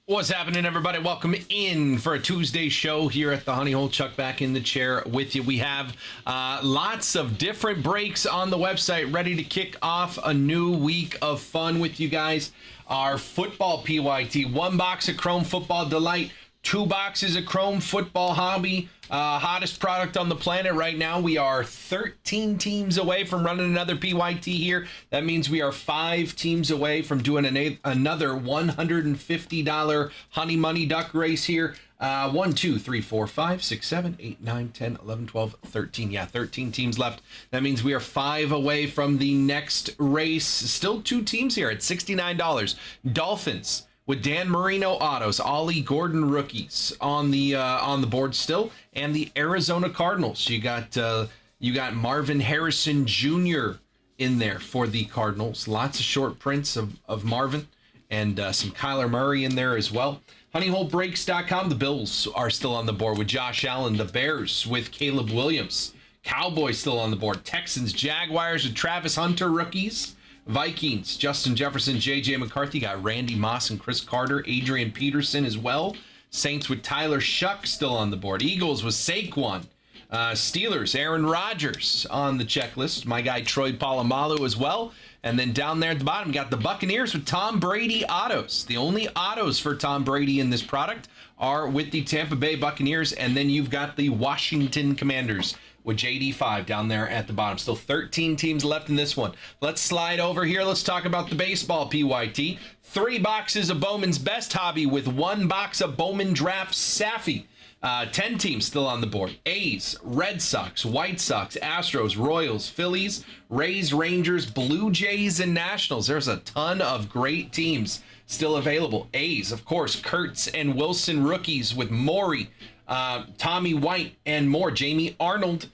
What's happening, everybody? Welcome in for a Tuesday show here at the Honey Hole. Chuck back in the chair with you. We have lots of different breaks on the website ready to kick off a new week of fun with you guys. Our football PYT, 1 box of Chrome Football Delight, 2 boxes of Chrome Football Hobby, hottest product on the planet right now. We are 13 teams away from running another PYT here. That means we are 5 teams away from doing another $150 Honey Money Duck race here. 1, 2, 3, 4, 5, 6, 7, 8, 9, 10, 11, 12, 13. Yeah, 13 teams left. That means we are 5 away from the next race. Still 2 teams here at $69. Dolphins with Dan Marino autos, Ollie Gordon rookies on the board still, and the Arizona Cardinals. You got Marvin Harrison Jr. in there for the Cardinals. Lots of short prints of Marvin, and some Kyler Murray in there as well. HoneyHoleBreaks.com. The Bills are still on the board with Josh Allen. The Bears with Caleb Williams. Cowboys still on the board. Texans, Jaguars with Travis Hunter rookies. Vikings, Justin Jefferson, J.J. McCarthy. Got Randy Moss and Chris Carter. Adrian Peterson as well. Saints with Tyler Shuck still on the board. Eagles with Saquon. Steelers, Aaron Rodgers on the checklist. My guy Troy Polamalu as well. And then down there at the bottom, got the Buccaneers with Tom Brady autos. The only autos for Tom Brady in this product are with the Tampa Bay Buccaneers. And then you've got the Washington Commanders with JD5 down there at the bottom. Still 13 teams left in this one. Let's slide over here. Let's talk about the baseball PYT. 3 boxes of Bowman's Best Hobby with 1 box of Bowman Draft Safi. 10 teams still on the board. A's, Red Sox, White Sox, Astros, Royals, Phillies, Rays, Rangers, Blue Jays, and Nationals. There's a ton of great teams still available. A's, of course, Kurtz and Wilson rookies with Maury, Tommy White, and more. Jamie Arnold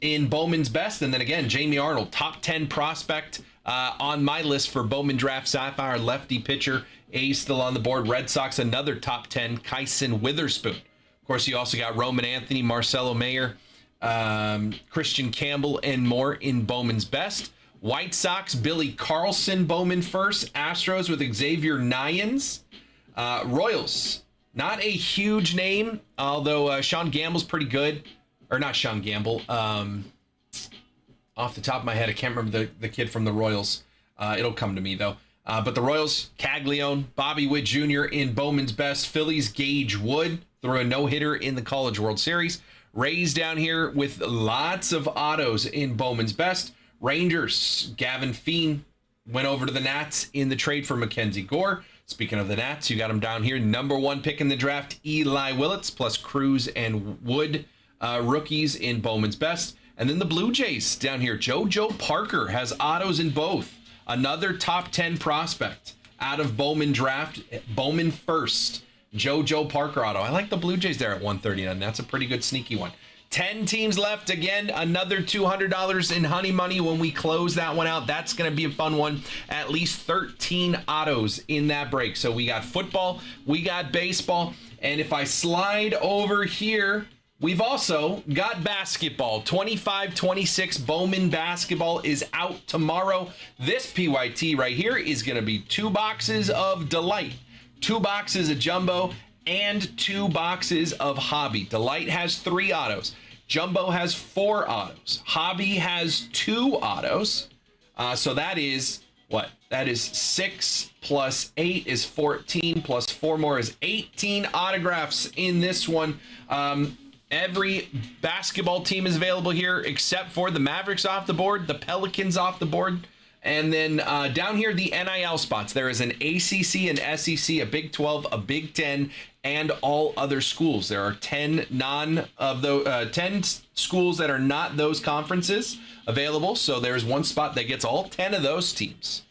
in Bowman's Best. And then again, Jamie Arnold, top 10 prospect on my list for Bowman Draft Sapphire, lefty pitcher. A's still on the board. Red Sox, another top 10, Kyson Witherspoon. Of course, you also got Roman Anthony, Marcelo Mayer, Christian Campbell, and more in Bowman's Best. White Sox, Billy Carlson, Bowman first. Astros with Xavier Nyans. Royals, not a huge name, although Sean Gamble's pretty good. Or not Sean Gamble. Off the top of my head, I can't remember the kid from the Royals. It'll come to me, though. But the Royals, Caglione, Bobby Witt Jr. in Bowman's Best. Phillies, Gage Wood, threw a no-hitter in the College World Series. Rays down here with lots of autos in Bowman's Best. Rangers, Gavin Feen went over to the Nats in the trade for Mackenzie Gore. Speaking of the Nats, you got him down here. Number 1 pick in the draft, Eli Willits, plus Cruz and Wood rookies in Bowman's Best. And then the Blue Jays down here. JoJo Parker has autos in both. Another top 10 prospect out of Bowman Draft. Bowman first. JoJo Parker auto. I like the Blue Jays there at 139. That's a pretty good sneaky one. 10 teams left. Again, another $200 in Honey Money when we close that one out. That's going to be a fun one. At least 13 autos in that break. So we got football, we got baseball, and if I slide over here, we've also got basketball. 25-26 Bowman basketball is out tomorrow. This PYT right here is going to be 2 boxes of Delight, 2 boxes of Jumbo, and 2 boxes of Hobby. Delight has 3 autos. Jumbo has 4 autos. Hobby has 2 autos. So that is what? That is 6 plus 8 is 14 plus 4 more is 18 autographs in this one. Every basketball team is available here except for the Mavericks off the board, the Pelicans off the board. And then down here, the NIL spots. There is an ACC, an SEC, a Big 12, a Big 10, and all other schools. There are 10 10 schools that are not those conferences available. So there's one spot that gets all 10 of those teams.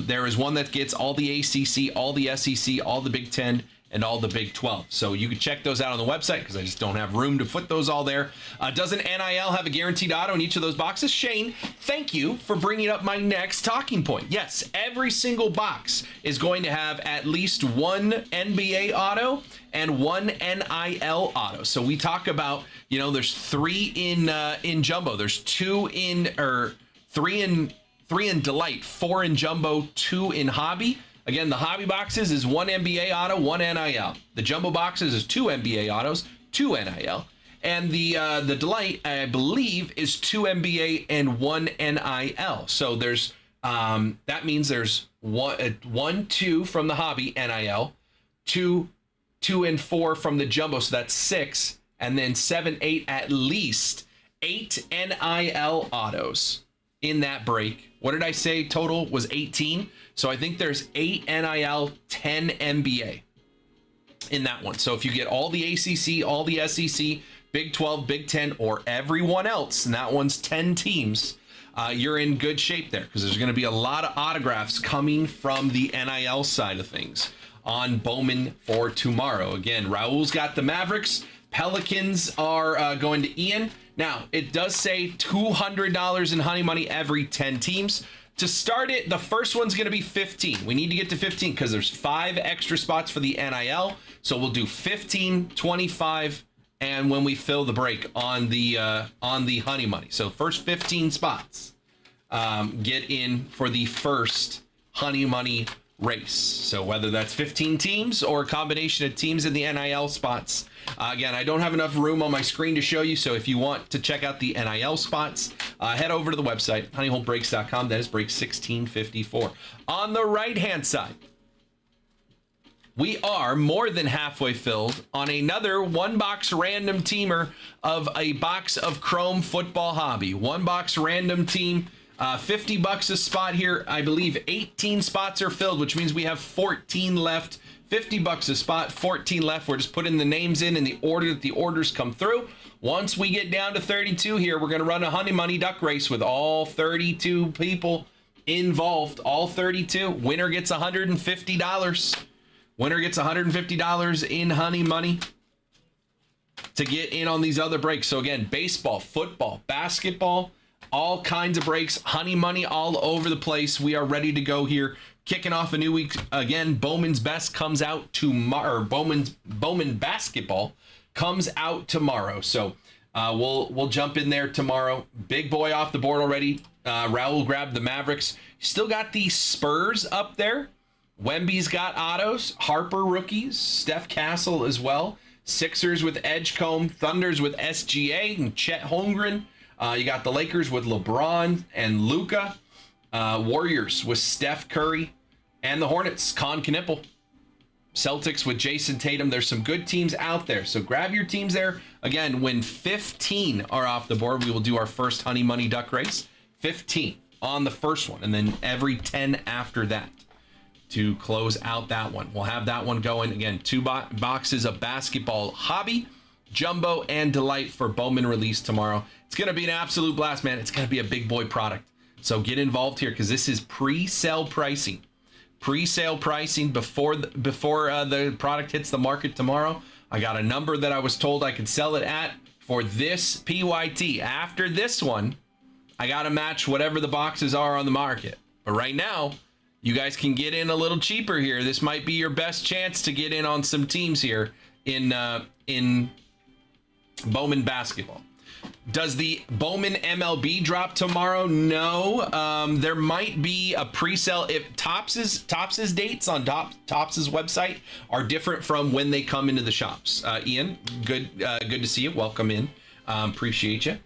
There is one that gets all the ACC, all the SEC, all the Big 10, and all the Big 12. So you can check those out on the website because I just don't have room to put those all there. Doesn't NIL have a guaranteed auto in each of those boxes? Shane, thank you for bringing up my next talking point. Yes, every single box is going to have at least 1 NBA auto and 1 NIL auto. So we talk about, there's 3 in Jumbo. There's 3 in Delight, 4 in Jumbo, 2 in Hobby. Again, the hobby boxes is 1 NBA auto, 1 NIL. The jumbo boxes is 2 NBA autos, 2 NIL. And the Delight, I believe, is 2 NBA and 1 NIL. So there's that means there's 1, 2 from the hobby NIL, 2 and 4 from the jumbo. So that's 6, and then 7, 8, at least 8 NIL autos in that break. What did I say? Total was 18. So I think there's 8 NIL, 10 NBA in that one. So if you get all the ACC, all the SEC, Big 12, Big 10, or everyone else, and that one's 10 teams, you're in good shape there, because there's going to be a lot of autographs coming from the NIL side of things on Bowman for tomorrow. Again, Raul's got the Mavericks. Pelicans are going to Ian. Now, it does say $200 in honey money every 10 teams. To start it, the first one's going to be 15. We need to get to 15 because there's 5 extra spots for the NIL. So we'll do 15, 25, and when we fill the break on the honey money. So first 15 spots get in for the first honey money race. So whether that's 15 teams or a combination of teams in the NIL spots. Again, I don't have enough room on my screen to show you, so if you want to check out the NIL spots, head over to the website, honeyholebreaks.com. That is break 1654. On the right-hand side, we are more than halfway filled on another one-box random teamer of a box of Chrome Football Hobby. One-box random team, $50 a spot here. I believe 18 spots are filled, which means we have 14 left. $50 a spot, 14 left. We're just putting the names in the order that the orders come through. Once we get down to 32 here, we're going to run a honey money duck race with all 32 people involved. All 32. Winner gets $150. Winner gets $150 in honey money to get in on these other breaks. So again, baseball, football, basketball, all kinds of breaks, honey money all over the place. We are ready to go here. Kicking off a new week. Again, Bowman's Best comes out tomorrow. Bowman Basketball comes out tomorrow. So we'll jump in there tomorrow. Big boy off the board already. Raul grabbed the Mavericks. Still got the Spurs up there. Wemby's got autos. Harper rookies. Steph Castle as well. Sixers with Edgecombe. Thunders with SGA and Chet Holmgren. You got the Lakers with LeBron and Luka. Warriors with Steph Curry, and the Hornets, Con Knipple. Celtics with Jason Tatum. There's some good teams out there, so grab your teams there. Again, when 15 are off the board, we will do our first honey money duck race. 15 on the first one, and then every 10 after that to close out that one. We'll have that one going. Again, 2 boxes of basketball hobby, jumbo, and delight for Bowman release tomorrow. It's going to be an absolute blast, man. It's going to be a big boy product. So get involved here, because this is pre-sale pricing. Pre-sale pricing before the product hits the market tomorrow. I got a number that I was told I could sell it at for this PYT. After this one, I got to match whatever the boxes are on the market. But right now, you guys can get in a little cheaper here. This might be your best chance to get in on some teams here in Bowman Basketball. Does the Bowman MLB drop tomorrow? No. There might be a pre-sale. If Tops's dates on Tops's website are different from when they come into the shops. Ian, good to see you. Welcome in. Appreciate you.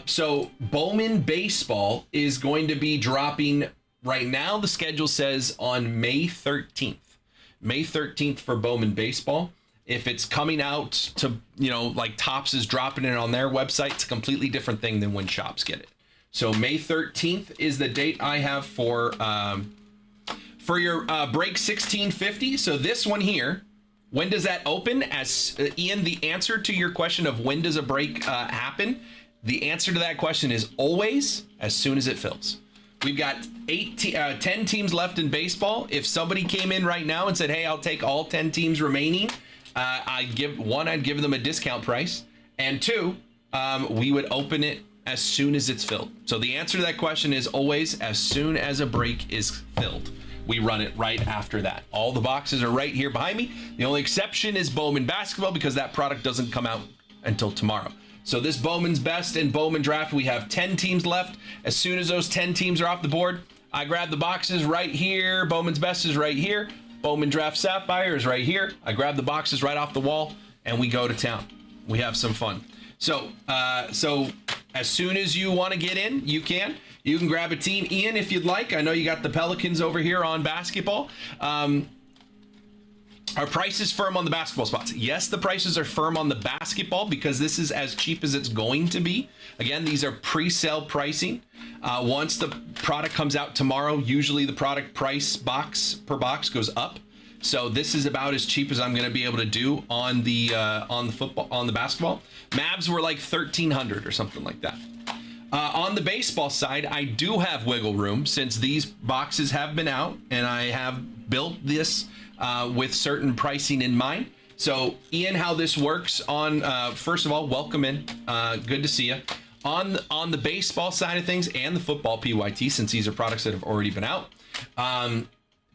So Bowman Baseball is going to be dropping right now. The schedule says on May 13th. May 13th for Bowman Baseball. If it's coming out to, like Topps is dropping it on their website, it's a completely different thing than when shops get it. So May 13th is the date I have for your break 1650. So this one here, when does that open? As Ian, the answer to your question of when does a break happen, the answer to that question is always as soon as it fills. We've got 10 teams left in baseball. If somebody came in right now and said, hey, I'll take all 10 teams remaining, I'd give them a discount price, and 2, we would open it as soon as it's filled. So the answer to that question is always as soon as a break is filled. We run it right after that. All the boxes are right here behind me. The only exception is Bowman Basketball, because that product doesn't come out until tomorrow. So this Bowman's Best and Bowman Draft, we have 10 teams left. As soon as those 10 teams are off the board, I grab the boxes right here. Bowman's Best is right here. Bowman Draft Sapphire is right here. I grab the boxes right off the wall, and we go to town. We have some fun. So as soon as you want to get in, you can. You can grab a team. Ian, if you'd like. I know you got the Pelicans over here on basketball. Are prices firm on the basketball spots? Yes, the prices are firm on the basketball because this is as cheap as it's going to be. Again, these are pre-sale pricing. Once the product comes out tomorrow, usually the product price per box goes up. So this is about as cheap as I'm going to be able to do on the basketball. Mavs were like $1,300 or something like that. On the baseball side, I do have wiggle room since these boxes have been out and I have built this with certain pricing in mind. So Ian, how this works on, first of all, welcome in. Good to see you. On the baseball side of things and the football PYT, since these are products that have already been out.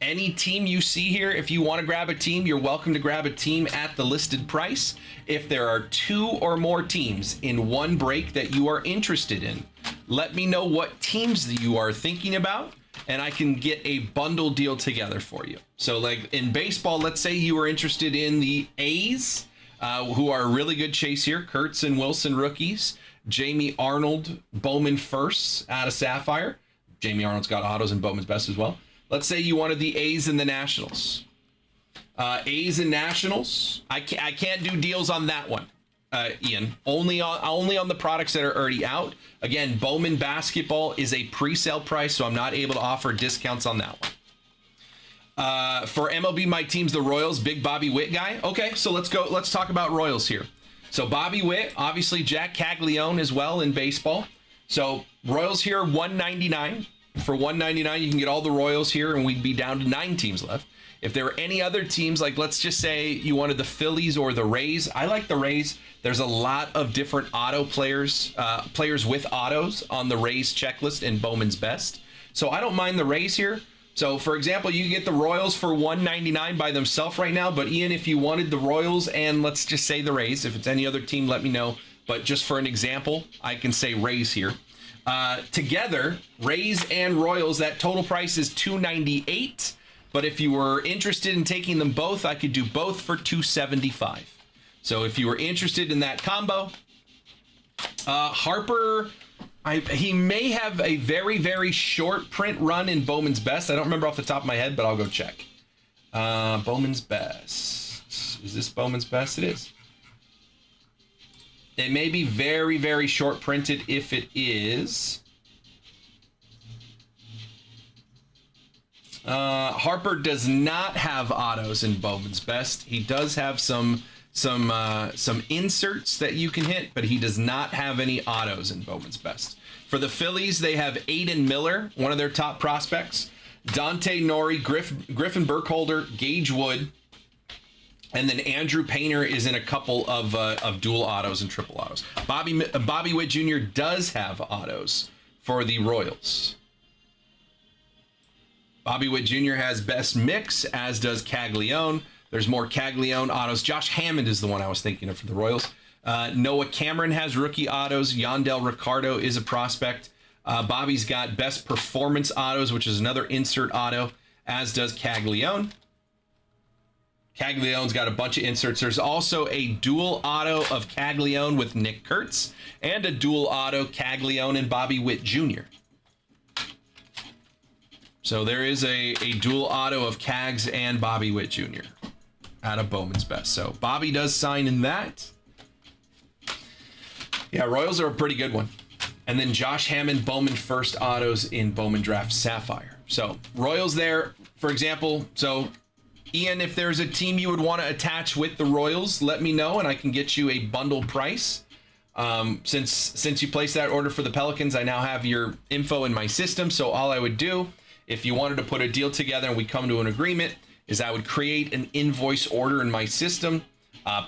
Any team you see here, if you want to grab a team, you're welcome to grab a team at the listed price. If there are 2 or more teams in one break that you are interested in, let me know what teams that you are thinking about, and I can get a bundle deal together for you. So like in baseball, let's say you were interested in the A's, who are a really good chase here. Kurtz and Wilson rookies. Jamie Arnold, Bowman firsts out of Sapphire. Jamie Arnold's got autos and Bowman's Best as well. Let's say you wanted the A's and the Nationals. A's and Nationals. I can't do deals on that one, Ian. Only on the products that are already out. Again, Bowman basketball is a pre-sale price, so I'm not able to offer discounts on that one. For MLB, my team's the Royals. Big Bobby Witt guy. Okay, so let's go. Let's talk about Royals here. So Bobby Witt, obviously Jack Caglione as well in baseball. So Royals here, $199. For $199, you can get all the Royals here, and we'd be down to 9 teams left. If there were any other teams, like let's just say you wanted the Phillies or the Rays, I like the Rays. There's a lot of different auto players, players with autos on the Rays checklist in Bowman's Best. So I don't mind the Rays here. So for example, you get the Royals for $199 by themselves right now. But Ian, if you wanted the Royals and let's just say the Rays, if it's any other team, let me know. But just for an example, I can say Rays here. Together, Rays and Royals, that total price is $298. But if you were interested in taking them both, I could do both for $275. So if you were interested in that combo, Harper, he may have a very, very short print run in Bowman's Best. I don't remember off the top of my head, but I'll go check. Bowman's Best. Is this Bowman's Best? It is. It may be very, very short printed if it is. Harper does not have autos in Bowman's Best. He does have some inserts that you can hit, but he does not have any autos in Bowman's Best. For the Phillies, they have Aiden Miller, one of their top prospects, Dante Nori, Griffin Burkholder, Gage Wood, and then Andrew Painter is in a couple of dual autos and triple autos. Bobby Witt Jr. does have autos for the Royals. Bobby Witt Jr. has best mix, as does Caglione. There's more Caglione autos. Josh Hammond is the one I was thinking of for the Royals. Noah Cameron has rookie autos. Yandel Ricardo is a prospect. Bobby's got best performance autos, which is another insert auto, as does Caglione. Caglione's got a bunch of inserts. There's also a dual auto of Caglione with Nick Kurtz and a dual auto Caglione and Bobby Witt Jr. So there is a dual auto of Cags and Bobby Witt Jr. out of Bowman's Best. So Bobby does sign in that. Yeah, Royals are a pretty good one. And then Josh Hammond, Bowman first autos in Bowman Draft Sapphire. So Royals there, for example. So Ian, if there's a team you would want to attach with the Royals, let me know and I can get you a bundle price. Since you placed that order for the Pelicans, I now have your info in my system. So all I would do, if you wanted to put a deal together and we come to an agreement, is I would create an invoice order in my system,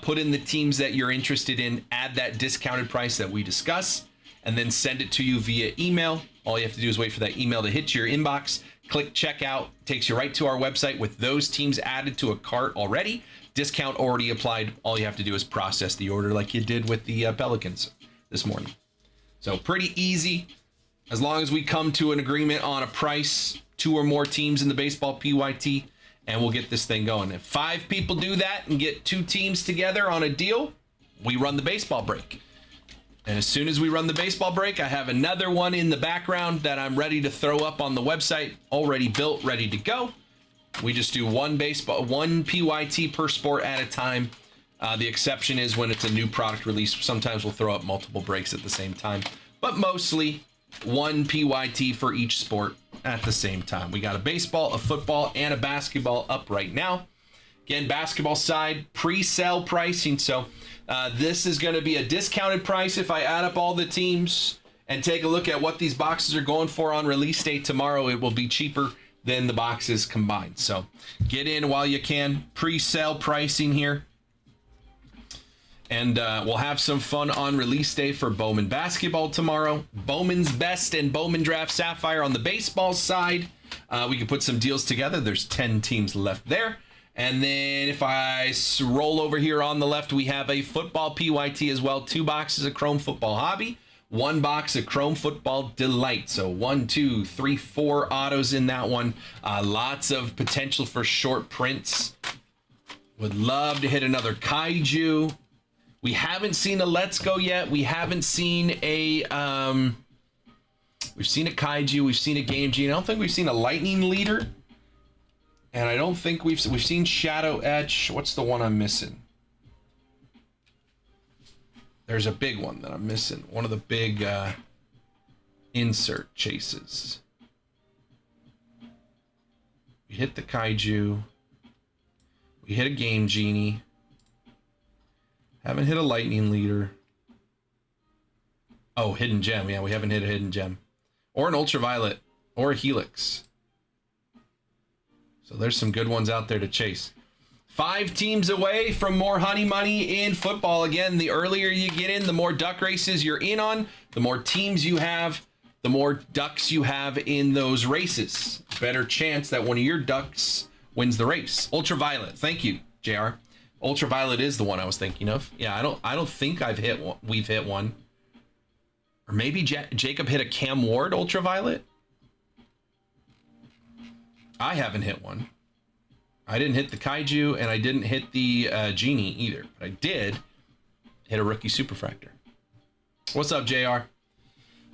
put in the teams that you're interested in, add that discounted price that we discuss, and then send it to you via email. All you have to do is wait for that email to hit your inbox. Click checkout, takes you right to our website with those teams added to a cart already. Discount already applied. All you have to do is process the order like you did with the Pelicans this morning. So pretty easy. As long as we come to an agreement on a price, 2 or more teams in the baseball PYT, and we'll get this thing going. If 5 people do that and get 2 teams together on a deal, we run the baseball break. And as soon as we run the baseball break, I have another one in the background that I'm ready to throw up on the website, already built, ready to go. We just do one PYT per sport at a time. The exception is when it's a new product release. Sometimes we'll throw up multiple breaks at the same time, but mostly one PYT for each sport at the same time. We got a baseball, a football, and a basketball up right now. Again, basketball side, pre-sale pricing. So this is going to be a discounted price if I add up all the teams and take a look at what these boxes are going for on release date tomorrow. It will be cheaper than the boxes combined. So get in while you can. Pre-sale pricing here. And we'll have some fun on release day for Bowman basketball tomorrow. Bowman's Best and Bowman Draft Sapphire on the baseball side. We can put some deals together. There's 10 teams left there. And then if I roll over here on the left, we have a football PYT as well. 2 boxes of Chrome Football Hobby. 1 box of Chrome Football Delight. So 1, 2, 3, 4 autos in that one. Lots of potential for short prints. Would love to hit another Kaiju. We haven't seen a Let's Go yet. We haven't seen a we've seen a Kaiju, we've seen a Game Genie. I don't think we've seen a Lightning Leader. And I don't think we've seen Shadow Etch. What's the one I'm missing? There's a big one that I'm missing. One of the big insert chases. We hit the Kaiju. We hit a Game Genie. Haven't hit a Lightning Leader. Oh, Hidden Gem. Yeah, we haven't hit a Hidden Gem. Or an Ultraviolet. Or a Helix. So there's some good ones out there to chase. 5 teams away from more honey money in football. Again, the earlier you get in, the more duck races you're in on. The more teams you have, the more ducks you have in those races. Better chance that one of your ducks wins the race. Ultraviolet. Thank you, JR. Ultraviolet is the one I was thinking of. Yeah, I don't think we've hit one. Or maybe Jacob hit a Cam Ward Ultraviolet. I haven't hit one. I didn't hit the Kaiju, and I didn't hit the Genie either. But I did hit a Rookie Superfractor. What's up, JR?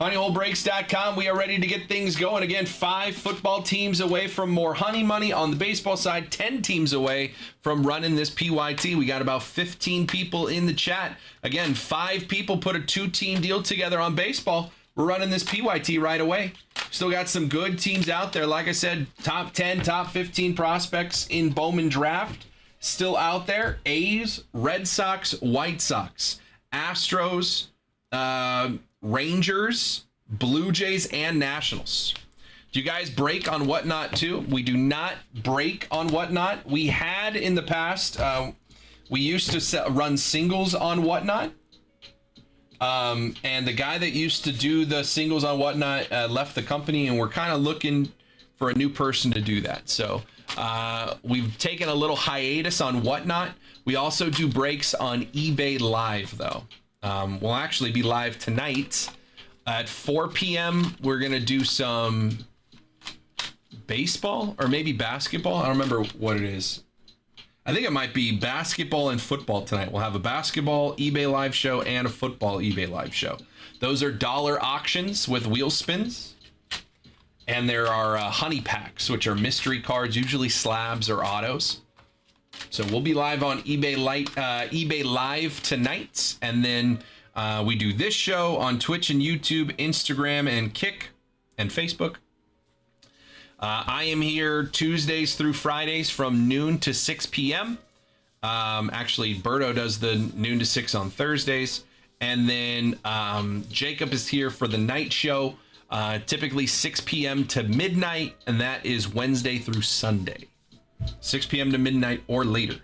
HoneyHoleBreaks.com. We are ready to get things going. Again, 5 football teams away from more honey money on the baseball side. 10 teams away from running this PYT. We got about 15 people in the chat. Again, 5 people put a 2-team deal together on baseball. We're running this PYT right away. Still got some good teams out there. Like I said, top 10, top 15 prospects in Bowman Draft still out there. A's, Red Sox, White Sox, Astros, Rangers, Blue Jays, and Nationals. Do you guys break on Whatnot too? We do not break on Whatnot. We had in the past, we used to run singles on Whatnot. And the guy that used to do the singles on Whatnot left the company, and we're kind of looking for a new person to do that. So we've taken a little hiatus on Whatnot. We also do breaks on eBay Live, though. We'll actually be live tonight at 4 p.m. We're going to do some baseball or maybe basketball. I don't remember what it is. I think it might be basketball and football tonight. We'll have a basketball eBay Live show and a football eBay Live show. Those are dollar auctions with wheel spins. And there are honey packs, which are mystery cards, usually slabs or autos. So we'll be live on eBay Live tonight. And then we do this show on Twitch and YouTube, Instagram and Kick and Facebook. I am here Tuesdays through Fridays from noon to 6 p.m. Actually, Berto does the noon to 6 on Thursdays. And then Jacob is here for the night show, typically 6 p.m. to midnight. And that is Wednesday through Sunday. 6 p.m. to midnight or later.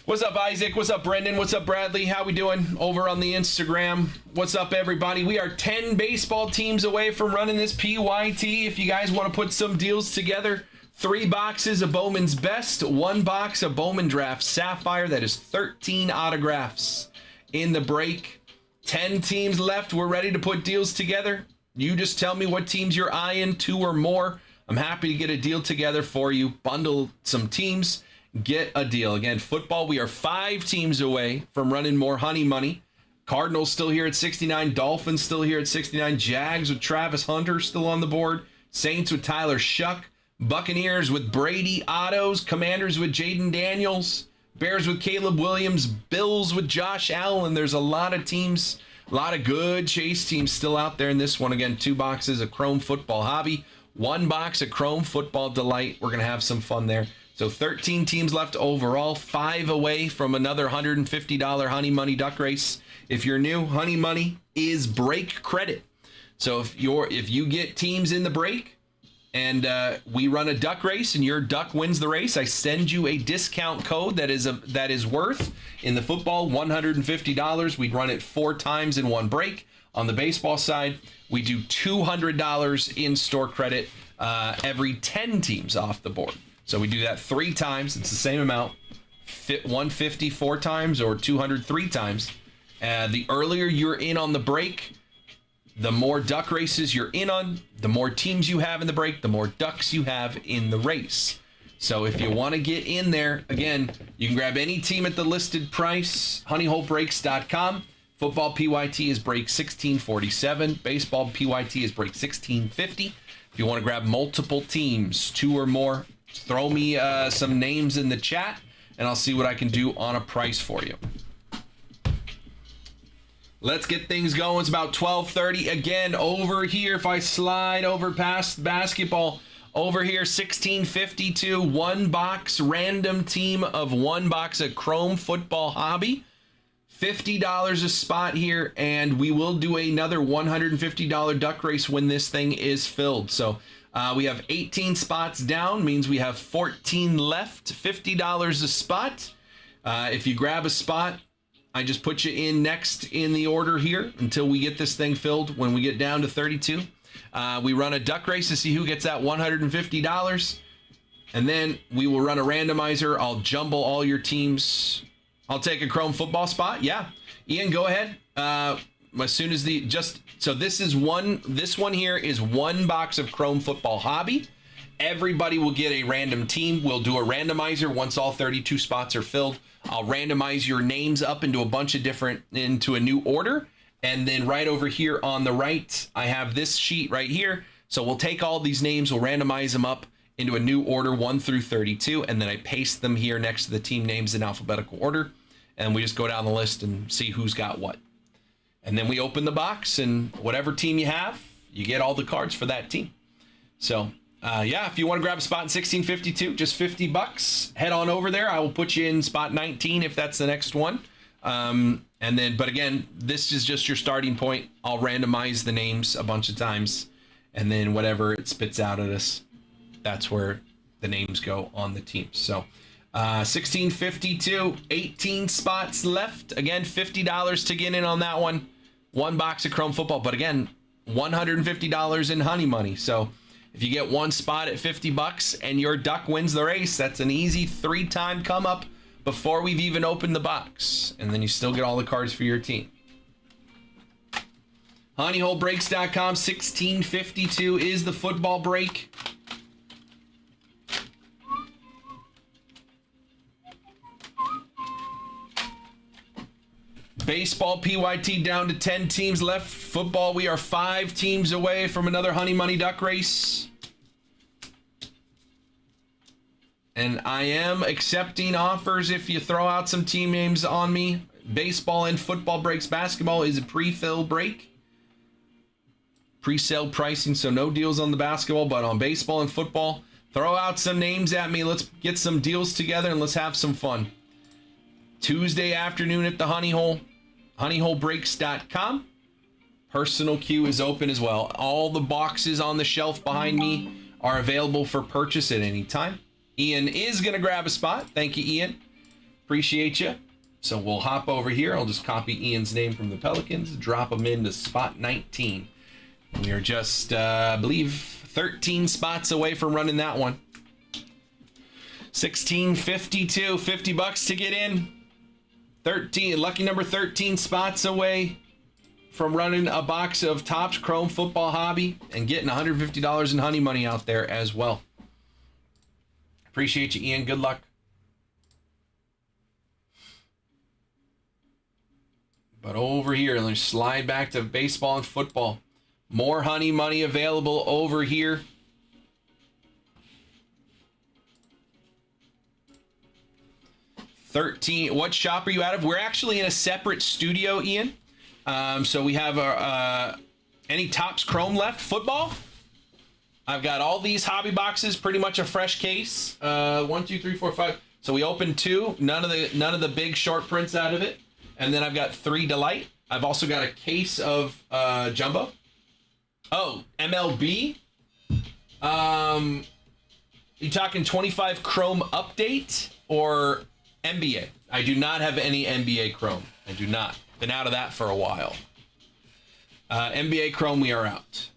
What's up, Isaac? What's up, Brendan? What's up, Bradley? How we doing over on the Instagram? What's up, everybody? We are 10 baseball teams away from running this PYT. If you guys want to put some deals together, 3 boxes of Bowman's Best, 1 box of Bowman Draft Sapphire. That is 13 autographs in the break. 10 teams left. We're ready to put deals together. You just tell me what teams you're eyeing, 2 or more. I'm happy to get a deal together for you. Bundle some teams, get a deal. Again, football, we are 5 teams away from running more honey money. Cardinals still here at 69. Dolphins still here at 69. Jags with Travis Hunter still on the board. Saints with Tyler Shuck. Buccaneers with Brady Ottos. Commanders with Jaden Daniels. Bears with Caleb Williams. Bills with Josh Allen. There's a lot of teams, a lot of good Chase teams still out there in this one. Again, 2 boxes of Chrome Football Hobby. 1 box of Chrome Football Delight. We're going to have some fun there. So 13 teams left overall, 5 away from another $150 Honey Money Duck Race. If you're new, Honey Money is break credit. So if you get teams in the break and we run a duck race and your duck wins the race, I send you a discount code that is worth in the football $150. We'd run it 4 times in one break. On the baseball side, we do $200 in store credit every 10 teams off the board. So we do that 3 times. It's the same amount. 150 4 times or 200 3 times. The earlier you're in on the break, the more duck races you're in on, the more teams you have in the break, the more ducks you have in the race. So if you want to get in there, again, you can grab any team at the listed price, honeyholebreaks.com. Football PYT is break 1647. Baseball PYT is break 1650. If you want to grab multiple teams, 2 or more, throw me some names in the chat, and I'll see what I can do on a price for you. Let's get things going. It's about 12:30. Again, over here, if I slide over past basketball, over here, 1652, 1 box random team of 1 box of Chrome Football Hobby. $50 a spot here, and we will do another $150 duck race when this thing is filled. So we have 18 spots down, means we have 14 left. $50 a spot. If you grab a spot, I just put you in next in the order here until we get this thing filled. When we get down to 32, we run a duck race to see who gets that $150. And then we will run a randomizer. I'll jumble all your teams. I'll take a Chrome Football spot. Yeah. Ian, go ahead. As soon as this one here is 1 box of Chrome Football Hobby. Everybody will get a random team. We'll do a randomizer once all 32 spots are filled. I'll randomize your names up into into a new order. And then right over here on the right, I have this sheet right here. So we'll take all these names, we'll randomize them up into a new order 1 through 32. And then I paste them here next to the team names in alphabetical order. And we just go down the list and see who's got what. And then we open the box, and whatever team you have, you get all the cards for that team. So, if you want to grab a spot in 1652, just $50, head on over there. I will put you in spot 19 if that's the next one. But again, this is just your starting point. I'll randomize the names a bunch of times, and then whatever it spits out at us, that's where the names go on the team. So, 1652, 18 spots left. Again, $50 to get in on that one. 1 box of Chrome Football, but again, $150 in honey money. So if you get 1 spot at $50 and your duck wins the race, that's an easy 3-time come up before we've even opened the box. And then you still get all the cards for your team. Honeyholebreaks.com, 1652 is the football break. Baseball PYT down to 10 teams left. Football, we are 5 teams away from another Honey Money Duck Race. And I am accepting offers if you throw out some team names on me. Baseball and football breaks. Basketball is a pre-fill break. Pre-sale pricing, so no deals on the basketball, but on baseball and football, throw out some names at me. Let's get some deals together and let's have some fun. Tuesday afternoon at the Honey Hole. honeyholebreaks.com. Personal queue is open as well. All the boxes on the shelf behind me are available for purchase at any time. Ian is going to grab a spot. Thank you, Ian. Appreciate you. So we'll hop over here. I'll just copy Ian's name from the Pelicans, drop him into spot 19. We are just, I believe, 13 spots away from running that one. 1652, $50 to get in. 13, lucky number 13 spots away. from running a box of Topps Chrome Football Hobby and getting $150 in honey money out there as well. Appreciate you, Ian. Good luck. But over here, let's slide back to baseball and football. More honey money available over here. What shop are you out of? We're actually in a separate studio, Ian. So we have any Topps Chrome left? Football? I've got all these hobby boxes, pretty much a fresh case. 1, 2, 3, 4, 5. So we opened 2. None of the big short prints out of it. And then I've got 3 Delight. I've also got a case of Jumbo. Oh, MLB. You talking 25 Chrome update or NBA? I do not have any NBA Chrome. I do not. Been out of that for a while. NBA Chrome, we are out.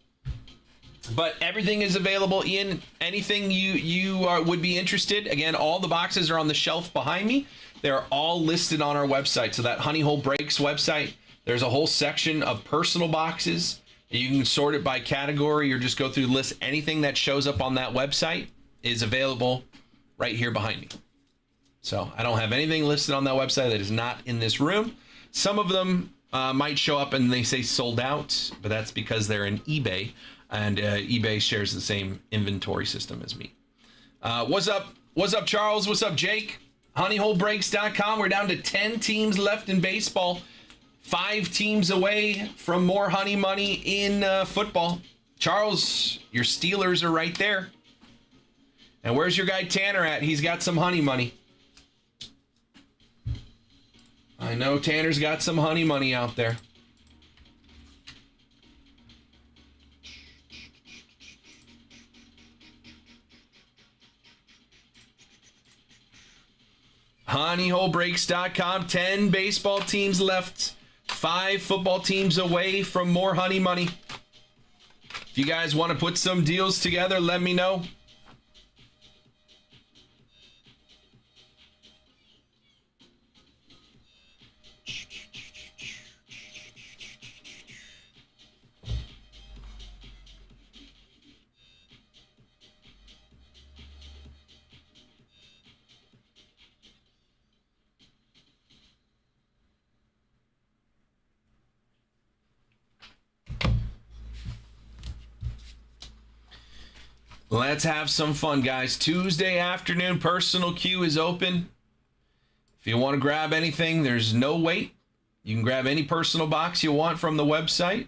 But everything is available, Ian. Anything you would be interested. Again, all the boxes are on the shelf behind me. They're all listed on our website. So that Honey Hole Breaks website, there's a whole section of personal boxes. You can sort it by category or just go through the list. Anything that shows up on that website is available right here behind me. So I don't have anything listed on that website that is not in this room. Some of them might show up and they say sold out, but that's because they're in eBay, and eBay shares the same inventory system as me. What's up? What's up, Charles? What's up, Jake? HoneyHoleBreaks.com. We're down to 10 teams left in baseball. 5 teams away from more honey money in football. Charles, your Steelers are right there. And where's your guy Tanner at? He's got some honey money. I know Tanner's got some honey money out there. HoneyHoleBreaks.com. 10 baseball teams left. 5 football teams away from more honey money. If you guys want to put some deals together, let me know. Let's have some fun, guys. Tuesday afternoon, personal queue is open. If you want to grab anything, there's no wait. You can grab any personal box you want from the website.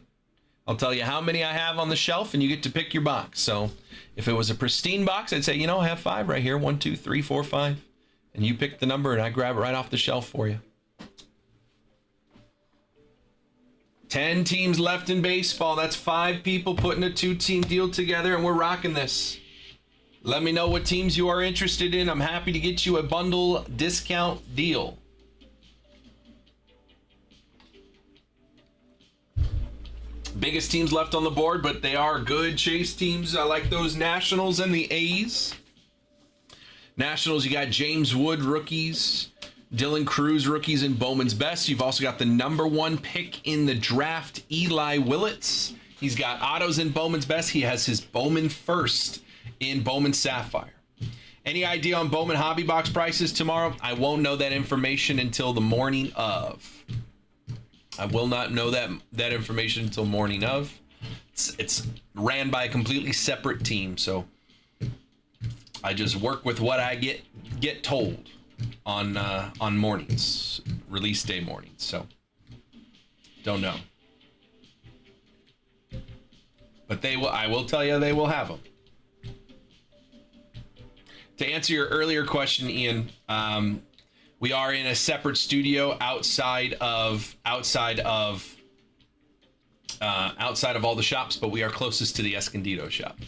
I'll tell you how many I have on the shelf, and you get to pick your box. So if it was a pristine box, I'd say, you know, I have 5 right here. 1, 2, 3, 4, 5. And you pick the number, and I grab it right off the shelf for you. 10 teams left in baseball. That's 5 people putting a 2-team deal together, and we're rocking this. Let me know what teams you are interested in. I'm happy to get you a bundle discount deal. Biggest teams left on the board, but they are good chase teams. I like those Nationals and the A's. Nationals, you got James Wood rookies, Dylan Cruz rookies, and Bowman's Best. You've also got the number 1 pick in the draft, Eli Willits. He's got autos in Bowman's Best. He has his Bowman first in Bowman Sapphire. Any idea on Bowman hobby box prices tomorrow? I won't know that information until the morning of. I will not know that information until morning of. It's ran by a completely separate team, so I just work with what I get told on mornings, release day mornings. So don't know, but they will. I will tell you they will have them. To answer your earlier question, Ian, we are in a separate studio outside of all the shops, but we are closest to the Escondido shop.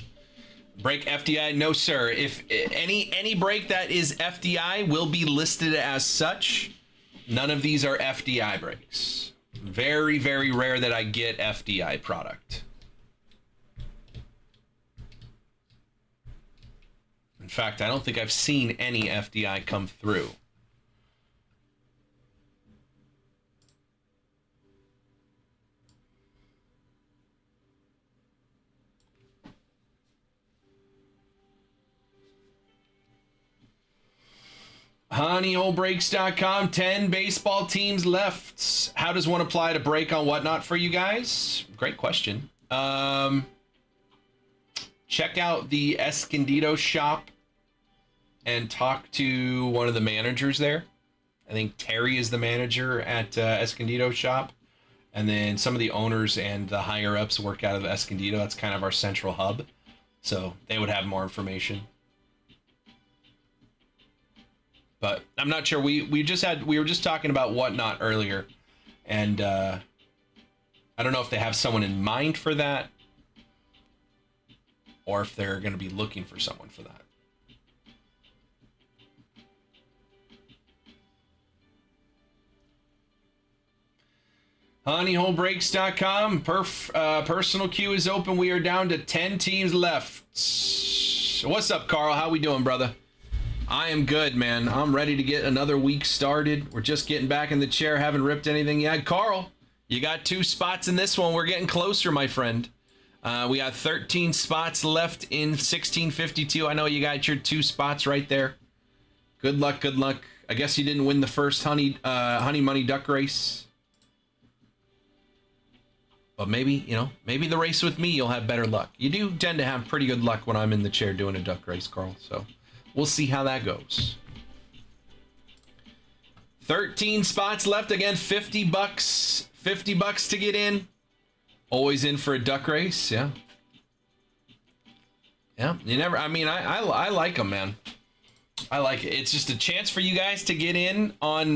Break FDI? No, sir. If any break that is FDI will be listed as such. None of these are FDI breaks. Very, very rare that I get FDI product. In fact, I don't think I've seen any FDI come through. honeyholebreaks.com. 10 baseball teams left. How does one apply to break on whatnot for you guys? Great question. Check out the Escondido shop and talk to one of the managers there. I think Terry is the manager at Escondido shop. And then some of the owners and the higher ups work out of Escondido. That's kind of our central hub. So they would have more information. But I'm not sure. We were just talking about whatnot earlier. And I don't know if they have someone in mind for that. Or if they're going to be looking for someone for that. honeyholebreaks.com. Personal queue is open. We are down to 10 teams left. What's up, Carl? How we doing, brother? I am good, man. I'm ready to get another week started. We're just getting back in the chair. Haven't ripped anything yet. Carl, you got 2 spots in this one. We're getting closer, my friend. We got 13 spots left in 1652. I know you got your 2 spots right there. Good luck, good luck. I guess you didn't win the first honey money duck race. But maybe, maybe the race with me, you'll have better luck. You do tend to have pretty good luck when I'm in the chair doing a duck race, Carl. So we'll see how that goes. 13 spots left. Again, $50. $50 to get in. Always in for a duck race. Yeah. Yeah. You never, I like them, man. I like it. It's just a chance for you guys to get in on,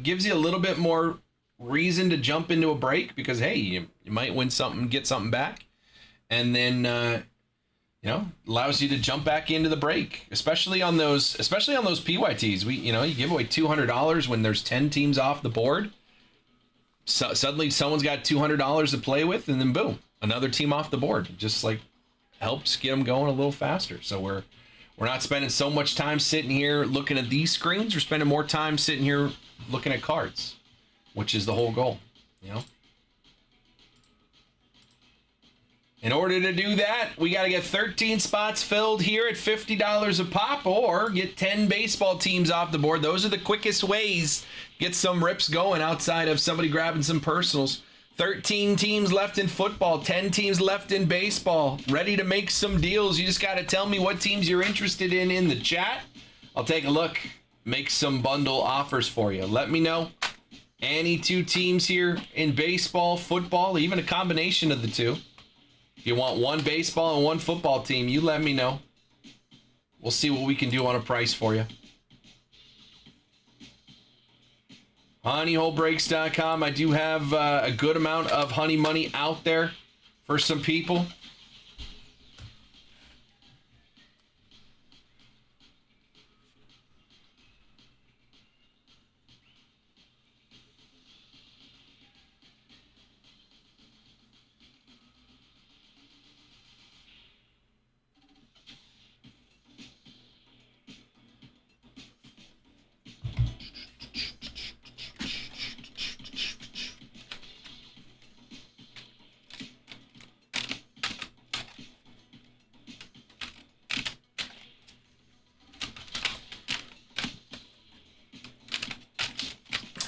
gives you a little bit more reason to jump into a break because hey, you might win something, get something back, and then allows you to jump back into the break, especially on those PYTs. You give away $200 when there's 10 teams off the board. So suddenly someone's got $200 to play with, and then boom, another team off the board. It just like helps get them going a little faster. So we're not spending so much time sitting here looking at these screens. We're spending more time sitting here looking at cards, which is the whole goal, In order to do that, we got to get 13 spots filled here at $50 a pop or get 10 baseball teams off the board. Those are the quickest ways to get some rips going outside of somebody grabbing some personals. 13 teams left in football, 10 teams left in baseball. Ready to make some deals. You just got to tell me what teams you're interested in the chat. I'll take a look, make some bundle offers for you. Let me know. Any 2 teams here in baseball, football, even a combination of the 2. If you want 1 baseball and 1 football team, you let me know. We'll see what we can do on a price for you. honeyholebreaks.com. I do have a good amount of honey money out there for some people.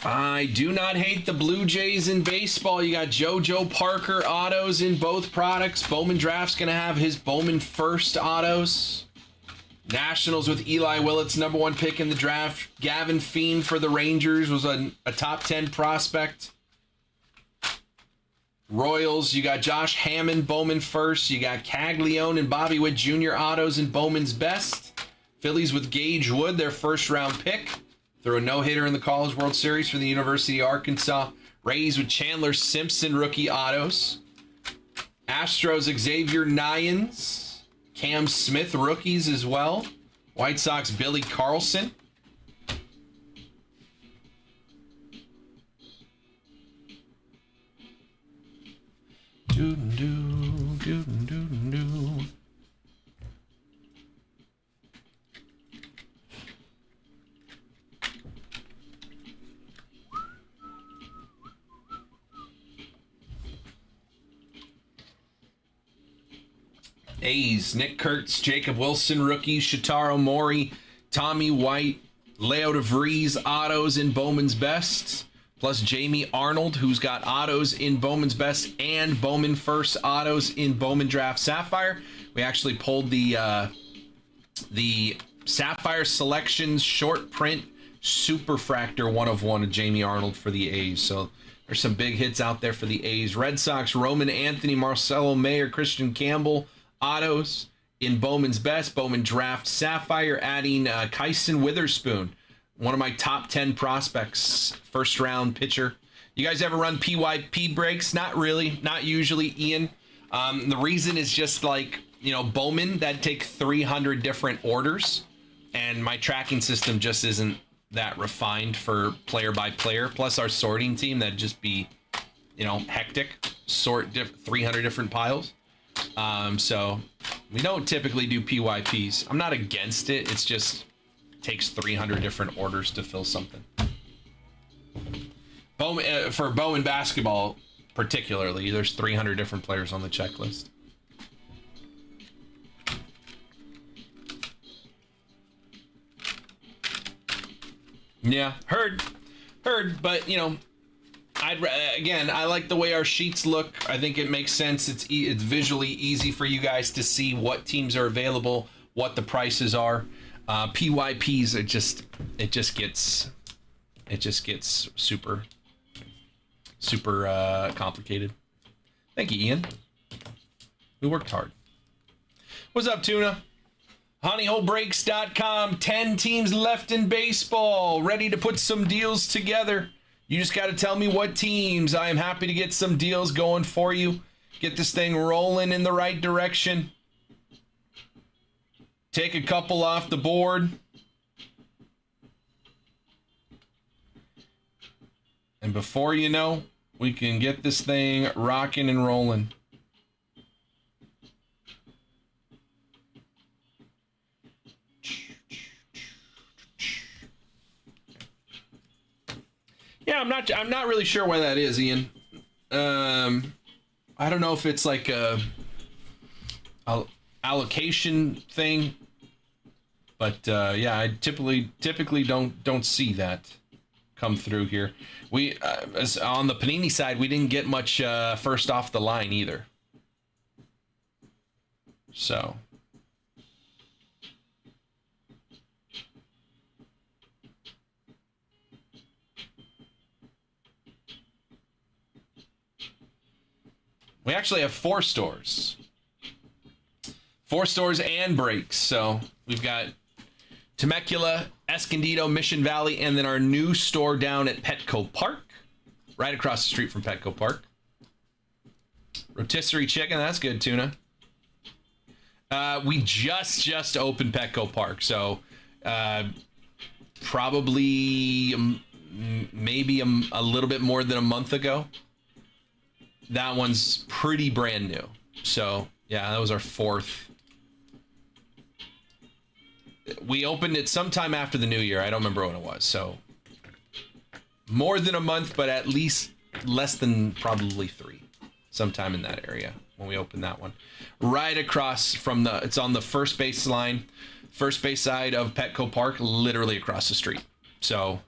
I do not hate the Blue Jays in baseball. You got JoJo Parker autos in both products. Bowman Draft's going to have his Bowman first autos. Nationals with Eli Willits, #1 pick in the draft. Gavin Fiend for the Rangers was a top 10 prospect. Royals, you got Josh Hammond, Bowman first. You got Caglione and Bobby Witt Jr. autos in Bowman's best. Phillies with Gage Wood, their first round pick. Threw a no-hitter in the College World Series for the University of Arkansas. Rays with Chandler Simpson, rookie autos. Astros, Xavier Nyans. Cam Smith, rookies as well. White Sox, Billy Carlson. Doo-doo-doo-doo-doo-doo. A's, Nick Kurtz, Jacob Wilson, rookies, Shitaro Mori, Tommy White, Leo DeVries autos in Bowman's Best, plus Jamie Arnold, who's got autos in Bowman's Best and Bowman First autos in Bowman Draft Sapphire. We actually pulled the Sapphire Selections short print Superfractor 1/1 of Jamie Arnold for the A's. So there's some big hits out there for the A's. Red Sox, Roman Anthony, Marcelo Mayer, Christian Campbell autos in Bowman's Best. Bowman Draft Sapphire, adding Kyson Witherspoon, one of my top 10 prospects, first round pitcher. You guys ever run PYP breaks? Not really, not usually, Ian. The reason is just like, you know, Bowman, that'd take 300 different orders, and my tracking system just isn't that refined for player by player. Plus our sorting team, that'd just be, you know, hectic. Sort 300 different piles. So we don't typically do PYPs. I'm not against it. It's just takes 300 different orders to fill something. Bowman, for Bowman basketball particularly, there's 300 different players on the checklist. Yeah, heard, but you know, I like the way our sheets look. I think it makes sense. It's visually easy for you guys to see what teams are available, what the prices are. PYPs, it just gets super complicated. Thank you, Ian. We worked hard. What's up, Tuna? HoneyholeBreaks.com. 10 teams left in baseball, ready to put some deals together. You just got to tell me what teams. I am happy to get some deals going for you. Get this thing rolling in the right direction. Take a couple off the board. And before you know, we can get this thing rocking and rolling. Yeah, I'm not really sure why that is, Ian. I don't know if it's like a allocation thing, but yeah, I typically don't see that come through here. We as on the Panini side, we didn't get much first off the line either. So we actually have 4 stores. 4 stores and breaks. So we've got Temecula, Escondido, Mission Valley, and then our new store down at Petco Park, right across the street from Petco Park. Rotisserie chicken, that's good, Tuna. We just opened Petco Park, so probably maybe a little bit more than a month ago. That one's pretty brand new. So, yeah, that was our 4th. We opened it sometime after the new year. I don't remember when it was. So, more than a month, but at least less than probably 3. Sometime in that area when we opened that one. Right across from it's on the first base line, first base side of Petco Park, literally across the street. So,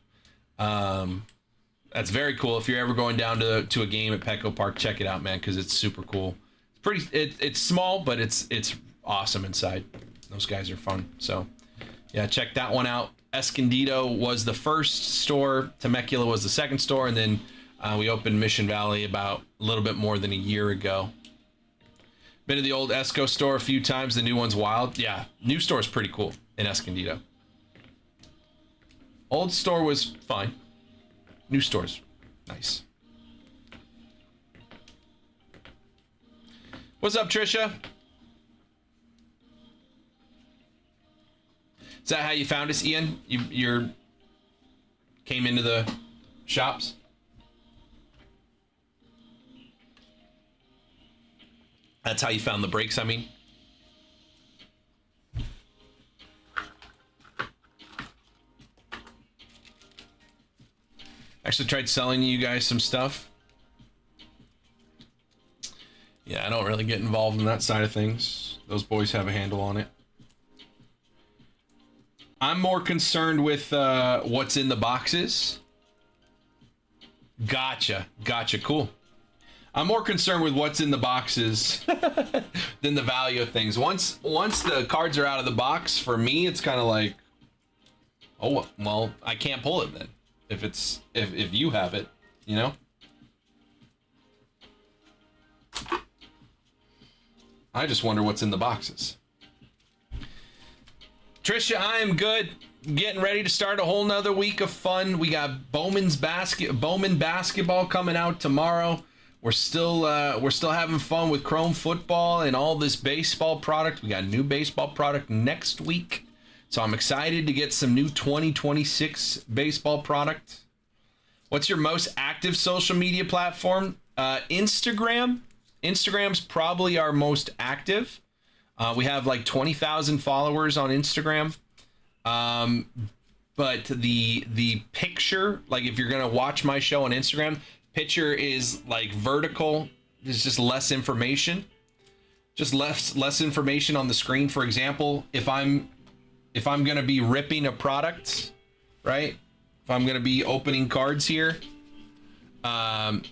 that's very cool. If you're ever going down to a game at Petco Park, check it out, man, because it's super cool. It's small, but it's awesome inside. Those guys are fun. So, yeah, check that one out. Escondido was the first store. Temecula was the second store, and then we opened Mission Valley about a little bit more than a year ago. Been to the old Esco store a few times. The new one's wild. Yeah, new store is pretty cool in Escondido. Old store was fine. New store's nice. What's up, Trisha? Is that how you found us, Ian? You came into the shops? That's how you found the breaks, I mean? Actually tried selling you guys some stuff. Yeah, I don't really get involved in that side of things. Those boys have a handle on it. I'm more concerned with what's in the boxes. Gotcha. Cool. I'm more concerned with what's in the boxes than the value of things. Once the cards are out of the box, for me, it's kind of like, oh well, I can't pull it then. If you have it, you know. I just wonder what's in the boxes. Trisha, I am good. Getting ready to start a whole nother week of fun. We got Bowman basketball coming out tomorrow. We're still having fun with Chrome football and all this baseball product. We got a new baseball product next week. So I'm excited to get some new 2026 baseball product. What's your most active social media platform? Instagram. Instagram's probably our most active. We have like 20,000 followers on Instagram. But the picture, like if you're going to watch my show on Instagram, picture is like vertical. There's just less information. Just less information on the screen. For example, if I'm going to be ripping a product, right? If I'm going to be opening cards here, on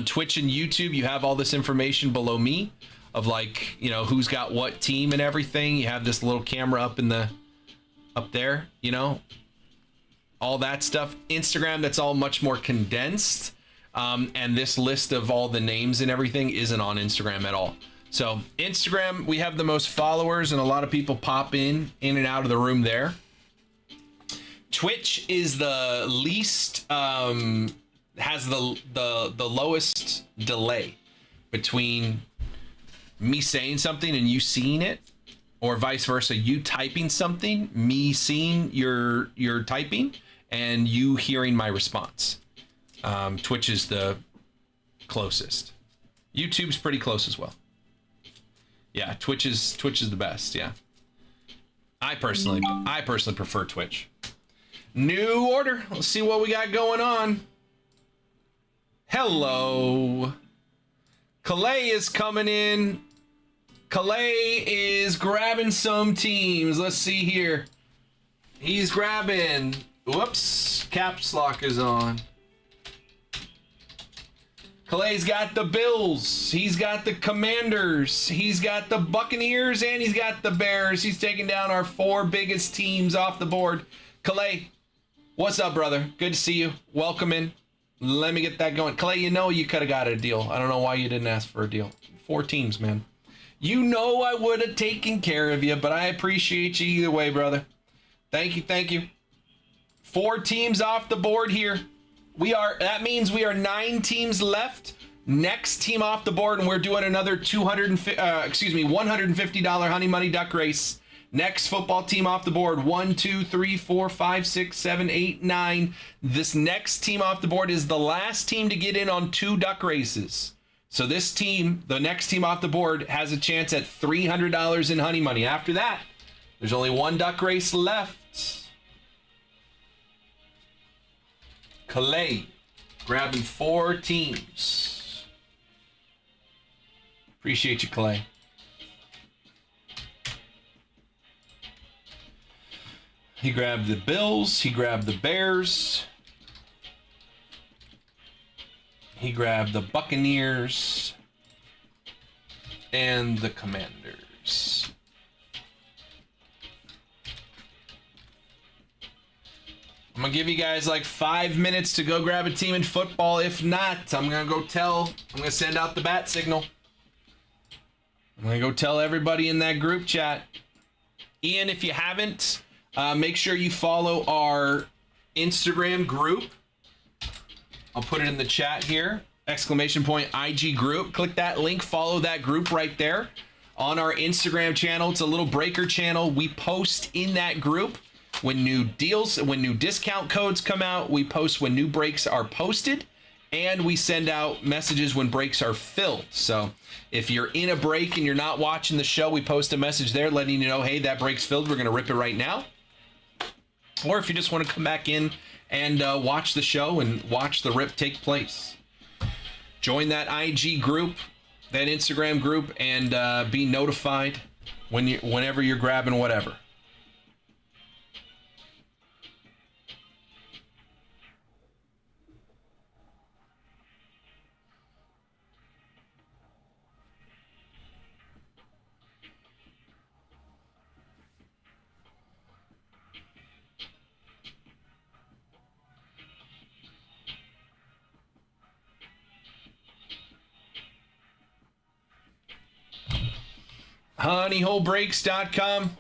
Twitch and YouTube, you have all this information below me of like, you know, who's got what team and everything. You have this little camera up there, you know, all that stuff. Instagram, that's all much more condensed. And this list of all the names and everything isn't on Instagram at all. So Instagram, we have the most followers and a lot of people pop in and out of the room there. Twitch is the least, has the lowest delay between me saying something and you seeing it, or vice versa, you typing something, me seeing your typing, and you hearing my response. Twitch is the closest. YouTube's pretty close as well. Yeah, Twitch is the best. Yeah, I personally prefer Twitch. New order. Let's see what we got going on. Hello. Calais is coming in. Calais is grabbing some teams. Let's see here. He's grabbing. Whoops. Caps lock is on. Clay's got the Bills. He's got the Commanders. He's got the Buccaneers, and he's got the Bears. He's taking down our 4 biggest teams off the board. Clay, what's up, brother? Good to see you. Welcome in. Let me get that going. Clay, you know you could have got a deal. I don't know why you didn't ask for a deal. 4 teams, man. You know I would have taken care of you, but I appreciate you either way, brother. Thank you, thank you. 4 teams off the board here. That means we are 9 teams left. Next team off the board, and we're doing another $150 Honey Money Duck Race. Next football team off the board. 1, 2, 3, 4, 5, 6, 7, 8, 9. This next team off the board is the last team to get in on 2 duck races. So this team, the next team off the board, has a chance at $300 in Honey Money. After that, there's only 1 duck race left. Calais grabbing 4 teams. Appreciate you, Calais. He grabbed the Bills. He grabbed the Bears. He grabbed the Buccaneers and the Commanders. I'm going to give you guys like 5 minutes to go grab a team in football. If not, I'm going to send out the bat signal. I'm going to go tell everybody in that group chat. Ian, if you haven't, make sure you follow our Instagram group. I'll put it in the chat here. ! IG group. Click that link. Follow that group right there. On our Instagram channel, it's a little breaker channel. We post in that group when new discount codes come out. We post when new breaks are posted, and we send out messages when breaks are filled. So if you're in a break and you're not watching the show, we post a message there letting you know, hey, that break's filled. We're going to rip it right now. Or if you just want to come back in and watch the show and watch the rip take place, join that IG group, that Instagram group, and be notified whenever you're grabbing whatever. honeyholebreaks.com.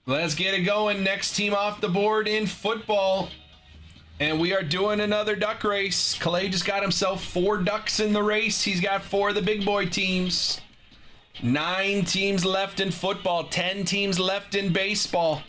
Let's get it going. Next team off the board in football. And we are doing another duck race. Calais just got himself 4 ducks in the race. He's got 4 of the big boy teams. 9 teams left in football. 10 teams left in baseball.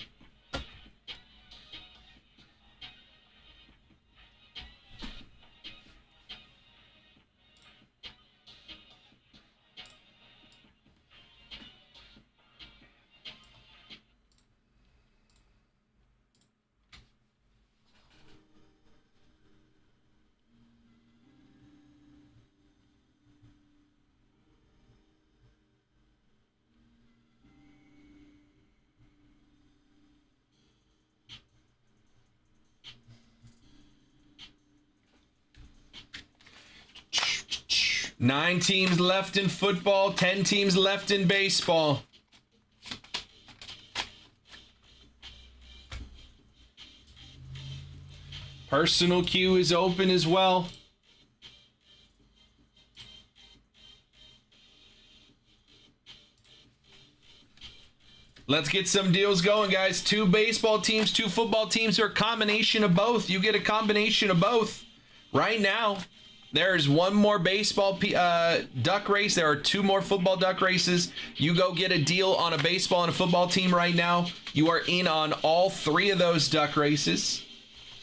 Nine teams left in football, 10 teams left in baseball. Personal queue is open as well. Let's get some deals going, guys. 2 baseball teams, 2 football teams, or a combination of both. You get a combination of both right now. There's 1 more baseball duck race. There are 2 more football duck races. You go get a deal on a baseball and a football team right now. You are in on all 3 of those duck races.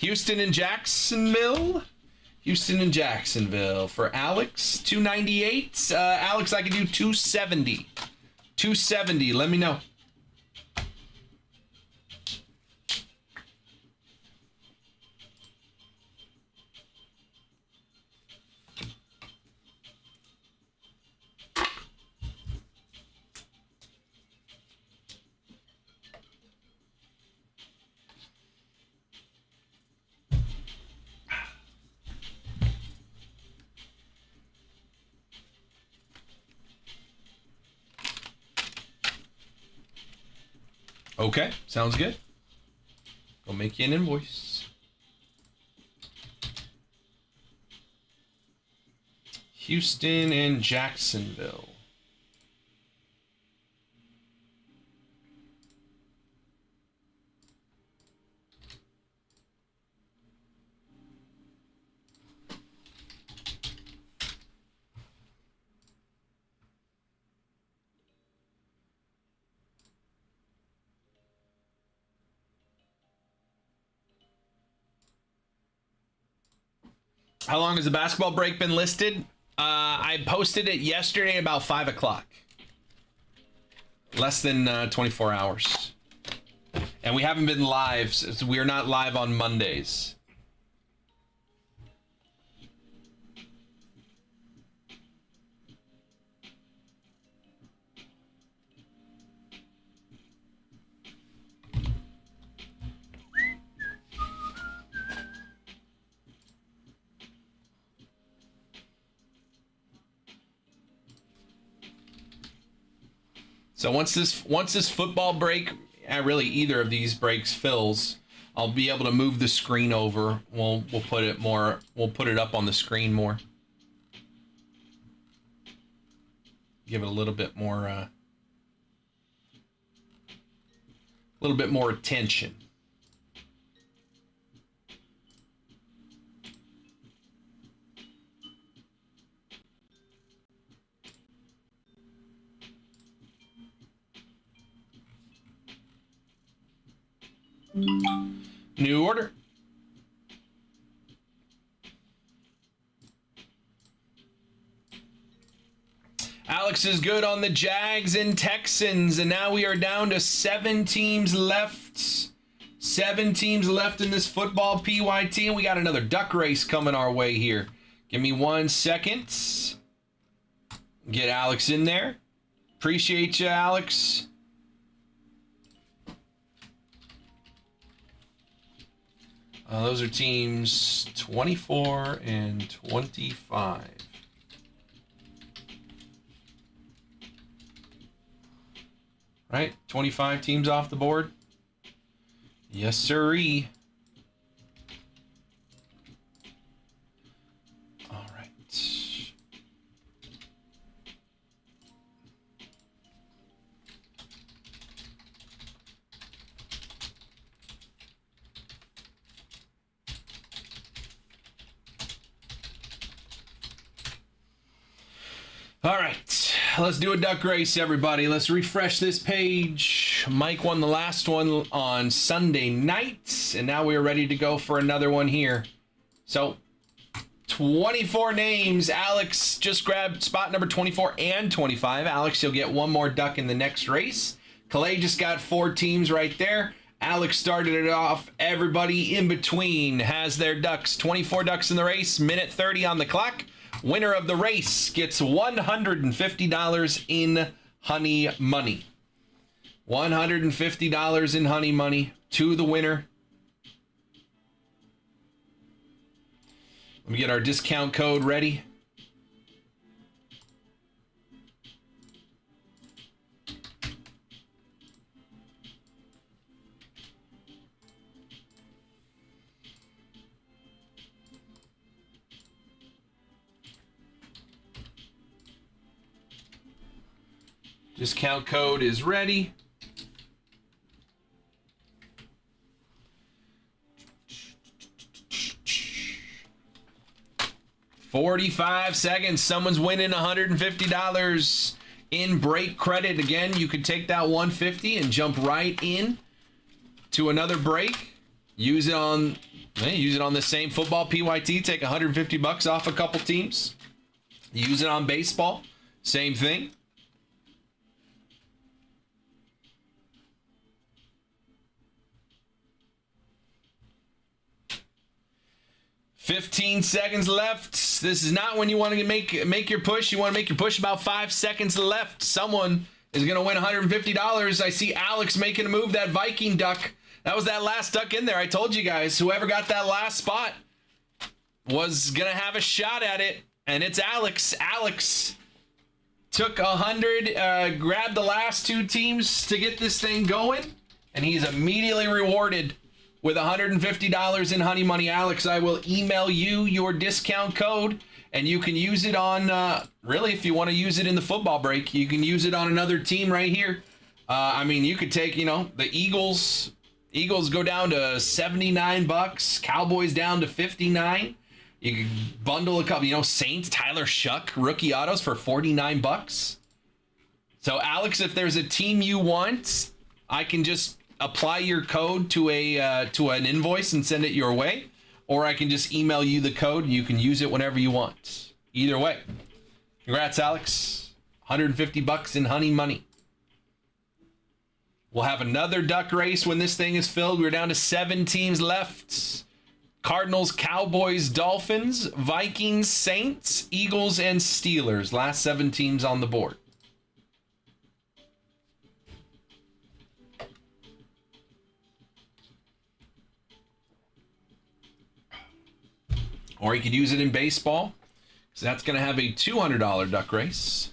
Houston and Jacksonville. Houston and Jacksonville for Alex. 298. Alex, I can do 270. 270. Let me know. Okay, sounds good. We'll make you an invoice. Houston and Jacksonville. How long has the basketball break been listed? I posted it yesterday about 5 o'clock. Less than 24 hours. And we haven't been live. So we're not live on Mondays. So once this football break, really either of these breaks fills, I'll be able to move the screen over. We'll put it more. We'll put it up on the screen more. Give it a little bit more. Attention. New order. Alex is good on the Jags and Texans, and now we are down to 7 teams left. 7 teams left in this football PYT, and we got another duck race coming our way here. Give me 1 second. Get Alex in there. Appreciate you, Alex. Those are teams 24 and 25. Right? 25 teams off the board. Yes, sirree. All right. All right, let's do a duck race, everybody. Let's refresh this page. Mike won the last one on Sunday night, and now we're ready to go for another one here. So, 24 names. Alex just grabbed spot number 24 and 25. Alex, you'll get one more duck in the next race. Calais just got 4 teams right there. Alex started it off. Everybody in between has their ducks. 24 ducks in the race, minute 30 on the clock. Winner of the race gets $150 in honey money. $150 in honey money to the winner. Let me get our discount code ready. Discount code is ready. $45 seconds. Someone's winning $150 in break credit. Again, you could take that $150 and jump right in to another break. Use it on the same football PYT. Take $150 off a couple teams. Use it on baseball. Same thing. $15 seconds left. This is not when you want to make your push. You want to make your push about 5 seconds left. Someone is going to win $150. I see Alex making a move. That Viking duck. That was that last duck in there. I told you guys, whoever got that last spot was going to have a shot at it. And it's Alex. Alex took 100, grabbed the last 2 teams to get this thing going. And he's immediately rewarded with $150 in honey money. Alex, I will email you your discount code, and you can use it on, really, if you want to use it in the football break, you can use it on another team right here. I mean, you could take, the Eagles. Eagles go down to $79. Cowboys down to $59. You can bundle a couple, Saints, Tyler Shuck, rookie autos for $49. So, Alex, if there's a team you want, I can just apply your code to an invoice and send it your way, or I can just email you the code and you can use it whenever you want. Either way. Congrats, Alex. $150 in honey money. We'll have another duck race when this thing is filled. We're down to 7 teams left. Cardinals, Cowboys, Dolphins, Vikings, Saints, Eagles, and Steelers. Last 7 teams on the board. Or you could use it in baseball, so that's going to have a $200 duck race.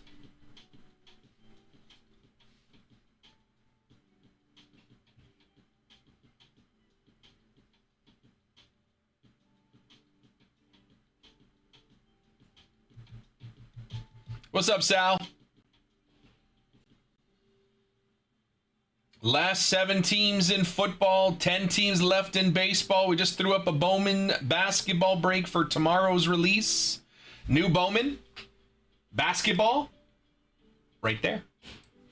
What's up, Sal? Last 7 teams in football, 10 teams left in baseball. We just threw up a Bowman basketball break for tomorrow's release. New Bowman basketball right there.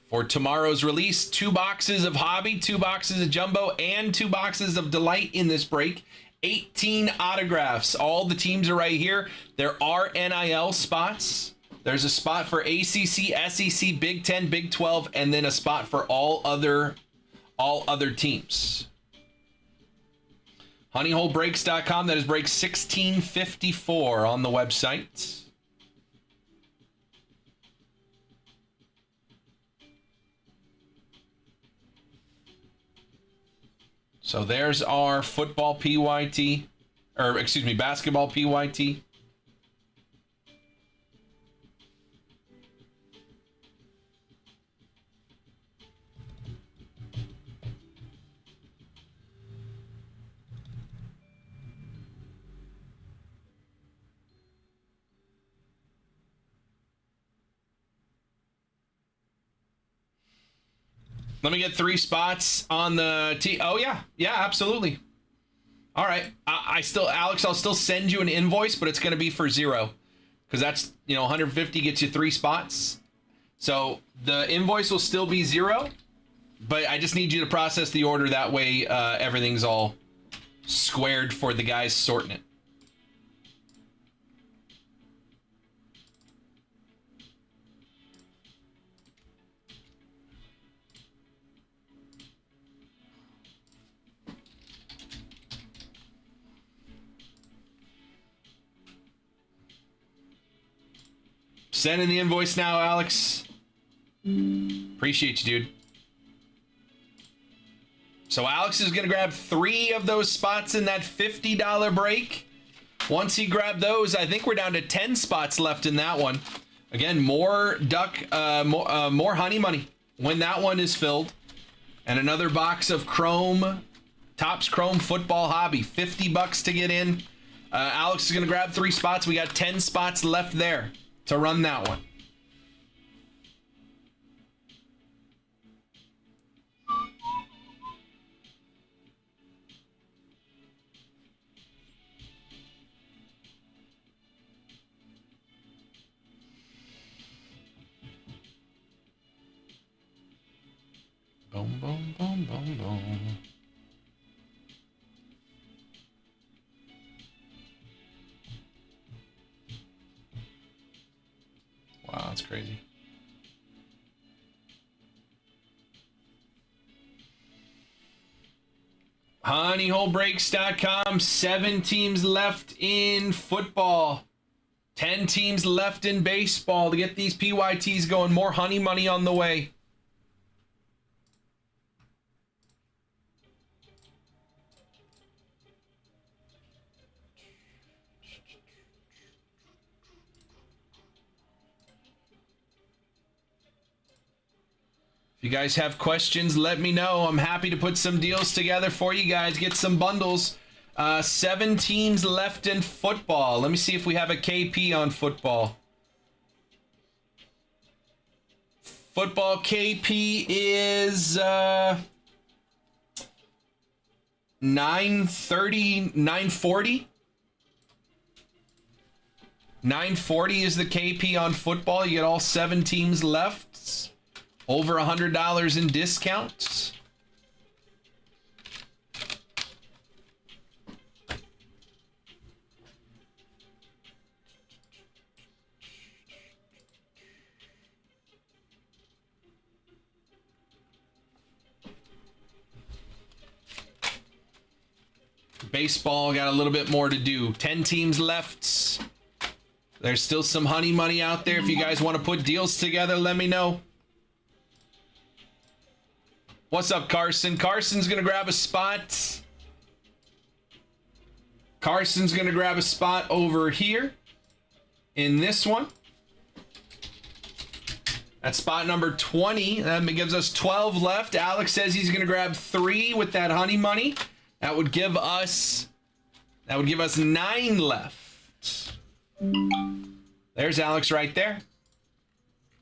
For tomorrow's release, 2 boxes of Hobby, 2 boxes of Jumbo, and 2 boxes of Delight in this break. 18 autographs. All the teams are right here. There are NIL spots. There's a spot for ACC, SEC, Big 10, Big 12, and then a spot for all other teams. Honeyholebreaks.com. That is break 1654 on the website. So there's our football PYT, basketball PYT. Let me get 3 spots on the T. Oh, yeah. Yeah, absolutely. All right. Alex, I'll still send you an invoice, but it's going to be for 0. Because that's, 150 gets you 3 spots. So the invoice will still be 0, but I just need you to process the order. That way everything's all squared for the guys sorting it. Sending the invoice now, Alex. Appreciate you, dude. So Alex is going to grab 3 of those spots in that $50 break. Once he grabbed those, I think we're down to 10 spots left in that one. Again, more more honey money when that one is filled. And another box of Chrome, Topps Chrome Football Hobby. $50 to get in. Alex is going to grab 3 spots. We got 10 spots left there to run that one. Boom, boom, boom, boom, boom. Wow, that's crazy. Honeyholebreaks.com. 7 teams left in football. 10 teams left in baseball to get these PYTs going. More honey money on the way. If you guys have questions, let me know. I'm happy to put some deals together for you guys. Get some bundles. 7 teams left in football. Let me see if we have a KP on football. Football KP is 930, 940. 940 is the KP on football. You get all 7 teams left. Over $100 in discounts. Baseball got a little bit more to do. 10 teams left. There's still some honey money out there. If you guys want to put deals together, let me know. What's up, Carson? Carson's going to grab a spot. Carson's going to grab a spot over here in this one. That's spot number 20. That gives us 12 left. Alex says he's going to grab 3 with that honey money. That would give us 9 left. There's Alex right there.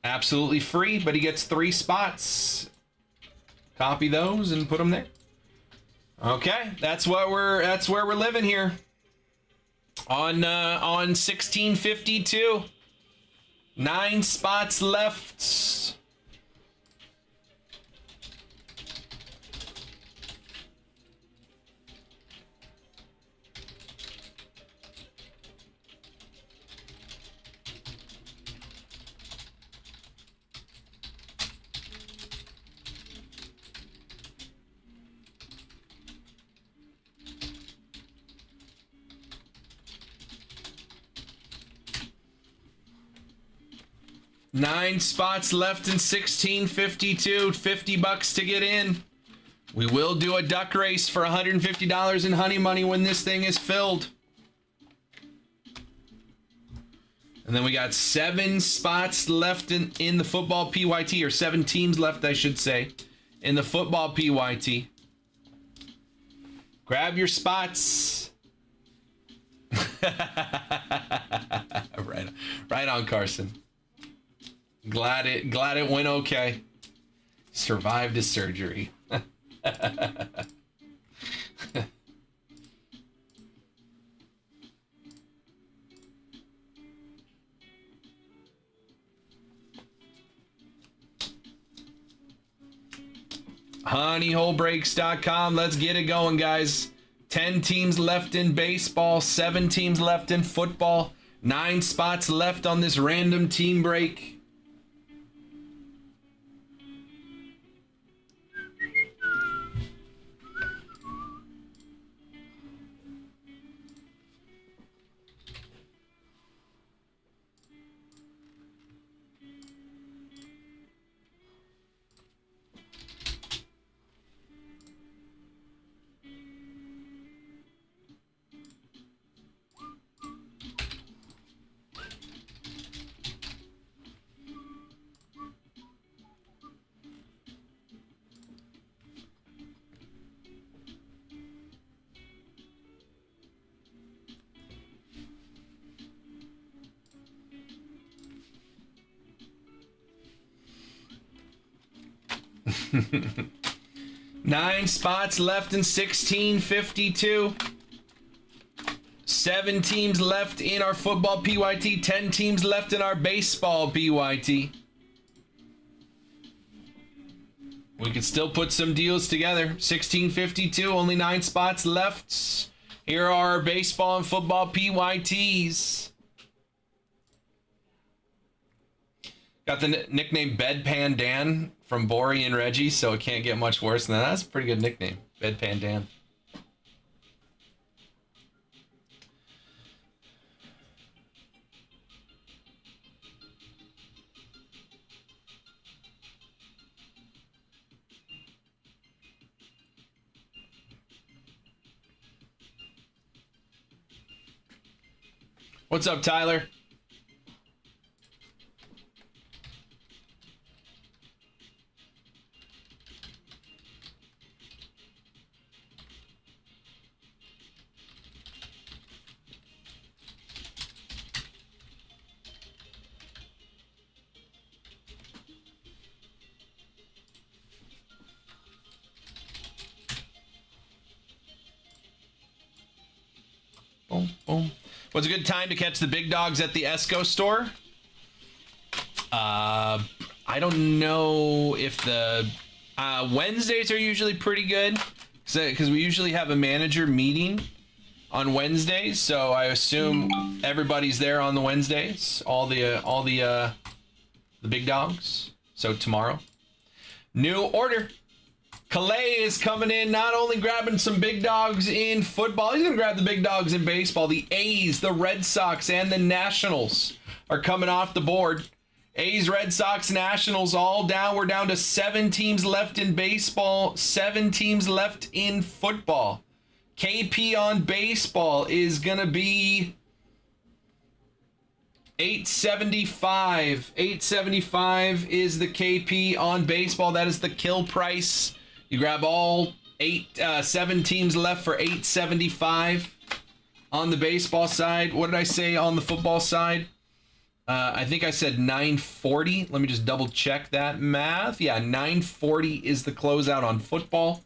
Absolutely free, but he gets 3 spots. Copy those and put them there. Okay, that's where we're living here. On 1652. 9 spots left. Nine spots left in 1652. $50 to get in. We will do a duck race for $150 in honey money when this thing is filled. And then we got 7 spots left in the football PYT, or 7 teams left, I should say, in the football PYT. Grab your spots. Right on, Carson. Glad it went okay. Survived his surgery. honeyholebreaks.com. Let's get it going, guys. 10 teams left in baseball, 7 teams left in football, 9 spots left on this random team break. Nine spots left in 1652. 7 teams left in our football PYT. 10 teams left in our baseball PYT. We can still put some deals together. 1652, only 9 spots left. Here are our baseball and football PYTs. Got the nickname Bedpan Dan from Bori and Reggie, so it can't get much worse than that. That's a pretty good nickname, Bedpan Dan. What's up, Tyler? Boom, boom. What's a good time to catch the big dogs at the Esco store? I don't know if the Wednesdays are usually pretty good because we usually have a manager meeting on Wednesdays, so I assume everybody's there on the Wednesdays, all the big dogs. So tomorrow, new order. Calais is coming in, not only grabbing some big dogs in football, he's going to grab the big dogs in baseball. The A's, the Red Sox, and the Nationals are coming off the board. A's, Red Sox, Nationals all down. We're down to 7 teams left in baseball, 7 teams left in football. KP on baseball is going to be 875. 875 is the KP on baseball. That is the kill price. You grab all 7 teams left for 875 on the baseball side. What did I say on the football side? I think I said 940. Let me just double check that math. Yeah, 940 is the closeout on football.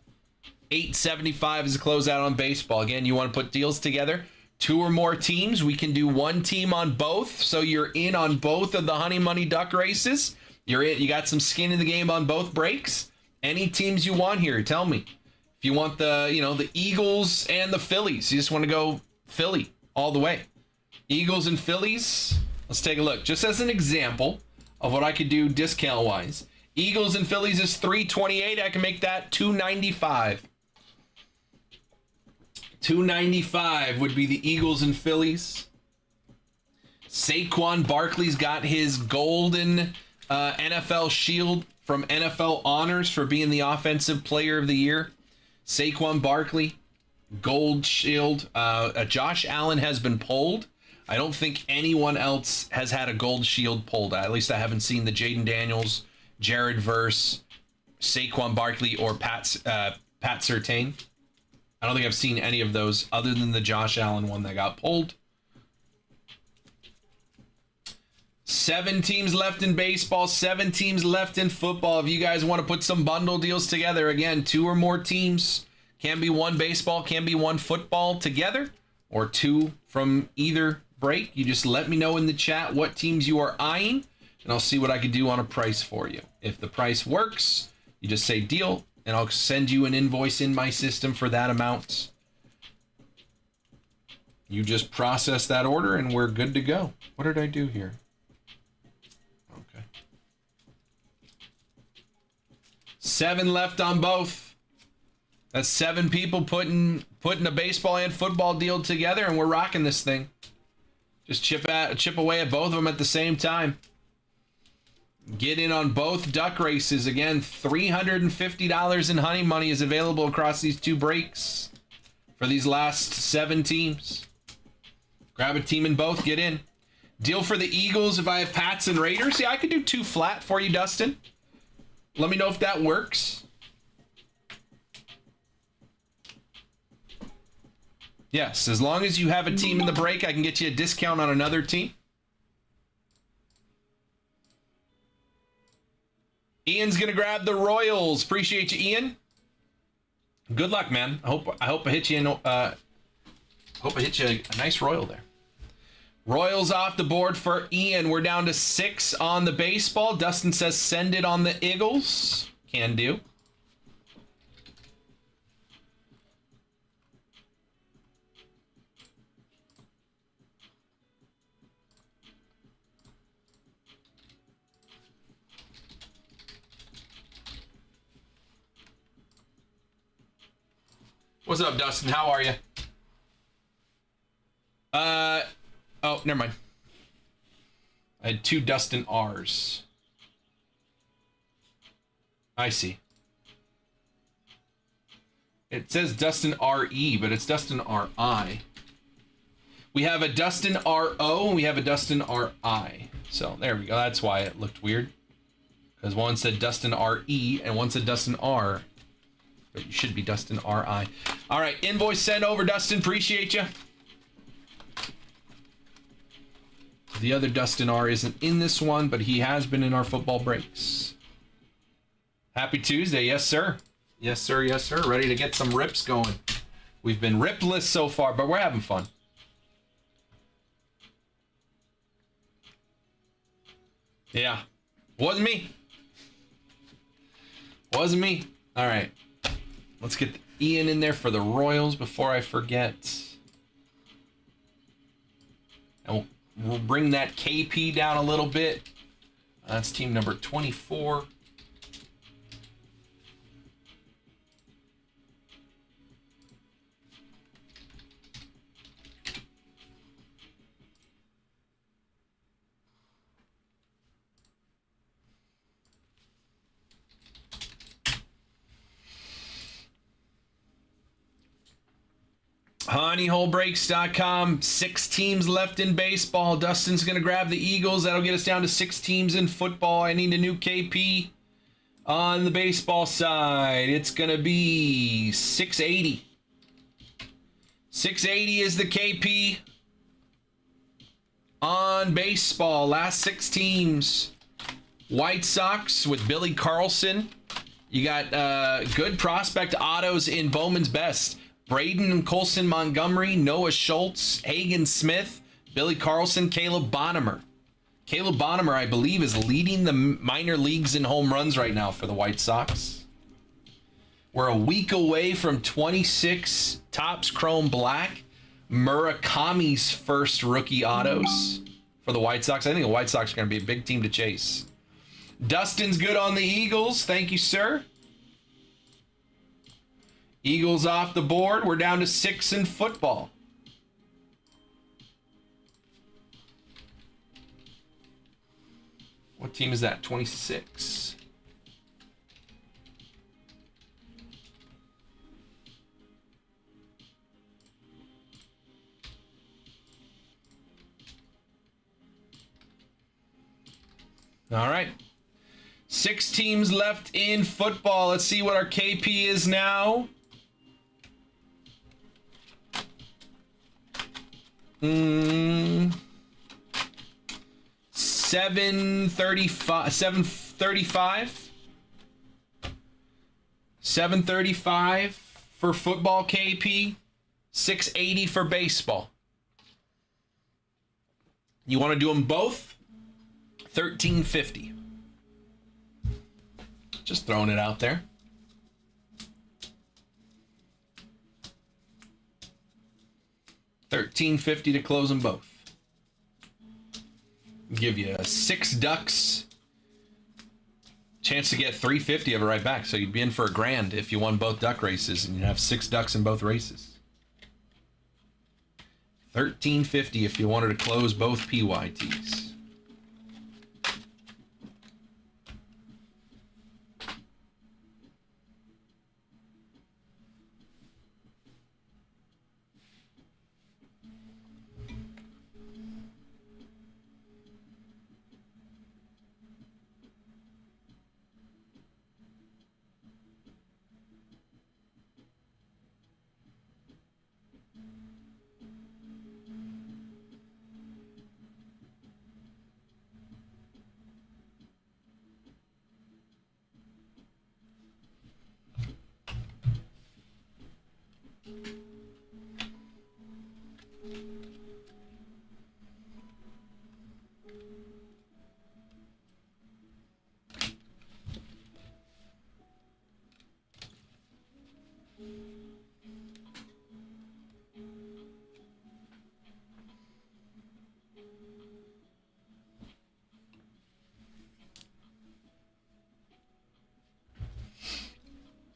875 is the closeout on baseball. Again, you want to put deals together. 2 or more teams. We can do 1 team on both. So you're in on both of the Honey Money Duck races. You're in. You got some skin in the game on both breaks. Any teams you want here, tell me. If you want the Eagles and the Phillies, you just want to go Philly all the way. Eagles and Phillies, let's take a look. Just as an example of what I could do discount-wise. Eagles and Phillies is $328. I can make that $295. $295 would be the Eagles and Phillies. Saquon Barkley's got his golden NFL shield from NFL Honors for being the Offensive Player of the Year. Saquon Barkley, gold shield. Josh Allen has been pulled. I don't think anyone else has had a gold shield pulled. At least I haven't seen the Jaden Daniels, Jared Verse, Saquon Barkley, or Pat Surtain. I don't think I've seen any of those other than the Josh Allen one that got pulled. 7 teams left in baseball, 7 teams left in football. If you guys want to put some bundle deals together, again, 2 or more teams. Can be 1 baseball, can be 1 football together, or 2 from either break. You just let me know in the chat what teams you are eyeing, and I'll see what I can do on a price for you. If the price works, you just say deal, and I'll send you an invoice in my system for that amount. You just process that order, and we're good to go. What did I do here? Okay. 7 left on both. That's 7 people putting a baseball and football deal together, and we're rocking this thing. Just chip away at both of them at the same time. Get in on both duck races. Again, $350 in honey money is available across these 2 breaks for these last 7 teams. Grab a team in both, get in. Deal for the Eagles if I have Pats and Raiders. Yeah, I could do 2 flat for you, Dustin. Let me know if that works. Yes, as long as you have a team in the break, I can get you a discount on another team. Ian's gonna grab the Royals. Appreciate you, Ian. Good luck, man. I hope I hit you a nice Royal there. Royals off the board for Ian. We're down to 6 on the baseball. Dustin says send it on the Eagles. Can do. What's up, Dustin? How are you? Oh, never mind. I had 2 Dustin R's. I see. It says Dustin R-E, but it's Dustin R-I. We have a Dustin R-O, and we have a Dustin R-I. So, there we go. That's why it looked weird. Because one said Dustin R-E, and one said Dustin R. But you should be Dustin R-I. All right, invoice sent over, Dustin. Appreciate you. The other Dustin R isn't in this one, but he has been in our football breaks. Happy Tuesday. Yes, sir. Yes, sir. Yes, sir. Ready to get some rips going. We've been ripless so far, but we're having fun. Yeah. Wasn't me. Wasn't me. All right. Let's get Ian in there for the Royals before I forget. And we'll bring that KP down a little bit. That's team number 24. Honeyholebreaks.com. 6 teams left in baseball. Dustin's going to grab the Eagles. That'll get us down to 6 teams in football. I need a new KP on the baseball side. It's going to be 680. 680 is the KP on baseball. Last 6 teams. White Sox with Billy Carlson. You got good prospect autos in Bowman's Best. Braden Colson Montgomery, Noah Schultz, Hagen Smith, Billy Carlson, Caleb Bonham. Caleb Bonham, I believe, is leading the minor leagues in home runs right now for the White Sox. We're a week away from 26 Topps Chrome Black, Murakami's first rookie autos for the White Sox. I think the White Sox are going to be a big team to chase. Dustin's good on the Eagles. Thank you, sir. Eagles off the board. We're down to 6 in football. What team is that? 26. All right. 6 teams left in football. Let's see what our KP is now. 735, 735 for football KP, 680 for baseball. You want to do them both? 1350. Just throwing it out there. $13.50 to close them both. Give you 6 ducks. Chance to get $350 of it right back. So you'd be in for $1,000 if you won both duck races and you'd have 6 ducks in both races. $13.50 if you wanted to close both PYTs.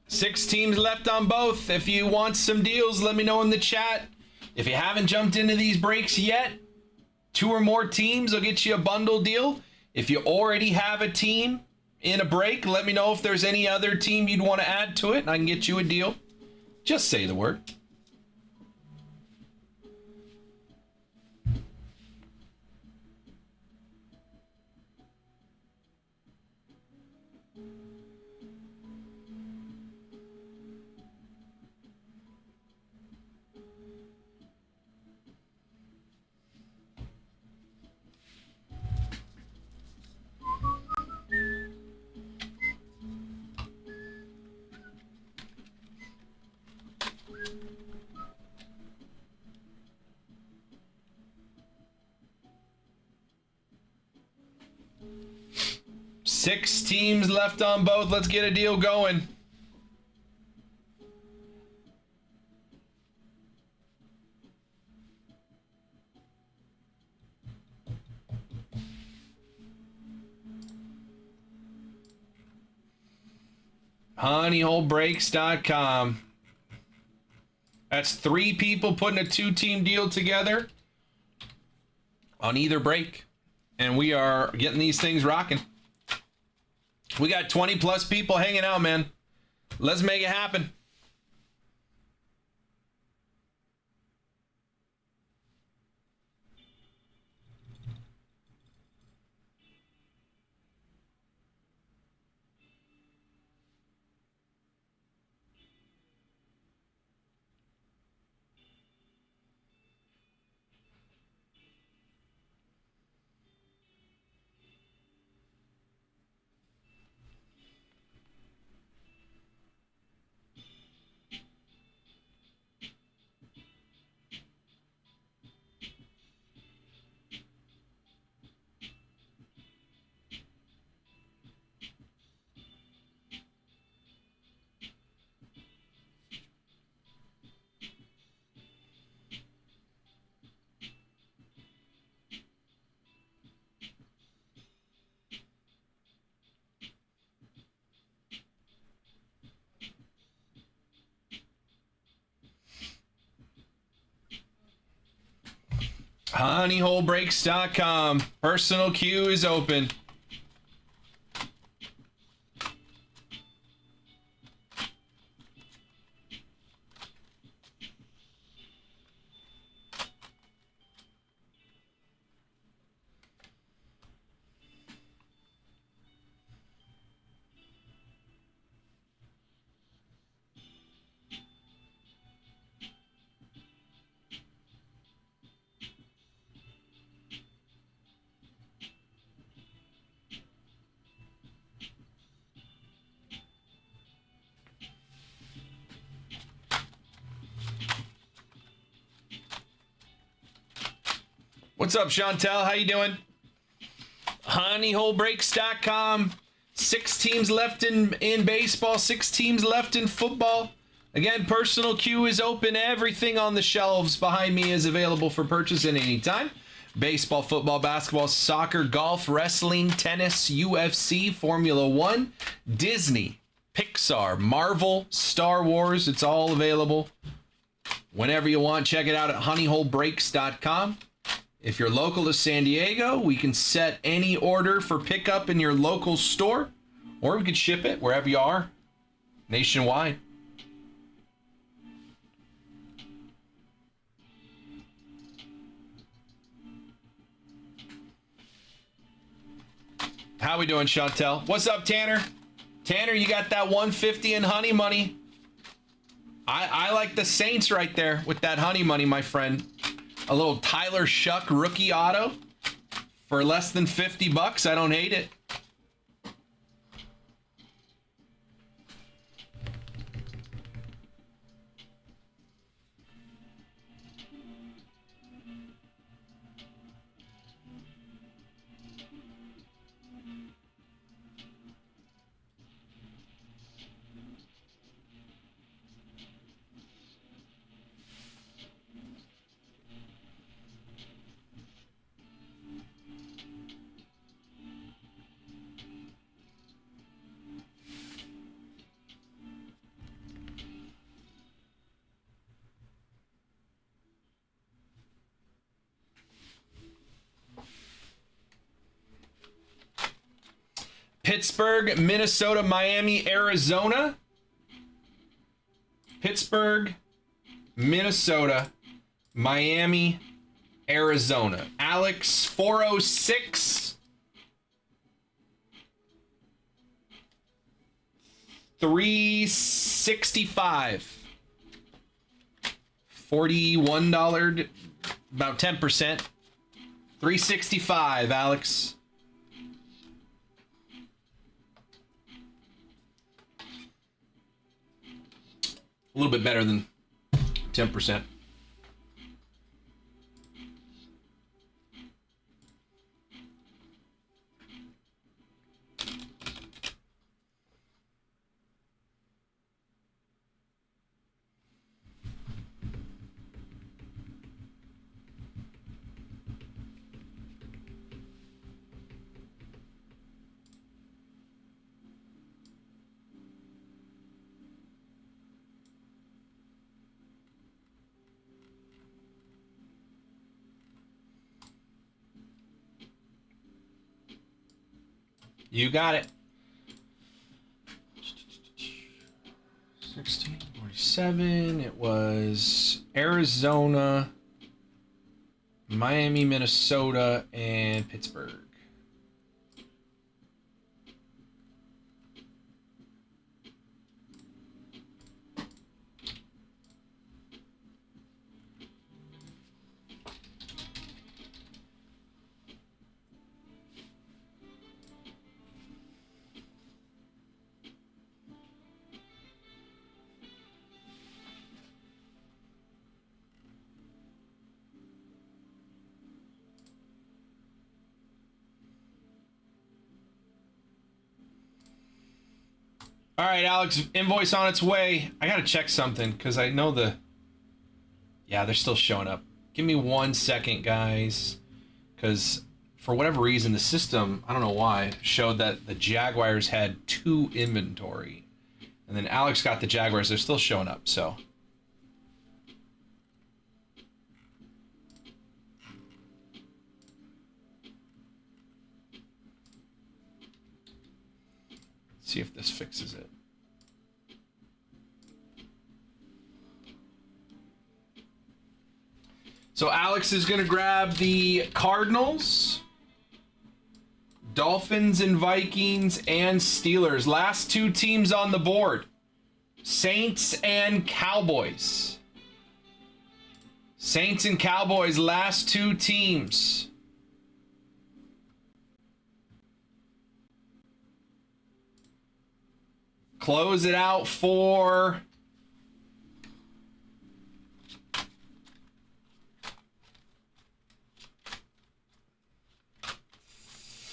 Six teams left on both. If you want some deals, let me know in the chat. If you haven't jumped into these breaks yet, 2 or more teams will get you a bundle deal. If you already have a team in a break, let me know if there's any other team you'd want to add to it, and I can get you a deal. Just say the word. Six teams left on both. Let's get a deal going. honeyholebreaks.com. That's 3 people putting a 2-team deal together on either break. And we are getting these things rocking. We got 20 plus people hanging out, man. Let's make it happen. honeyholebreaks.com. Personal queue is open. What's up, Chantel? How you doing? Honeyholebreaks.com. 6 teams left in baseball, 6 teams left in football. Again, personal queue is open. Everything on the shelves behind me is available for purchase at any time. Baseball, football, basketball, soccer, golf, wrestling, tennis, UFC, Formula One, Disney, Pixar, Marvel, Star Wars. It's all available whenever you want. Check it out at honeyholebreaks.com. If you're local to San Diego, we can set any order for pickup in your local store, or we could ship it wherever you are, nationwide. How we doing, Chantel? What's up, Tanner? Tanner, you got that 150 in honey money. I like the Saints right there with that honey money, my friend. A little Tyler Shuck rookie auto for less than $50. I don't hate it. Pittsburgh, Minnesota, Miami, Arizona. Pittsburgh, Minnesota, Miami, Arizona. Alex 406. 365. $41, about 10%. 365, Alex. A little bit better than 10%. You got it. 1647. It was Arizona, Miami, Minnesota, and Pittsburgh. All right, Alex, invoice on its way. I got to check something because I know yeah, they're still showing up. Give me 1 second, guys, because for whatever reason, the system, I don't know why, showed that the Jaguars had 2 inventory. And then Alex got the Jaguars. They're still showing up, so. See if this fixes it. So Alex is going to grab the Cardinals, Dolphins and Vikings, and Steelers. Last 2 teams on the board. Saints and Cowboys. Saints and Cowboys, last 2 teams. Close it out for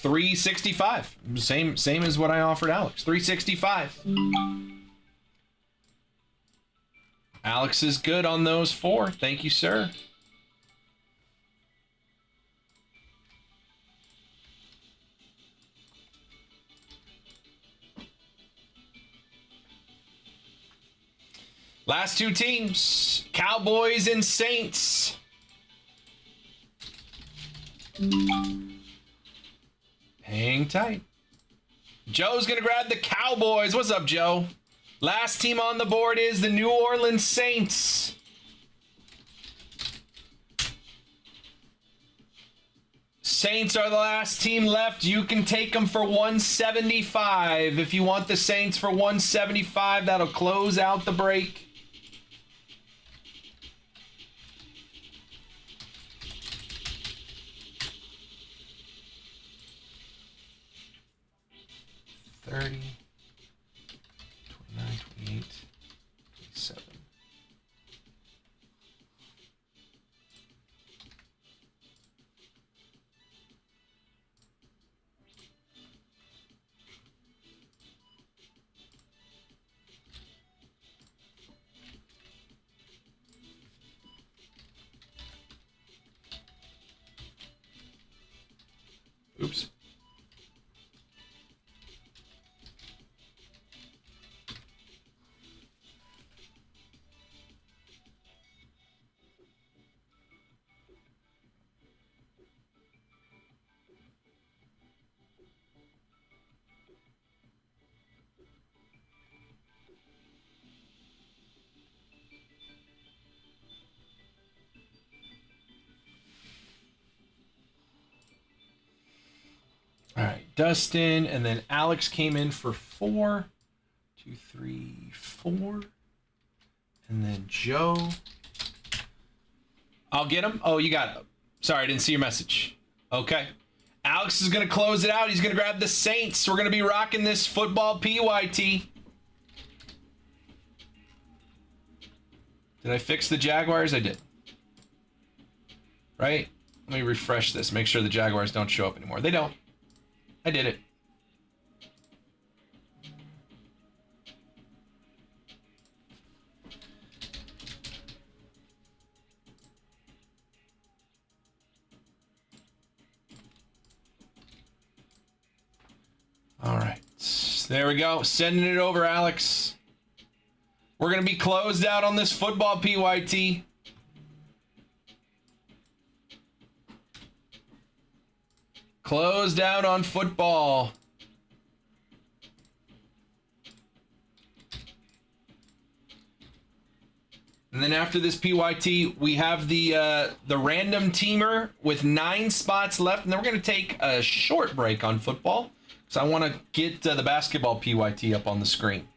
365. Same as what I offered Alex. 365. Alex is good on those 4. Thank you, sir. Last 2 teams, Cowboys and Saints. Hang tight. Joe's going to grab the Cowboys. What's up, Joe? Last team on the board is the New Orleans Saints. Saints are the last team left. You can take them for 175. If you want the Saints for 175, that'll close out the break. $30, $29, $28, $27. Oops. All right, Dustin, and then Alex came in for 4, 2, 3, 4, and then Joe. I'll get him. Oh, you got it. Sorry, I didn't see your message. Okay. Alex is going to close it out. He's going to grab the Saints. We're going to be rocking this football PYT. Did I fix the Jaguars? I did. Right? Let me refresh this. Make sure the Jaguars don't show up anymore. They don't. I did it. All right. There we go. Sending it over, Alex. We're going to be closed out on this football PYT. Closed out on football. And then after this PYT, we have the random teamer with 9 spots left. And then we're going to take a short break on football. So I want to get the basketball PYT up on the screen.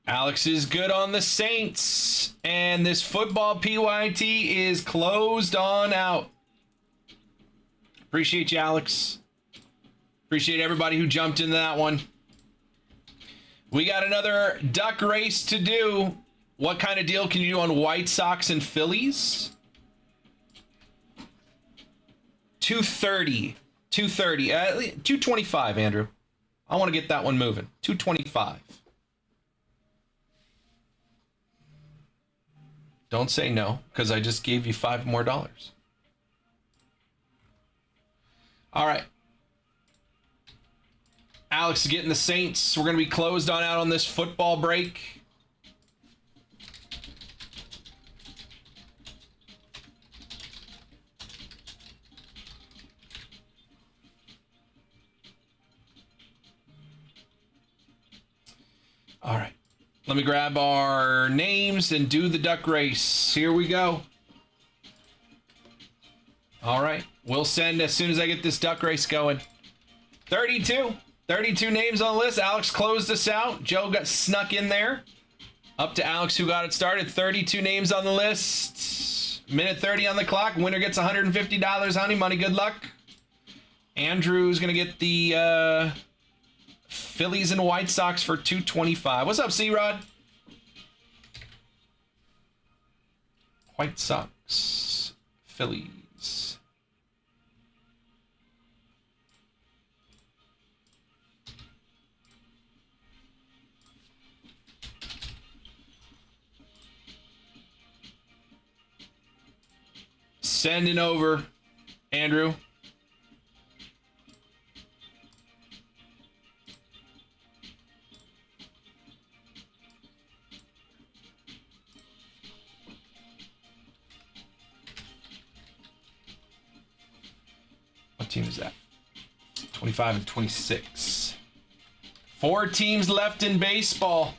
Alex is good on the Saints, and this football PYT is closed on out. Appreciate you, Alex. Appreciate everybody who jumped into that one. We got another duck race to do. What kind of deal can you do on White Sox and Phillies? 230. 225, Andrew. I want to get that one moving. 225. Don't say no, because I just gave you $5 more. All right. Alex is getting the Saints. We're going to be closed on out on this football break. All right. Let me grab our names and do the duck race. Here we go. All right. We'll send as soon as I get this duck race going. 32 names on the list. Alex closed us out. Joe got snuck in there. Up to Alex, who got it started. 32 names on the list. Minute 30 on the clock. Winner gets $150 honey money. Good luck. Andrew's going to get the Phillies and White Sox for $225. What's up, C-Rod? White Sox, Phillies. Sending over, Andrew. What team is that? 25 and 26. 4 teams left in baseball.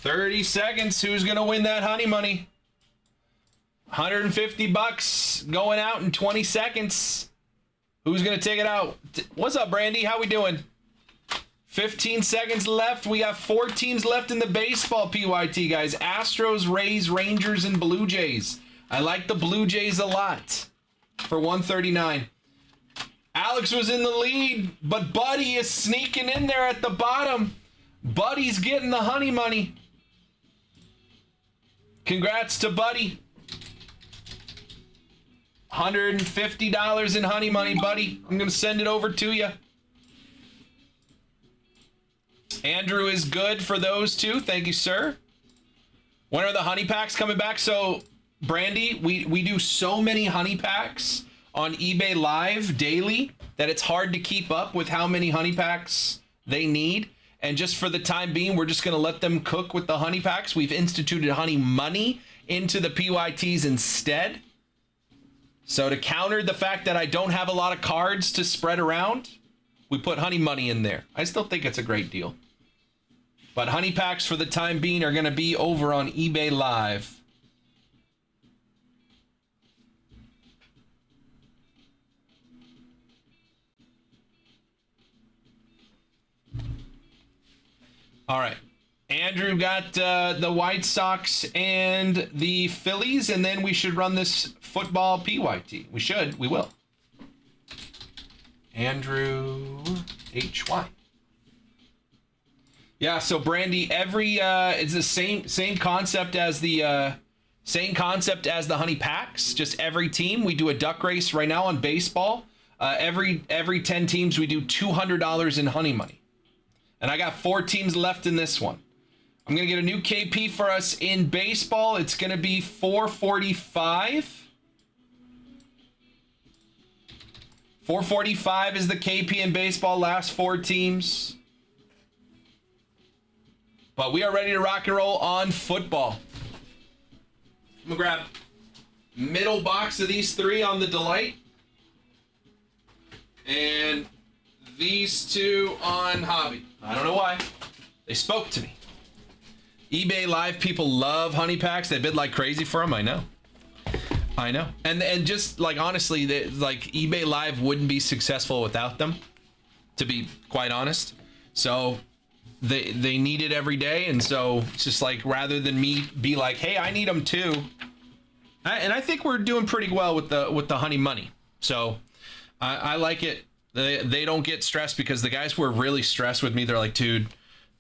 $30 seconds. Who's going to win that honey money? $150 going out in 20 seconds. Who's going to take it out? What's up, Brandy? How we doing? 15 seconds left. We got 4 teams left in the baseball PYT, guys. Astros, Rays, Rangers, and Blue Jays. I like the Blue Jays a lot for $139. Alex was in the lead, but Buddy is sneaking in there at the bottom. Buddy's getting the honey money. Congrats to Buddy. $150 in honey money, Buddy. I'm going to send it over to you. Andrew is good for those two. Thank you, sir. When are the honey packs coming back? So, Brandy, we do so many honey packs on eBay Live daily that it's hard to keep up with how many honey packs they need. And just for the time being, we're just going to let them cook with the honey packs. We've instituted honey money into the PYTs instead. So to counter the fact that I don't have a lot of cards to spread around, we put honey money in there. I still think it's a great deal. But honey packs for the time being are going to be over on eBay Live. All right. Andrew got the White Sox and the Phillies, and then we should run this football PYT. We should. We will. Andrew H.Y. Yeah, so Brandy, it's the same concept as the honey packs. Just every team, we do a duck race right now on baseball. Every 10 teams, we do $200 in honey money. And I got 4 teams left in this one. I'm going to get a new KP for us in baseball. It's going to be 445. 445 is the KP in baseball, last 4 teams. But we are ready to rock and roll on football. I'm going to grab middle box of these 3 on the Delight. And these 2 on Hobby. I don't know why. They spoke to me. eBay Live people love honey packs. They bid like crazy for them. I know. And just like honestly, like eBay Live wouldn't be successful without them, to be quite honest. So they need it every day, and so it's just like rather than me be like, hey, I need them too. And I think we're doing pretty well with the honey money. So I like it. They don't get stressed, because the guys who are really stressed with me, they're like, dude,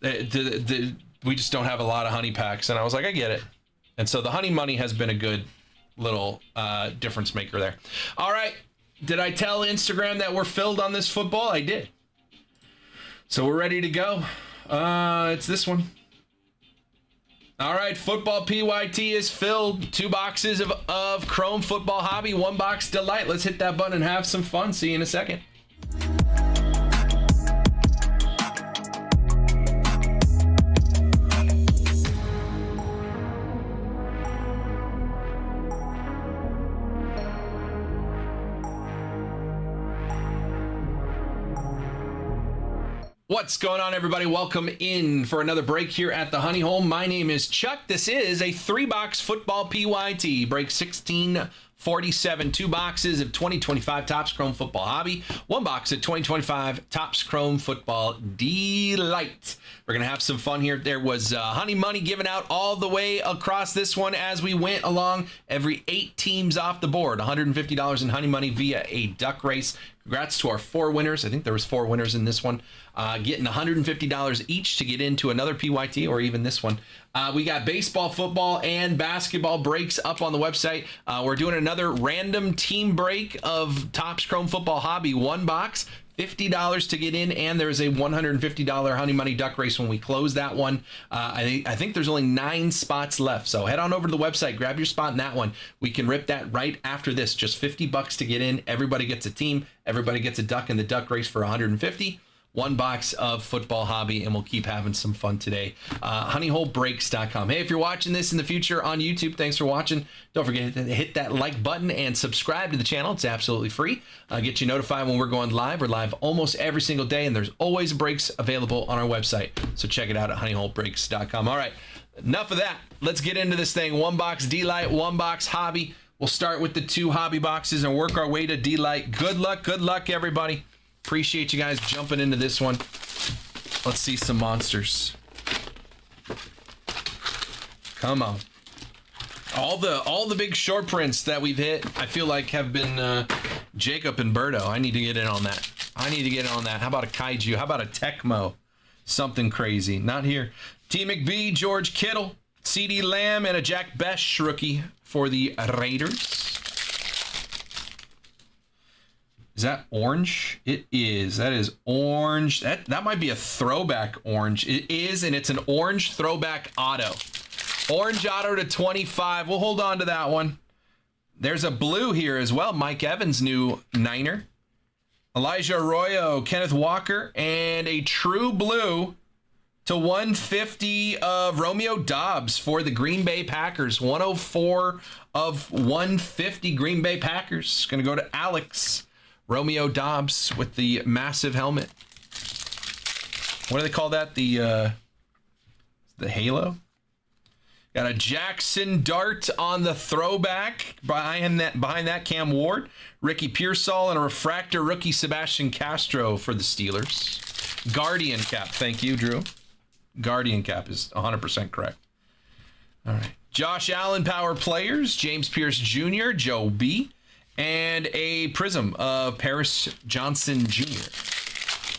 we just don't have a lot of honey packs. And I was like, I get it. And so the honey money has been a good little difference maker there. All right. Did I tell Instagram that we're filled on this football? I did. So we're ready to go. It's this one. All right. Football PYT is filled. 2 boxes of Chrome Football Hobby, 1 box Delight. Let's hit that button and have some fun. See you in a second. What's going on, everybody? Welcome in for another break here at the Honey Hole. My name is Chuck. This is a 3-box football PYT. Break 1647. 2 boxes of 2025 Topps Chrome Football Hobby. 1 box of 2025 Topps Chrome Football Delight. We're going to have some fun here. There was honey money given out all the way across this one as we went along. Every 8 teams off the board. $150 in honey money via a duck race. Congrats to our 4 winners. I think there was 4 winners in this one. Getting $150 each to get into another PYT or even this one. We got baseball, football, and basketball breaks up on the website. We're doing another random team break of Topps Chrome Football Hobby 1 box. $50 to get in, and there's a $150 honey money duck race when we close that one. I think there's only 9 spots left, so head on over to the website, grab your spot in that one. We can rip that right after this. Just $50 to get in. Everybody gets a team. Everybody gets a duck in the duck race for $150. 1 box of football hobby, and we'll keep having some fun today. honeyholebreaks.com. Hey, if you're watching this in the future on YouTube, thanks for watching. Don't forget to hit that like button and subscribe to the channel. It's absolutely free. Get you notified when we're going live. We're live almost every single day, and there's always breaks available on our website. So check it out at honeyholebreaks.com. All right, enough of that. Let's get into this thing. 1 box Delight, 1 box hobby. We'll start with the 2 hobby boxes and work our way to Delight. Good luck, everybody. Appreciate you guys jumping into this one. Let's see some monsters. Come on. All the big short prints that we've hit, I feel like have been Jacob and Berto. I need to get in on that. How about a Kaiju? How about a Tecmo? Something crazy. Not here. T. McBee, George Kittle, CD Lamb, and a Jack Besh rookie for the Raiders. Is that orange? It is. That is orange. That might be a throwback orange. It is, and it's an orange throwback auto. Orange auto to 25. We'll hold on to that one. There's a blue here as well. Mike Evans, new Niner. Elijah Arroyo, Kenneth Walker, and a true blue to 150 of Romeo Doubs for the Green Bay Packers. 104 of 150 Green Bay Packers. Going to go to Alex. Romeo Doubs with the massive helmet. What do they call that? The halo? Got a Jackson Dart on the throwback. Behind that, Cam Ward. Ricky Pearsall, and a refractor rookie Sebastian Castro for the Steelers. Guardian cap. Thank you, Drew. Guardian cap is 100% correct. All right. Josh Allen power players. James Pierce Jr., Joe B., and a prism of Paris Johnson Jr.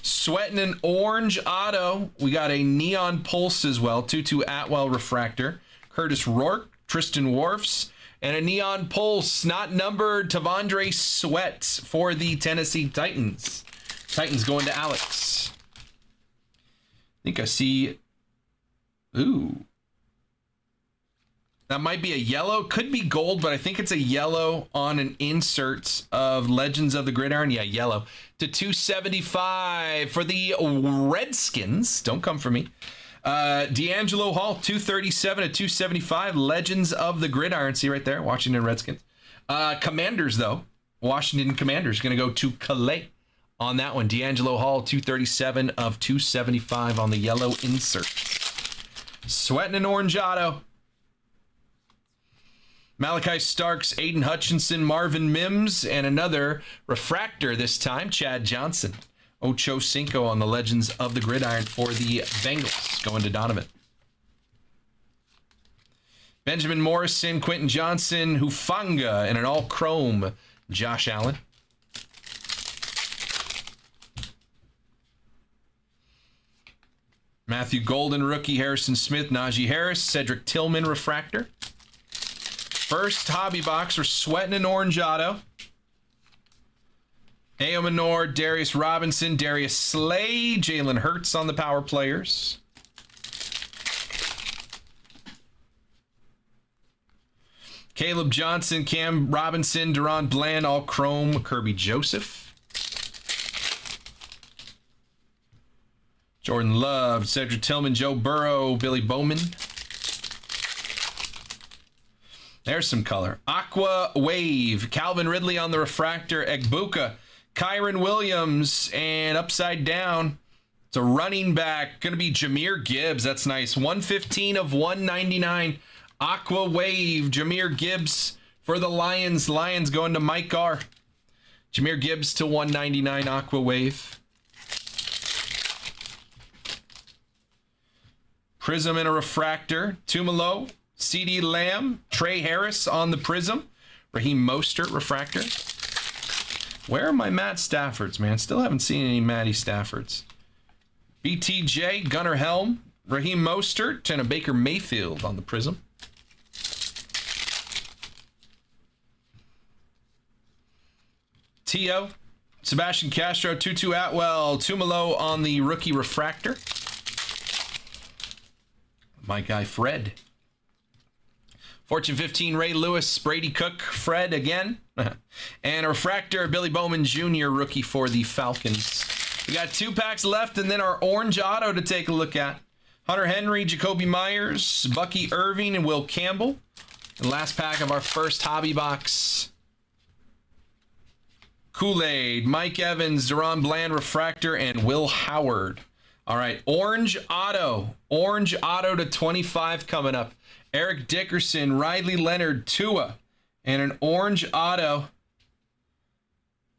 Sweating an orange auto. We got a neon pulse as well. 2-2 Atwell refractor. Curtis Rourke, Tristan Wirfs, and a neon pulse, not numbered, Tavondre Sweat for the Tennessee Titans. Titans going to Alex. I think I see. Ooh. That might be a yellow, could be gold, but I think it's a yellow on an insert of Legends of the Gridiron. Yeah, yellow. To 275 for the Redskins. Don't come for me. D'Angelo Hall, 237 to 275. Legends of the Gridiron. See right there, Washington Redskins. Commanders, though. Washington Commanders going to go to Calais on that one. D'Angelo Hall, 237 of 275 on the yellow insert. Sweating an orange auto. Malachi Starks, Aiden Hutchinson, Marvin Mims, and another refractor this time, Chad Johnson. Ocho Cinco on the Legends of the Gridiron for the Bengals, going to Donovan. Benjamin Morrison, Quentin Johnson, Hufanga, and an all-chrome Josh Allen. Matthew Golden, rookie, Harrison Smith, Najee Harris, Cedric Tillman, refractor. First hobby box, we're sweating an orange auto. Ao Menor, Darius Robinson, Darius Slay, Jalen Hurts on the power players. Caleb Johnson, Cam Robinson, Deron Bland, all chrome, Kirby Joseph. Jordan Love, Cedric Tillman, Joe Burrow, Billy Bowman. There's some color. Aqua Wave. Calvin Ridley on the refractor. Egbuka. Kyron Williams. And upside down, It's a running back. Going to be Jahmyr Gibbs. That's nice. 115 of 199. Aqua Wave. Jahmyr Gibbs for the Lions. Lions going to Mike Garr. Jahmyr Gibbs to 199. Aqua Wave. Prism and a refractor. Tumalo. CD Lamb. Trey Harris on the Prism. Raheem Mostert refractor. Where are my Matt Staffords, man? Still haven't seen any Matty Staffords. BTJ, Gunnar Helm, Raheem Mostert, and a Baker Mayfield on the Prism. T.O., Sebastian Castro, Tutu Atwell, Tumalo on the rookie refractor. My guy Fred. Fortune 15, Ray Lewis, Brady Cook, Fred again. And a refractor, Billy Bowman Jr., rookie for the Falcons. We got 2 packs left, and then our orange auto to take a look at. Hunter Henry, Jacoby Myers, Bucky Irving, and Will Campbell. And last pack of our first hobby box. Kool-Aid, Mike Evans, Deron Bland, refractor, and Will Howard. All right, orange auto. Orange auto to 25 coming up. Eric Dickerson, Riley Leonard, Tua, and an orange auto.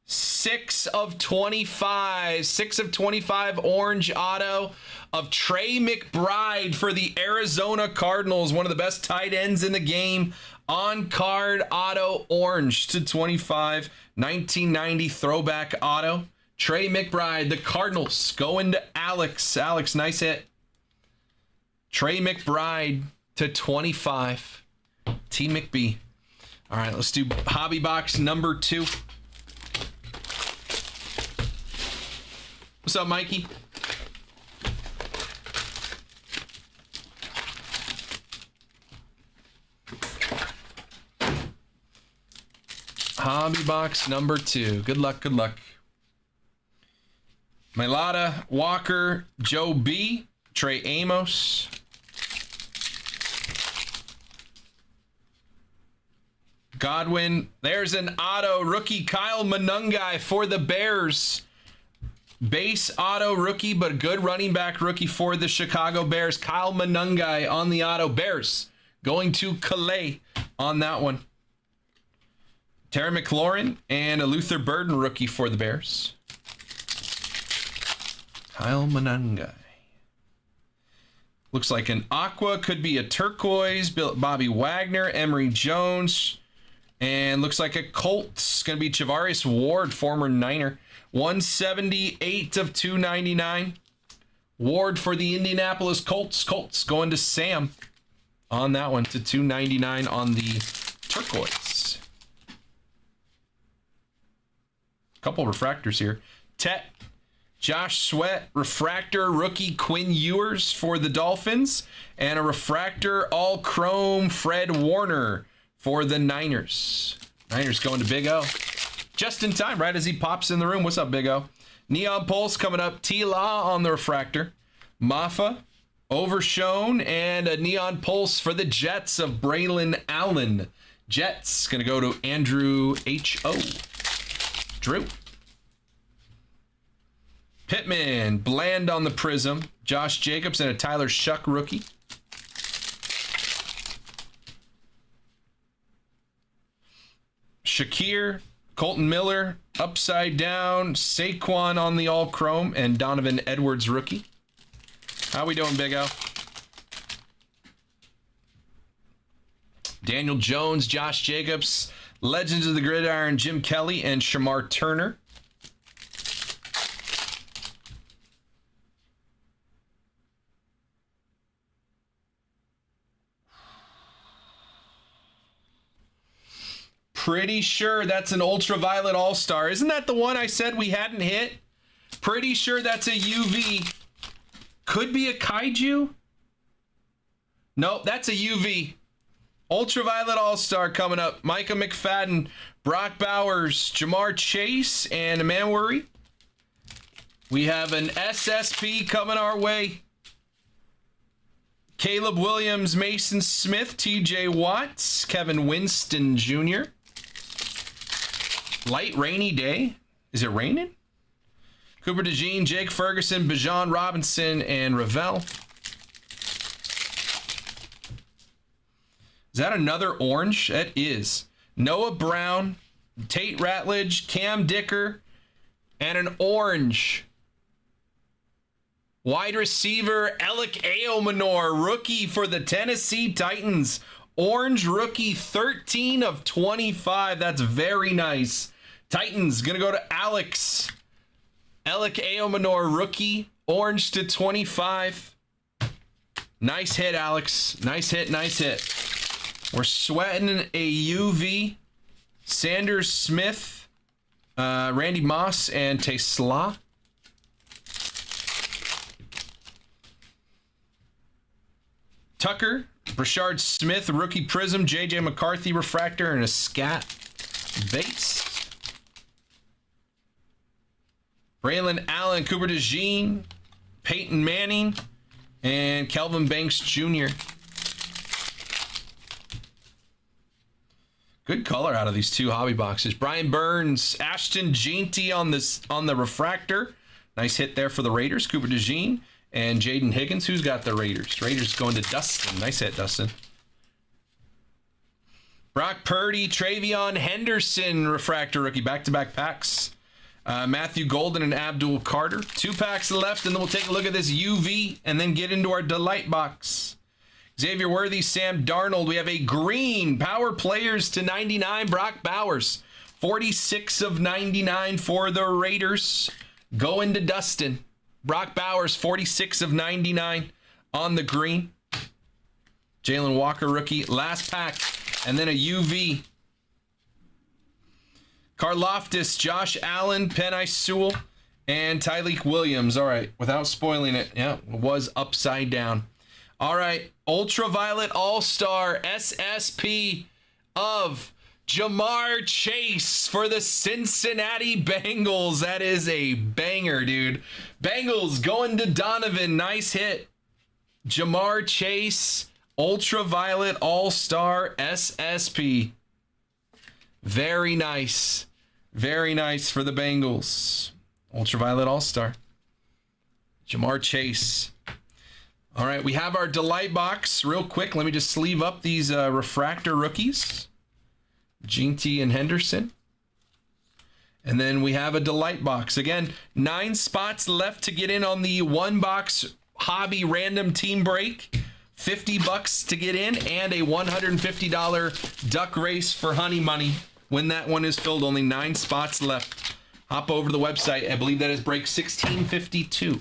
6 of 25. 6 of 25 orange auto of Trey McBride for the Arizona Cardinals. One of the best tight ends in the game. On card auto orange to 25. 1990 throwback auto. Trey McBride, the Cardinals, going to Alex. Alex, nice hit. Trey McBride to 25. T McB. All right, let's do hobby box number 2. What's up, Mikey? Hobby box number 2. Good luck, good luck. Mailata, Walker, Joe B, Trey Amos. Godwin. There's an auto rookie, Kyle Monungai for the Bears. Base auto rookie, but a good running back rookie for the Chicago Bears. Kyle Monungai on the auto. Bears going to Calais on that one. Terry McLaurin and a Luther Burden rookie for the Bears. Kyle Monungai. Looks like an aqua, could be a turquoise. Bobby Wagner, Emory Jones, and looks like a Colts. Going to be Javarius Ward, former Niner. 178 of 299. Ward for the Indianapolis Colts. Colts going to Sam on that one to 299 on the turquoise. Couple refractors here. Tet, Josh Sweat, refractor rookie Quinn Ewers for the Dolphins, and a refractor all chrome Fred Warner for the Niners. Niners going to Big O. Just in time, right as he pops in the room. What's up, Big O? Neon Pulse coming up. T-Law on the refractor. Maffa, Overshown, and a Neon Pulse for the Jets of Braylon Allen. Jets going to go to Andrew H.O. Drew. Pittman, Bland on the Prism. Josh Jacobs and a Tyler Shuck rookie. Shakir, Colton Miller, upside down. Saquon on the all chrome, and Donovan Edwards rookie. How we doing, Big O? Daniel Jones, Josh Jacobs, Legends of the Gridiron, Jim Kelly, and Shamar Turner. Pretty sure that's an Ultraviolet All-Star. Isn't that the one I said we hadn't hit? Pretty sure that's a UV. Could be a Kaiju? Nope, that's a UV. Ultraviolet All-Star coming up. Micah McFadden, Brock Bowers, Jamar Chase, and Manwari. We have an SSP coming our way. Caleb Williams, Mason Smith, TJ Watts, Kevin Winston Jr. Light rainy day. Is it raining? Cooper DeJean, Jake Ferguson, Bijan Robinson, and Ravel. Is that another orange? That is. Noah Brown, Tate Ratledge, Cam Dicker, and an orange. Wide receiver, Alec Aomanor, rookie for the Tennessee Titans. Orange rookie, 13 of 25. That's very nice. Titans going to go to Alex. Alec Aomanor, rookie, orange to 25. Nice hit, Alex. Nice hit, nice hit. We're sweating a UV. Sanders Smith, Randy Moss, and Tesla. Tucker, Brashard Smith, rookie prism, JJ McCarthy refractor, and a scat base. Braylon Allen, Cooper DeJean, Peyton Manning, and Kelvin Banks Jr. Good color out of these two hobby boxes. Brian Burns, Ashton Jeanty on the refractor. Nice hit there for the Raiders. Cooper DeJean and Jaden Higgins. Who's got the Raiders? Raiders going to Dustin. Nice hit, Dustin. Brock Purdy, Travion Henderson, refractor rookie. Back-to-back packs. Matthew Golden and Abdul Carter. 2 packs left, and then we'll take a look at this UV and then get into our Delight box. Xavier Worthy, Sam Darnold. We have a green power players to 99. Brock Bowers, 46 of 99 for the Raiders. Going to Dustin. Brock Bowers, 46 of 99 on the green. Jalen Walker, rookie. Last pack. And then a UV. Karloftis, Josh Allen, Penei Sewell, and Tyleik Williams. All right, without spoiling it, yeah, it was upside down. All right, Ultraviolet All-Star SSP of Jamar Chase for the Cincinnati Bengals. That is a banger, dude. Bengals going to Donovan. Nice hit. Jamar Chase, Ultraviolet All-Star SSP. Very nice. Very nice for the Bengals. Ultraviolet All-Star. Jamar Chase. All right, we have our Delight box. Real quick, let me just sleeve up these refractor rookies. Jeanty and Henderson. And then we have a Delight box. Again, 9 spots left to get in on the 1-box hobby random team break. $50 to get in and a $150 duck race for honey money. When that one is filled, only 9 spots left. Hop over to the website. I believe that is break 1652.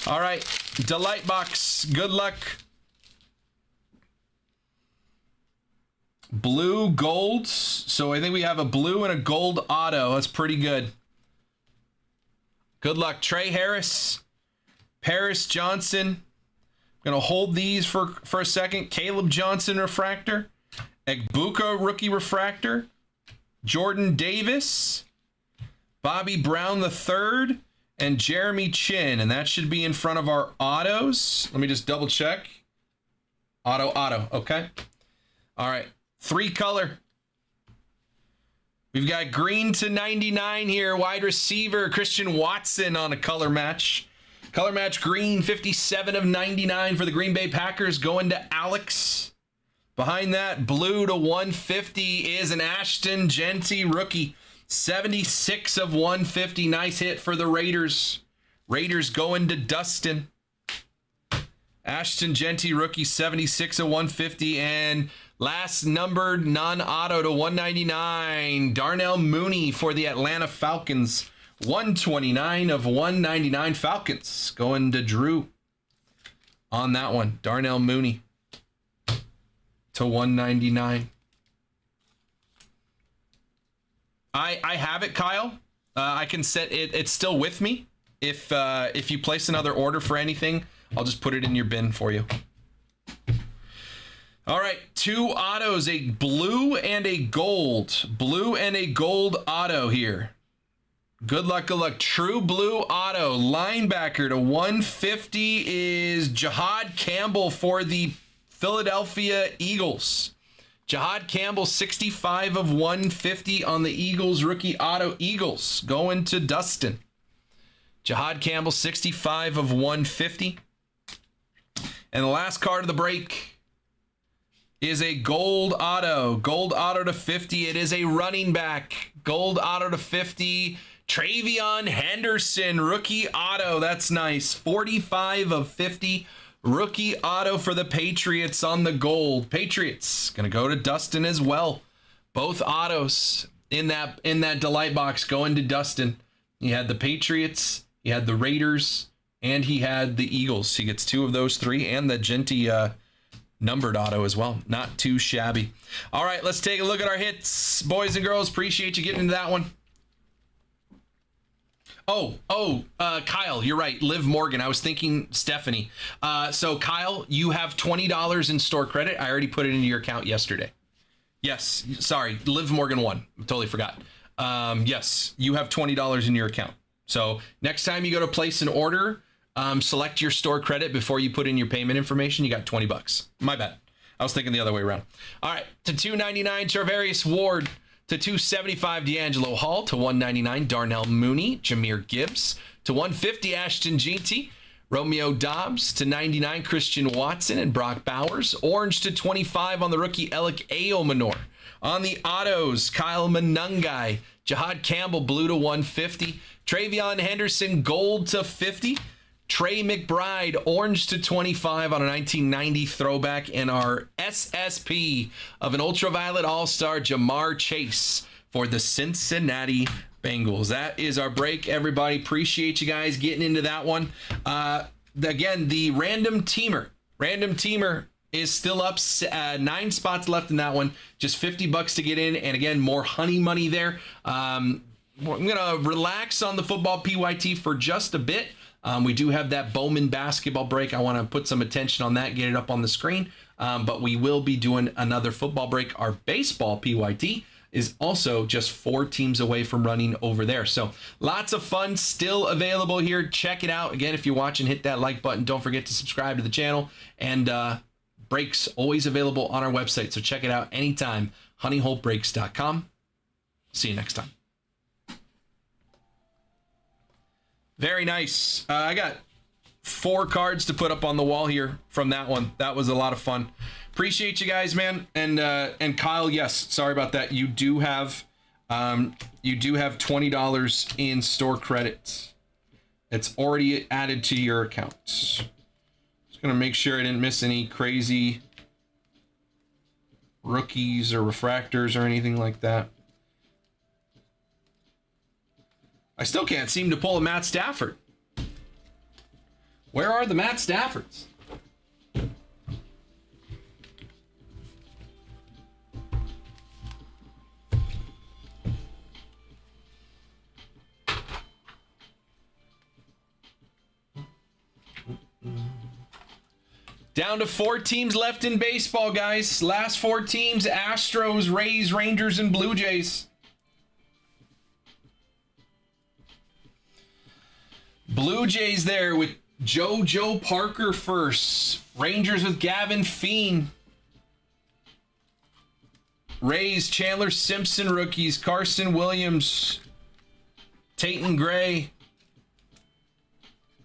All right, Delight box. Good luck. Blue golds. So I think we have a blue and a gold auto. That's pretty good. Good luck. Trey Harris, Paris Johnson. I'm going to hold these for a second. Caleb Johnson refractor. Egbuka rookie refractor. Jordan Davis. Bobby Brown III. And Jeremy Chin. And that should be in front of our autos. Let me just double check. Auto. Okay. All right. 3 color. We've got green to 99 here. Wide receiver Christian Watson on a color match. Color match green, 57 of 99 for the Green Bay Packers, going to Alex. Behind that, blue to 150 is an Ashton Jeanty rookie. 76 of 150. Nice hit for the Raiders. Raiders going to Dustin. Ashton Jeanty rookie, 76 of 150. And last numbered non-auto to 199. Darnell Mooney for the Atlanta Falcons. 129 of 199 Falcons. Going to Drew on that one. Darnell Mooney to 199. I have it, Kyle. I can set it. It's still with me. If you place another order for anything, I'll just put it in your bin for you. All right, 2 autos, a blue and a gold. Blue and a gold auto here. Good luck, good luck. True blue auto. Linebacker to 150 is Jahad Campbell for the Philadelphia Eagles. Jahad Campbell, 65 of 150 on the Eagles rookie auto. Eagles going to Dustin. Jihad Campbell, 65 of 150. And the last card of the break is a gold auto. Gold auto to 50. It is a running back. Gold auto to 50. Travion Henderson, rookie auto. That's nice. 45 of 50. Rookie auto for the Patriots on the gold. Patriots going to go to Dustin as well. Both autos in that delight box going to Dustin. He had the Patriots, he had the Raiders, and he had the Eagles. He gets 2 of those 3 and the Genty numbered auto as well. Not too shabby. All right, let's take a look at our hits. Boys and girls, appreciate you getting into that one. Kyle, you're right. Liv Morgan. I was thinking Stephanie. So Kyle, you have $20 in store credit. I already put it into your account yesterday. Yes, sorry. Liv Morgan won. Totally forgot. Yes, you have $20 in your account. So next time you go to place an order, select your store credit before you put in your payment information. You got $20. My bad. I was thinking the other way around. All right, to $2.99, Charvarius Ward. To $2.75, D'Angelo Hall. To $1.99, Darnell Mooney. Jahmyr Gibbs. To $1.50, Ashton Jeanty. Romeo Dobbs. To $99, Christian Watson and Brock Bowers. Orange to $25 on the rookie Alec Aomanor. On the autos, Kyle Manungai. Jihad Campbell, blue to $150. Travion Henderson, gold to $50. Trey McBride, orange to $25 on a 1990 throwback. And our SSP of an ultraviolet all-star, Jamar Chase for the Cincinnati Bengals. That is our break, everybody. Appreciate you guys getting into that one. Again, the random teamer is still up. 9 spots left in that one. Just $50 to get in. And again, more honey money there. I'm going to relax on the football PYT for just a bit. We do have that Bowman basketball break. I want to put some attention on that, get it up on the screen. But we will be doing another football break. Our baseball PYT is also just 4 teams away from running over there. So lots of fun still available here. Check it out. Again, if you're watching, hit that like button. Don't forget to subscribe to the channel. And breaks always available on our website. So check it out anytime. honeyholebreaks.com. See you next time. Very nice. I got 4 cards to put up on the wall here from that one. That was a lot of fun. Appreciate you guys, man. And Kyle, yes, sorry about that. You do have $20 in store credit. It's already added to your account. Just gonna make sure I didn't miss any crazy rookies or refractors or anything like that. I still can't seem to pull a Matt Stafford. Where are the Matt Staffords? Down to 4 teams left in baseball, guys. Last 4 teams: Astros, Rays, Rangers, and Blue Jays. Blue Jays there with Joe Parker first. Rangers with Gavin Feen. Rays, Chandler Simpson rookies. Carson Williams. Tayton Gray.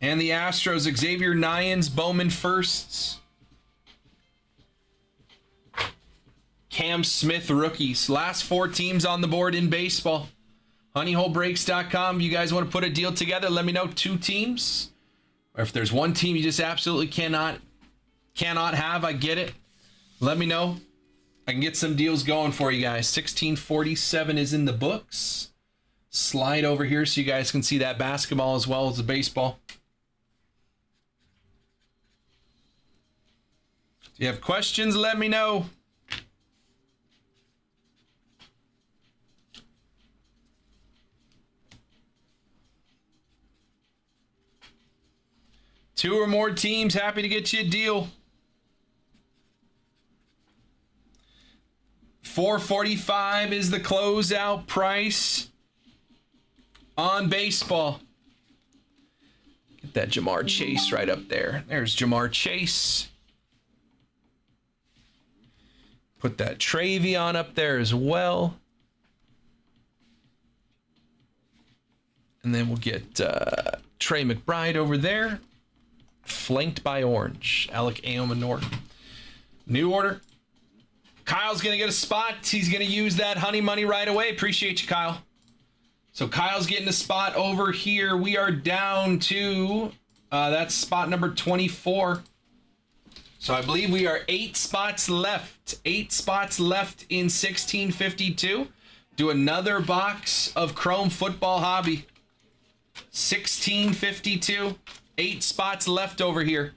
And the Astros, Xavier Nyans, Bowman firsts. Cam Smith rookies. Last 4 teams on the board in baseball. honeyholebreaks.com. You guys want to put a deal together? Let me know. 2 teams. Or if there's 1 team you just absolutely cannot have, I get it. Let me know. I can get some deals going for you guys. 1647 is in the books. Slide over here so you guys can see that basketball as well as the baseball. If you have questions, let me know. Two or more teams, happy to get you a deal. $445 is the closeout price on baseball. Get that Jamar Chase right up there. There's Jamar Chase. Put that Travion up there as well. And then we'll get Trey McBride over there. Flanked by orange. Alec Aomanor. New order. Kyle's going to get a spot. He's going to use that honey money right away. Appreciate you, Kyle. So Kyle's getting a spot over here. We are down to, that's spot number 24. So I believe we are 8 spots left. 8 spots left in 1652. Do another box of Chrome Football Hobby. 1652. 8 spots left over here.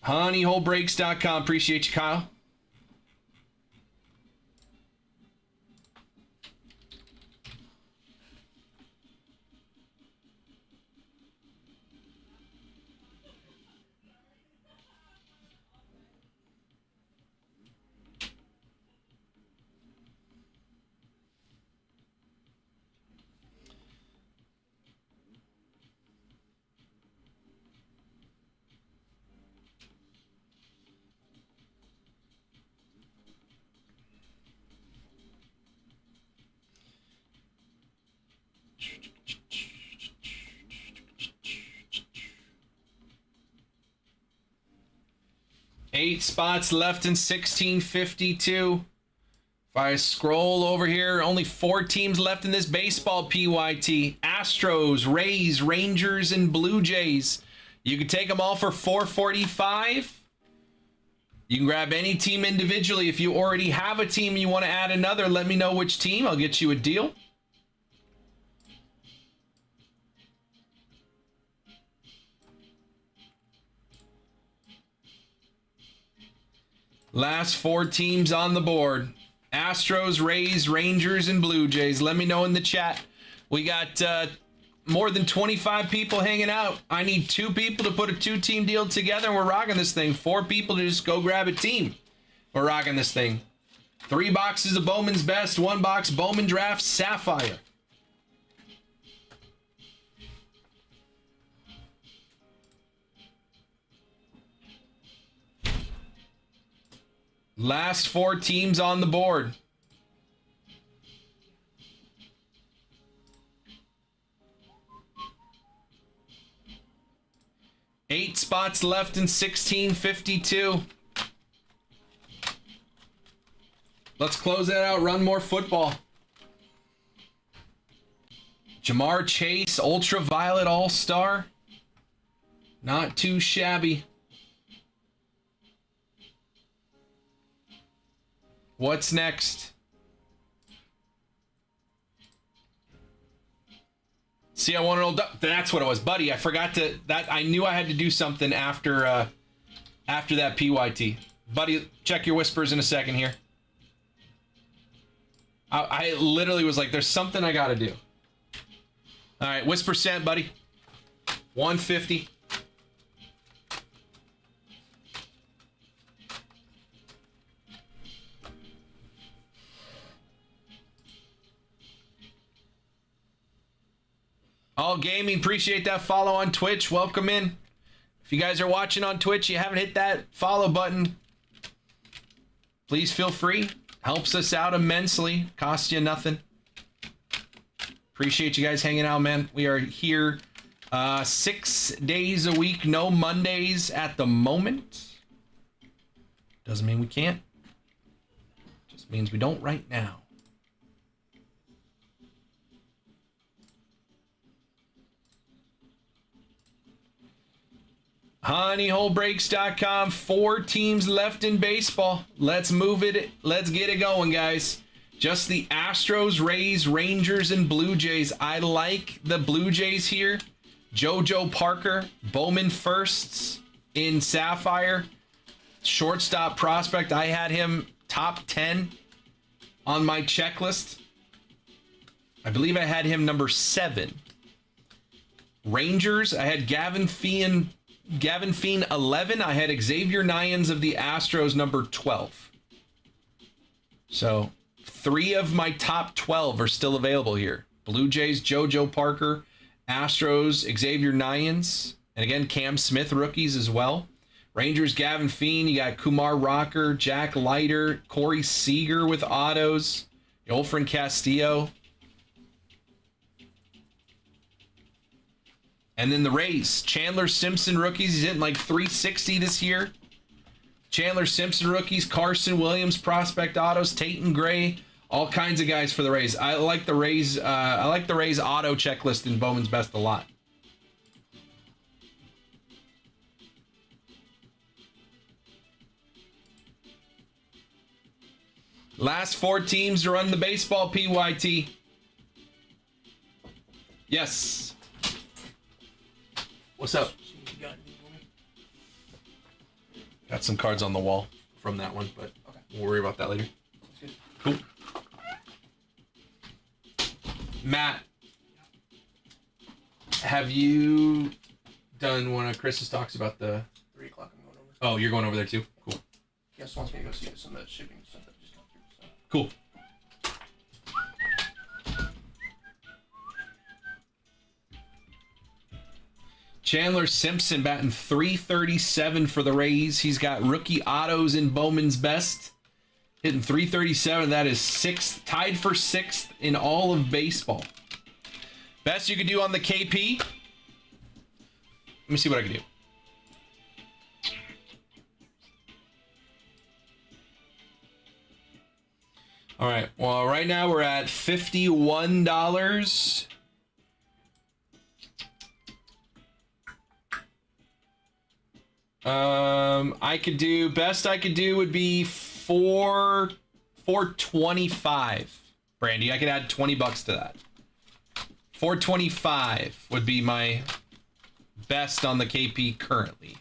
honeyholebreaks.com. Appreciate you, Kyle. Eight spots left in 1652. If I scroll over here, only 4 teams left in this baseball PYT. Astros, Rays, Rangers, and Blue Jays. You can take them all for $445. You can grab any team individually. If you already have a team and you want to add another, let me know which team. I'll get you a deal. Last 4 teams on the board. Astros, Rays, Rangers, and Blue Jays. Let me know in the chat. We got more than 25 people hanging out. I need 2 people to put a 2-team deal together, and we're rocking this thing. 4 people to just go grab a team. We're rocking this thing. 3 boxes of Bowman's Best. 1 box Bowman Draft Sapphire. Last 4 teams on the board. Eight spots left in 1652. Let's close that out. Run more football. Jamar Chase, Ultraviolet All-Star. Not too shabby. What's next? See, I want an old. That's what it was, buddy. I forgot to. I knew I had to do something after that PYT. Buddy, check your whispers in a second here. I literally was like, "There's something I got to do." All right, whisper sent, buddy. 150. All Gaming, appreciate that follow on Twitch. Welcome in. If you guys are watching on Twitch, you haven't hit that follow button, please feel free. Helps us out immensely. Costs you nothing. Appreciate you guys hanging out, man. We are here 6 days a week. No Mondays at the moment. Doesn't mean we can't. Just means we don't right now. honeyholebreaks.com. 4 teams left in baseball. Let's move it. Let's get it going, guys. Just the Astros, Rays, Rangers, and Blue Jays. I like the Blue Jays here. JoJo Parker, Bowman firsts in Sapphire. Shortstop prospect. I had him top 10 on my checklist. I believe I had him number 7. Rangers, I had Gavin Feen 11. I had Xavier Nyans of the Astros number 12. So 3 of my top 12 are still available here. Blue Jays, JoJo Parker, Astros, Xavier Nyans, and again, Cam Smith rookies as well. Rangers, Gavin Fiend. You got Kumar Rocker, Jack Leiter, Corey Seager with autos. Olfrin Castillo. And then the Rays, Chandler Simpson rookies. He's hitting like 360 this year. Chandler Simpson rookies, Carson Williams prospect autos, Tayton Gray, all kinds of guys for the Rays. I like the Rays. I like the Rays auto checklist in Bowman's Best a lot. Last 4 teams to run the baseball PYT. Yes. What's up? Got some cards on the wall from that one, but we'll worry about that later. Cool. Matt, have you done one of Chris's talks about the 3 o'clock? I'm going over. Oh, you're going over there too? Cool. He also wants me to go see some of the shipping stuff that just got through. So. Cool. Chandler Simpson batting .337 for the Rays. He's got rookie autos in Bowman's Best. Hitting .337. That is 6th, tied for 6th in all of baseball. Best you could do on the KP. Let me see what I can do. All right. Well, right now we're at $51. I could do, best I could do would be $425. Brandy, I could add $20 to that. $425 would be my best on the KP currently.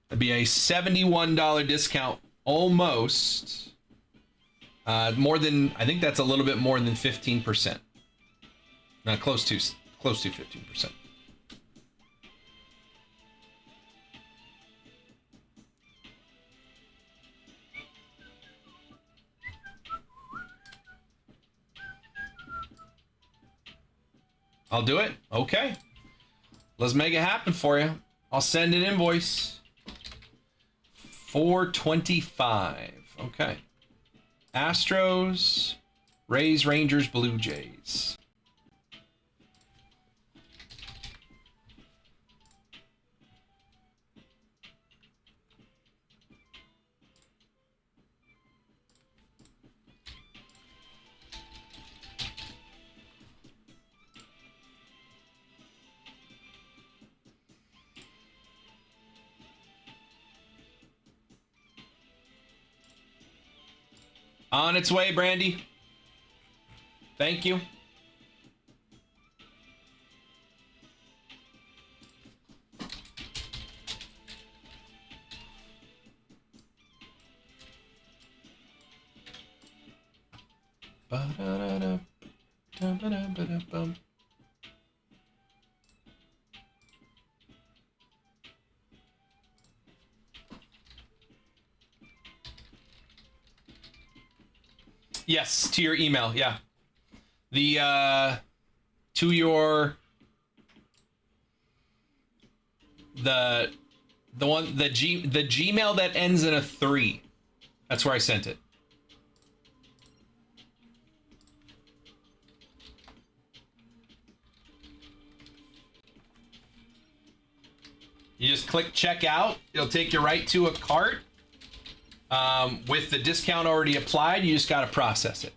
That'd be a $71 discount, almost. More than, I think that's a little bit more than 15%. Close to 15%. I'll do it. Okay. Let's make it happen for you. I'll send an invoice. $425. Okay. Astros, Rays, Rangers, Blue Jays. On its way, Brandy. Thank you. Ba-da-da-da, yes, to your email, yeah. The to your the Gmail that ends in a 3. That's where I sent it. You just click checkout. It'll take you right to a cart. With the discount already applied, you just got to process it.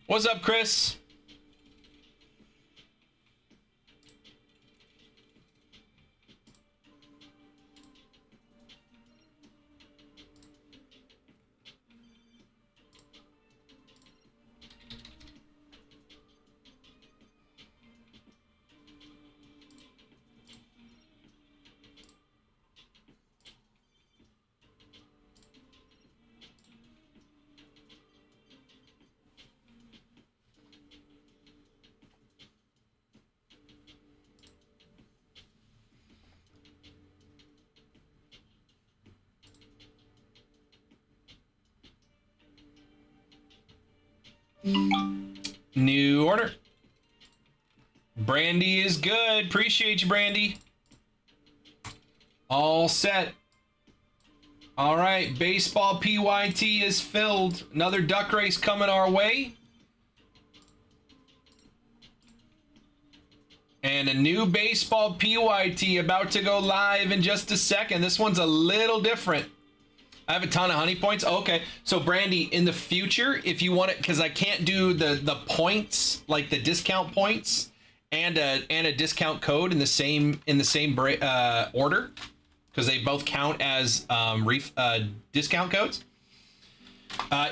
What's up, Chris? New order. Brandy is good. Appreciate you, Brandy. All set. All right, baseball PYT is filled. Another duck race coming our way. And a new baseball PYT about to go live in just a second. This one's a little different. I have a ton of honey points. Okay, so Brandy, in the future, if you want it, because I can't do the points, like the discount points, and a discount code in the same order, because they both count as discount codes.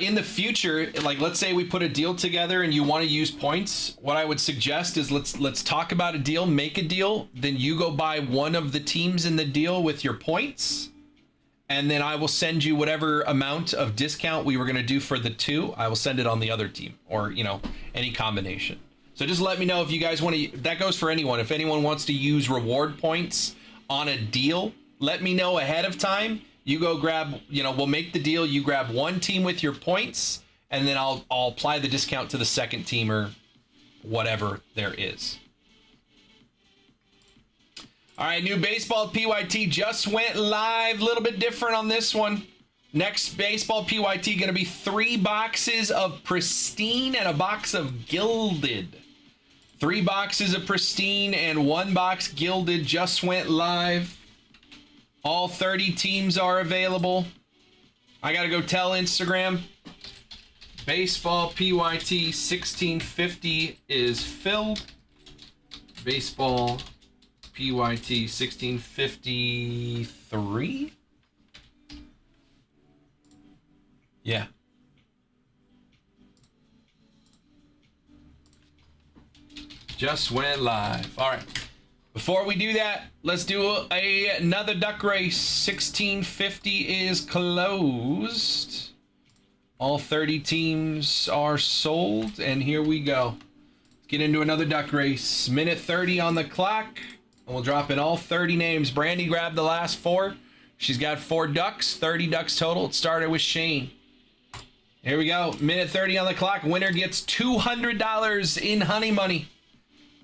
In the future, like let's say we put a deal together and you want to use points, what I would suggest is let's talk about a deal, make a deal, then you go buy one of the teams in the deal with your points, and then I will send you whatever amount of discount we were going to do for the two. I will send it on the other team, or any combination. So just let me know if you guys want to. That goes for anyone. If anyone wants to use reward points on a deal, let me know ahead of time. You go grab, we'll make the deal. You grab one team with your points, and then I'll apply the discount to the second team or whatever there is. All right, new baseball PYT just went live. A little bit different on this one. Next baseball PYT going to be 3 boxes of pristine and a box of gilded. 3 boxes of pristine and 1 box gilded just went live. All 30 teams are available. I got to go tell Instagram. Baseball PYT 1650 is filled. Baseball PYT 1653. Yeah. Just went live. All right. Before we do that, let's do another duck race. 1650 is closed. All 30 teams are sold, and here we go. Let's get into another duck race. Minute 30 on the clock, and we'll drop in all 30 names. Brandy grabbed the last 4. She's got 4 ducks, 30 ducks total. It started with Shane. Here we go. Minute 30 on the clock. Winner gets $200 in honey money.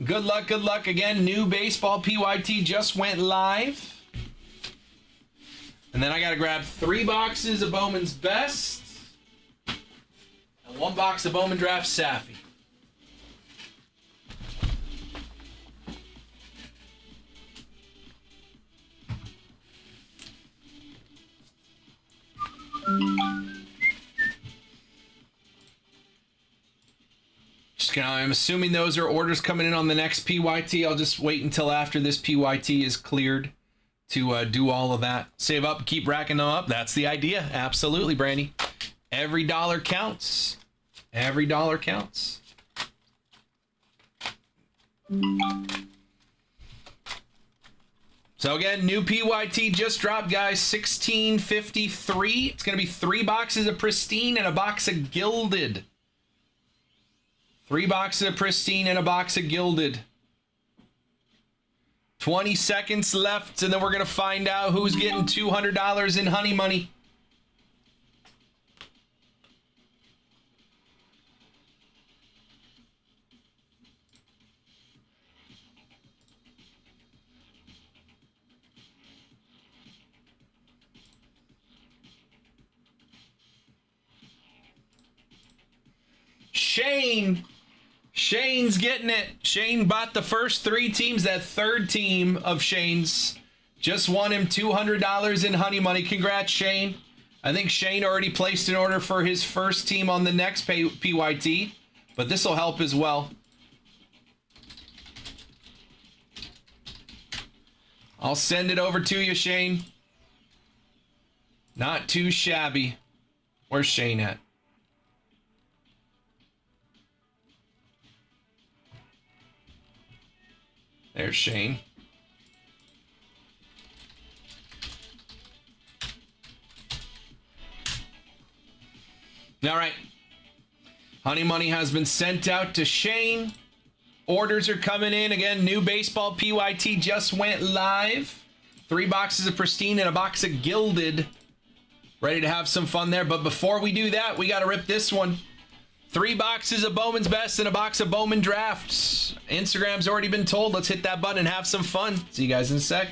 Good luck, good luck. Again, new baseball PYT just went live. And then I got to grab 3 boxes of Bowman's Best and 1 box of Bowman Draft Safi. I'm assuming those are orders coming in on the next PYT. I'll just wait until after this PYT is cleared to do all of that. Save up, keep racking them up. That's the idea. Absolutely, Brandy. Every dollar counts. Every dollar counts. So again, new PYT just dropped, guys. 1653. It's going to be 3 boxes of pristine and a box of gilded. 3 boxes of pristine and a box of gilded. 20 seconds left, and then we're going to find out who's getting $200 in honey money. Shane's getting it. Shane bought the first 3 teams. That third team of Shane's just won him $200 in honey money. Congrats, Shane. I think Shane already placed an order for his first team on the next PYT, but this will help as well. I'll send it over to you, Shane. Not too shabby. Where's Shane at? There's Shane. All right. Honey money has been sent out to Shane. Orders are coming in. Again, new baseball PYT just went live. 3 boxes of pristine and a box of gilded. Ready to have some fun there. But before we do that, we got to rip this one. 3 boxes of Bowman's Best and a box of Bowman Drafts. Instagram's already been told. Let's hit that button and have some fun. See you guys in a sec.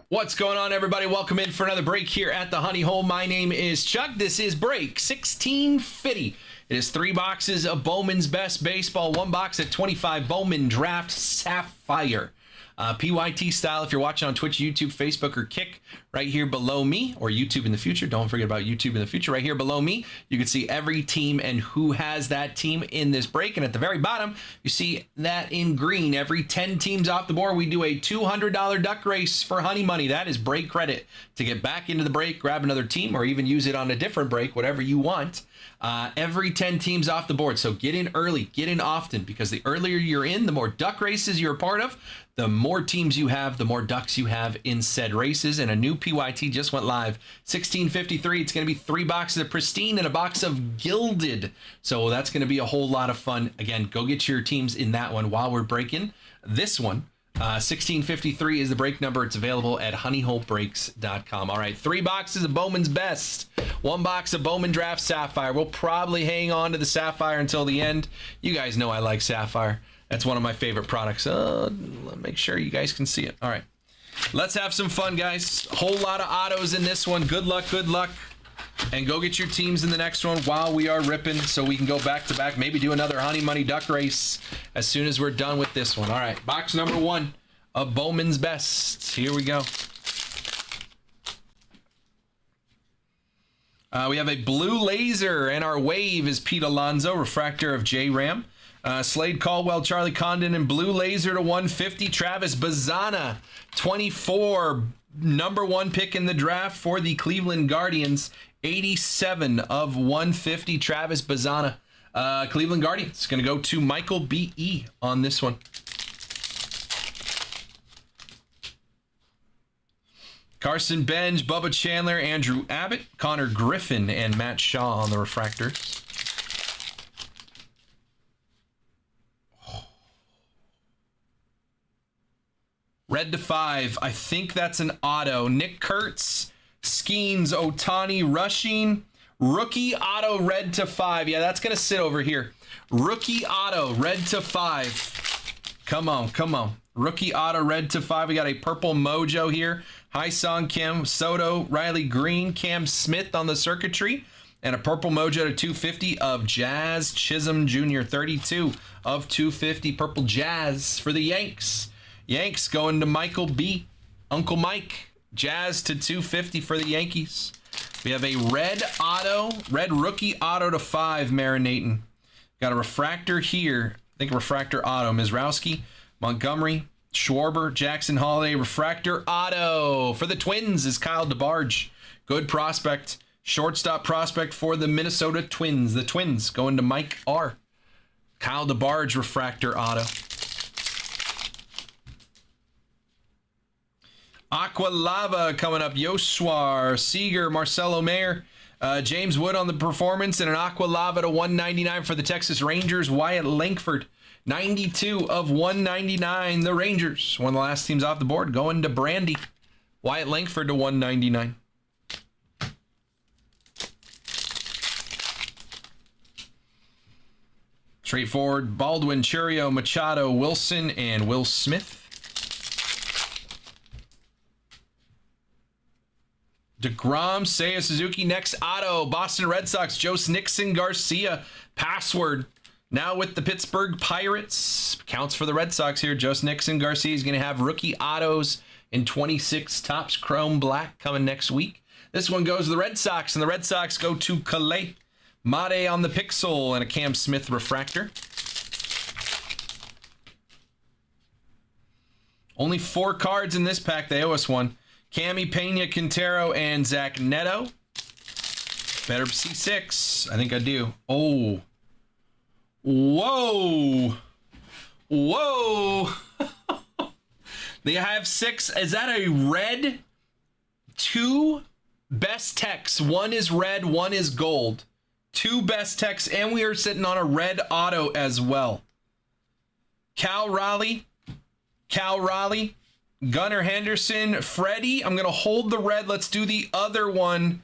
What's going on, everybody? Welcome in for another break here at the Honey Hole. My name is Chuck. This is break 1650. It is 3 boxes of Bowman's Best Baseball, 1 box at 25 Bowman Draft Sapphire. PYT style, if you're watching on Twitch, YouTube, Facebook, or Kick, right here below me, or YouTube in the future. Don't forget about YouTube in the future. Right here below me, you can see every team and who has that team in this break. And at the very bottom, you see that in green. Every 10 teams off the board, we do a $200 duck race for Honey Money. That is break credit to get back into the break, grab another team, or even use it on a different break, whatever you want. Every 10 teams off the board. So get in early, get in often, because the earlier you're in, the more duck races you're a part of, the more teams you have, the more ducks you have in said races. And a new PYT just went live. 1653. It's going to be 3 boxes of Pristine and a box of Gilded. So that's going to be a whole lot of fun. Again, go get your teams in that one while we're breaking this one. 1653 is the break number. It's available at honeyholebreaks.com. All right, 3 boxes of Bowman's Best, 1 box of Bowman Draft Sapphire. We'll probably hang on to the Sapphire until the end. You guys know I like Sapphire. That's one of my favorite products. Make sure you guys can see it. All right, let's have some fun, guys. A whole lot of autos in this one. Good luck, good luck. And go get your teams in the next one while we are ripping, so we can go back to back, maybe do another Honey Money Duck race as soon as we're done with this one. All right, box number 1 of Bowman's Best. Here we go. We have a blue laser, and our wave is Pete Alonso, refractor of J Ram. Slade Caldwell, Charlie Condon, and blue laser to 150, Travis Bazzana, 24, number 1 pick in the draft for the Cleveland Guardians. 87 of 150, Travis Bazzana. Cleveland Guardians. Going to go to Michael B.E. on this one. Carson Benj, Bubba Chandler, Andrew Abbott, Connor Griffin, and Matt Shaw on the refractors. Red to 5. I think that's an auto. Nick Kurtz, Skeens, Otani, rushing. Rookie auto, red to 5. Yeah, that's going to sit over here. Rookie auto, red to 5. Come on, come on. Rookie auto, red to 5. We got a purple mojo here. Hi-Song Kim, Soto, Riley Green, Cam Smith on the circuitry. And a purple mojo to 250 of Jazz Chisholm Jr. 32 of 250. Purple Jazz for the Yanks. Yanks going to Michael B. Uncle Mike. Jazz to 250 for the Yankees. We have a red auto, red rookie auto to 5 marinating. Got a refractor here. I think refractor auto. Mizrowski, Montgomery, Schwarber, Jackson Holiday. Refractor auto for the Twins is Kyle DeBarge. Good prospect. Shortstop prospect for the Minnesota Twins. The Twins going to Mike R. Kyle DeBarge refractor auto. Aqua Lava coming up. Yoshwar, Seager, Marcelo Mayer, James Wood on the performance, and an Aqua Lava to 199 for the Texas Rangers. Wyatt Langford, 92 of 199. The Rangers, one of the last teams off the board, going to Brandy. Wyatt Langford to 199. Straightforward. Baldwin, Churio, Machado, Wilson, and Will Smith. DeGrom, Seiya Suzuki, next auto. Boston Red Sox, Jose Nixon Garcia. Password. Now with the Pittsburgh Pirates. Counts for the Red Sox here. Jose Nixon Garcia is going to have rookie autos in 26 Topps Chrome Black coming next week. This one goes to the Red Sox, and the Red Sox go to Calais. Made on the Pixel and a Cam Smith refractor. Only 4 cards in this pack. They owe us one. Cami, Pena, Quintero, and Zach Neto. Better see 6. I think I do. Oh. Whoa. Whoa. They have 6. Is that a red? 2 best techs. One is red, one is gold. 2 best techs, and we are sitting on a red auto as well. Cal Raleigh, Gunnar Henderson, Freddie. I'm going to hold the red. Let's do the other one.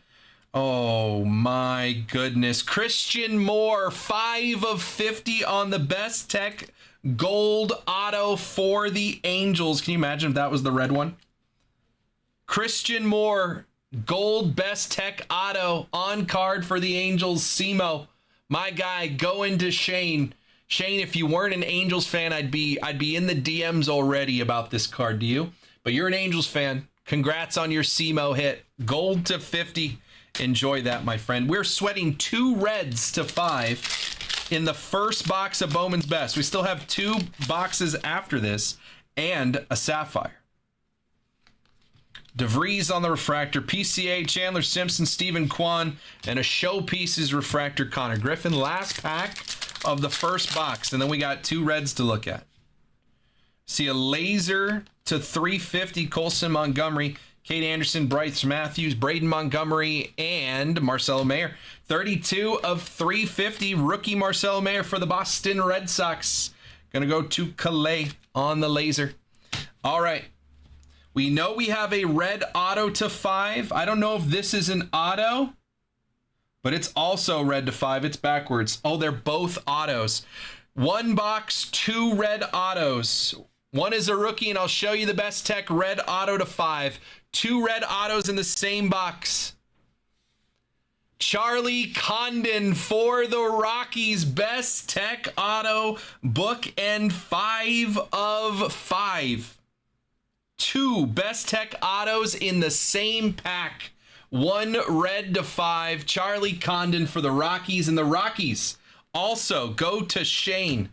Oh, my goodness. Christian Moore, 5 of 50 on the best tech gold auto for the Angels. Can you imagine if that was the red one? Christian Moore, gold best tech auto on card for the Angels. Simo, my guy, going to Shane. Shane, if you weren't an Angels fan, I'd be in the DMs already about this card. Do you? But you're an Angels fan. Congrats on your Simo hit. Gold to 50. Enjoy that, my friend. We're sweating 2 reds to 5 in the first box of Bowman's Best. We still have 2 boxes after this and a sapphire. DeVries on the refractor, PCA, Chandler Simpson, Stephen Kwan, and a showpieces refractor, Connor Griffin. Last pack of the first box, and then we got 2 reds to look at. See a laser to 350, Colson Montgomery, Kate Anderson, Bryce Matthews, Braden Montgomery, and Marcelo Mayer. 32 of 350, rookie Marcelo Mayer for the Boston Red Sox. Gonna go to Calais on the laser. All right. We know we have a red auto to 5. I don't know if this is an auto, but it's also red to 5. It's backwards. Oh, they're both autos. 1 box, 2 red autos. One is a rookie, and I'll show you the best tech red auto to 5. 2 red autos in the same box. Charlie Condon for the Rockies, best tech auto book, and 5 of 5. 2 best tech autos in the same pack. 1 red to 5. Charlie Condon for the Rockies, and the Rockies also go to Shane.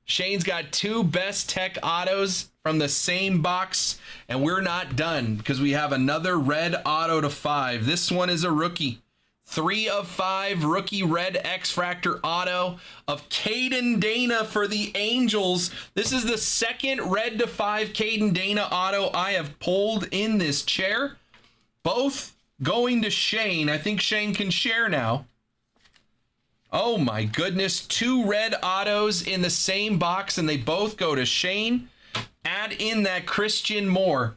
Shane's got 2 best tech autos from the same box, and we're not done because we have another red auto to 5. This one is a rookie. 3 of 5 rookie red X-Fractor auto of Caden Dana for the Angels. This is the second red to 5 Caden Dana auto I have pulled in this chair. Both going to Shane. I think Shane can share now. Oh my goodness, 2 red autos in the same box, and they both go to Shane. Add in that Christian Moore.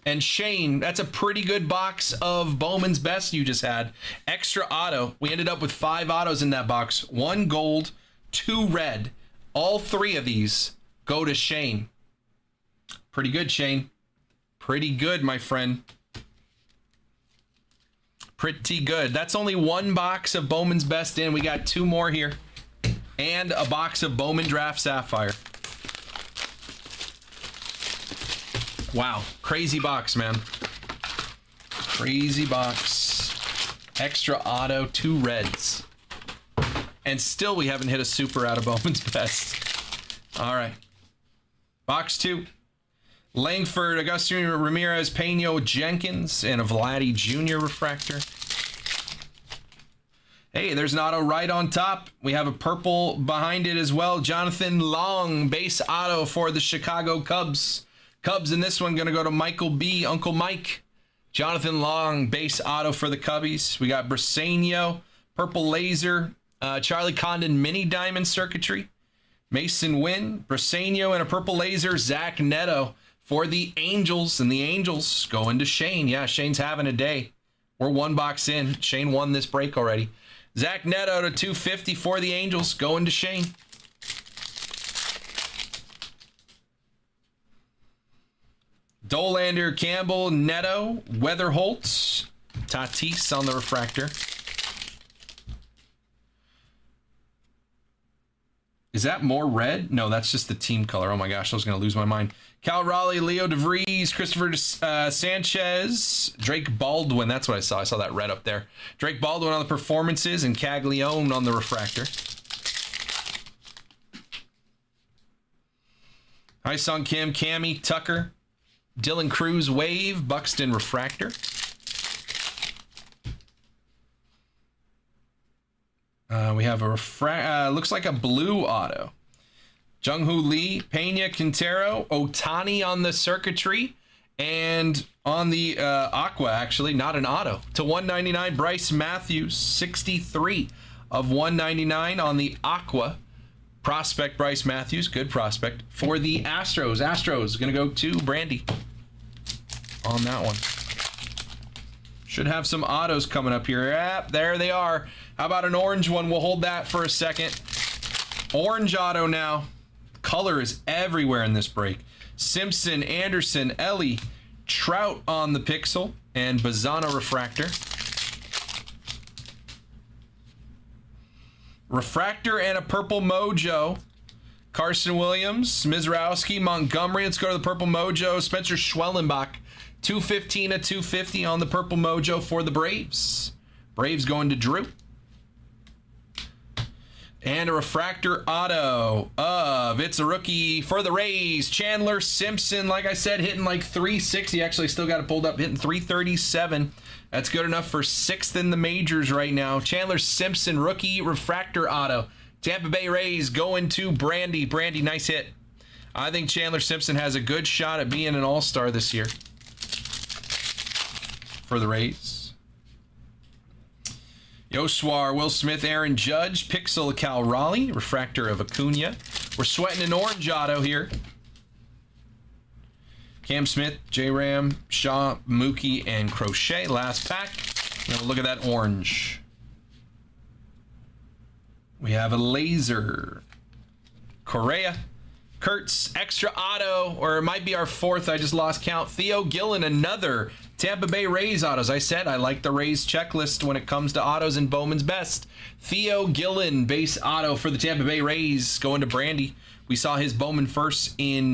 And Shane, that's a pretty good box of Bowman's Best you just had. Extra auto. We ended up with 5 autos in that box. 1 gold, 2 red. All 3 of these go to Shane. Pretty good, Shane. Pretty good, my friend. Pretty good. That's only 1 box of Bowman's Best in. We got 2 more here. And a box of Bowman Draft Sapphire. Wow. Crazy box, man. Crazy box. Extra auto, 2 reds. And still we haven't hit a super out of Bowman's Best. All right. Box 2. Langford, Agustin Ramirez, Peno Jenkins, and a Vladdy Jr. refractor. Hey, there's an auto right on top. We have a purple behind it as well. Jonathan Long, base auto for the Chicago Cubs. Cubs in this one going to go to Michael B. Uncle Mike. Jonathan Long, base auto for the Cubbies. We got Briseño, purple laser, Charlie Condon mini diamond circuitry. Mason Wynn, Briseño, and a purple laser, Zach Neto for the Angels, and the Angels going to Shane. Yeah, Shane's having a day. We're 1 box in. Shane won this break already. Zach Neto to 250 for the Angels, going to Shane. Dolander, Campbell, Neto, Weatherholtz, Tatis on the refractor. Is that more red? No, that's just the team color. Oh my gosh, I was going to lose my mind. Cal Raleigh, Leo DeVries, Christopher Sanchez, Drake Baldwin. That's what I saw. I saw that red up there. Drake Baldwin on the performances and Caglione on the refractor. Hi-Sung Kim, Cammy, Tucker, Dylan Cruz, Wave, Buxton refractor. We have a looks like a blue auto. Jung-Hoo Lee, Pena, Quintero, Otani on the circuitry, and on the aqua, actually, not an auto. To 199, Bryce Matthews, 63 of 199 on the Aqua. Prospect Bryce Matthews, good prospect. For the Astros, going to go to Brandy on that one. Should have some autos coming up here. Yep, there they are. How about an orange one? We'll hold that for a second. Orange auto now. Color is everywhere in this break. Simpson, Anderson, Ellie, Trout on the Pixel, and Bazzano Refractor. Refractor and a Purple Mojo. Carson Williams, Mizrowski, Montgomery. Let's go to the Purple Mojo. Spencer Schwellenbach, 215 of 250 on the Purple Mojo for the Braves. Braves going to Drew. And a refractor auto of, it's a rookie for the Rays, Chandler Simpson. Like I said, hitting like 360. Actually, still got it pulled up, hitting 337. That's good enough for 6th in the majors right now. Chandler Simpson, rookie refractor auto. Tampa Bay Rays going to Brandy. Brandy, nice hit. I think Chandler Simpson has a good shot at being an all-star this year for the Rays. Yoswar, Will Smith, Aaron Judge, Pixel, Cal Raleigh, refractor of Acuna. We're sweating an orange auto here. Cam Smith, J-Ram, Shaw, Mookie, and Crochet. Last pack. Now look at that orange. We have a laser. Correa, Kurtz, extra auto, or it might be our 4th. I just lost count. Theo Gillen, another Tampa Bay Rays autos. I said I like the Rays checklist when it comes to autos and Bowman's Best. Theo Gillen, base auto for the Tampa Bay Rays, going to Brandy. We saw his Bowman first in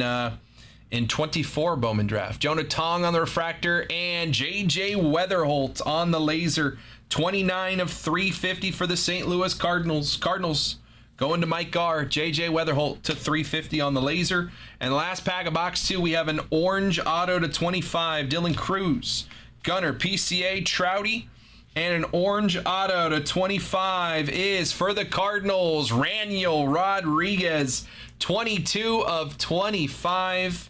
24 Bowman draft. Jonah Tong on the refractor, and J.J. Weatherholt on the laser. 29 of 350 for the St. Louis Cardinals. Cardinals going to Mike Garr. J.J. Weatherholt to 350 on the laser. And last pack of box 2, we have an orange auto to 25. Dylan Cruz, Gunner, PCA, Trouty. And an orange auto to 25 is for the Cardinals. Raniel Rodriguez, 22 of 25.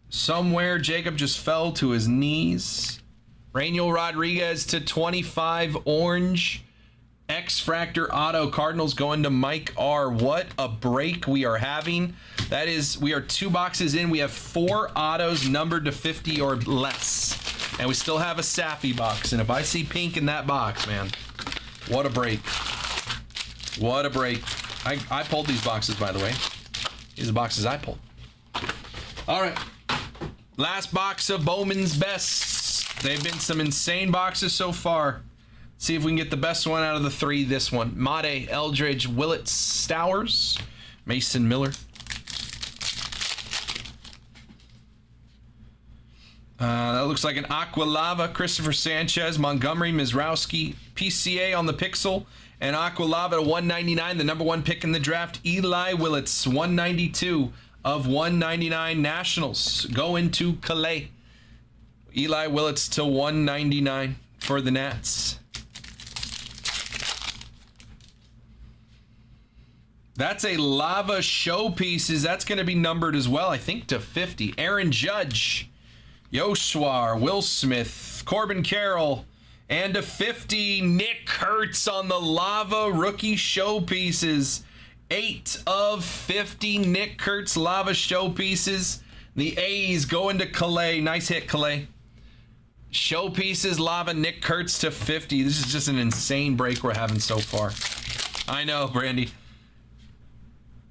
Somewhere Jacob just fell to his knees. Raniel Rodriguez to 25, orange. X-Fractor auto. Cardinals going to Mike R. What a break we are having. That is, we are 2 boxes in. We have 4 autos numbered to 50 or less. And we still have a Safi box. And if I see pink in that box, man, what a break. What a break. I pulled these boxes, by the way. These are the boxes I pulled. All right. Last box of Bowman's Best. They've been some insane boxes so far. See if we can get the best one out of the 3. This one. Made, Eldridge, Willett, Stowers, Mason Miller. That looks like an Aqua Lava. Christopher Sanchez, Montgomery, Mizrowski, PCA on the Pixel, and Aqua Lava to 199. The number 1 pick in the draft, Eli Willits, 192 of 199 Nationals. Going to Calais. Eli Willits to 199 for the Nats. That's a Lava Showpieces. That's going to be numbered as well, I think, to 50. Aaron Judge, Yoswar, Will Smith, Corbin Carroll, and to 50, Nick Kurtz on the Lava Rookie Showpieces. 8 of 50 Nick Kurtz Lava Showpieces. The A's going to Calais. Nice hit, Calais. Showpieces, Lava, Nick Kurtz to 50. This is just an insane break we're having so far. I know, Brandy.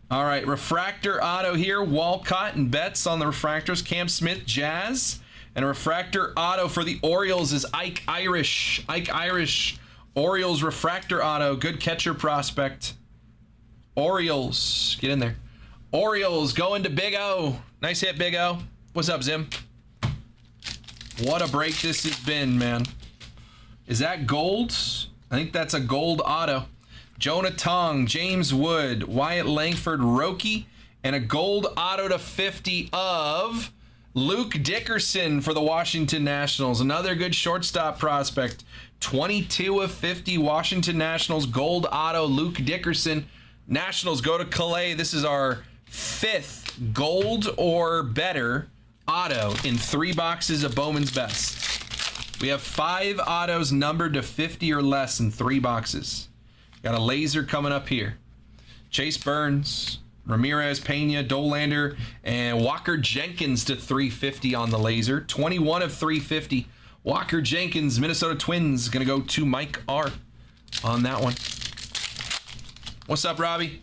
All right, refractor auto here. Walcott and Betts on the refractors. Cam Smith, Jazz. And a refractor auto for the Orioles is Ike Irish. Ike Irish, Orioles refractor auto. Good catcher prospect. Orioles, get in there. Orioles going to Big O. Nice hit, Big O. What's up, Zim? What a break this has been, man. Is that gold? I think that's a gold auto. Jonah Tong, James Wood, Wyatt Langford, Roki, and a gold auto to 50 of Luke Dickerson for the Washington Nationals. Another good shortstop prospect. 22 of 50 Washington Nationals, gold auto, Luke Dickerson. Nationals go to Calais. This is our 5th gold or better auto in 3 boxes of Bowman's Best. We have 5 autos numbered to 50 or less in 3 boxes. Got a laser coming up here. Chase Burns, Ramirez, Pena, Dolander, and Walker Jenkins to 350 on the laser. 21 of 350. Walker Jenkins, Minnesota Twins, going to go to Mike R on that one. What's up, Robbie?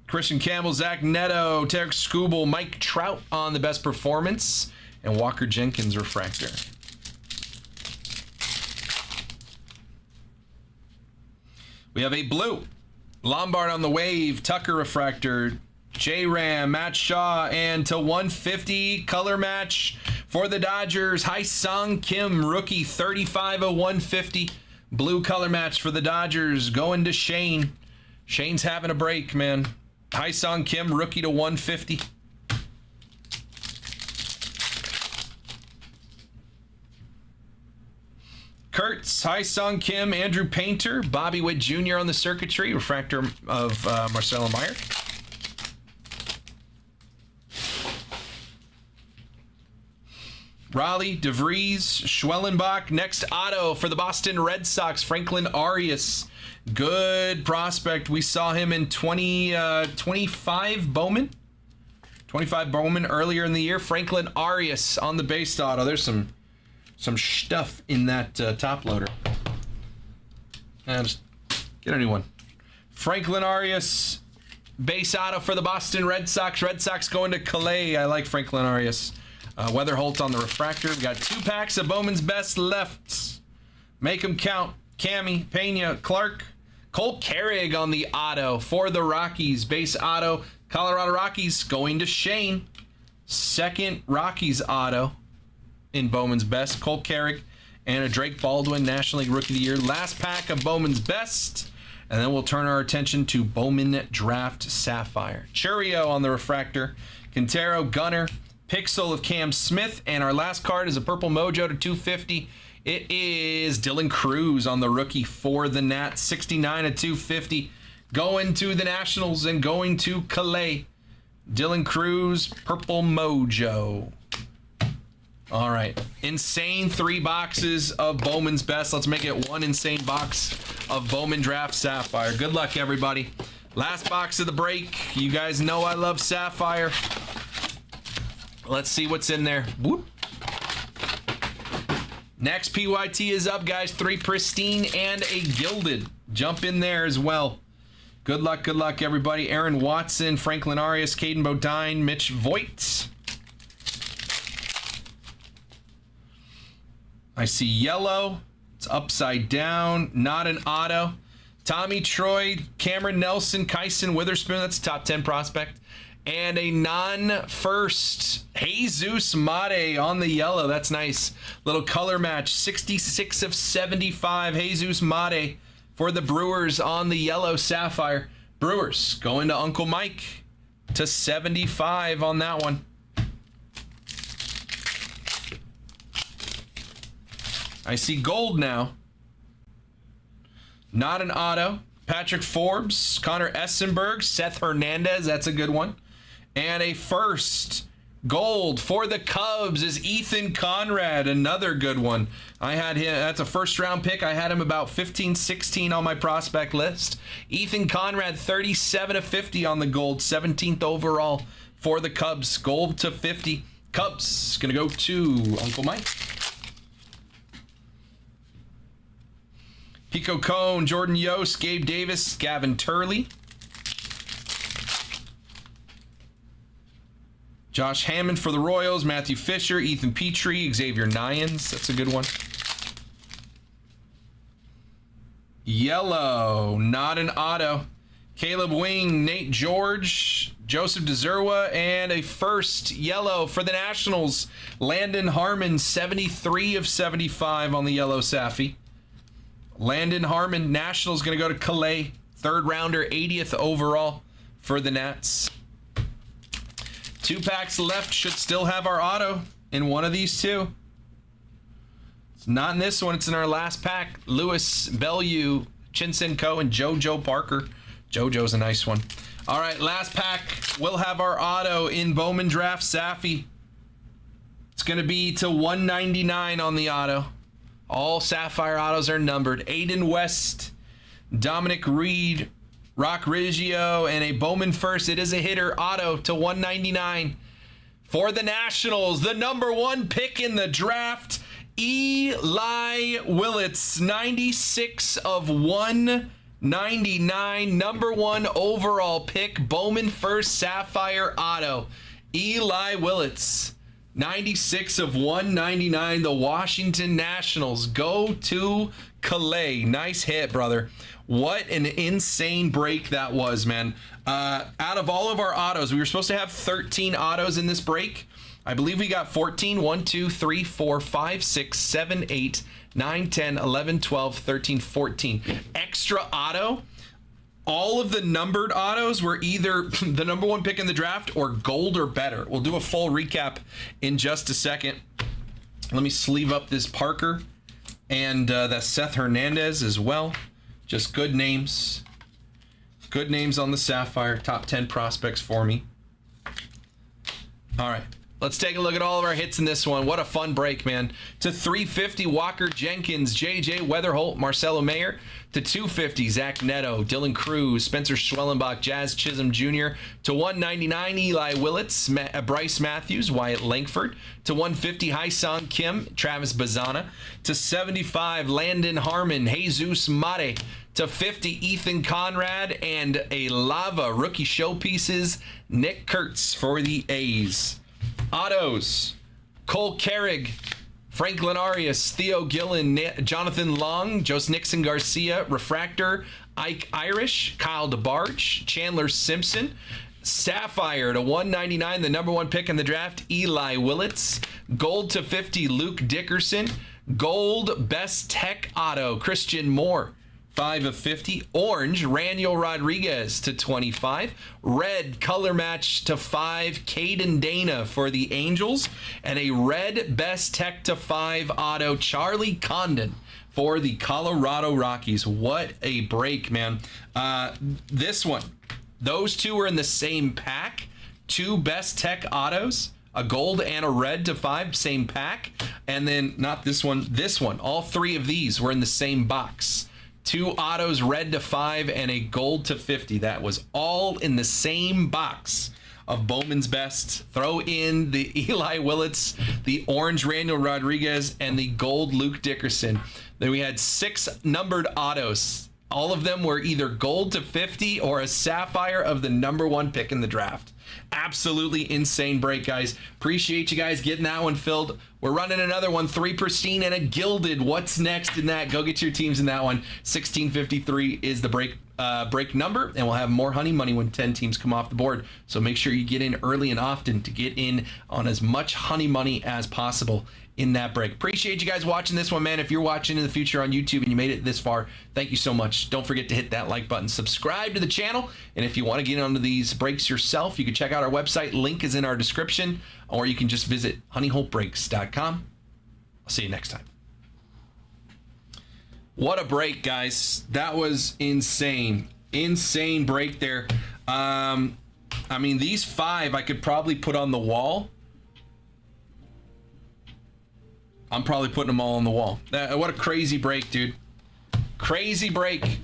Christian Campbell, Zach Neto, Tarek Skubal, Mike Trout on the best performance, and Walker Jenkins refractor. We have a blue. Lombard on the wave, Tucker refractor, J-Ram, Matt Shaw, and to 150 color match for the Dodgers, Hai-Sung Kim, rookie, 35 of 150. Blue color match for the Dodgers going to Shane. Shane's having a break, man. Hai-Sung Kim, rookie to 150. Kurtz, Hai-Sung Kim, Andrew Painter, Bobby Witt Jr. on the circuitry, refractor of Marcelo Meyer. Raleigh, DeVries, Schwellenbach. Next auto for the Boston Red Sox, Franklin Arias. Good prospect. We saw him in 25 Bowman. 25 Bowman earlier in the year. Franklin Arias on the base auto. There's some stuff in that top loader. Just get a new one. Franklin Arias, base auto for the Boston Red Sox. Red Sox going to Calais. I like Franklin Arias. Weatherholt on the refractor. We got 2 packs of Bowman's Best left. Make them count. Cammy, Pena, Clark. Cole Carrig on the auto for the Rockies. Base auto. Colorado Rockies going to Shane. Second Rockies auto in Bowman's Best. Cole Carrig and a Drake Baldwin, National League Rookie of the Year. Last pack of Bowman's Best. And then we'll turn our attention to Bowman Draft Sapphire. Churio on the refractor. Quintero, Gunner. Pixel of Cam Smith. And our last card is a Purple Mojo to 250. It is Dylan Cruz on the rookie for the Nats. 69 of 250. Going to the Nationals and going to Calais. Dylan Cruz, Purple Mojo. All right. Insane 3 boxes of Bowman's Best. Let's make it 1 insane box of Bowman Draft Sapphire. Good luck, everybody. Last box of the break. You guys know I love Sapphire. Let's see what's in there. Whoop. Next PYT is up, guys. 3 pristine and a gilded. Jump in there as well. Good luck, everybody. Aaron Watson, Franklin Arias, Caden Bodine, Mitch Voigt. I see yellow. It's upside down. Not an auto. Tommy Troy, Cameron Nelson, Kyson Witherspoon. That's a top 10 prospect. And a non-first Jesus Mate on the yellow. That's nice. Little color match. 66 of 75. Jesus Mate for the Brewers on the yellow sapphire. Brewers going to Uncle Mike to 75 on that one. I see gold now. Not an auto. Patrick Forbes, Connor Essenberg, Seth Hernandez. That's a good one. And a first gold for the Cubs is Ethan Conrad. Another good one. I had him. That's a first round pick. I had him about 15, 16 on my prospect list. Ethan Conrad, 37 of 50 on the gold. 17th overall for the Cubs. Gold to 50. Cubs going to go to Uncle Mike. Pico Cone, Jordan Yost, Gabe Davis, Gavin Turley. Josh Hammond for the Royals, Matthew Fisher, Ethan Petrie, Xavier Nyans. That's a good one. Yellow, not an auto. Caleb Wing, Nate George, Joseph DeZerwa, and a first yellow for the Nationals. Landon Harmon, 73 of 75 on the yellow Safi. Landon Harmon, Nationals going to go to Calais. 3rd rounder, 80th overall for the Nats. 2 packs left. Should still have our auto in one of these 2. It's not in this one. It's in our last pack. Lewis Bellew, Chinsenko, and JoJo Parker. JoJo's a nice one. All right, last pack. We'll have our auto in Bowman Draft Safi. It's going to be to 199 on the auto. All Sapphire autos are numbered. Aiden West, Dominic Reed, Rock Riggio, and a Bowman first. It is a hitter auto to 199. For the Nationals, the number 1 pick in the draft, Eli Willits, 96 of 199, number 1 overall pick, Bowman first Sapphire auto. Eli Willits, 96 of 199, the Washington Nationals go to Calais. Nice hit, brother. What an insane break that was, man. Out of all of our autos, we were supposed to have 13 autos in this break. I believe we got 14. 1, 2, 3, 4, 5, 6, 7, 8, 9, 10, 11, 12, 13, 14. Extra auto. All of the numbered autos were either the number 1 pick in the draft or gold or better. We'll do a full recap in just a second. Let me sleeve up this Parker and that's Seth Hernandez as well. Just good names. Good names on the Sapphire. Top 10 prospects for me. All right. Let's take a look at all of our hits in this one. What a fun break, man. To 350, Walker Jenkins, JJ Weatherholt, Marcelo Mayer. To 250, Zach Neto, Dylan Cruz, Spencer Schwellenbach, Jazz Chisholm Jr. To 199, Eli Willits, Bryce Matthews, Wyatt Langford. To 150, Hyesung Kim, Travis Bazana. To 75, Landon Harmon, Jesus Mate. To 50, Ethan Conrad, and a Lava rookie showpieces, Nick Kurtz for the A's. Autos, Cole Carrig, Franklin Arias, Theo Gillen, Jonathan Long, Jose Nixon Garcia, Refractor, Ike Irish, Kyle DeBarge, Chandler Simpson. Sapphire to 199, the number 1 pick in the draft, Eli Willits. Gold to 50, Luke Dickerson. Gold Best Tech Auto, Christian Moore. 5 of 50. Orange, Raniel Rodriguez to 25. Red color match to 5, Caden Dana for the Angels. And a red Best Tech to 5 auto, Charlie Condon for the Colorado Rockies. What a break, man. This one, those two were in the same pack. 2 Best Tech autos, a gold and a red to 5, same pack. And then not this one, this one. All 3 of these were in the same box. 2 autos, red to 5, and a gold to 50. That was all in the same box of Bowman's Best. Throw in the Eli Willits, the orange Raniel Rodriguez, and the gold Luke Dickerson. Then we had 6 numbered autos. All of them were either gold to 50 or a Sapphire of the number 1 pick in the draft. Absolutely insane break, guys. Appreciate you guys getting that one filled. We're running another one, 3 pristine and a gilded. What's next in that? Go get your teams in that one. 1653 is the break number, and we'll have more honey money when 10 teams come off the board. So make sure you get in early and often to get in on as much honey money as possible in that break. Appreciate you guys watching this one, man. If you're watching in the future on YouTube and you made it this far, thank you so much. Don't forget to hit that like button, subscribe to the channel, and if you want to get onto these breaks yourself, you can check out our website. Link is in our description, or you can just visit honeyholtbreaks.com. I'll see you next time. What a break, guys. That was insane. Insane break there. I mean, these 5 I could probably put on the wall. I'm probably putting them all on the wall. What a crazy break, dude. Crazy break.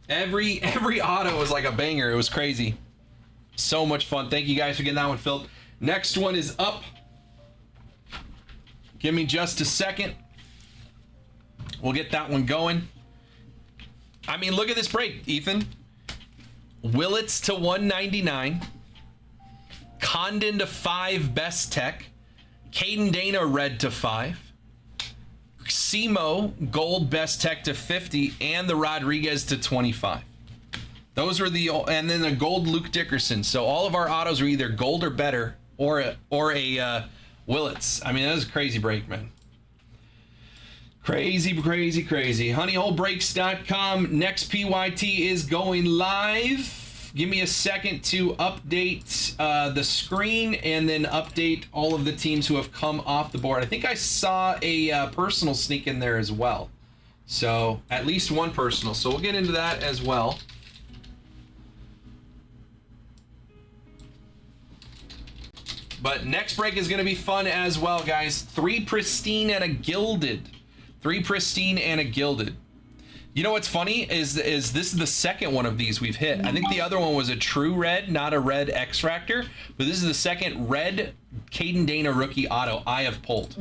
Every auto was like a banger. It was crazy. So much fun. Thank you guys for getting that one filled. Next one is up. Give me just a second. We'll get that one going. I mean, look at this break, Ethan. Willits to 199. Condon to 5 Best Tech. Caden Dana red to 5. Simo gold Best Tech to 50, and the Rodriguez to 25. Those were the, and then the gold Luke Dickerson. So all of our autos are either gold or better, or a Willits. I mean, that was a crazy break, man. Crazy, crazy, crazy. Honeyholebreaks.com. Next PYT is going live. Give me a second to update the screen and then update all of the teams who have come off the board. I think I saw a personal sneak in there as well. So at least one personal. So we'll get into that as well. But next break is going to be fun as well, guys. 3 pristine and a gilded. 3 pristine and a gilded. You know what's funny is this is the second one of these we've hit. I think the other one was a true red, not a red X-Fractor, but this is the second red Caden Dana rookie auto I have pulled.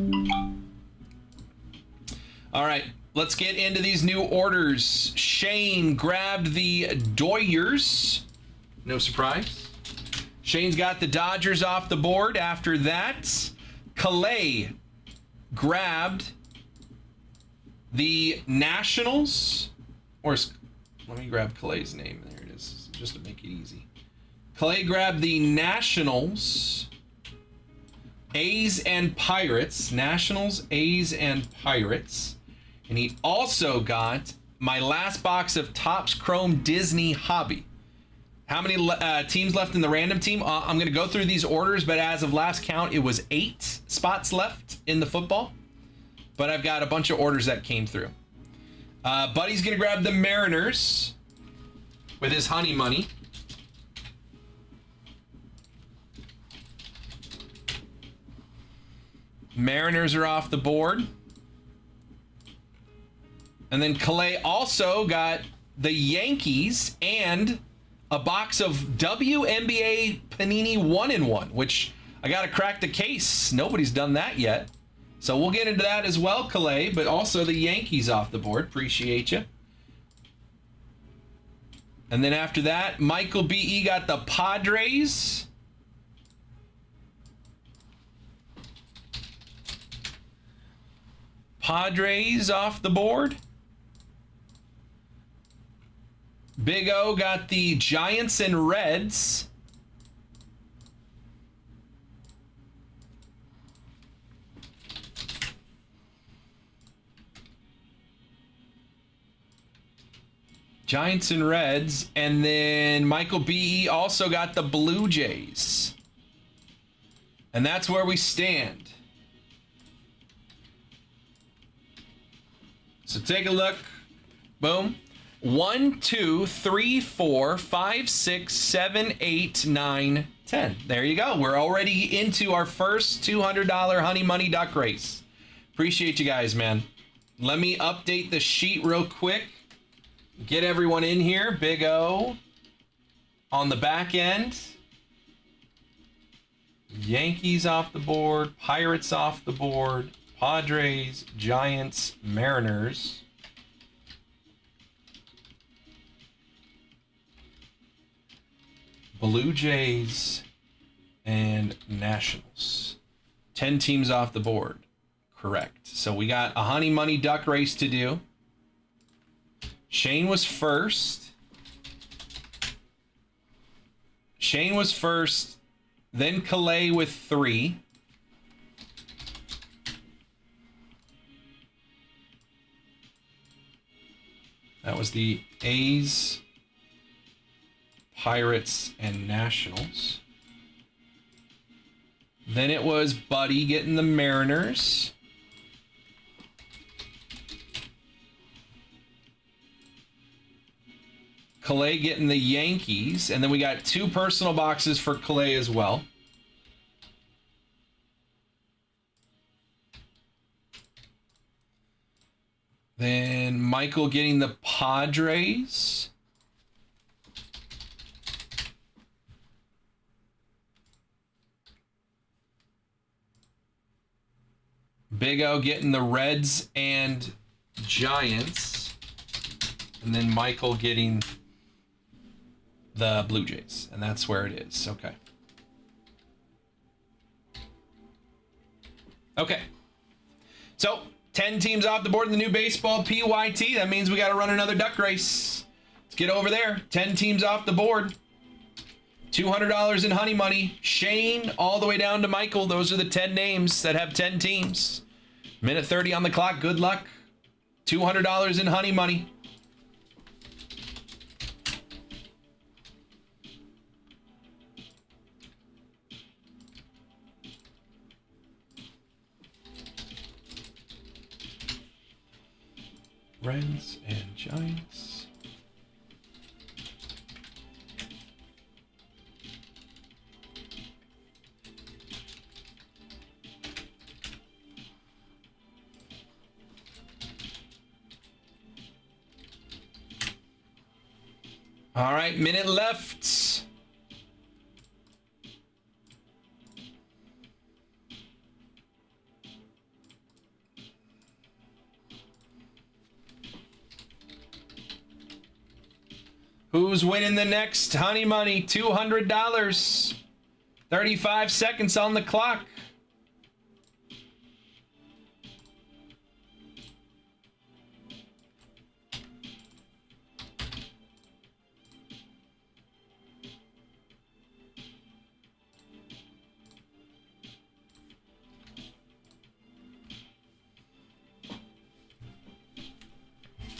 All right, let's get into these new orders. Shane grabbed the Doyers. No surprise. Shane's got the Dodgers off the board. After that, Calais grabbed the Nationals, let me grab Clay's name. There it is, just to make it easy. Clay grabbed the Nationals, A's and Pirates. Nationals, A's, and Pirates. And he also got my last box of Topps Chrome Disney Hobby. How many teams left in the random team? I'm going to go through these orders, but as of last count, it was 8 spots left in the football. But I've got a bunch of orders that came through. Buddy's going to grab the Mariners with his honey money. Mariners are off the board. And then Calais also got the Yankees and a box of WNBA Panini 1-in-1, which I got to crack the case. Nobody's done that yet. So we'll get into that as well, Calais, but also the Yankees off the board. Appreciate you. And then after that, Michael B.E. got the Padres. Padres off the board. Big O got the Giants and Reds. Giants and Reds. And then Michael B. also got the Blue Jays. And that's where we stand. So take a look. Boom. 1, 2, 3, 4, 5, 6, 7, 8, 9, 10. There you go. We're already into our first $200 Honey Money Duck Race. Appreciate you guys, man. Let me update the sheet real quick. Get everyone in here. Big O on the back end. Yankees off the board. Pirates off the board. Padres, Giants, Mariners. Blue Jays and Nationals. 10 teams off the board. Correct. So we got a Honey Money Duck Race to do. Shane was first. Then Calais with 3. That was the A's, Pirates, and Nationals. Then it was Buddy getting the Mariners. Calais getting the Yankees. And then we got 2 personal boxes for Calais as well. Then Michael getting the Padres. Big O getting the Reds and Giants. And then Michael getting the Blue Jays. And that's where it is. Okay. Okay. So 10 teams off the board in the new baseball PYT. That means we got to run another duck race. Let's get over there. 10 teams off the board. $200 in honey money. Shane all the way down to Michael. Those are the 10 names that have 10 teams. Minute 30 on the clock. Good luck. $200 in honey money. Reds and Giants. All right, minute left. Who's winning the next Honey Money? $200. 35 seconds on the clock.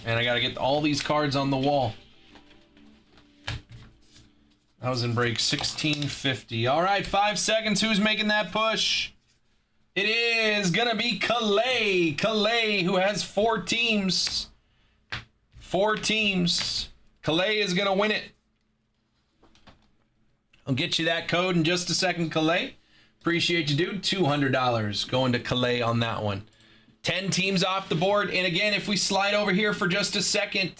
And I gotta get all these cards on the wall. That was in break 1650. All right, 5 seconds. Who's making that push? It is gonna be Calais. Calais, who has 4 teams. 4 teams. Calais is gonna win it. I'll get you that code in just a second, Calais. Appreciate you, dude. $200 going to Calais on that one. 10 teams off the board. And again, if we slide over here for just a second,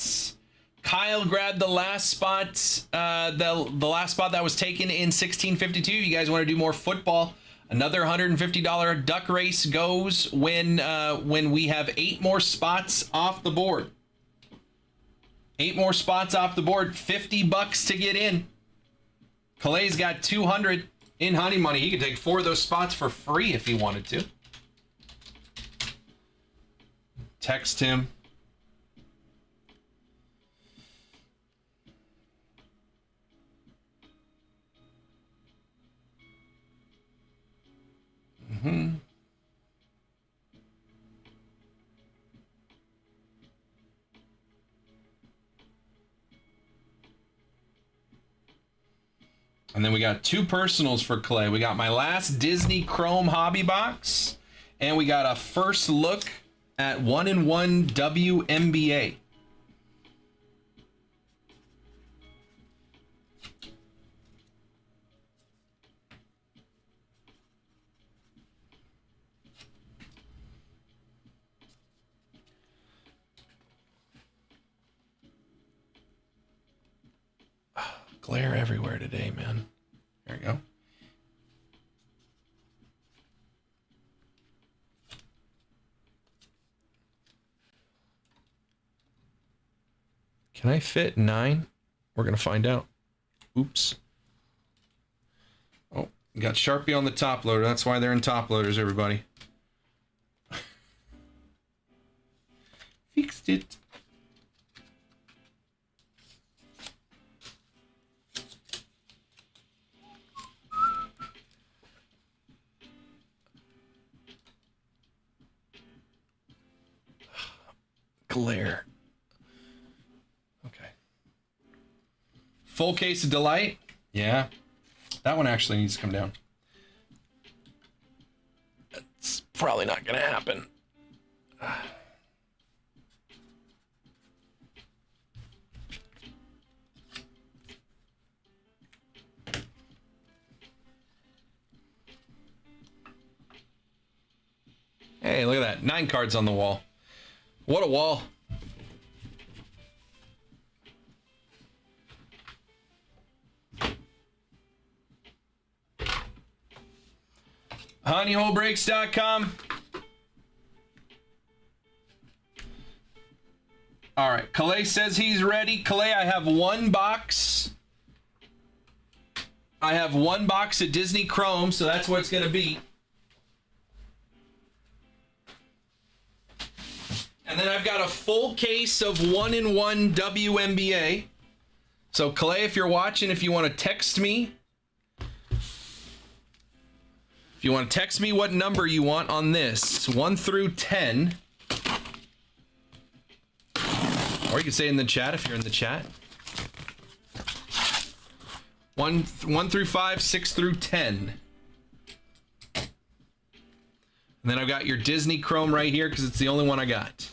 Kyle grabbed the last spot, the last spot that was taken in 1652. You guys want to do more football? Another $150 duck race goes when we have 8 more spots off the board. 8 more spots off the board. $50 to get in. Calais got 200 in Honey Money. He could take 4 of those spots for free if he wanted to. Text him. And then we got 2 personals for Clay. We got my last Disney Chrome hobby box, and we got a first look at 1-in-1 WNBA. Glare everywhere today, man. There we go. Can I fit 9? We're going to find out. Oops. Oh, got Sharpie on the top loader. That's why they're in top loaders, everybody. Fixed it. Glare. Okay. Full case of Delight. Yeah. That one actually needs to come down. It's probably not going to happen. Hey, look at that. 9 cards on the wall. What a wall. honeyholebreaks.com. All right, Calais says he's ready. Calais, I have 1 box. I have 1 box of Disney Chrome, so that's what it's going to be. And then I've got a full case of 1-in-1 WNBA. So Calais, if you're watching, if you want to text me, what number you want on this, 1 through 10. Or you can say in the chat if you're in the chat. 1 through 5, 6 through 10. And then I've got your Disney Chrome right here because it's the only one I got.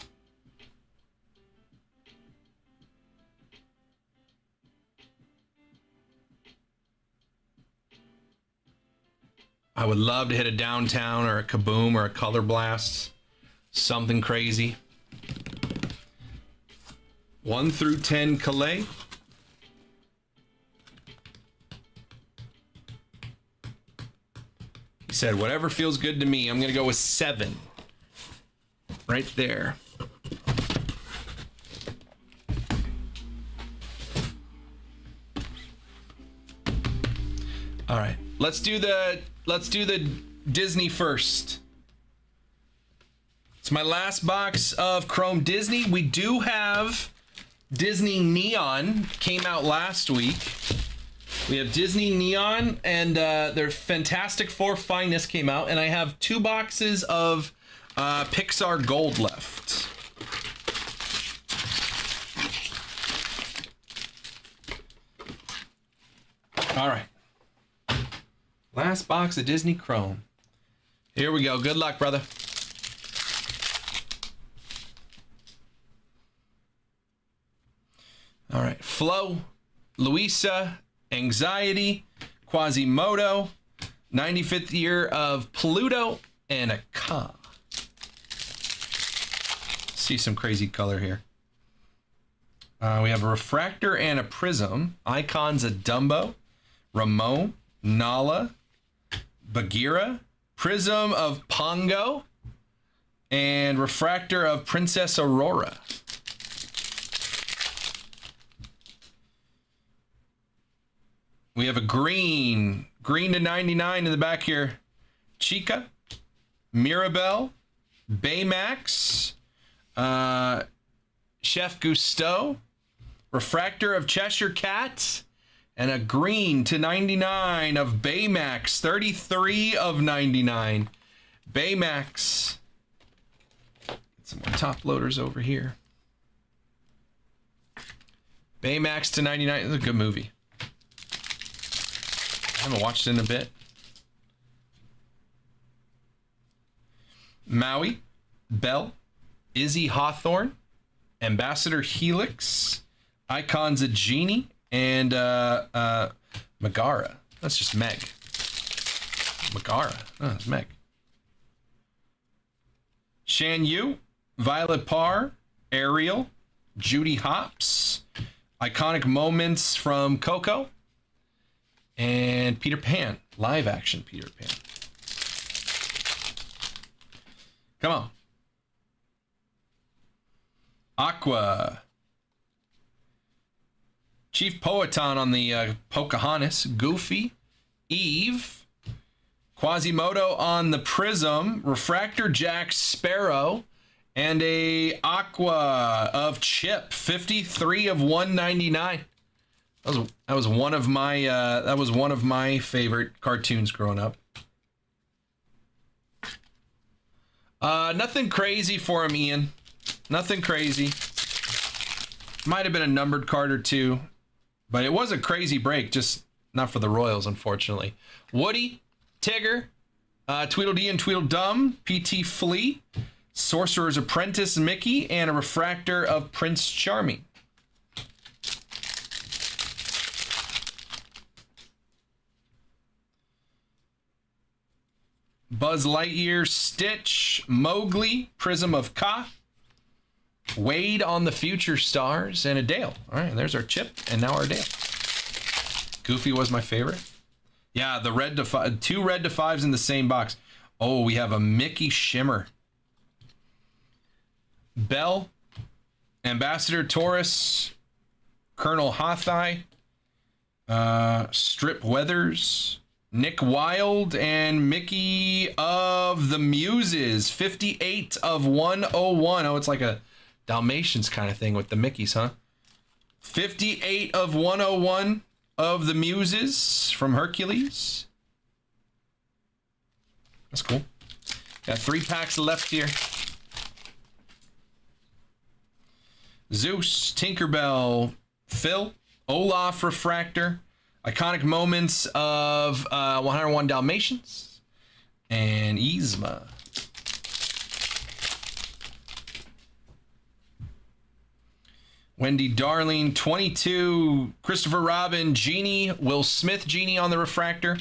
I would love to hit a Downtown or a Kaboom or a Color Blast. Something crazy. 1 through 10 Calais. He said, whatever feels good to me. I'm going to go with 7. Right there. All right. Let's do the Disney first. It's my last box of Chrome Disney. We do have Disney Neon, came out last week. We have Disney Neon, and their Fantastic Four Finest came out, and I have 2 boxes of Pixar Gold left. All right. Last box of Disney Chrome. Here we go. Good luck, brother. All right. Flo, Luisa, Anxiety, Quasimodo, 95th Year of Pluto, and a Ka. See some crazy color here. We have a Refractor and a Prism. Icons of Dumbo, Ramon, Nala, Bagheera, Prism of Pongo, and Refractor of Princess Aurora. We have a green to 99 in the back here. Chica, Mirabelle, Baymax, Chef Gusteau, Refractor of Cheshire Cat, and a green to 99 of Baymax, 33 of 99. Baymax. Get some more top loaders over here. Baymax to 99. It's a good movie. I haven't watched it in a bit. Maui, Belle, Izzy Hawthorne, Ambassador Helix, Icons of Genie, and Megara. That's just Meg. Megara. Oh, that's Meg. Shan Yu, Violet Parr, Ariel, Judy Hopps, Iconic Moments from Coco, and Peter Pan. Live action Peter Pan. Come on. Aqua. Chief Poeton on the Pocahontas. Goofy. Eve. Quasimodo on the Prism. Refractor Jack Sparrow. And a Aqua of Chip. 53 of 199. That was one of my favorite cartoons growing up. Nothing crazy for him, Ian. Nothing crazy. Might have been a numbered card or two, but it was a crazy break, just not for the Royals, unfortunately. Woody, Tigger, Tweedledee and Tweedledum, PT Flea, Sorcerer's Apprentice Mickey, and a Refractor of Prince Charming. Buzz Lightyear, Stitch, Mowgli, Prism of Ka, Wade on the Future Stars, and a Dale. All right, there's our Chip, and now our Dale. Goofy was my favorite. Yeah, the red to 2 red to 5s in the same box. Oh, we have a Mickey Shimmer. Belle, Ambassador Taurus, Colonel Hawtheye, Strip Weathers, Nick Wilde, and Mickey of the Muses. 58 of 101. Oh, it's like a Dalmatians kind of thing with the Mickeys, huh? 58 of 101 of the Muses from Hercules. That's cool. Got 3 packs left here. Zeus, Tinkerbell, Phil, Olaf Refractor, Iconic Moments of 101 Dalmatians, and Yzma. Wendy Darling, 22, Christopher Robin, Genie, Will Smith Genie on the Refractor,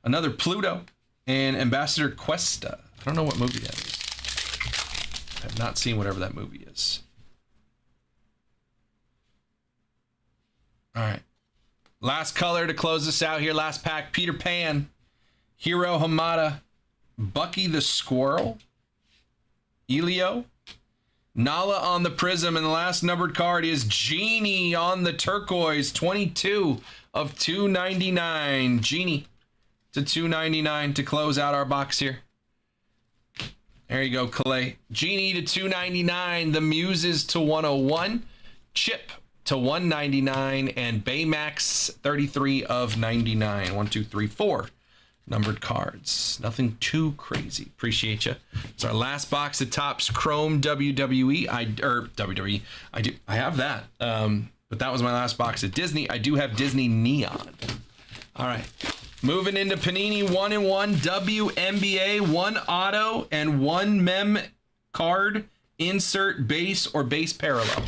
another Pluto, and Ambassador Cuesta. I don't know what movie that is. I have not seen whatever that movie is. All right. Last color to close this out here. Last pack. Peter Pan. Hiro Hamada. Bucky the Squirrel. Elio. Nala on the Prism, and the last numbered card is Genie on the Turquoise, 22 of 299. Genie to 299 to close out our box here. There you go, Calais. Genie to 299, the Muses to 101, Chip to 199, and Baymax 33 of 99. 1, 2, 3, 4 numbered cards. Nothing too crazy. Appreciate you. It's our last box of Topps Chrome WWE. WWE. I have that. But that was my last box of Disney. I do have Disney Neon. All right. Moving into Panini 1-in-1 WNBA, 1 auto and 1 mem card, insert base or base parallel.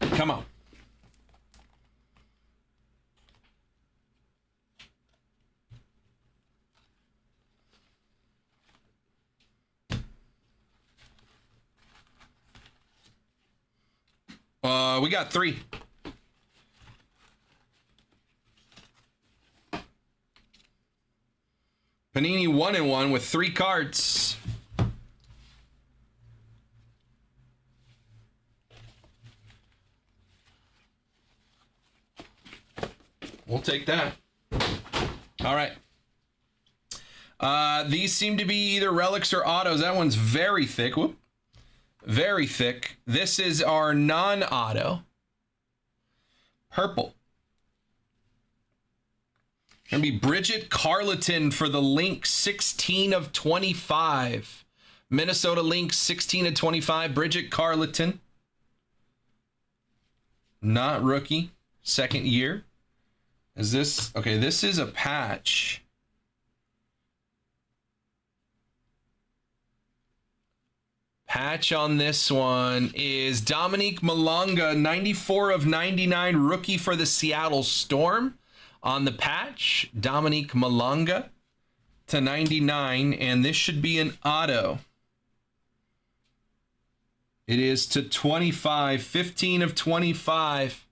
Come on. We got 3. Panini 1-in-1 with 3 cards. We'll take that. All right. These seem to be either relics or autos. That one's very thick. Whoop. Very thick. This is our non-auto. Purple. Gonna be Bridget Carleton for the Lynx, 16 of 25. Minnesota Lynx, 16 of 25. Bridget Carleton. Not rookie. Second year. Is this... Okay, this is a patch. Patch on this one is Dominique Malonga, 94 of 99, rookie for the Seattle Storm. On the patch, Dominique Malonga to 99, and this should be an auto. It is to 25, 15 of 25.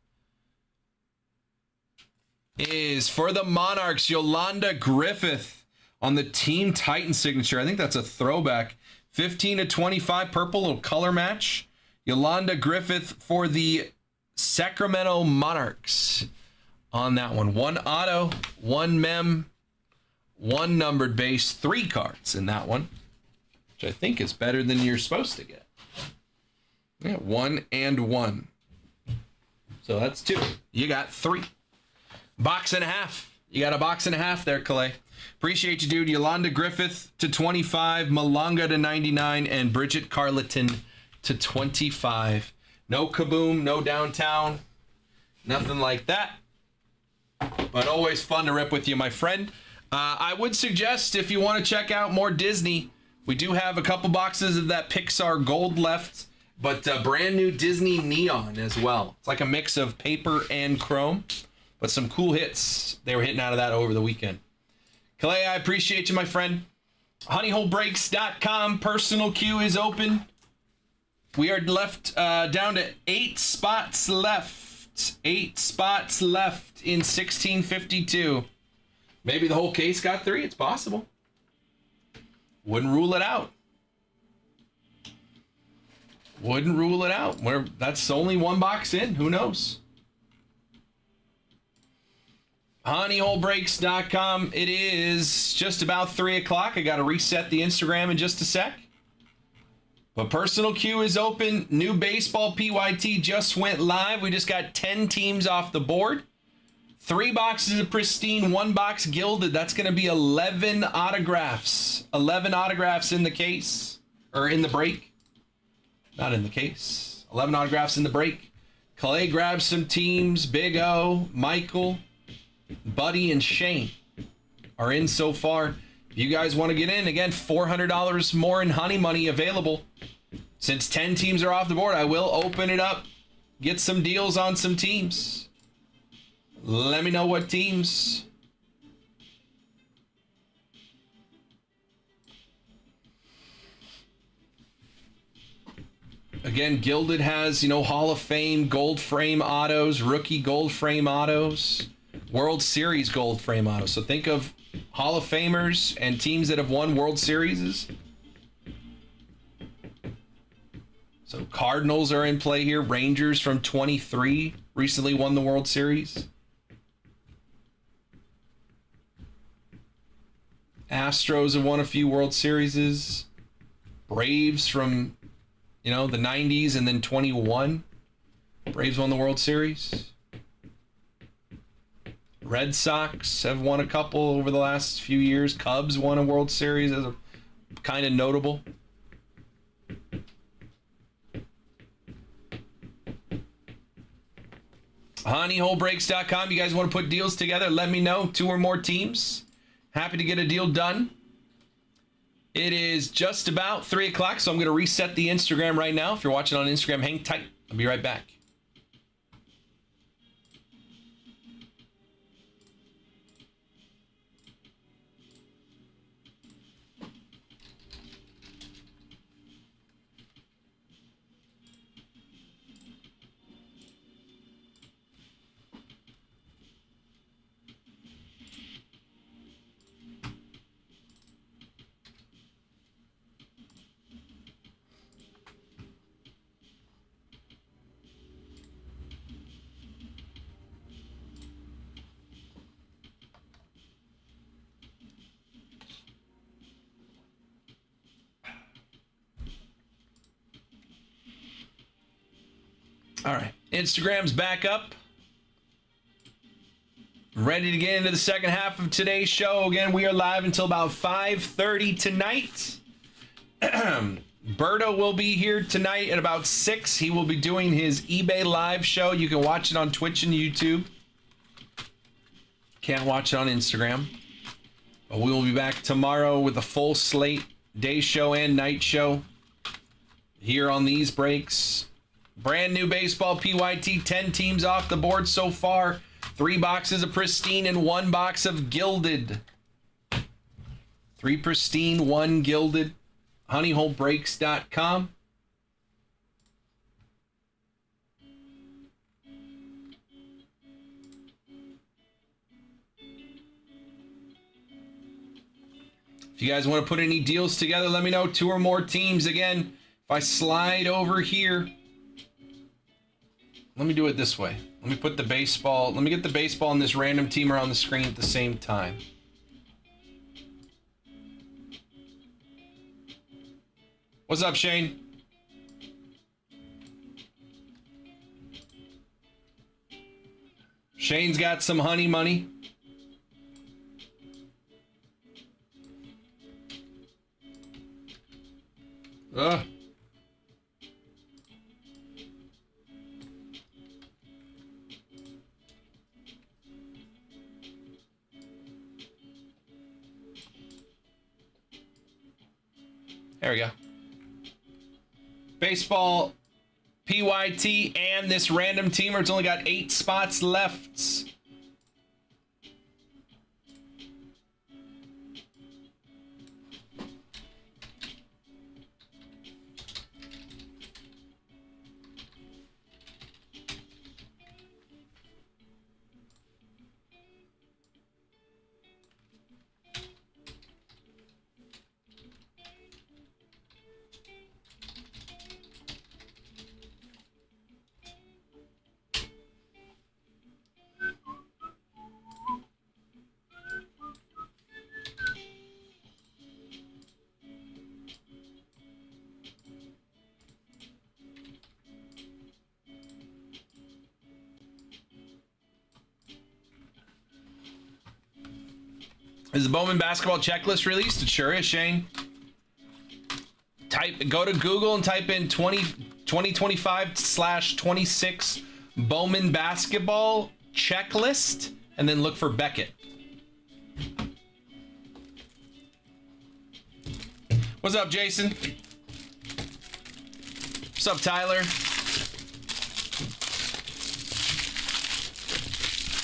Is for the Monarchs, Yolanda Griffith on the Team Titan signature. I think that's a throwback. 15 of 25, purple, little color match. Yolanda Griffith for the Sacramento Monarchs on that one. 1 auto, 1 mem, 1 numbered base, 3 cards in that one, which I think is better than you're supposed to get. Yeah, 1 and 1. So that's 2. You got 3. Box and a half. You got a box and a half there, Calais. Appreciate you, dude. Yolanda Griffith to 25, Malonga to 99, and Bridget Carleton to 25. No kaboom, no downtown, nothing like that. But always fun to rip with you, my friend. I would suggest if you want to check out more Disney, we do have a couple boxes of that Pixar Gold left, but brand new Disney Neon as well. It's like a mix of paper and chrome, but some cool hits. They were hitting out of that over the weekend. Calais, I appreciate you, my friend. honeyholebreaks.com personal queue is open. We are left down to 8 spots left. 8 spots left in 1652. Maybe the whole case got 3. It's possible. Wouldn't rule it out. Wouldn't rule it out. That's only 1 box in. Who knows? honeyholebreaks.com. It is just about 3 o'clock. I got to reset the Instagram in just a sec. But personal queue is open. New baseball PYT just went live. We just got 10 teams off the board. 3 boxes of pristine, 1 box gilded. That's going to be 11 autographs. 11 autographs in the case. Or in the break. Not in the case. 11 autographs in the break. Calais grabs some teams. Big O, Michael, Buddy, and Shane are in so far. If you guys want to get in, again, $400 more in honey money available. Since 10 teams are off the board, I will open it up. Get some deals on some teams. Let me know what teams. Again, Gilded has, Hall of Fame gold frame autos, rookie gold frame autos, World Series gold frame autos. So think of Hall of Famers and teams that have won World Series. So Cardinals are in play here. Rangers from 23 recently won the World Series. Astros have won a few World Series. Braves from, the 90s and then 21. Braves won the World Series. Red Sox have won a couple over the last few years. Cubs won a World Series as a kind of notable. honeyholebreaks.com. You guys want to put deals together? Let me know. 2 or more teams. Happy to get a deal done. It is just about 3 o'clock, so I'm going to reset the Instagram right now. If you're watching on Instagram, hang tight. I'll be right back. All right, Instagram's back up. Ready to get into the second half of today's show. Again, we are live until about 5:30 tonight. Berto will be here tonight at about 6. He will be doing his eBay live show. You can watch it on Twitch and YouTube. Can't watch it on Instagram. But we will be back tomorrow with a full slate, day show and night show here on these breaks. Brand new baseball PYT, 10 teams off the board so far. 3 boxes of pristine and 1 box of gilded. 3 pristine, 1 gilded. honeyholebreaks.com. If you guys want to put any deals together, let me know. 2 or more teams. Again, if I slide over here, let me do it this way. Let me put the baseball. Let me get the baseball and this random teamer on the screen at the same time. What's up, Shane? Shane's got some honey money. Ugh. There we go. Baseball, PYT, and this random teamer. It's only got 8 spots left. Is the Bowman basketball checklist released? It sure is, Shane. Go to Google and type in 2025/26 Bowman basketball checklist, and then look for Beckett. What's up, Jason? What's up, Tyler?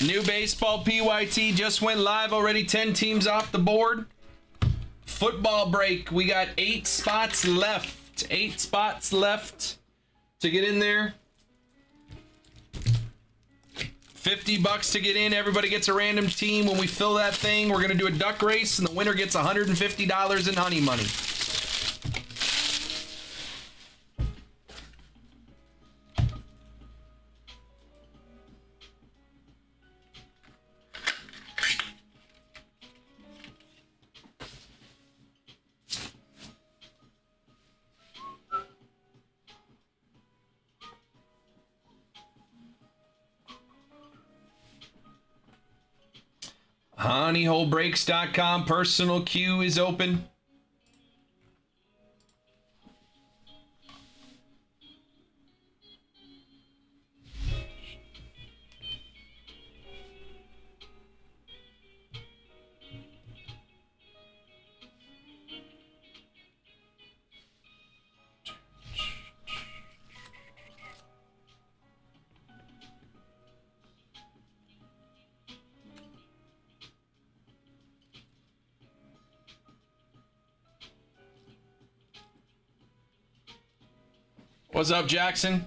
New baseball PYT just went live already. 10 teams off the board. Football break. We got 8 spots left. 8 spots left to get in there. $50 to get in. Everybody gets a random team. When we fill that thing, we're going to do a duck race, and the winner gets $150 in honey money. Honeyholebreaks.com personal queue is open. What's up, Jackson?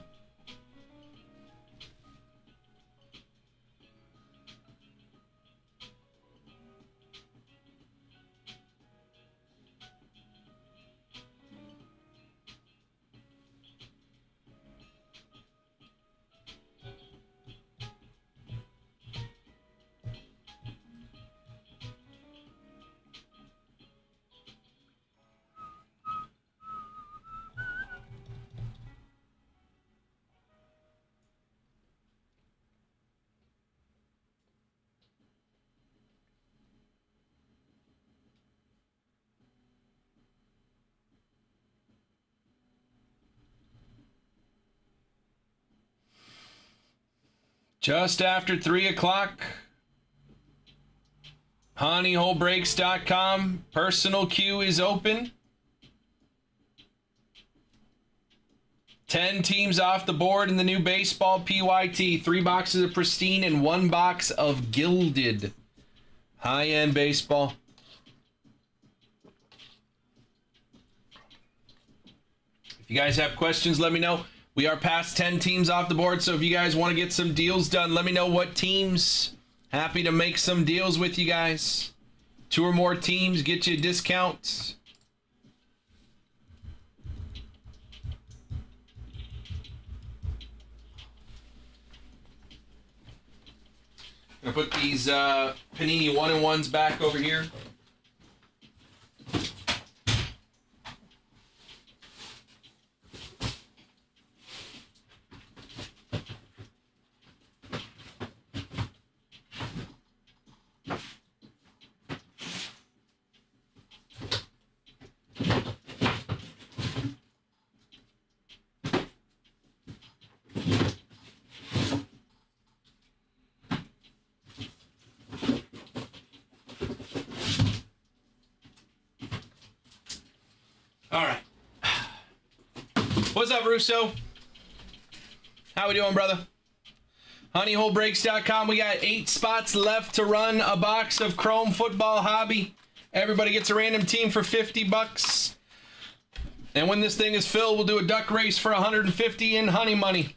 Just after 3 o'clock, honeyholebreaks.com personal queue is open. 10 teams off the board in the new baseball PYT. 3 boxes of pristine and 1 box of gilded. High-end baseball. If you guys have questions, let me know. We are past 10 teams off the board, so if you guys want to get some deals done, let me know what teams. Happy to make some deals with you guys. 2 or more teams get you discounts. I'm gonna put these Panini 1-in-1s back over here. All right. What's up, Russo? How we doing, brother? Honeyholebreaks.com. We got 8 spots left to run a box of Chrome Football Hobby. Everybody gets a random team for $50. And when this thing is filled, we'll do a duck race for $150 in honey money.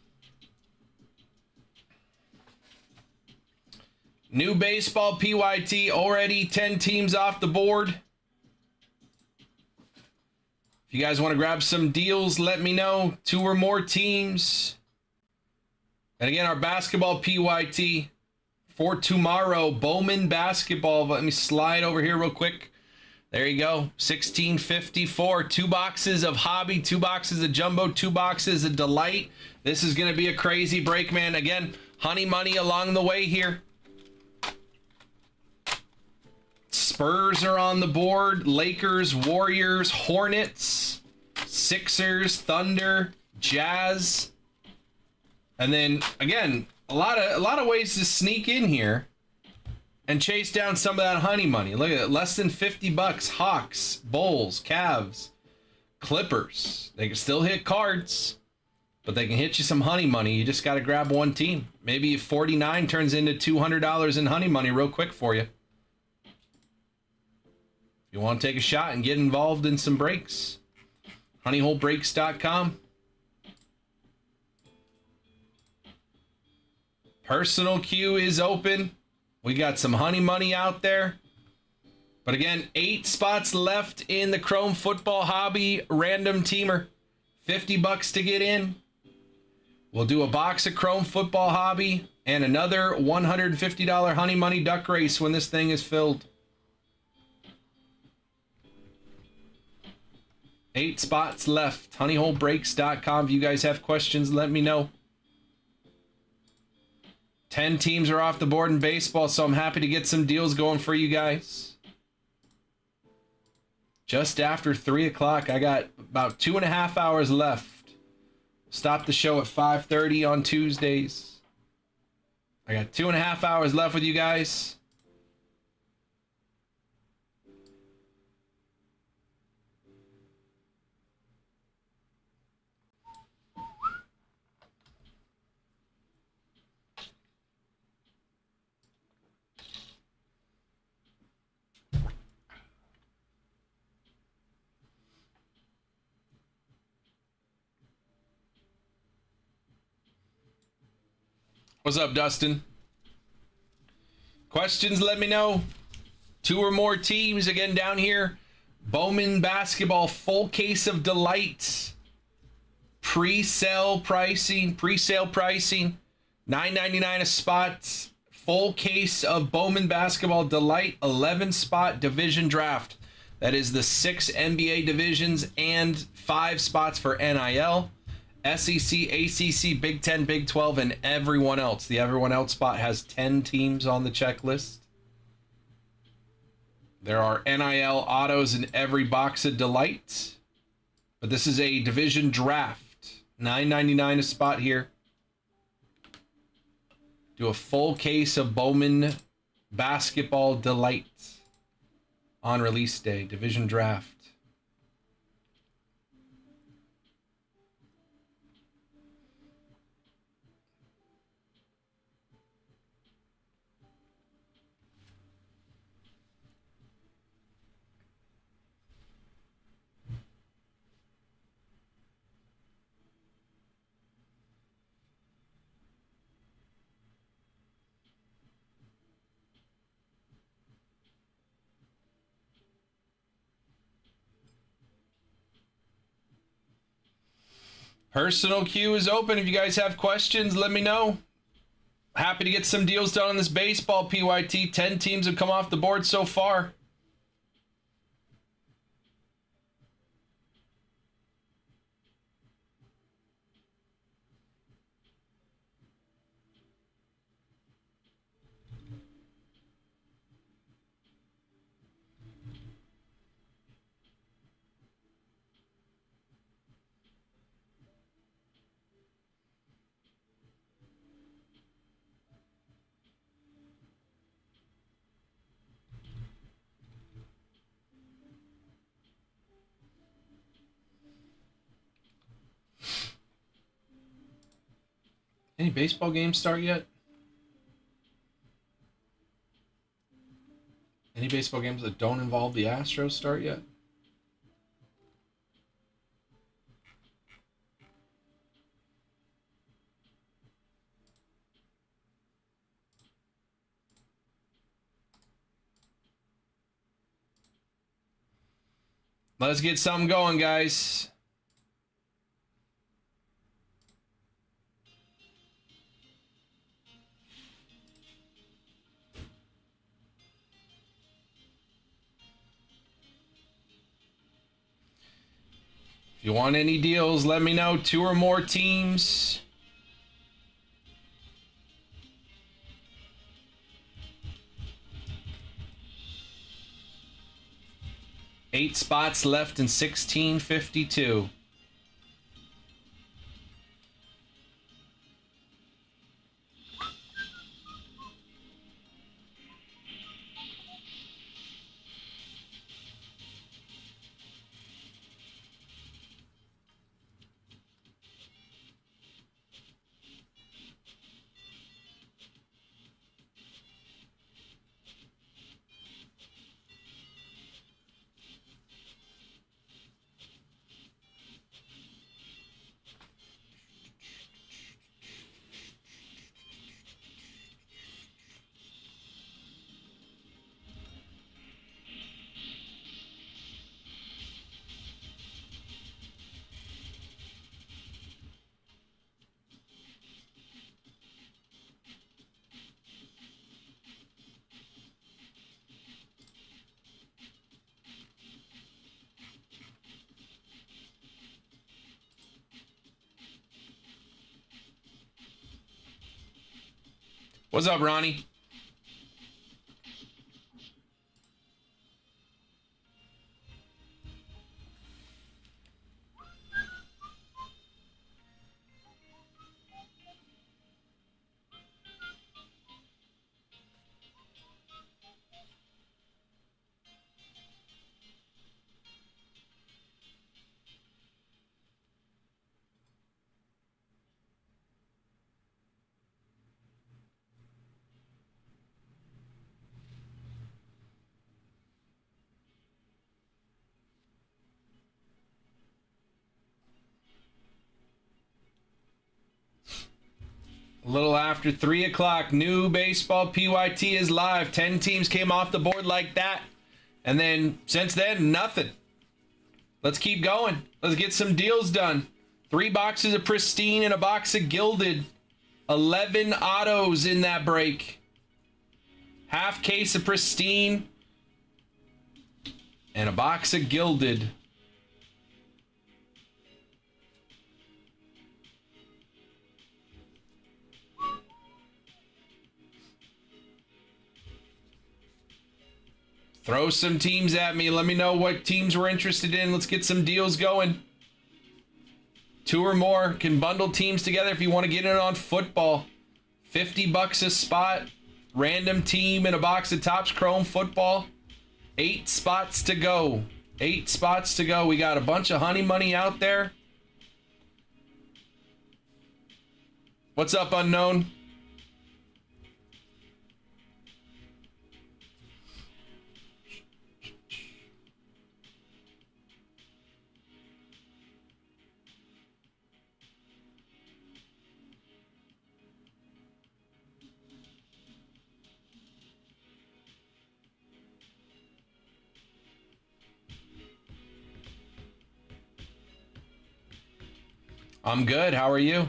New baseball PYT, already 10 teams off the board. If you guys want to grab some deals, let me know. 2 or more teams. And again, our basketball PYT for tomorrow. Bowman basketball. Let me slide over here real quick. There you go. $16.54. 2 boxes of hobby, 2 boxes of jumbo, 2 boxes of delight. This is going to be a crazy break, man. Again, honey money along the way here. Spurs are on the board. Lakers, Warriors, Hornets, Sixers, Thunder, Jazz. And then again, a lot of ways to sneak in here and chase down some of that honey money. Look at it, less than $50. Hawks, Bulls, Cavs, Clippers. They can still hit cards, but they can hit you some honey money. You just got to grab one team. Maybe 49 turns into $200 in honey money real quick for you. If you want to take a shot and get involved in some breaks, honeyholebreaks.com. Personal queue is open. We got some honey money out there. But again, 8 spots left in the Chrome Football Hobby Random Teamer. $50 to get in. We'll do a box of Chrome Football Hobby and another $150 honey money duck race when this thing is filled. 8 spots left. honeyholebreaks.com. If you guys have questions, let me know. 10 teams are off the board in baseball, so I'm happy to get some deals going for you guys. Just after 3 o'clock, I got about 2.5 hours left. Stop the show at 5:30 on Tuesdays. I got 2.5 hours left with you guys. What's up, Dustin? Questions, let me know. 2 or more teams again down here. Bowman Basketball full case of delights. Pre-sale pricing, $9.99 a spot. Full case of Bowman Basketball Delight 11 spot division draft. That is the 6 NBA divisions and 5 spots for NIL. SEC, ACC, Big 10, Big 12, and everyone else. The everyone else spot has 10 teams on the checklist. There are NIL autos in every box of Delight. But this is a division draft. $9.99 a spot here. Do a full case of Bowman Basketball Delight on release day. Division draft. Personal queue is open. If you guys have questions, let me know. Happy to get some deals done on this baseball PYT. 10 teams have come off the board so far. Any baseball games start yet? Any baseball games that don't involve the Astros start yet? Let's get something going, guys. If you want any deals, let me know. 2 or more teams. Eight spots left in 1652. What's up, Ronnie? A little after 3 o'clock, new baseball PYT is live. 10 teams came off the board like that. And then, since then, nothing. Let's keep going. Let's get some deals done. 3 boxes of Pristine and a box of Gilded. 11 autos in that break. Half case of Pristine and a box of Gilded. Throw some teams at me. Let me know what teams we're interested in. Let's get some deals going. 2 or more can bundle teams together if you want to get in on football. $50 a spot. Random team in a box of Topps Chrome football. 8 spots to go. 8 spots to go. We got a bunch of honey money out there. What's up, Unknown? I'm good. How are you?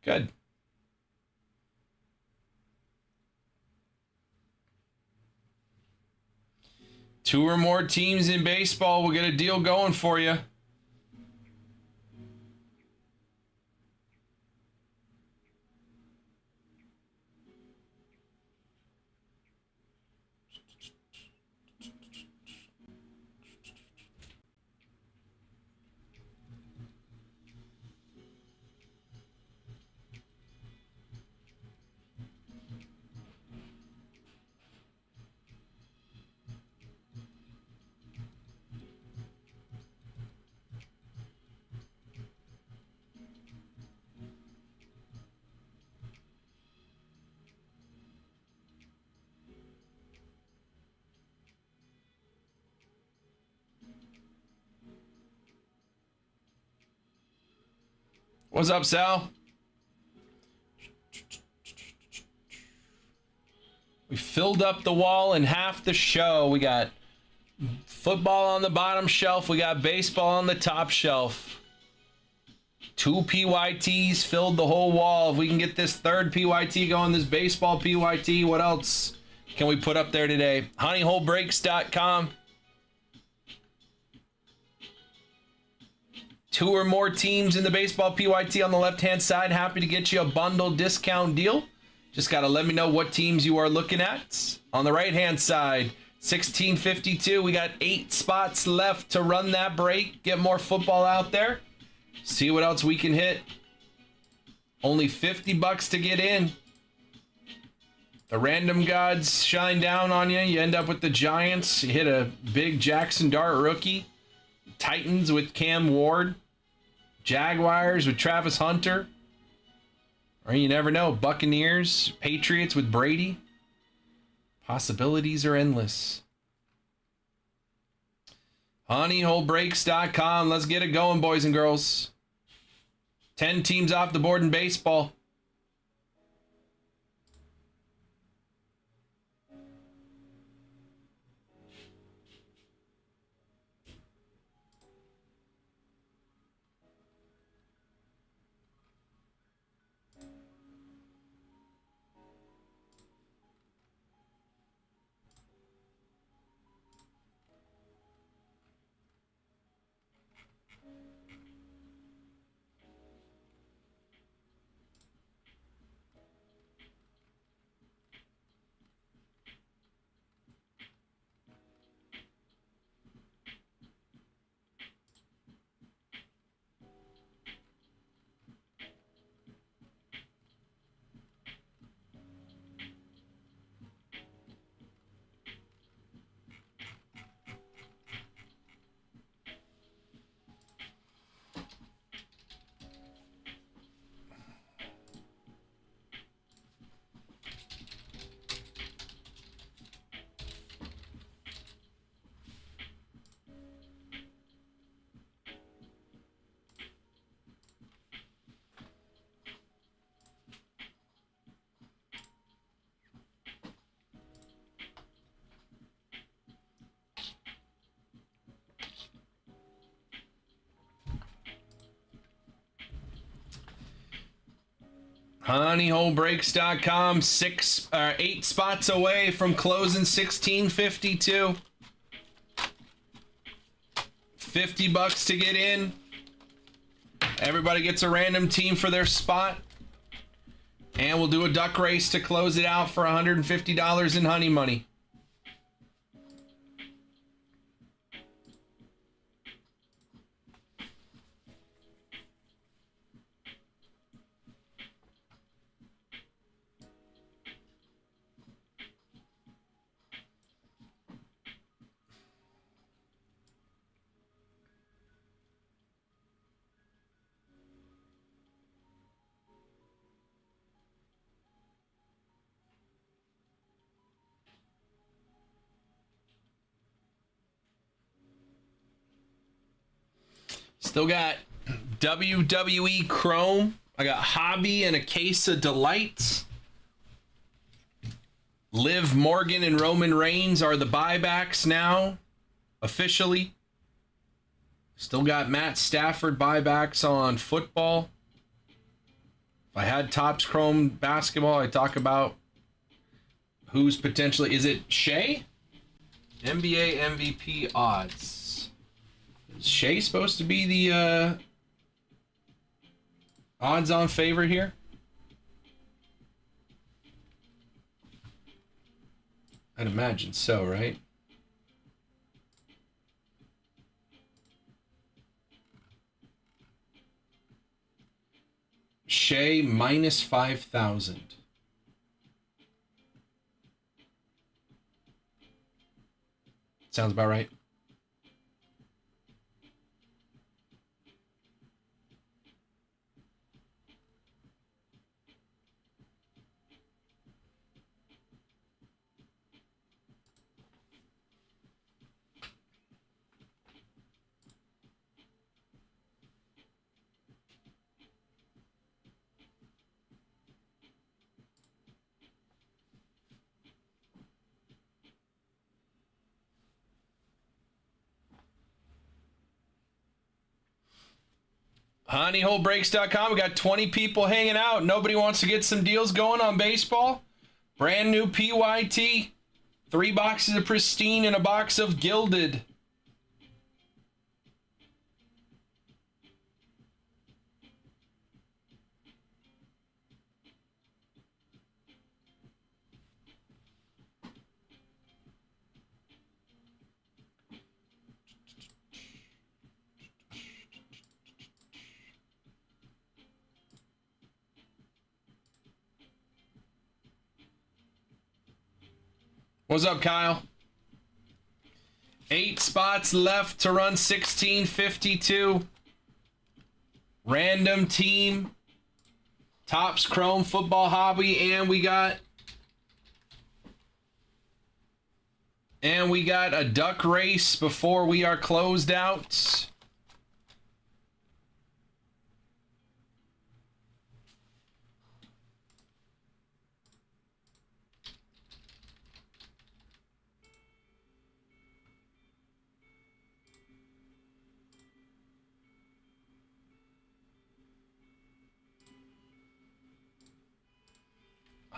Good. Two or more teams in baseball will get a deal going for you. What's up, Sal? We filled up the wall in half the show. We got football on the bottom shelf. We got baseball on the top shelf. 2 PYTs filled the whole wall. If we can get this third PYT going, this baseball PYT, what else can we put up there today? honeyholebreaks.com. 2 or more teams in the baseball PYT on the left-hand side. Happy to get you a bundle discount deal. Just got to let me know what teams you are looking at. On the right-hand side, 1652. We got 8 spots left to run that break. Get more football out there. See what else we can hit. Only $50 to get in. The random gods shine down on you. You end up with the Giants. You hit a big Jackson Dart rookie. Titans with Cam Ward. Jaguars with Travis Hunter. Or you never know. Buccaneers, Patriots with Brady. Possibilities are endless. honeyholebreaks.com. Let's get it going, boys and girls. 10 teams off the board in baseball. Honeyholebreaks.com, 8 spots away from closing 1652. $50 to get in. Everybody gets a random team for their spot. And we'll do a duck race to close it out for $150 in honey money. Still got WWE Chrome. I got Hobby and a case of Delights. Liv Morgan and Roman Reigns are the buybacks now, officially. Still got Matt Stafford buybacks on football. If I had Topps Chrome basketball, I'd talk about who's potentially... Is it Shea? NBA MVP odds. Is Shea supposed to be the odds-on favorite here? I'd imagine so, right? Shea minus 5,000. Sounds about right. Honeyholebreaks.com. We got 20 people hanging out. Nobody wants to get some deals going on baseball. Brand new PYT. 3 boxes of Pristine and a box of Gilded. What's up, Kyle? 8 spots left to run 1652. Random team. Topps Chrome Football Hobby. And we got a duck race before we are closed out.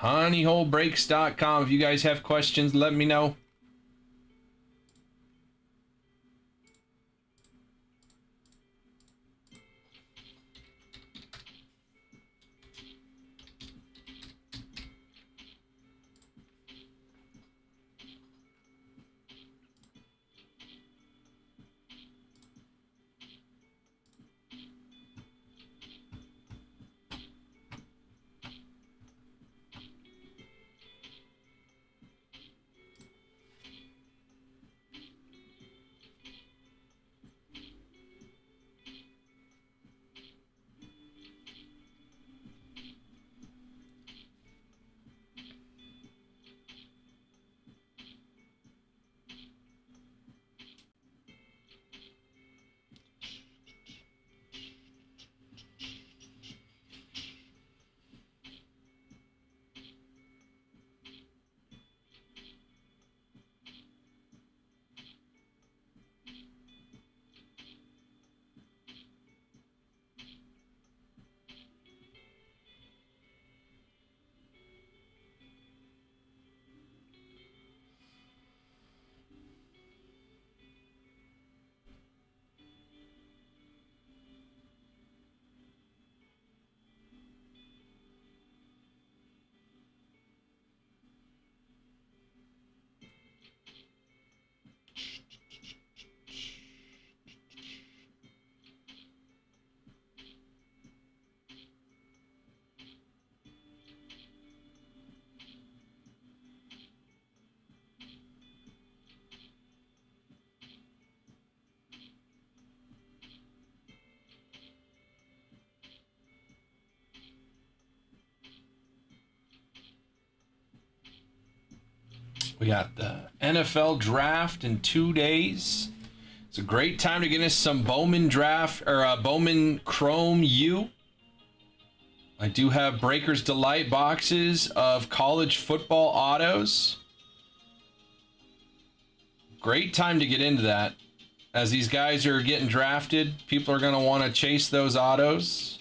Honeyholebreaks.com. If you guys have questions, let me know. We got the NFL draft in 2 days. It's a great time to get us some Bowman draft or Bowman Chrome U. I do have Breakers Delight boxes of college football autos. Great time to get into that. As these guys are getting drafted, people are going to want to chase those autos.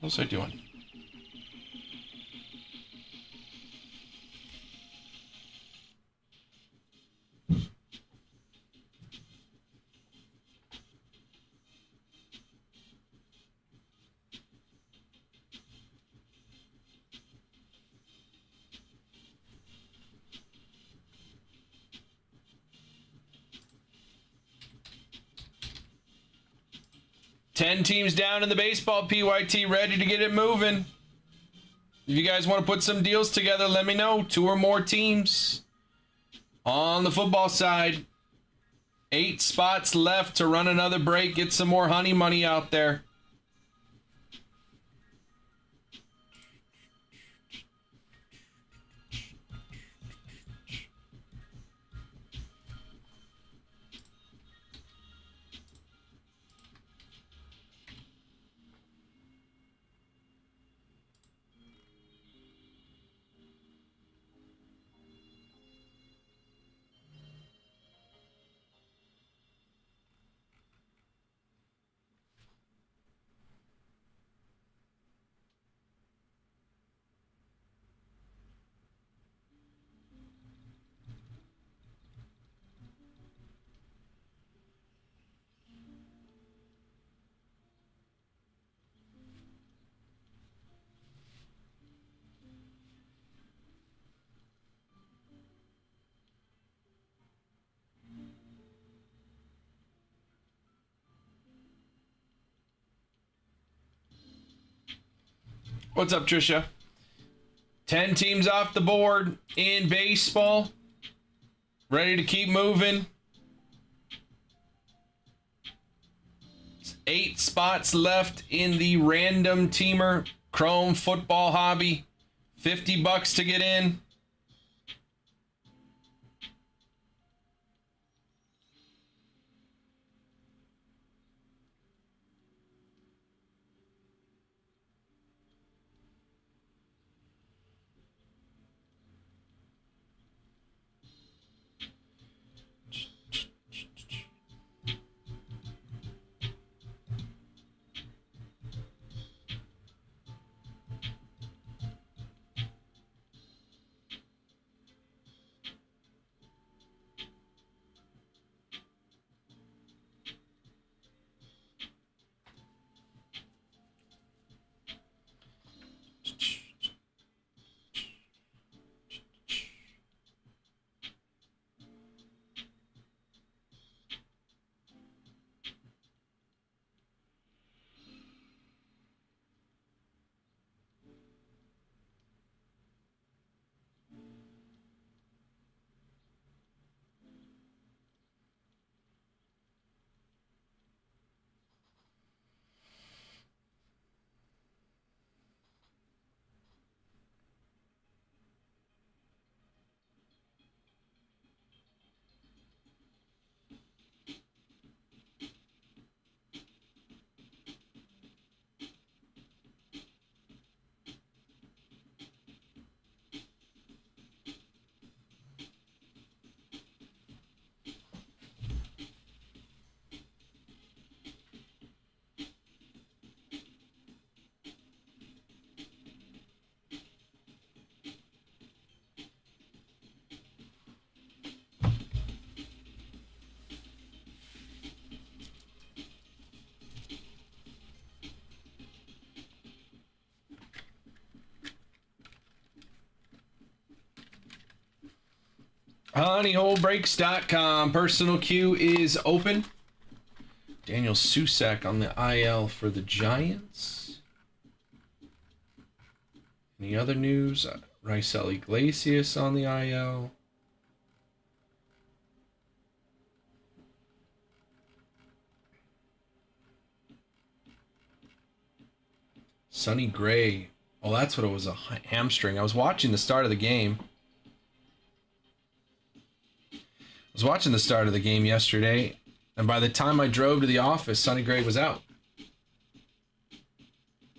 What's I doing? Ten teams down in the baseball PYT, ready to get it moving. If you guys want to put some deals together, let me know. 2 or more teams. On the football side, 8 spots left to run another break. Get some more honey money out there. What's up, Trisha? 10 teams off the board in baseball. Ready to keep moving. 8 spots left in the random teamer Chrome football hobby. $50 to get in. HoneyholeBreaks.com. Personal queue is open. Daniel Susak on the IL for the Giants. Any other news? Raisel Iglesias on the IL. Sonny Gray. Oh, that's what it was, a hamstring. I was watching the start of the game. Yesterday, and by the time I drove to the office, Sonny Gray was out.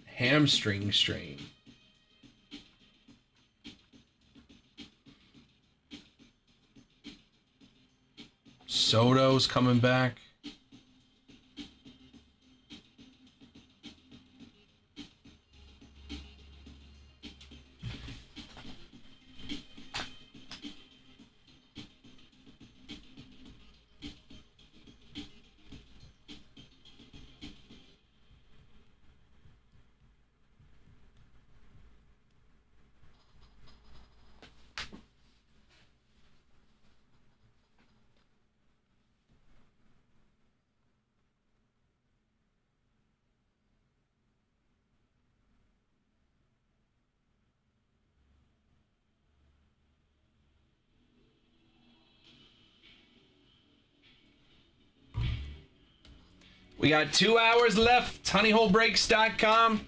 Hamstring strain. Soto's coming back. We got 2 hours left. Honeyholebreaks.com.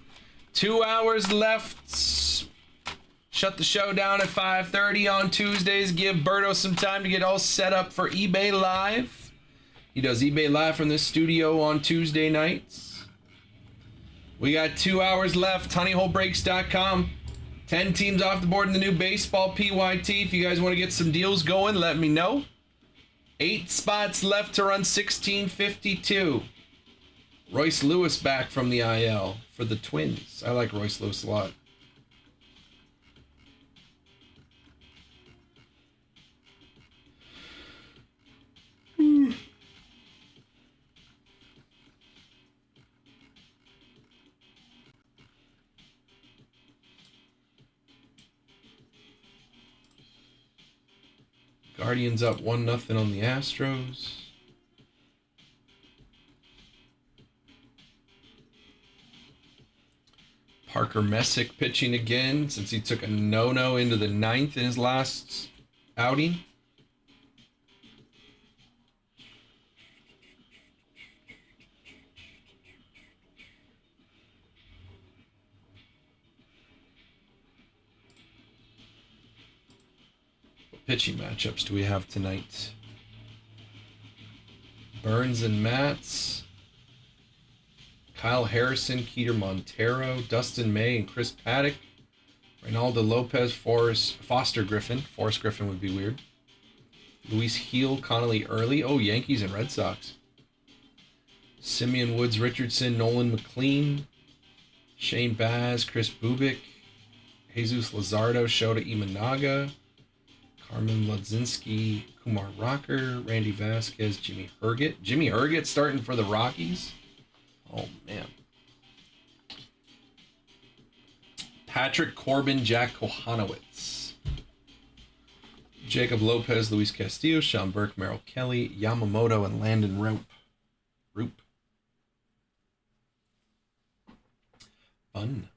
2 hours left. Shut the show down at 5:30 on Tuesdays. Give Berto some time to get all set up for eBay Live. He does eBay Live from this studio on Tuesday nights. We got 2 hours left. Honeyholebreaks.com. 10 teams off the board in the new baseball PYT. If you guys want to get some deals going, let me know. 8 spots left to run 1652. Royce Lewis back from the IL for the Twins. I like Royce Lewis a lot. Guardians up 1-0 on the Astros. Parker Messick pitching again since he took a no-no into the 9th in his last outing. What pitching matchups do we have tonight? Burns and Matz. Kyle Harrison, Keter Montero, Dustin May, and Chris Paddock. Reynaldo Lopez, Foster Griffin. Forrest Griffin would be weird. Luis Heel, Connolly Early. Oh, Yankees and Red Sox. Simeon Woods, Richardson, Nolan McLean, Shane Baz, Chris Bubik, Jesus Lazardo, Shota Imanaga, Carmen Ladzinski, Kumar Rocker, Randy Vasquez, Jimmy Herget. Jimmy Herget starting for the Rockies. Oh, man. Patrick Corbin, Jack Kohanowitz. Jacob Lopez, Luis Castillo, Sean Burke, Merrill Kelly, Yamamoto, and Landon Roop. Fun.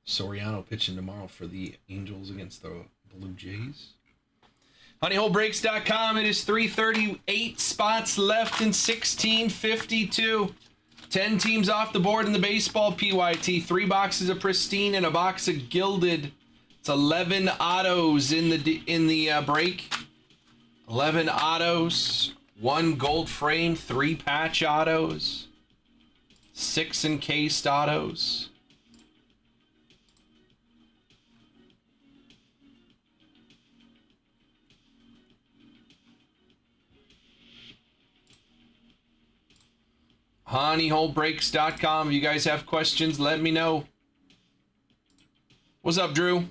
Soriano pitching tomorrow for the Angels against the Blue Jays. Honeyholebreaks.com. It is 3:38 spots left in 1652. 10 teams off the board in the baseball PYT. 3 boxes of Pristine and a box of Gilded. It's 11 autos in the break. 11 autos. 1 gold frame. 3 patch autos. 6 encased autos. Honeyholebreaks.com. If you guys have questions, let me know. What's up, Drew?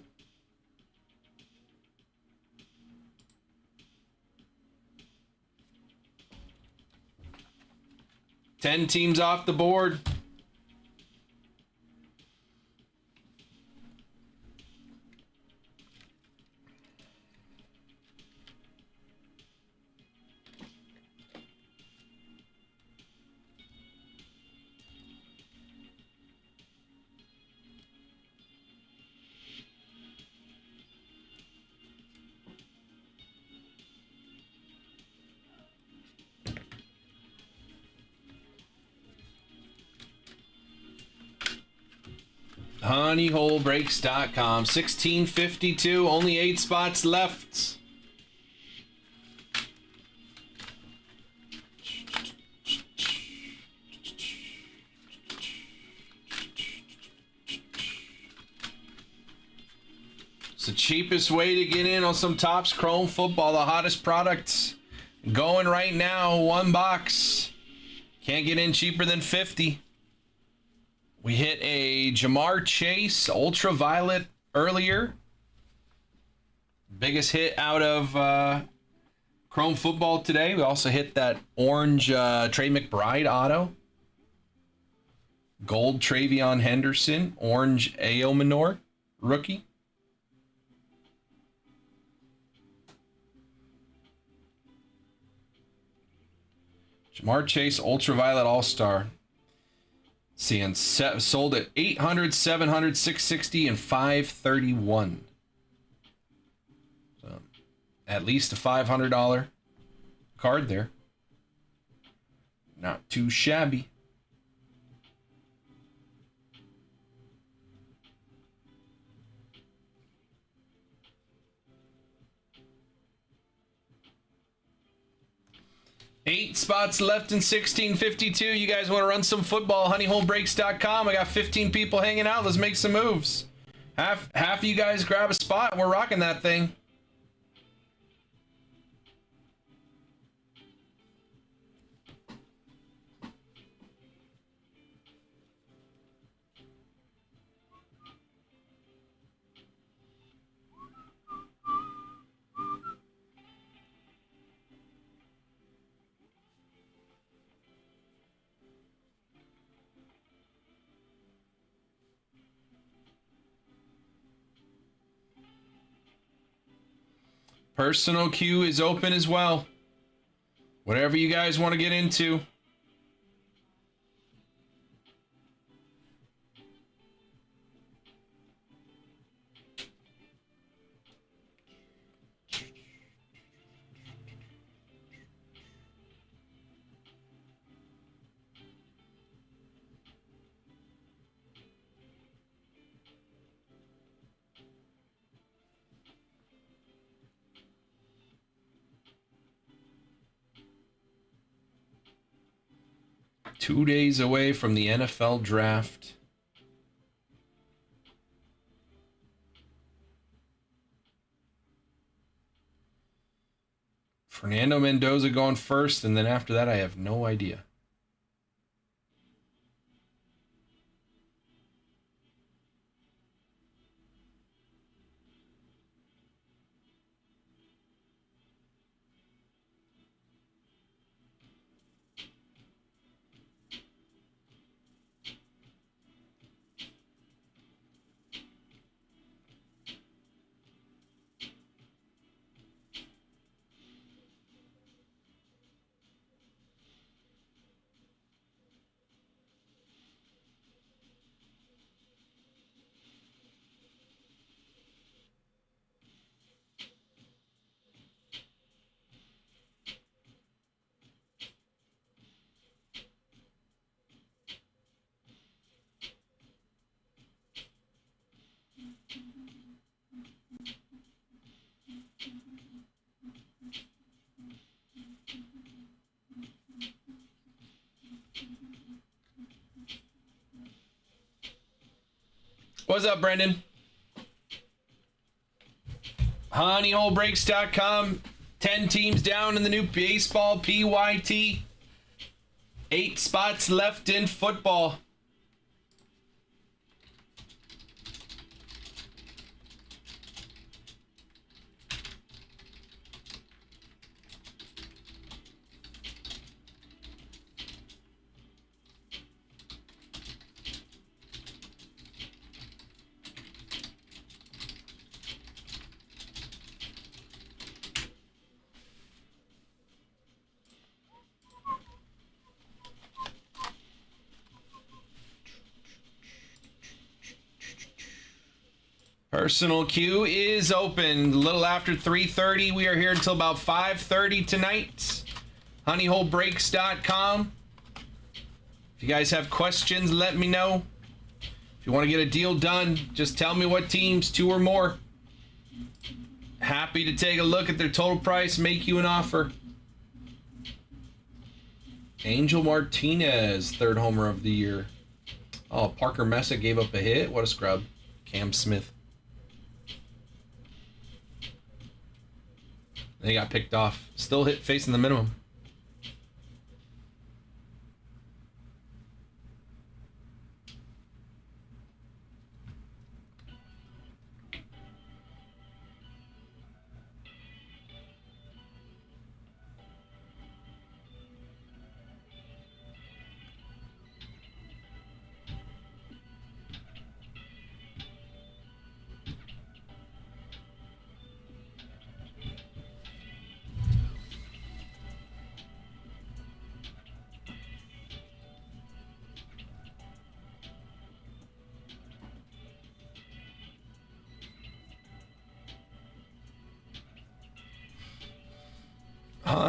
Ten teams off the board. Honeyholebreaks.com. 1652. Only 8 spots left. It's the cheapest way to get in on some Topps Chrome football. The hottest products going right now. 1 box. Can't get in cheaper than 50. We hit a Jamar Chase Ultraviolet earlier. Biggest hit out of Chrome football today. We also hit that orange Trey McBride auto. Gold Travion Henderson. Orange Ao Minor rookie. Jamar Chase Ultraviolet All-Star. Seeing sold at 800, 700, 660, and 531. So at least a $500 card there. Not too shabby. Eight spots left in 1652. You guys want to run some football? Honeyholebreaks.com. I got 15 people hanging out. Let's make some moves. Half of you guys grab a spot. We're rocking that thing. Personal queue is open as well. Whatever you guys want to get into. Two days away from the NFL draft. Fernando Mendoza going first, and then after that, I have no idea. What's up, Brendan? Honeyholebreaks.com. 10 teams down in the new baseball PYT. 8 spots left in football. Personal queue is open a little after 3:30. We are here until about 5:30 tonight. Honeyholebreaks.com. If you guys have questions, let me know. If you want to get a deal done, just tell me what teams, 2 or more. Happy to take a look at their total price, make you an offer. Angel Martinez, 3rd homer of the year. Oh, Parker Mesa gave up a hit. What a scrub. Cam Smith. They got picked off. Still hit facing the minimum.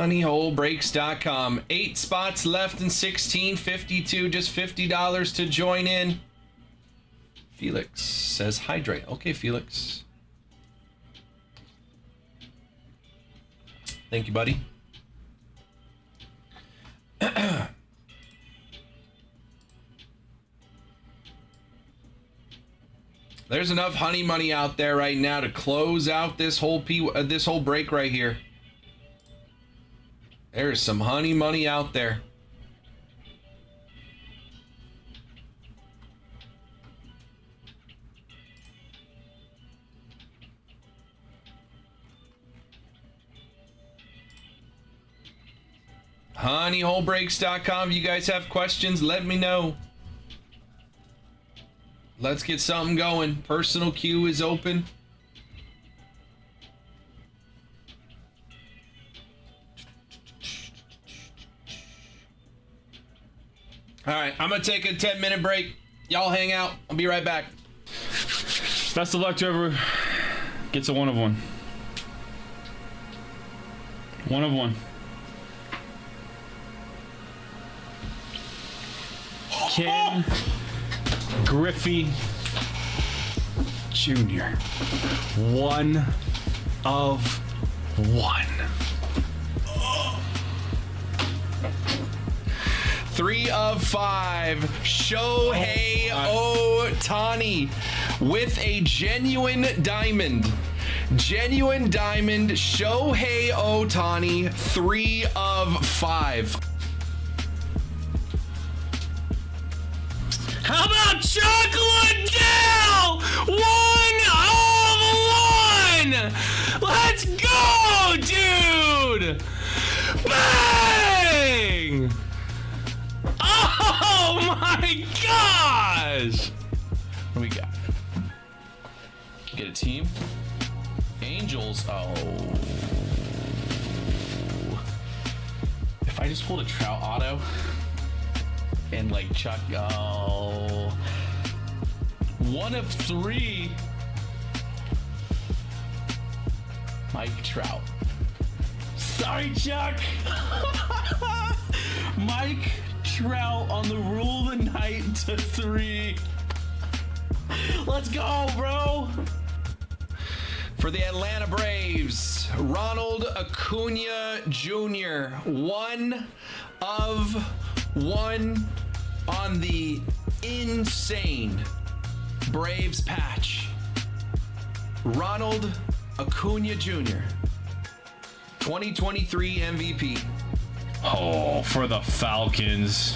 honeyholebreaks.com. 8 spots left in 1652. Just $50 to join in. Felix says hydrate. Okay, Felix. Thank you, buddy. There's enough honey money out there right now to close out this whole break right here. There's some honey money out there. honeyholebreaks.com. If you guys have questions, let me know. Let's get something going. Personal queue is open. All right, I'm going to take a 10-minute break. Y'all hang out. I'll be right back. Best of luck to whoever gets a 1 of 1. 1 of 1. Ken Griffey Jr. 1 of 1. 3 of 5. Shohei Ohtani with a genuine diamond. Genuine diamond. Shohei Ohtani. 3 of 5. How about Chocolate Gal? 1 of 1. Let's go, dude. Bang! Oh my gosh! What do we got? Get a team. Angels. Oh. If I just pulled a Trout auto and like Chuck. Oh. 1 of 3. Mike Trout. Sorry, Chuck. Mike Trout on the rule of the night to 3. Let's go, bro. For the Atlanta Braves, Ronald Acuna Jr. 1 of 1 on the insane Braves patch. Ronald Acuna Jr. 2023 MVP. Oh, for the Falcons.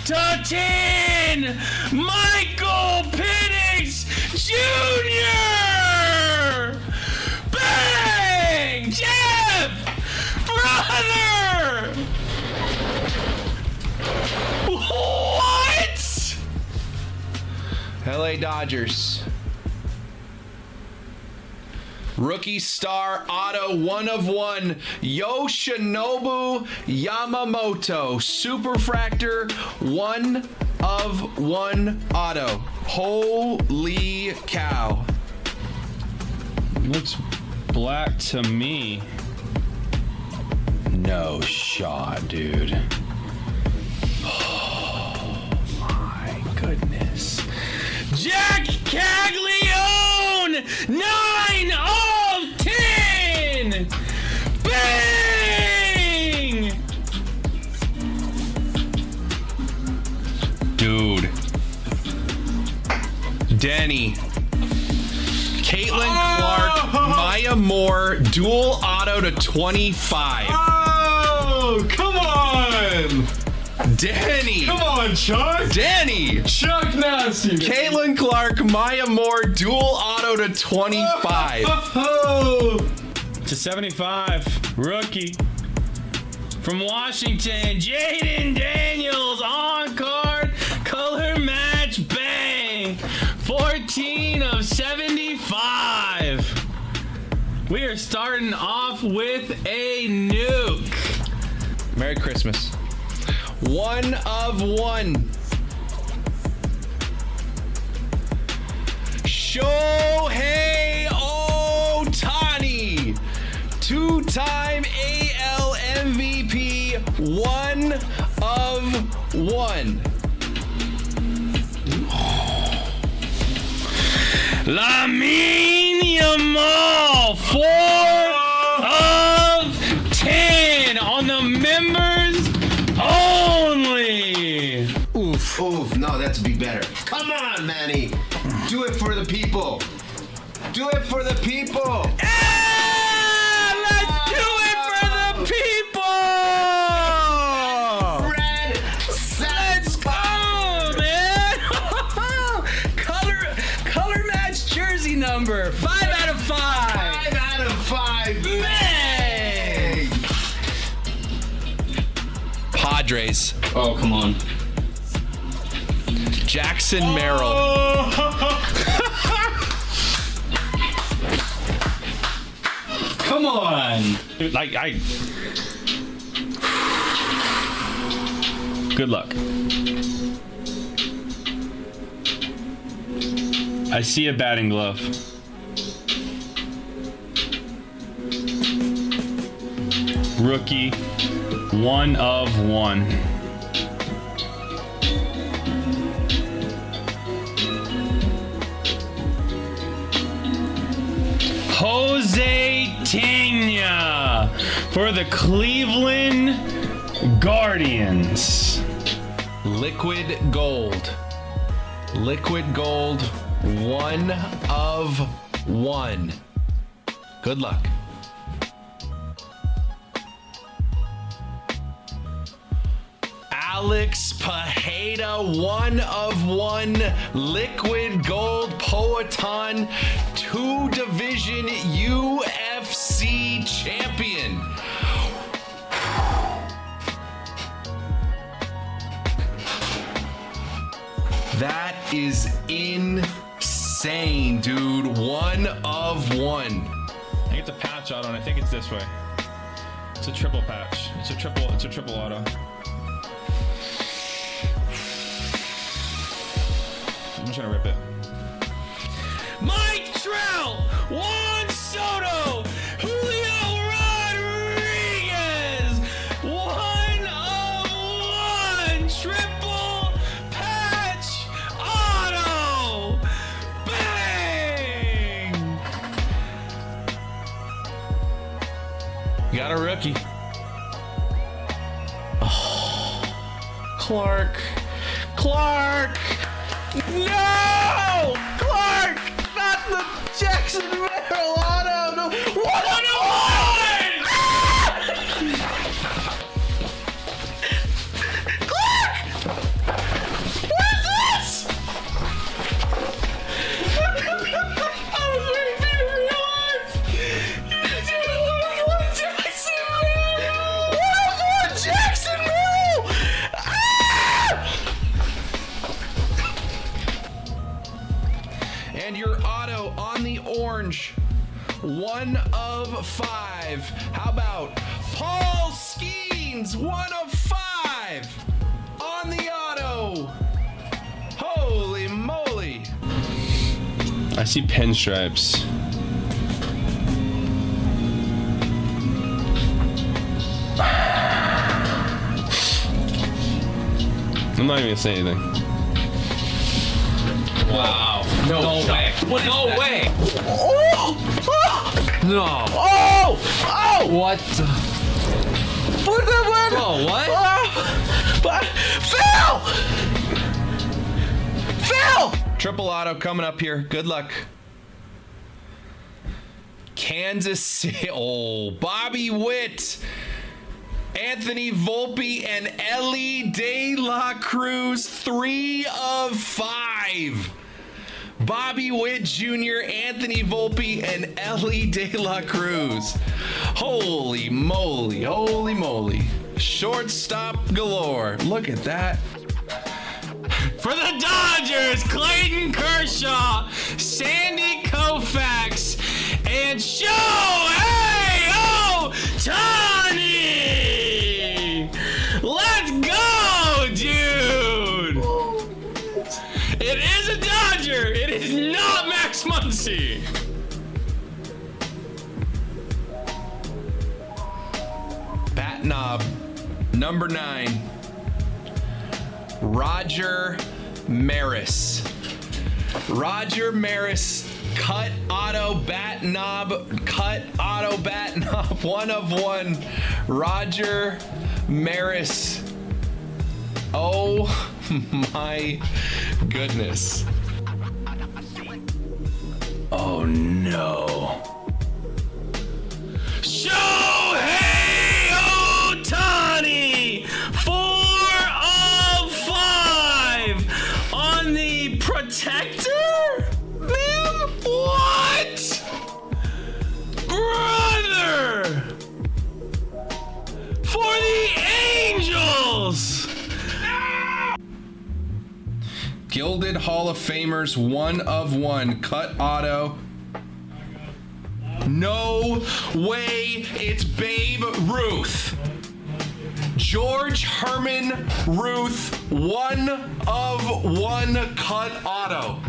To 10, Michael Penix Jr. Bang! Jeff! Brother! What? LA Dodgers. Rookie star auto 1 of 1. Yoshinobu Yamamoto. Superfractor 1 of 1 auto. Holy cow. Looks black to me. No shot, dude. Oh my goodness. Danny. Caitlin Clark, Maya Moore, dual auto to 25. Oh, come on! Danny. Come on, Chuck! Danny. Chuck Nasty! Caitlin Clark, Maya Moore, dual auto to 25. To 75, rookie. From Washington, Jaden Daniels, on card, color match, bang! 14 of 75. We are starting off with a nuke. Merry Christmas. 1 of 1. Shohei Ohtani. 2-time AL MVP. 1 of 1. Lamine Yamal, 4 of 10 on the members only. Oof, no, that's be better. Come on, Manny. Do it for the people. Do it for the people. Let's do it for the people. Red, Let's go, man. color match jersey number 5 out of 5. 5 out of 5. Man. Padres. Oh, come on. Jackson Merrill. Come on. Dude, good luck. I see a batting glove. Rookie, 1 of 1. Jose Tena for the Cleveland Guardians. Liquid gold. Liquid gold. 1 of 1. Good luck. Alex Pajeda, 1 of 1. Liquid gold Poetan, 2 division UFC champion. That is insane, dude. 1 of 1. I think it's a patch auto, and I think it's this way. It's a triple patch. It's a triple auto. I'm just gonna rip it. Mike Trout, Juan Soto, Julio Rodriguez, 1 of 1, triple patch auto, bang! You got a rookie. Oh, Clark. No! Clark! Not the Jackson Merrill auto! No. 1 of 1! Clark! What is this? I was waiting for you to realize! You did 1 of 1 Jackson Merrill! 1 of 1 Jackson Merrill! And your auto on the orange, 1 of 5. How about Paul Skeens, 1 of 5 on the auto. Holy moly. I see pinstripes. I'm not even gonna say anything. Wow. No way. No way. Oh! No. Oh! Oh! What the? What the what? Oh, what? Phil! Phil! Triple auto coming up here. Good luck. Kansas City. Oh, Bobby Witt, Anthony Volpe, and Ellie De La Cruz. 3 of 5. Bobby Witt Jr., Anthony Volpe, and Ellie De La Cruz. Holy moly. Holy moly. Shortstop galore. Look at that. For the Dodgers, Clayton Kershaw, Sandy Koufax, and Shohei Ohtani! Let's go, dude! It is a Dodger. It is not Max Muncy. Bat knob, number 9. Roger Maris. Roger Maris, cut auto bat knob, 1 of 1. Roger Maris. Oh my goodness. Oh no. Shohei Ohtani, 4 of 5 on the protector? Man, what? Brother! For the Angels! Gilded Hall of Famers, 1 of 1, cut auto. No way, it's Babe Ruth. George Herman Ruth, 1 of 1, cut auto.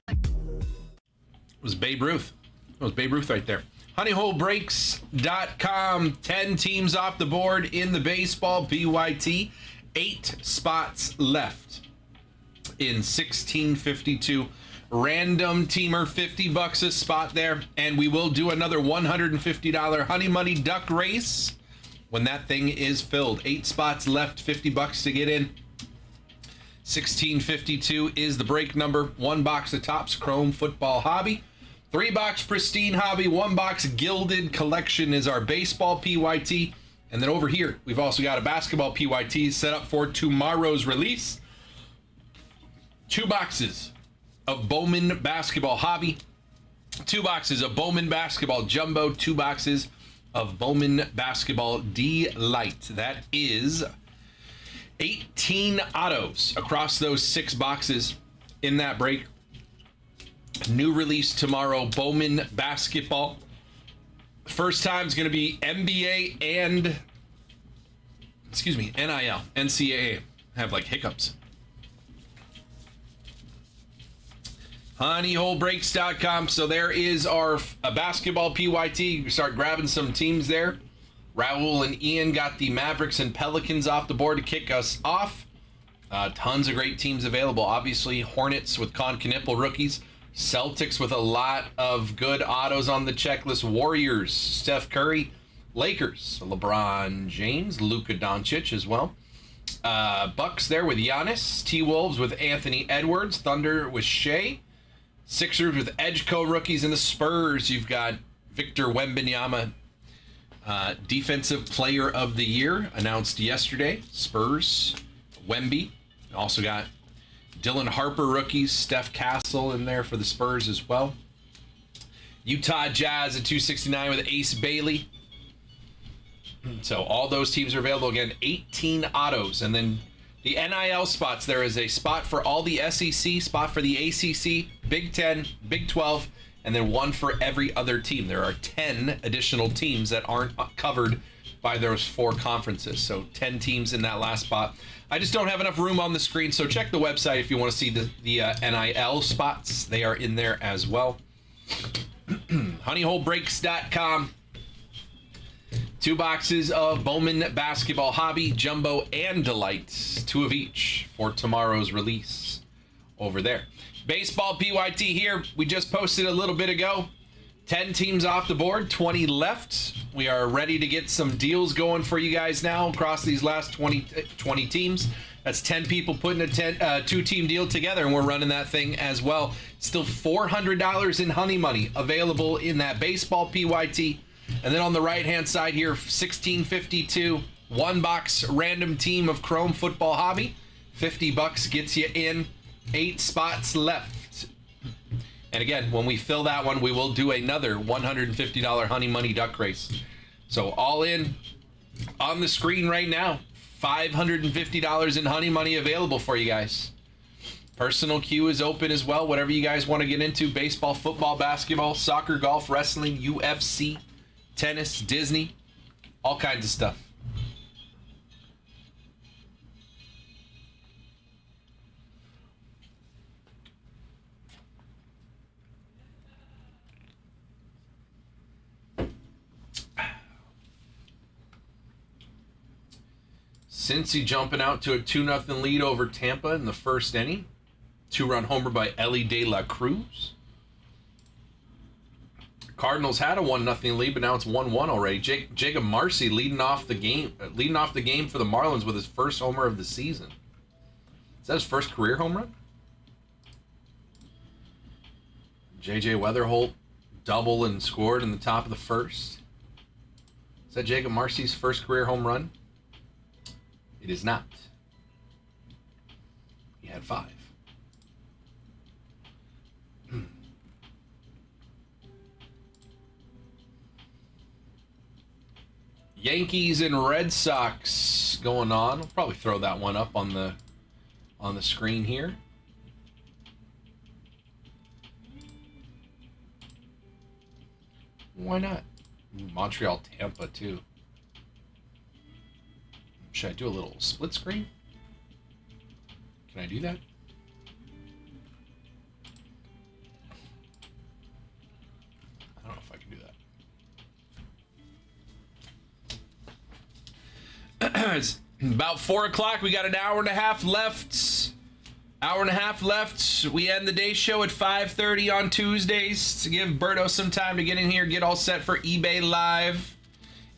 It was Babe Ruth. It was Babe Ruth right there. HoneyHoleBreaks.com. 10 teams off the board in the baseball PYT. 8 spots left in 1652. Random teamer, $50 a spot there. And we will do another $150 Honey Money Duck race when that thing is filled. 8 spots left, $50 to get in. 1652 is the break number. 1 box of Topps Chrome Football Hobby. 3 box Pristine Hobby. 1 box Gilded Collection is our baseball PYT. And then over here, we've also got a basketball PYT set up for tomorrow's release. 2 boxes of Bowman Basketball Hobby. 2 boxes of Bowman Basketball Jumbo. 2 boxes of Bowman Basketball D-Light. That is 18 autos across those 6 boxes in that break. New release tomorrow, Bowman Basketball. First time is going to be NBA and, NIL, NCAA. I have like hiccups. HoneyHoleBreaks.com. So there is our basketball PYT. We start grabbing some teams there. Raul and Ian got the Mavericks and Pelicans off the board to kick us off. Tons of great teams available. Obviously, Hornets with Con Knipple rookies. Celtics with a lot of good autos on the checklist. Warriors, Steph Curry. Lakers, LeBron James, Luka Doncic as well. Bucks there with Giannis. T-Wolves with Anthony Edwards. Thunder with Shea. Sixers with Edgeco rookies. And the Spurs, you've got Victor Wembanyama, Defensive Player of the Year, announced yesterday. Spurs, Wemby. Also got Dylan Harper rookies, Steph Castle in there for the Spurs as well. Utah Jazz at 269 with Ace Bailey. So all those teams are available. Again, 18 autos. And then the NIL spots, there is a spot for all the SEC, spot for the ACC, Big 10, Big 12, and then 1 for every other team. There are 10 additional teams that aren't covered by those 4 conferences. So 10 teams in that last spot. I just don't have enough room on the screen, so check the website if you want to see the NIL spots. They are in there as well. HoneyHoleBreaks.com. 2 boxes of Bowman Basketball Hobby, Jumbo, and Delight. 2 of each for tomorrow's release over there. Baseball PYT here. We just posted a little bit ago. 10 teams off the board, 20 left. We are ready to get some deals going for you guys now across these last 20 teams. That's 10 people putting a 2-team deal together, and we're running that thing as well. Still $400 in honey money available in that baseball PYT. And then on the right-hand side here, 1652, one box random team of Chrome Football Hobby. $50 gets you in. 8 spots left. And again, when we fill that one, we will do another $150 honey money duck race. So all in on the screen right now. $550 in honey money available for you guys. Personal queue is open as well. Whatever you guys want to get into. Baseball, football, basketball, soccer, golf, wrestling, UFC, tennis, Disney. All kinds of stuff. Cincy jumping out to a 2-0 lead over Tampa in the first inning. 2-run homer by Ellie De La Cruz. Cardinals had a 1-0 lead, but now it's 1-1 already. Jacob Marcy leading off the game for the Marlins with his first homer of the season. Is that his first career home run? JJ Weatherholt double and scored in the top of the first. Is that Jacob Marcy's first career home run? It is not. He had 5. Yankees and Red Sox going on. I'll probably throw that one up on the screen here. Why not? Montreal, Tampa too. Should I do a little split screen? Can I do that? I don't know if I can do that. It's about 4 o'clock. We got an hour and a half left. We end the day show at 5:30 on Tuesdays to give Berto some time to get in here, get all set for eBay Live.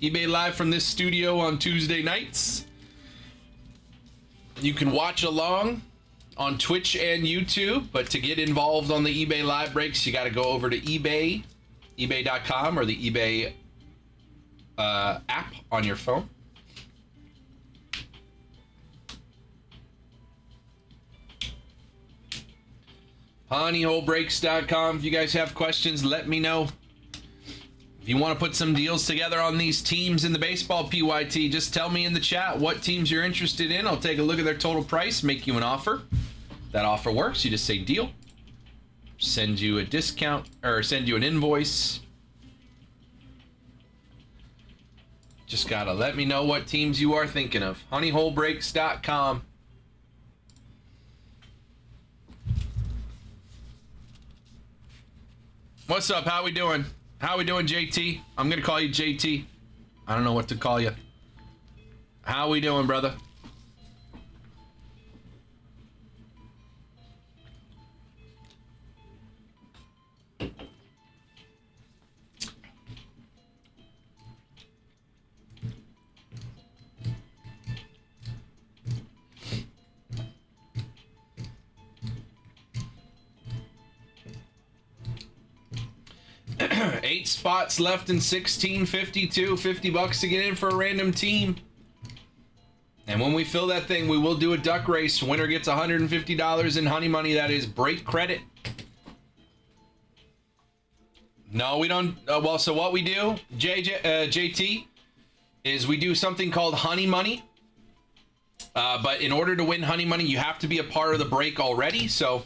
eBay Live from this studio on Tuesday nights. You can watch along on Twitch and YouTube, but to get involved on the eBay Live breaks, you got to go over to eBay, ebay.com, or the eBay app on your phone. honeyholebreaks.com. If you guys have questions, let me know. If you want to put some deals together on these teams in the baseball PYT, just tell me in the chat what teams you're interested in. I'll take a look at their total price, make you an offer. If that offer works, you just say deal. Send you a discount, or send you an invoice. Just gotta let me know what teams you are thinking of. honeyholebreaks.com. What's up? How we doing? How we doing, JT? I'm gonna call you JT. I don't know what to call you. How we doing, brother? Eight spots left in 1652. $50 to get in for a random team. And when we fill that thing, we will do a duck race. Winner gets $150 in honey money. That is break credit. No, we don't. Well, so what we do, JT, is we do something called honey money. But in order to win honey money, you have to be a part of the break already. So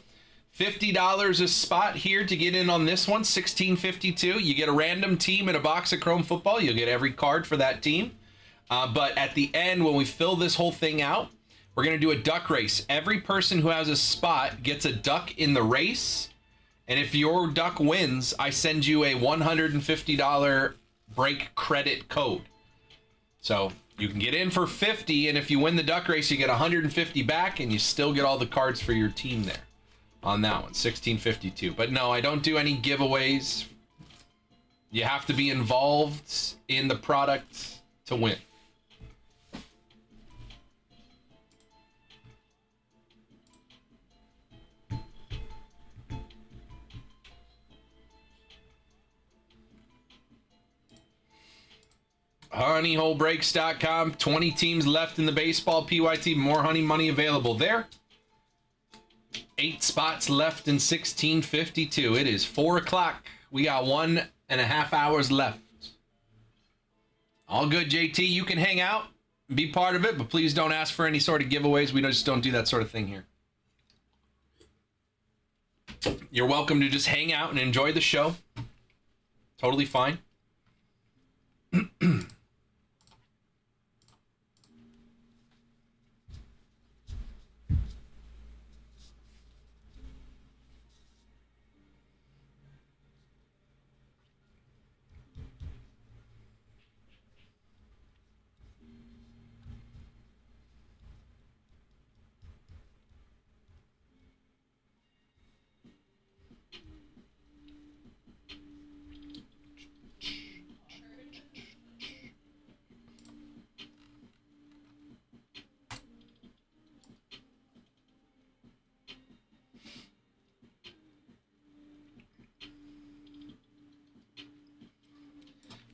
$50 a spot here to get in on this one, 1652. You get a random team in a box of Chrome Football. You'll get every card for that team. But at the end, when we fill this whole thing out, we're going to do a duck race. Every person who has a spot gets a duck in the race. And if your duck wins, I send you a $150 break credit code. So you can get in for 50, and if you win the duck race, you get 150 back, and you still get all the cards for your team there. On that one, 1652. But no, I don't do any giveaways. You have to be involved in the product to win. Honeyholebreaks.com. 20 teams left in the baseball PYT. More honey money available there. 8 spots left in 1652. It is 4 o'clock. We got 1.5 hours left. All good, JT. You can hang out, be part of it, but please don't ask for any sort of giveaways. We just don't do that sort of thing here. You're welcome to just hang out and enjoy the show. Totally fine.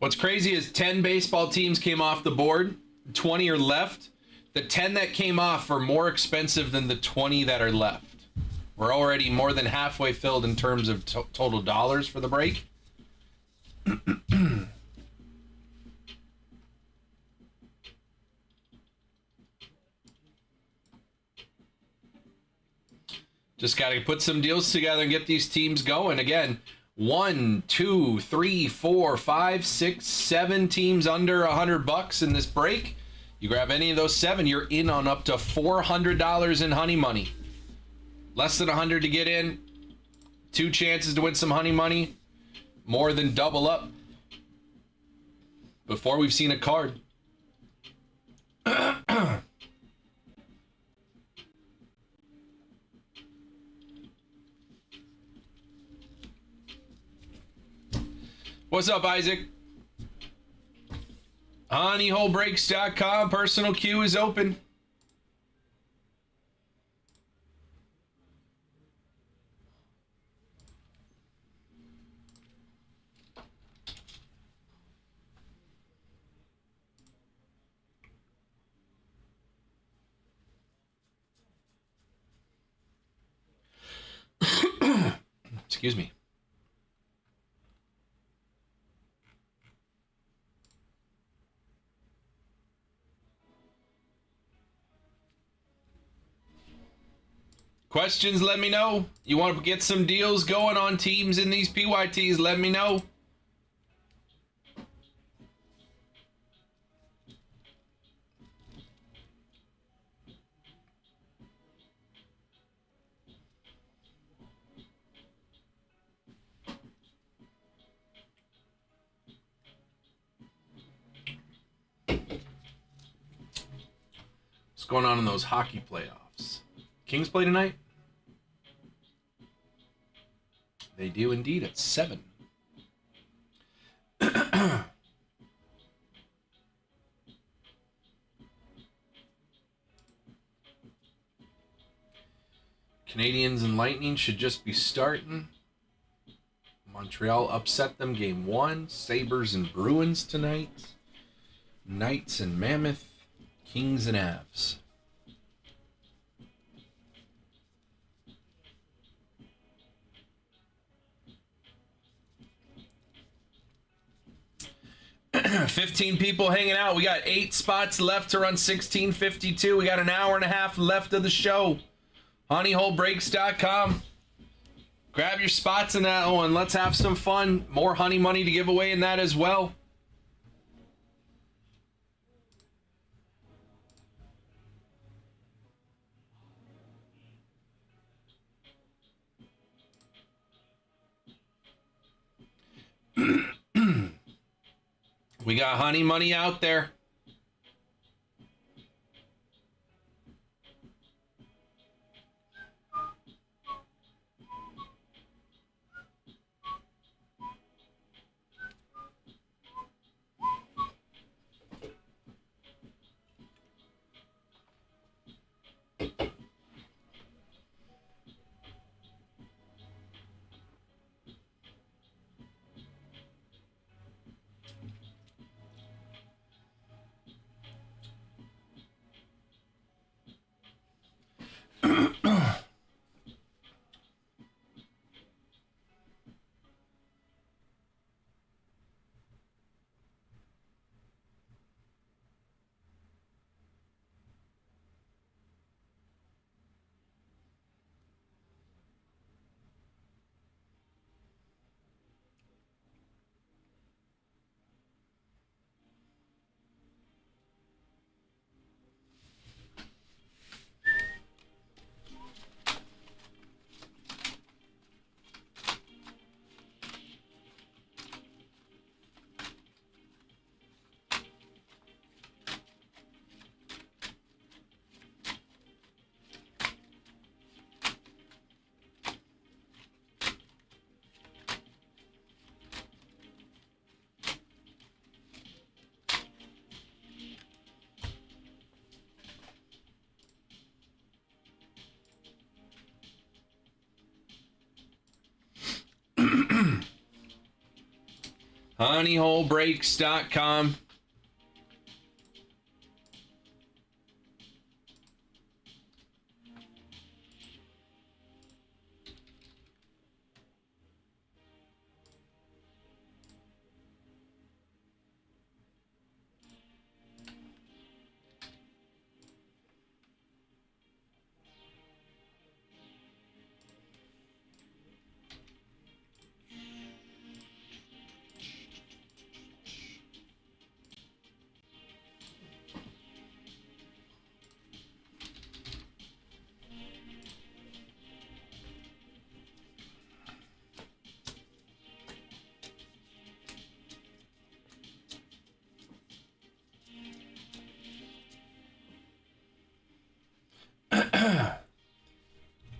What's crazy is 10 baseball teams came off the board, 20 are left. The 10 that came off are more expensive than the 20 that are left. We're already more than halfway filled in terms of total dollars for the break. Just got to put some deals together and get these teams going. Again, 1, 2, 3, 4, 5, 6, 7 teams under $100 in this break. You grab any of those 7, you're in on up to $400 in honey money. Less than 100 to get in. 2 chances to win some honey money. More than double up before we've seen a card. What's up, Isaac? Honeyholebreaks.com. Personal queue is open. Excuse me. Questions, let me know. You want to get some deals going on teams in these PYTs, let me know. What's going on in those hockey playoffs? Kings play tonight? They do indeed at 7. Canadians and Lightning should just be starting. Montreal upset them game 1. Sabres and Bruins tonight. Knights and Mammoth. Kings and Avs. $15 people hanging out. We got 8 spots left to run 1652. We got an hour and a half left of the show. Honeyholebreaks.com. Grab your spots in that one. Let's have some fun. More honey money to give away in that as well. We got honey money out there. honeyholebreaks.com.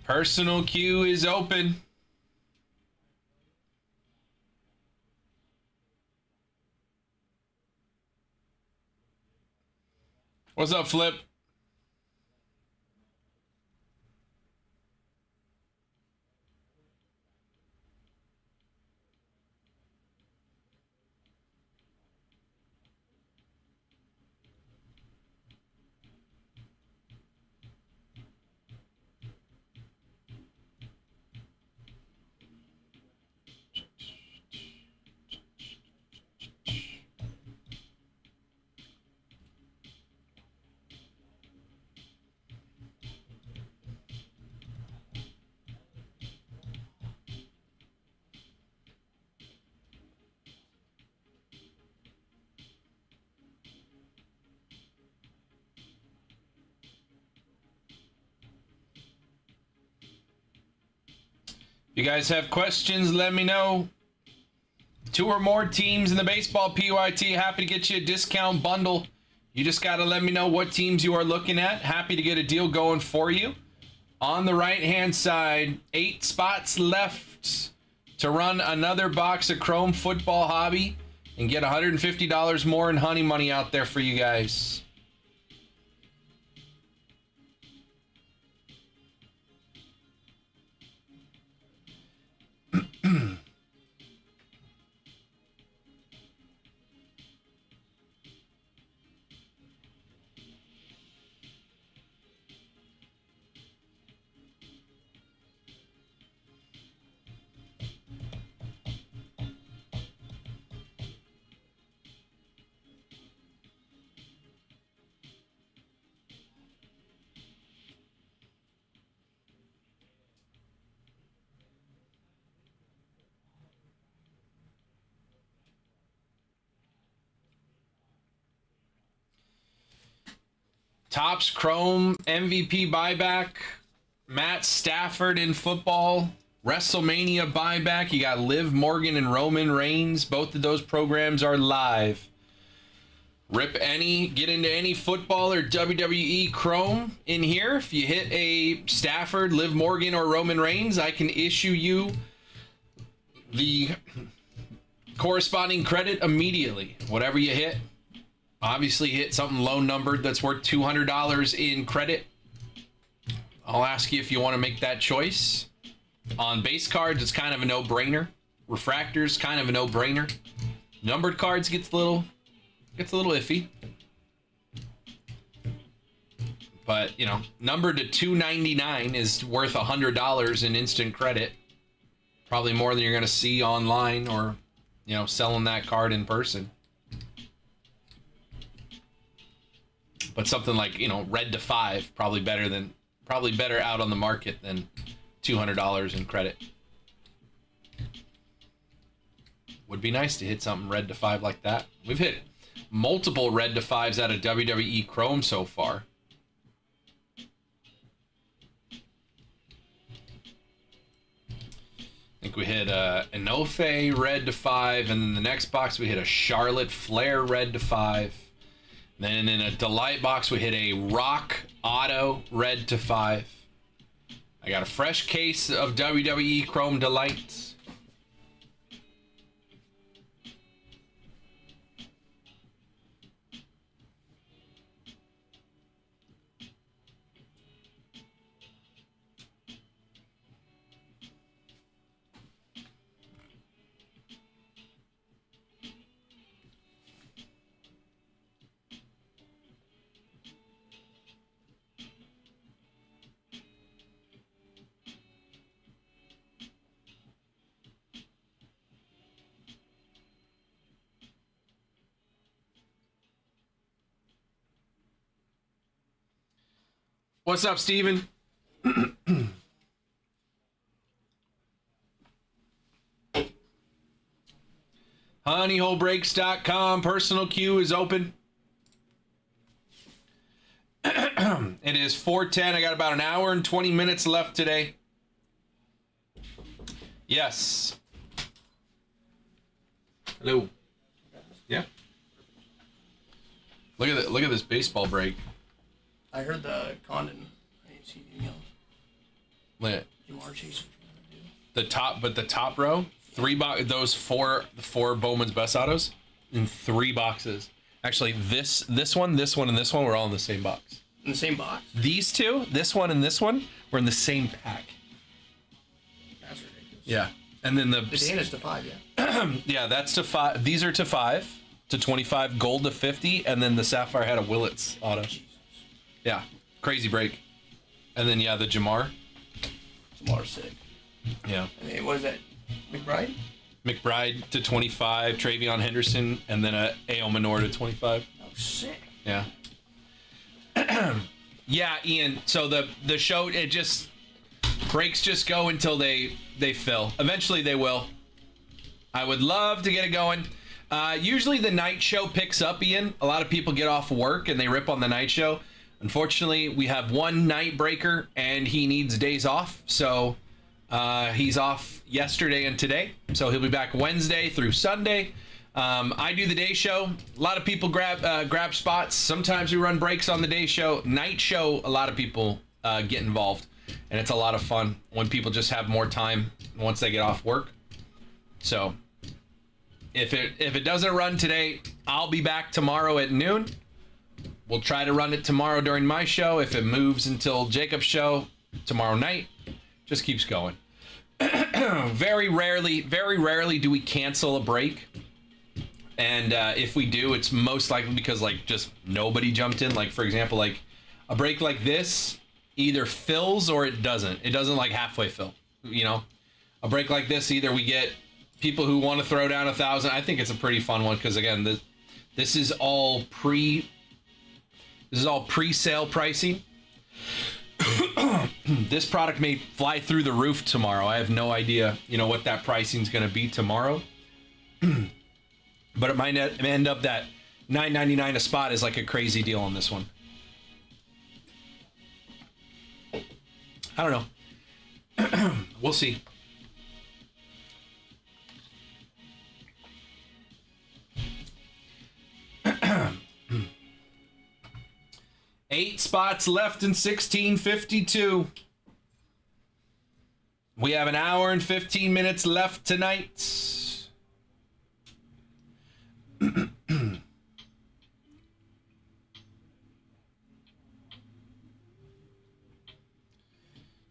Personal queue is open. What's up, Flip? You guys have questions, let me know. 2 or more teams in the baseball PYT, happy to get you a discount bundle. You just got to let me know what teams you are looking at. Happy to get a deal going for you. On the right-hand side, 8 spots left to run another box of Chrome Football Hobby and get $150 more in honey money out there for you guys. Topps Chrome MVP buyback. Matt Stafford in football. WrestleMania buyback. You got Liv Morgan and Roman Reigns. Both of those programs are live. Rip any, get into any football or WWE Chrome in here. If you hit a Stafford, Liv Morgan, or Roman Reigns, I can issue you the corresponding credit immediately. Whatever you hit. Obviously hit something low numbered that's worth $200 in credit. I'll ask you if you want to make that choice. On base cards, it's kind of a no-brainer. Refractors, kind of a no-brainer. Numbered cards gets a little iffy. But, you know, numbered to $299 is worth $100 in instant credit. Probably more than you're going to see online or, you know, selling that card in person. But something like, you know, red to 5, probably better out on the market than $200 in credit. Would be nice to hit something red to 5 like that. We've hit multiple red to 5s out of WWE Chrome so far. I think we hit a Inofe red to 5, and then the next box we hit a Charlotte Flair red to 5. Then in a Delight box, we hit a Rock Auto red to 5. I got a fresh case of WWE Chrome Delights. What's up, Steven? honeyholebreaks.com. Personal queue is open. It is 4:10. I got about an hour and 20 minutes left today. Yes. Hello. Yeah. Look at this baseball break. I heard the Condon. I didn't see anything else. Look at Jamar Chase. the top row, those four Bowman's Best Autos in 3 boxes. Actually, this one, and this one were all in the same box. In the same box? These two, this one and this one, were in the same pack. That's ridiculous. Yeah. And then the Dana's to 5, yeah. yeah, that's to 5. These are to 5, to 25, gold to 50, and then the Sapphire had a Willits auto. Jesus. Yeah, crazy break. And then yeah, the Jamar. Jamar's sick. Yeah. I mean, what is that? McBride? McBride to 25, Travion Henderson, and then a A.O. Minor to 25. Oh, sick. Yeah. Yeah, Ian. So the show, it just breaks just go until they fill. Eventually they will. I would love to get it going. Usually the night show picks up, Ian. A lot of people get off work and they rip on the night show. Unfortunately, we have one night breaker and he needs days off. So he's off yesterday and today. So he'll be back Wednesday through Sunday. I do the day show. A lot of people grab spots. Sometimes we run breaks on the day show. Night show, a lot of people get involved. And it's a lot of fun when people just have more time once they get off work. So if it doesn't run today, I'll be back tomorrow at noon. We'll try to run it tomorrow during my show. If it moves until Jacob's show tomorrow night, just keeps going. Very rarely do we cancel a break. And if we do, it's most likely because like just nobody jumped in. Like for example, like a break like this either fills or it doesn't. It doesn't like halfway fill. You know, a break like this, either we get people who want to throw down 1,000. I think it's a pretty fun one because again, this is all pre-sale pricing. This product may fly through the roof tomorrow. I have no idea, what that pricing is going to be tomorrow. But it might end up that $9.99 a spot is like a crazy deal on this one. I don't know. We'll see. Eight spots left in 1652. We have an hour and 15 minutes left tonight.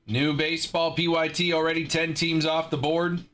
New baseball PYT, already 10 teams off the board.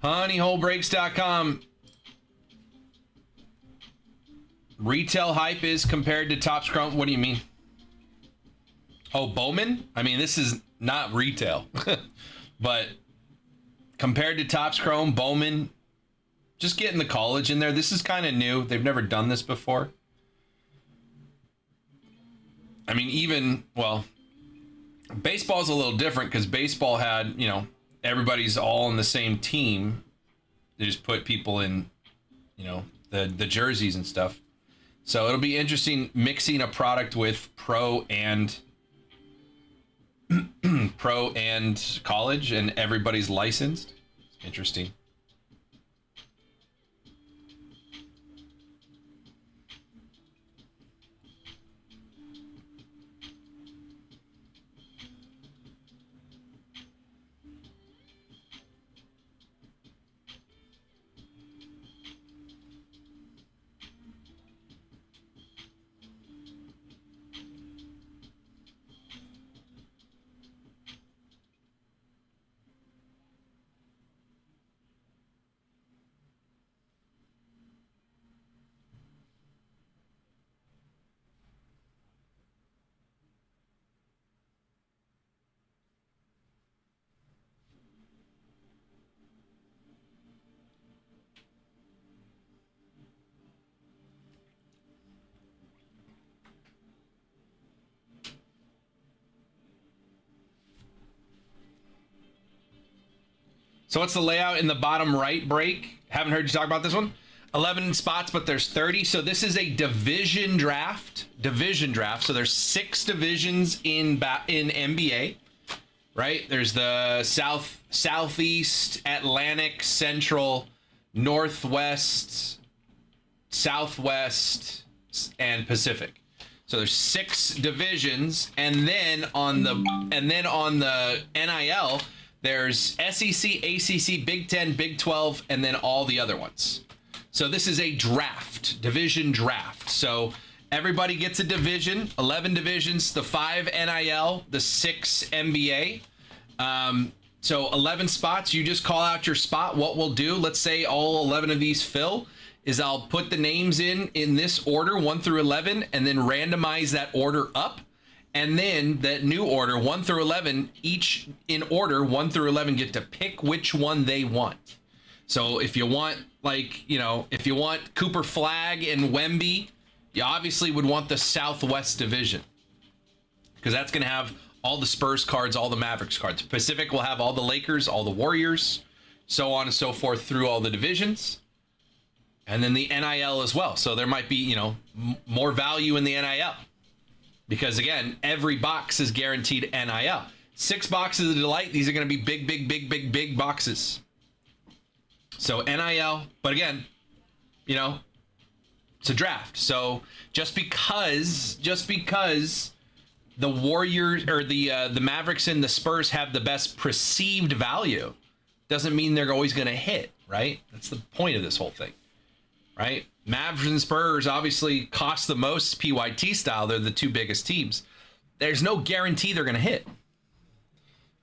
honeyholebreaks.com. Retail hype is compared to Topps Chrome. What do you mean? Oh, Bowman? I mean, this is not retail. But compared to Topps Chrome, Bowman, just getting the college in there. This is kind of new. They've never done this before. I mean, baseball's a little different because baseball had, everybody's all on the same team. They just put people in, the jerseys and stuff. So it'll be interesting mixing a product with pro and college and everybody's licensed. It's interesting. So what's the layout in the bottom right break? Haven't heard you talk about this one. 11 spots, but there's 30. So this is a division draft. So there's 6 divisions in NBA, right? There's the Southeast, Atlantic, Central, Northwest, Southwest, and Pacific. So there's 6 divisions, and then on the NIL, there's SEC, ACC, Big 10, Big 12, and then all the other ones. So this is a draft, division draft. So everybody gets a division, 11 divisions, the 5 NIL, the 6 NBA. So 11 spots, you just call out your spot. What we'll do, let's say all 11 of these fill, is I'll put the names in this order, 1 through 11, and then randomize that order up. And then that new order, 1 through 11, each in order, 1 through 11, get to pick which one they want. So if you want, if you want Cooper Flagg and Wemby, you obviously would want the Southwest Division, because that's going to have all the Spurs cards, all the Mavericks cards. Pacific will have all the Lakers, all the Warriors, so on and so forth through all the divisions. And then the NIL as well. So there might be, more value in the NIL. Because again, every box is guaranteed NIL. 6 boxes of delight. These are going to be big boxes. So NIL, but again, it's a draft. So just because the Warriors or the Mavericks and the Spurs have the best perceived value, doesn't mean they're always going to hit, right? That's the point of this whole thing, right? Mavericks and Spurs obviously cost the most PYT style. They're the 2 biggest teams. There's no guarantee they're going to hit.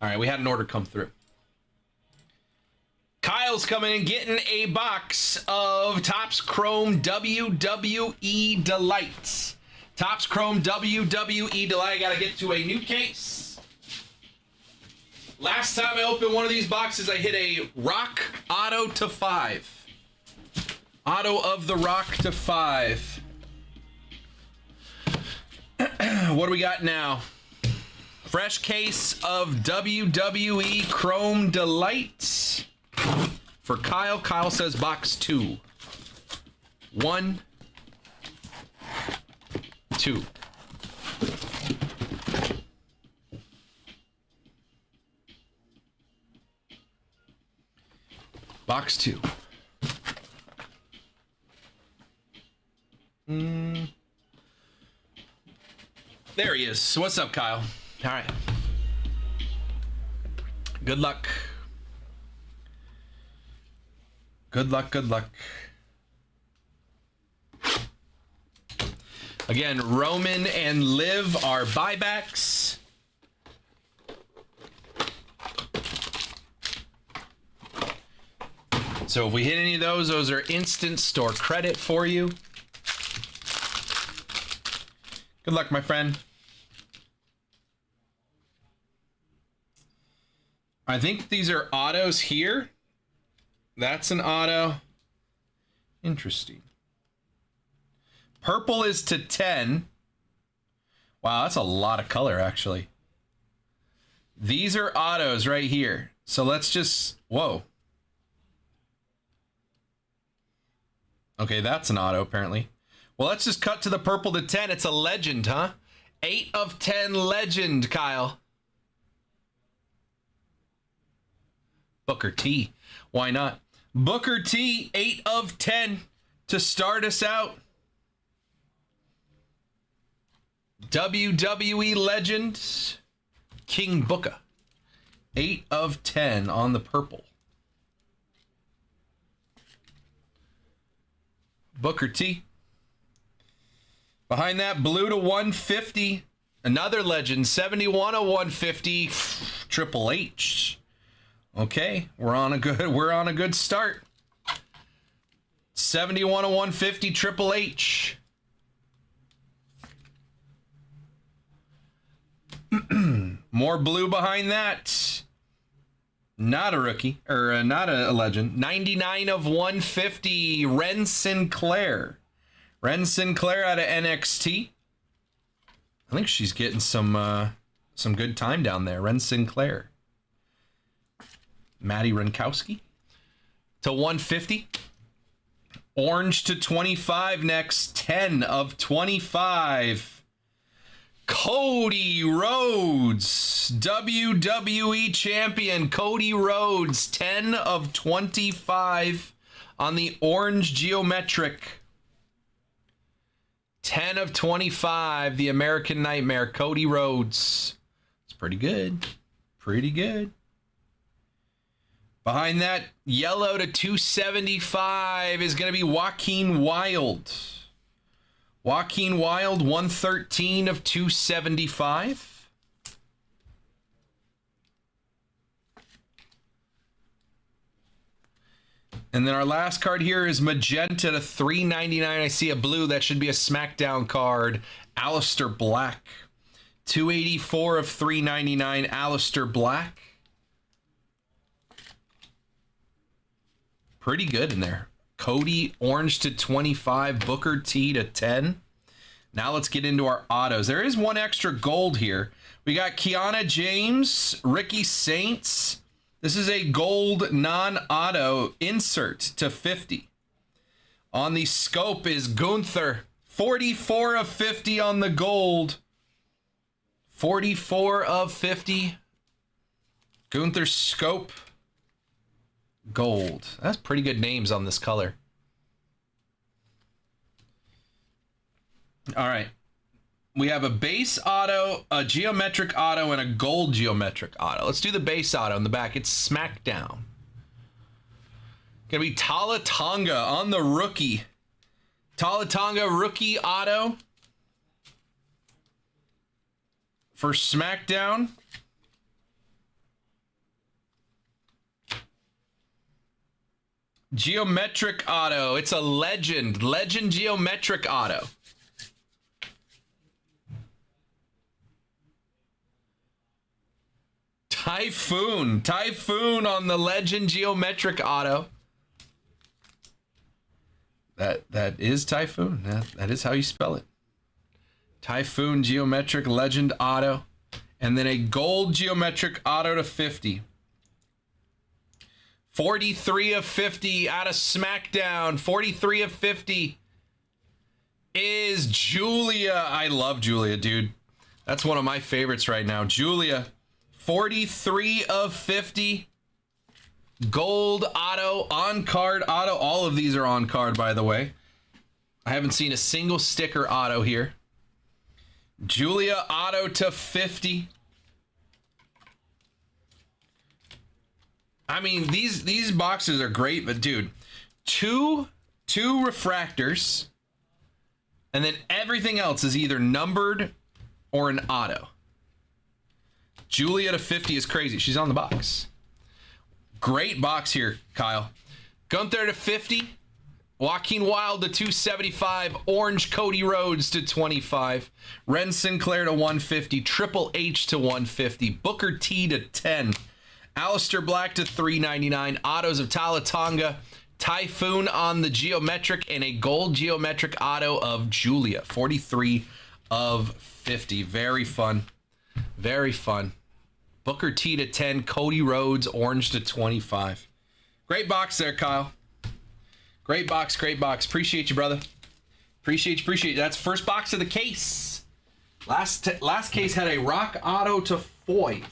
All right, we had an order come through. Kyle's coming in, getting a box of Topps Chrome WWE Delights. Topps Chrome WWE Delight. I got to get to a new case. Last time I opened one of these boxes, I hit a Rock Auto to 5. Auto of the Rock to 5. What do we got now? Fresh case of WWE Chrome Delights. For Kyle, Kyle says box 2. 1, 2. Box 2. There he is. What's up, Kyle? All right. Good luck. Good luck. Again, Roman and Liv are buybacks. So if we hit any of those are instant store credit for you. Good luck, my friend. I think these are autos here. That's an auto. Interesting. Purple is to 10. Wow, that's a lot of color, actually. These are autos right here. So let's just... Whoa. Okay, that's an auto, apparently. Well, let's just cut to the purple to 10. It's a legend, huh? 8 of 10 legend, Kyle. Booker T. Why not? Booker T, 8 of 10 to start us out. WWE legend, King Booker. 8 of 10 on the purple. Booker T. Behind that, blue to 150. Another legend, 71 of 150. Triple H. Okay, we're on a good start. 71 of 150, Triple H. More blue behind that. Not a rookie, or not a legend. 99 of 150, Ren Sinclair. Ren Sinclair out of NXT. I think she's getting some good time down there. Ren Sinclair. Matty Rinkowski to 150. Orange to 25 next. 10 of 25. Cody Rhodes, WWE champion Cody Rhodes, 10 of 25 on the orange geometric. 10 of 25, the American Nightmare, Cody Rhodes. It's pretty good. Pretty good. Behind that, yellow to 275 is going to be Joaquin Wilde. Joaquin Wilde, 113 of 275. And then our last card here is magenta to 399. I see a blue. That should be a SmackDown card. Aleister Black. 284 of 399. Aleister Black. Pretty good in there. Cody, orange to 25. Booker T to 10. Now let's get into our autos. There is one extra gold here. We got Kiana James, Ricky Saints. This is a gold non-auto insert to 50. On the scope is Gunther. 44 of 50 on the gold. 44 of 50. Gunther scope. Gold. That's pretty good names on this color. All right. We have a base auto, a geometric auto, and a gold geometric auto. Let's do the base auto in the back. It's SmackDown. Gonna be Tala Tonga on the rookie. Tala Tonga rookie auto for SmackDown. Geometric auto. It's a legend. Legend geometric auto. Typhoon. Typhoon on the legend geometric auto. That is Typhoon. That is how you spell it. Typhoon geometric legend auto. And then a gold geometric auto to 50. 43 of 50 out of SmackDown. 43 of 50 is Julia. I love Julia, dude. That's one of my favorites right now. Julia. 43 of 50. Gold auto, on card auto. All of these are on card, by the way. I haven't seen a single sticker auto here. Julia auto to 50. I mean, these boxes are great, but dude, two refractors, and then everything else is either numbered or an auto. Julia to 50 is crazy. She's on the box. Great box here, Kyle. Gunther to 50. Joaquin Wilde to 275. Orange Cody Rhodes to 25. Ren Sinclair to 150. Triple H to 150. Booker T to 10. Aleister Black to 399. Autos of Tala Tonga. Typhoon on the geometric, and a gold geometric auto of Julia. 43 of 50. Very fun. Very fun. Booker T to 10. Cody Rhodes, orange to 25. Great box there, Kyle. Great box, great box. Appreciate you, brother. Appreciate you. That's first box of the case. Last case had a Rock Auto to Foy.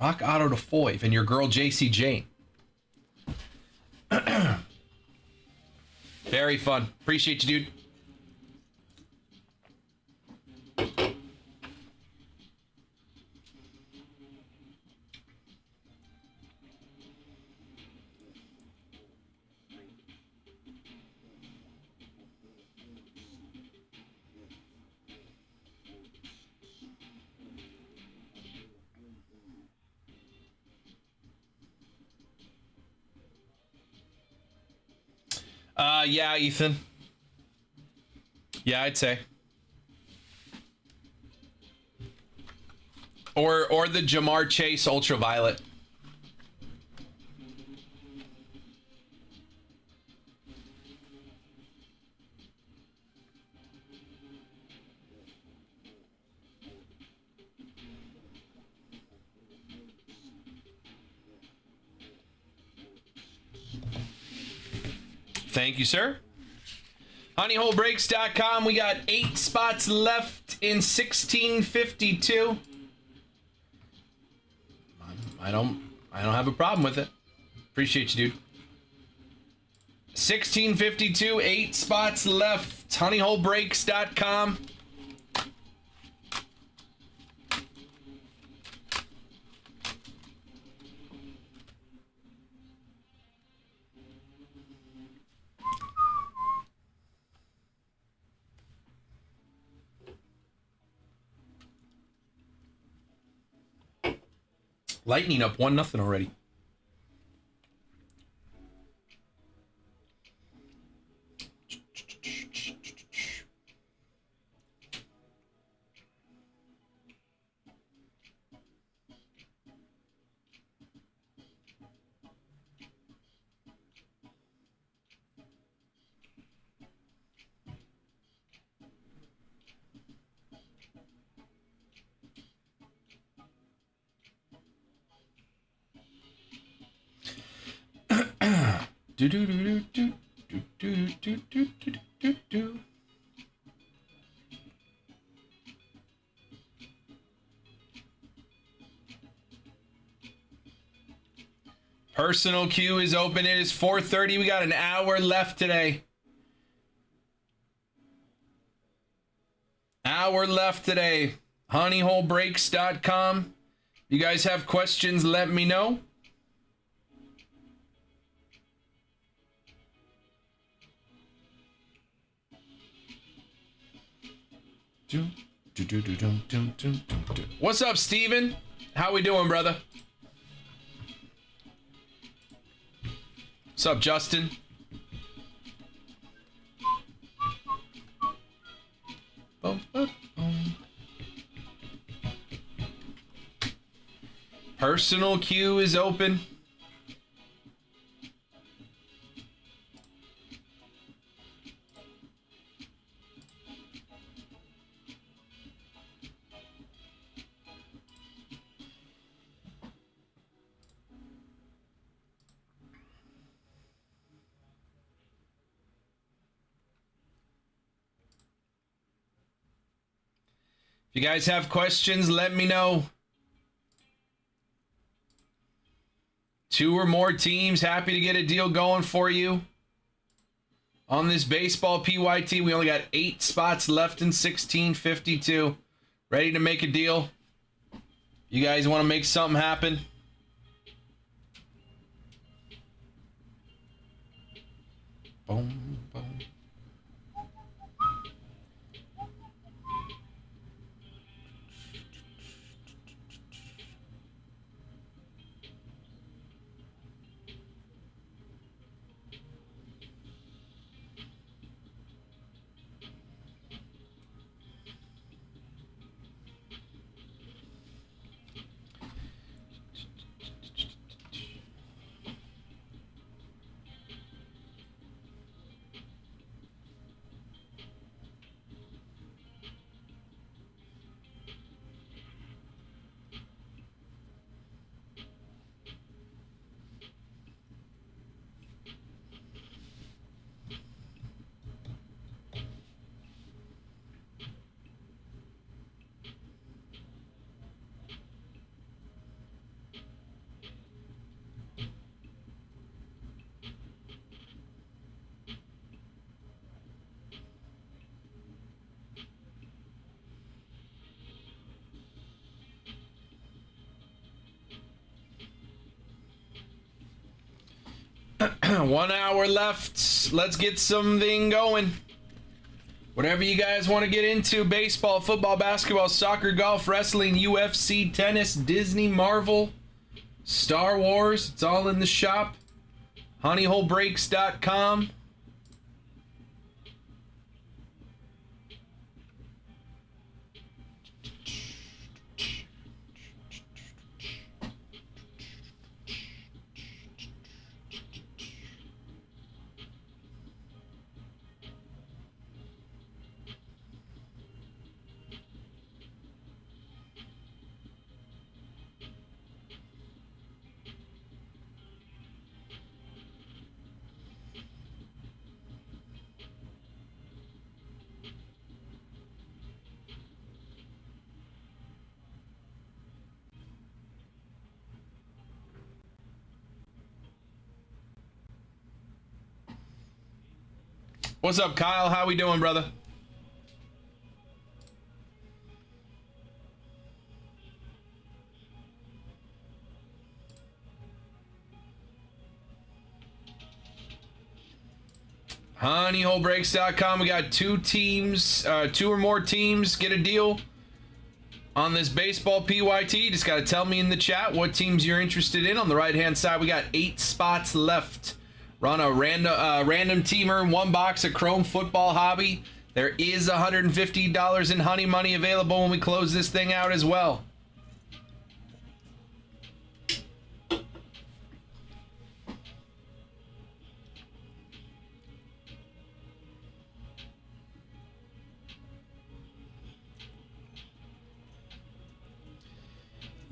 Rock Auto to Foy, and your girl JC Jane. Very fun. Appreciate you, dude. Yeah, Ethan. Yeah, I'd say. Or the Jamar Chase Ultraviolet. Thank you, sir. Honeyholebreaks.com. We got 8 spots left in 1652. I don't have a problem with it. Appreciate you, dude. 1652, 8 spots left. Honeyholebreaks.com. Lightning up 1-0 already. Do do do do do do do do do do do. Personal queue is open. It is 4:30. We got an hour left today. Hour left today. Honeyholebreaks.com. You guys have questions, let me know. What's up, Steven? How we doing, brother? What's up, Justin? Boom, boom, boom. Personal queue is open. If you guys have questions, let me know. 2 or more teams, happy to get a deal going for you. On this baseball PYT, we only got 8 spots left in 1652. Ready to make a deal? You guys want to make something happen? Boom, boom. One hour left. Let's get something going. Whatever you guys want to get into, baseball, football, basketball, soccer, golf, wrestling, UFC, tennis, Disney, Marvel, Star Wars, it's all in the shop. Honeyholebreaks.com. What's up, Kyle? How we doing, brother? honeyholebreaks.com. We got two or more teams get a deal on this baseball PYT. Just got to tell me in the chat what teams you're interested in. On the right hand side, we got 8 spots left. Run a random teamer in one box of Chrome Football Hobby. There is $150 in honey money available when we close this thing out as well.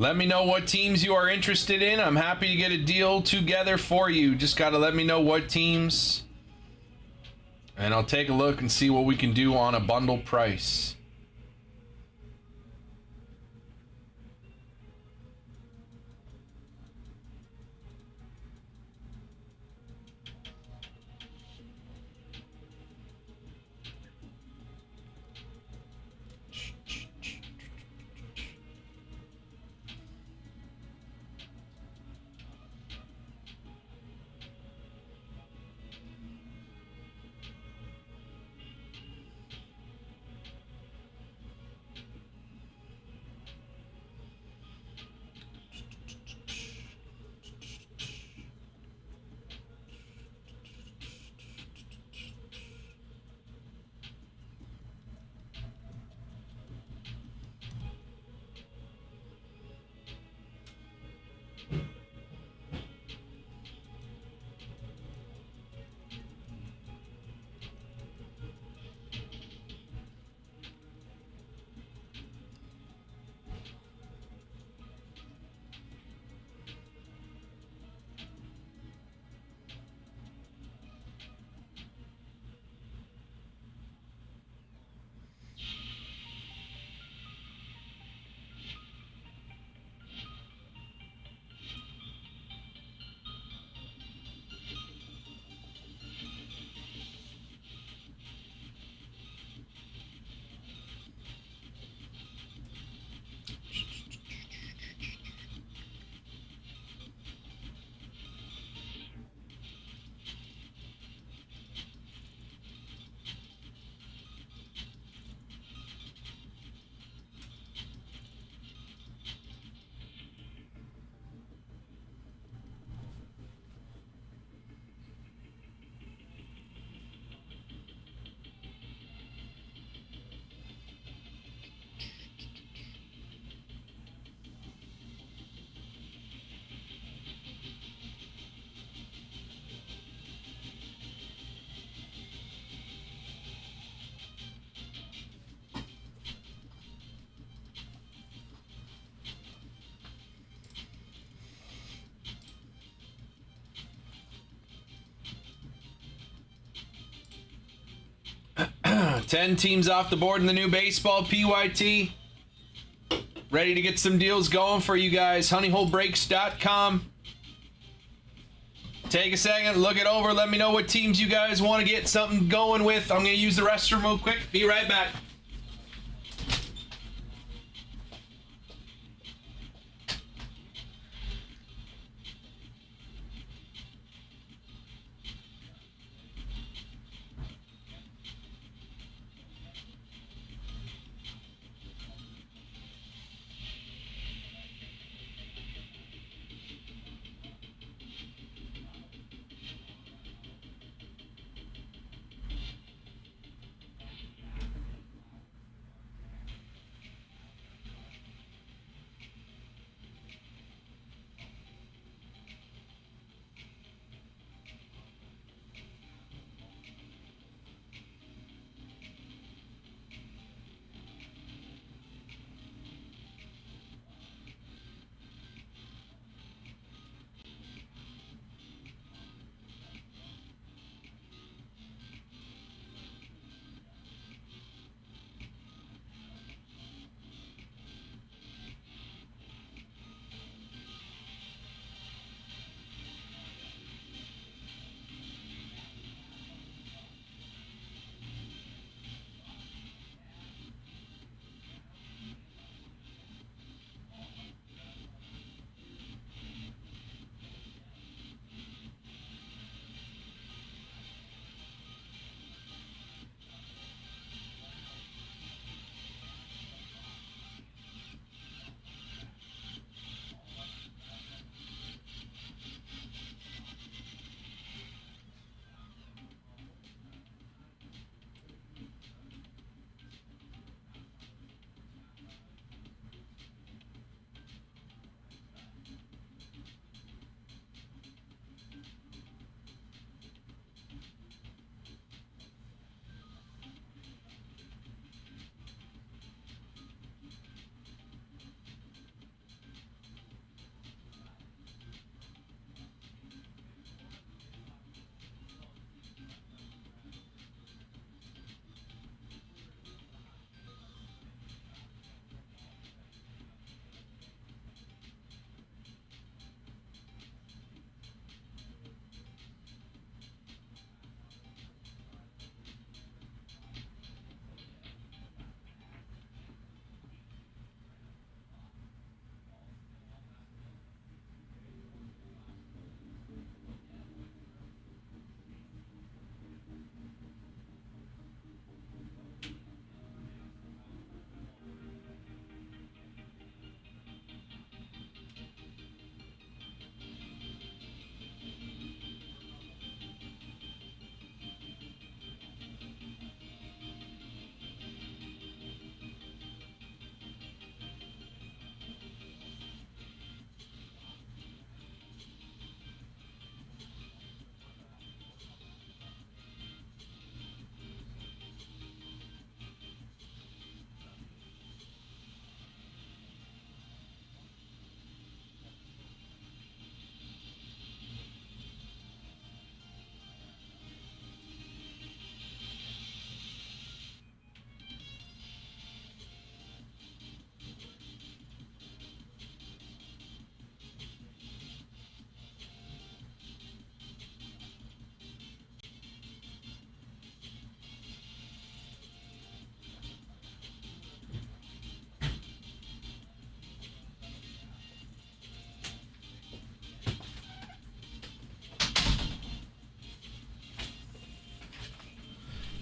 Let me know what teams you are interested in. I'm happy to get a deal together for you. Just got to let me know what teams, and I'll take a look and see what we can do on a bundle price. Ten teams off the board in the new baseball PYT. Ready to get some deals going for you guys. honeyholebreaks.com. Take a second, look it over, let me know what teams you guys want to get something going with. I'm going to use the restroom real quick. Be right back.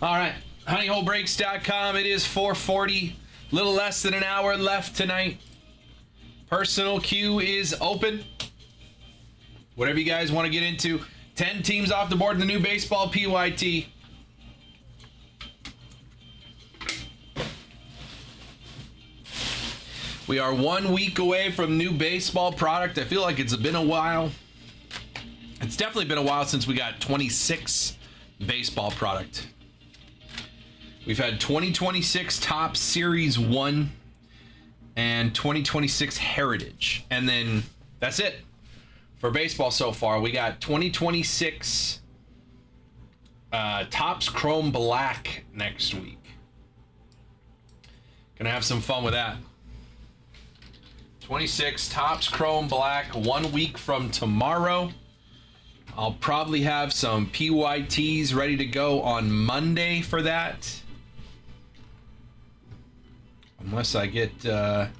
All right, honeyholebreaks.com. It is 4:40, little less than an hour left tonight. Personal queue is open. Whatever you guys want to get into. 10 teams off the board in the new baseball PYT. We are 1 week away from new baseball product. I feel like it's been a while. It's definitely been a while since we got 26 baseball product. We've had 2026 Top Series 1 and 2026 Heritage. And then that's it for baseball so far. We got 2026 Topps Chrome Black next week. Gonna have some fun with that. 26 Topps Chrome Black 1 week from tomorrow. I'll probably have some PYTs ready to go on Monday for that. Unless I get a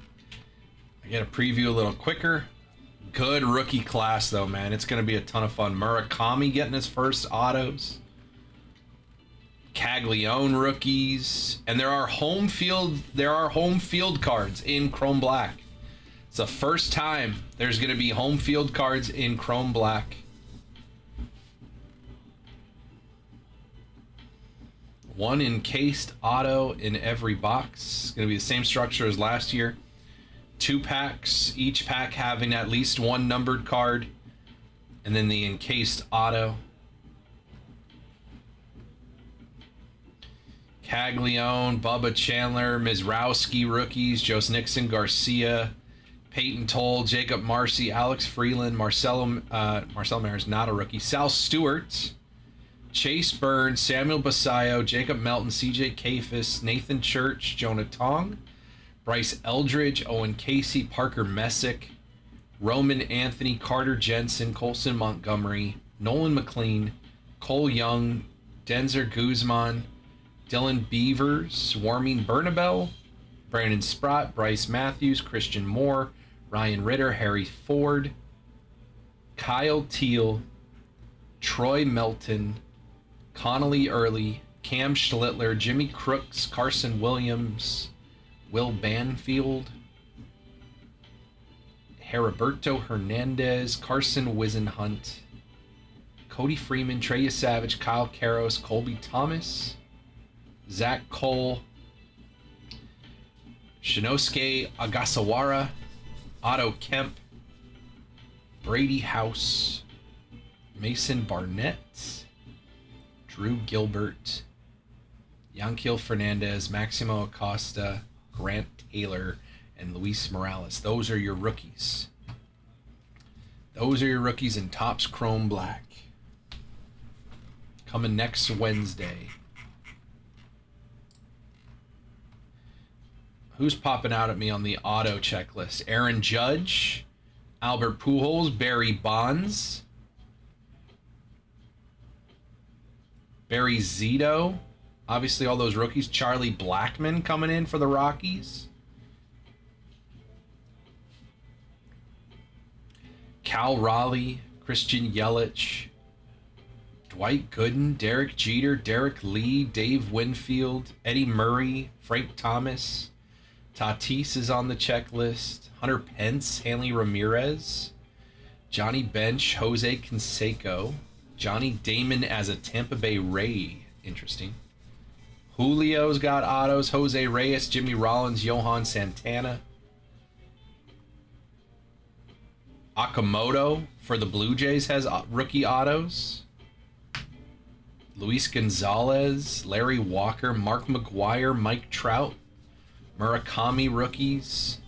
preview a little quicker. Good rookie class though, man. It's going to be a ton of fun. Murakami getting his first autos. Caglione rookies, and there are home field cards in Chrome Black. It's the first time there's going to be home field cards in Chrome Black. One encased auto in every box. It's going to be the same structure as last year. 2 packs, each pack having at least one numbered card, and then the encased auto. Caglione, Bubba Chandler, Mizrowski rookies, Jose Nixon, Garcia, Peyton Toll, Jacob Marcy, Alex Freeland, Marcelo Mayer is not a rookie, Sal Stewart, Chase Burns, Samuel Basayo, Jacob Melton, CJ Kafis, Nathan Church, Jonah Tong, Bryce Eldridge, Owen Casey, Parker Messick, Roman Anthony, Carter Jensen, Colson Montgomery, Nolan McLean, Cole Young, Denzer Guzman, Dylan Beavers, Warming Bernabel, Brandon Sprott, Bryce Matthews, Christian Moore, Ryan Ritter, Harry Ford, Kyle Teal, Troy Melton, Connolly Early, Cam Schlittler, Jimmy Crooks, Carson Williams, Will Banfield, Heriberto Hernandez, Carson Wisenhunt, Cody Freeman, Trey Savage, Kyle Karros, Colby Thomas, Zach Cole, Shinosuke Agasawara, Otto Kemp, Brady House, Mason Barnett, Drew Gilbert, Yanquiel Fernandez, Maximo Acosta, Grant Taylor, and Luis Morales. Those are your rookies. Those are your rookies in Topps Chrome Black. Coming next Wednesday. Who's popping out at me on the auto checklist? Aaron Judge, Albert Pujols, Barry Bonds, Barry Zito, obviously all those rookies. Charlie Blackmon coming in for the Rockies. Cal Raleigh, Christian Yelich, Dwight Gooden, Derek Jeter, Derek Lee, Dave Winfield, Eddie Murray, Frank Thomas. Tatis is on the checklist. Hunter Pence, Hanley Ramirez, Johnny Bench, Jose Canseco, Johnny Damon as a Tampa Bay Ray. Interesting. Julio's got autos. Jose Reyes, Jimmy Rollins, Johan Santana. Okamoto for the Blue Jays has rookie autos. Luis Gonzalez, Larry Walker, Mark McGuire, Mike Trout, Murakami rookies,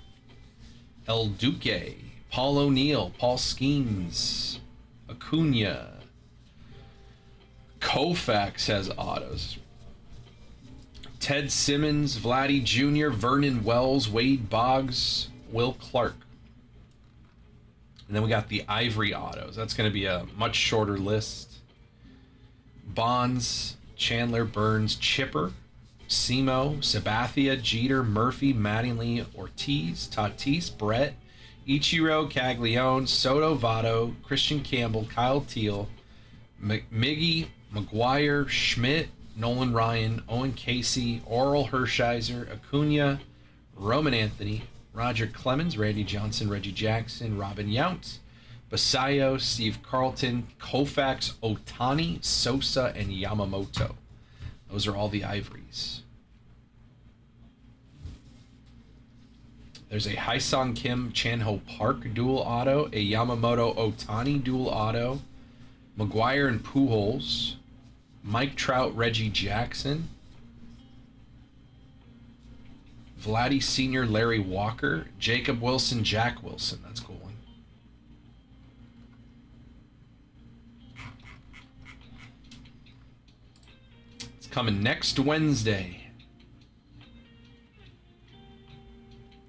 El Duque, Paul O'Neill, Paul Skeens, Acuna, Koufax has autos. Ted Simmons, Vladdy Jr., Vernon Wells, Wade Boggs, Will Clark. And then we got the Ivory autos. That's going to be a much shorter list. Bonds, Chandler, Burns, Chipper, Simo, Sabathia, Jeter, Murphy, Mattingly, Ortiz, Tatis, Brett, Ichiro, Caglione, Soto, Votto, Christian Campbell, Kyle Teal, Miggy, McGuire, Schmidt, Nolan Ryan, Owen Casey, Oral Hershiser, Acuna, Roman Anthony, Roger Clemens, Randy Johnson, Reggie Jackson, Robin Yount, Basayo, Steve Carlton, Koufax, Otani, Sosa, and Yamamoto. Those are all the Ivories. There's a Hyesung Kim Chanho Park dual auto, a Yamamoto Otani dual auto, McGuire and Pujols, Mike Trout, Reggie Jackson, Vladdy Sr., Larry Walker, Jacob Wilson, Jack Wilson. That's a cool one. It's coming next Wednesday.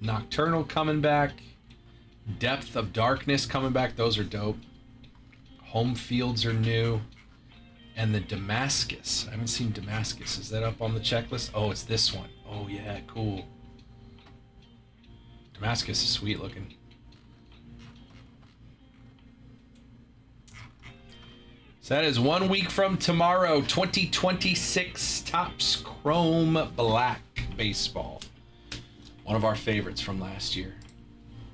Nocturnal coming back. Depth of Darkness coming back. Those are dope. Home Fields are new. And the Damascus. I haven't seen Damascus. Is that up on the checklist? Oh, it's this one. Oh, yeah, cool. Damascus is sweet looking. So that is 1 week from tomorrow, 2026 Topps Chrome Black Baseball. One of our favorites from last year.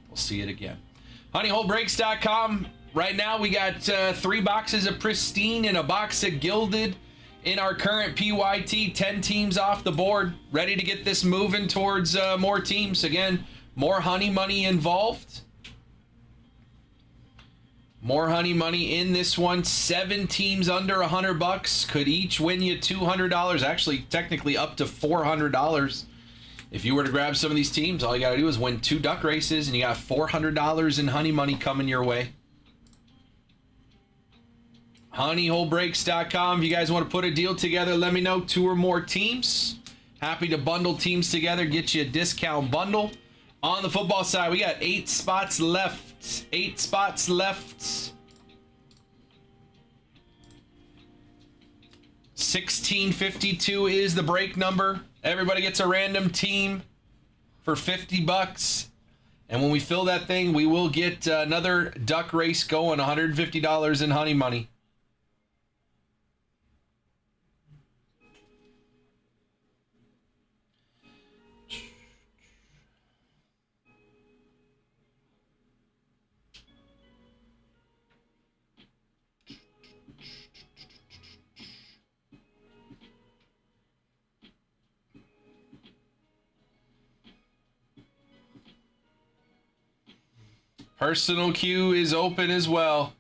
We'll see it again. HoneyHoleBreaks.com. Right now we got 3 boxes of Pristine and a box of Gilded in our current PYT. 10 teams off the board. Ready to get this moving towards more teams. Again, more honey money involved. More honey money in this one. 7 teams under $100 could each win you $200. Actually, technically up to $400. If you were to grab some of these teams, all you got to do is win 2 duck races, and you got $400 in honey money coming your way. HoneyHoleBreaks.com. If you guys want to put a deal together, let me know. 2 or more teams. Happy to bundle teams together, get you a discount bundle. On the football side, we got 8 spots left. 8 spots left. 1652 is the break number. Everybody gets a random team for $50. And when we fill that thing, we will get another duck race going, $150 in honey money. Personal queue is open as well.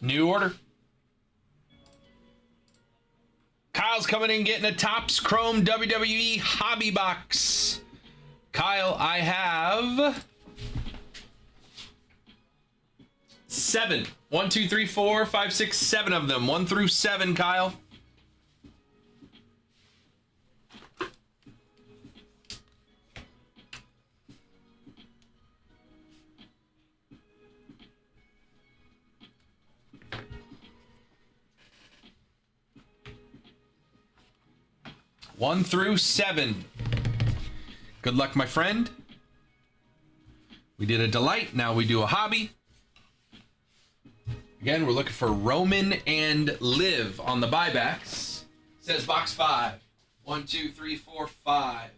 New order. Kyle's coming in getting a Topps Chrome WWE Hobby Box. Kyle, I have 7. 1, 2, 3, 4, 5, 6, 7 of them. 1 through 7, Kyle. One through 7. Good luck, my friend. We did a delight. Now we do a hobby. Again, we're looking for Roman and Liv on the buybacks. Says box 5. 1, 2, 3, 4, 5.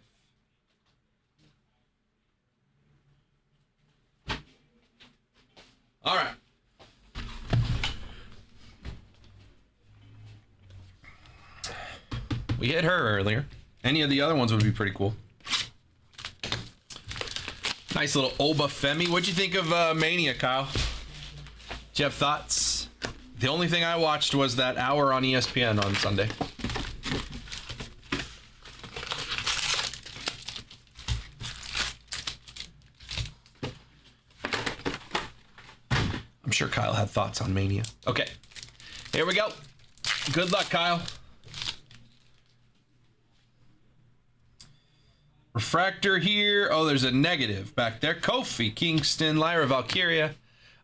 All right. We hit her earlier. Any of the other ones would be pretty cool. Nice little Oba Femi. What'd you think of Mania, Kyle? Do you have thoughts? The only thing I watched was that hour on ESPN on Sunday. I'm sure Kyle had thoughts on Mania. Okay, here we go. Good luck, Kyle. Refractor here. Oh, there's a negative back there. Kofi, Kingston, Lyra Valkyria,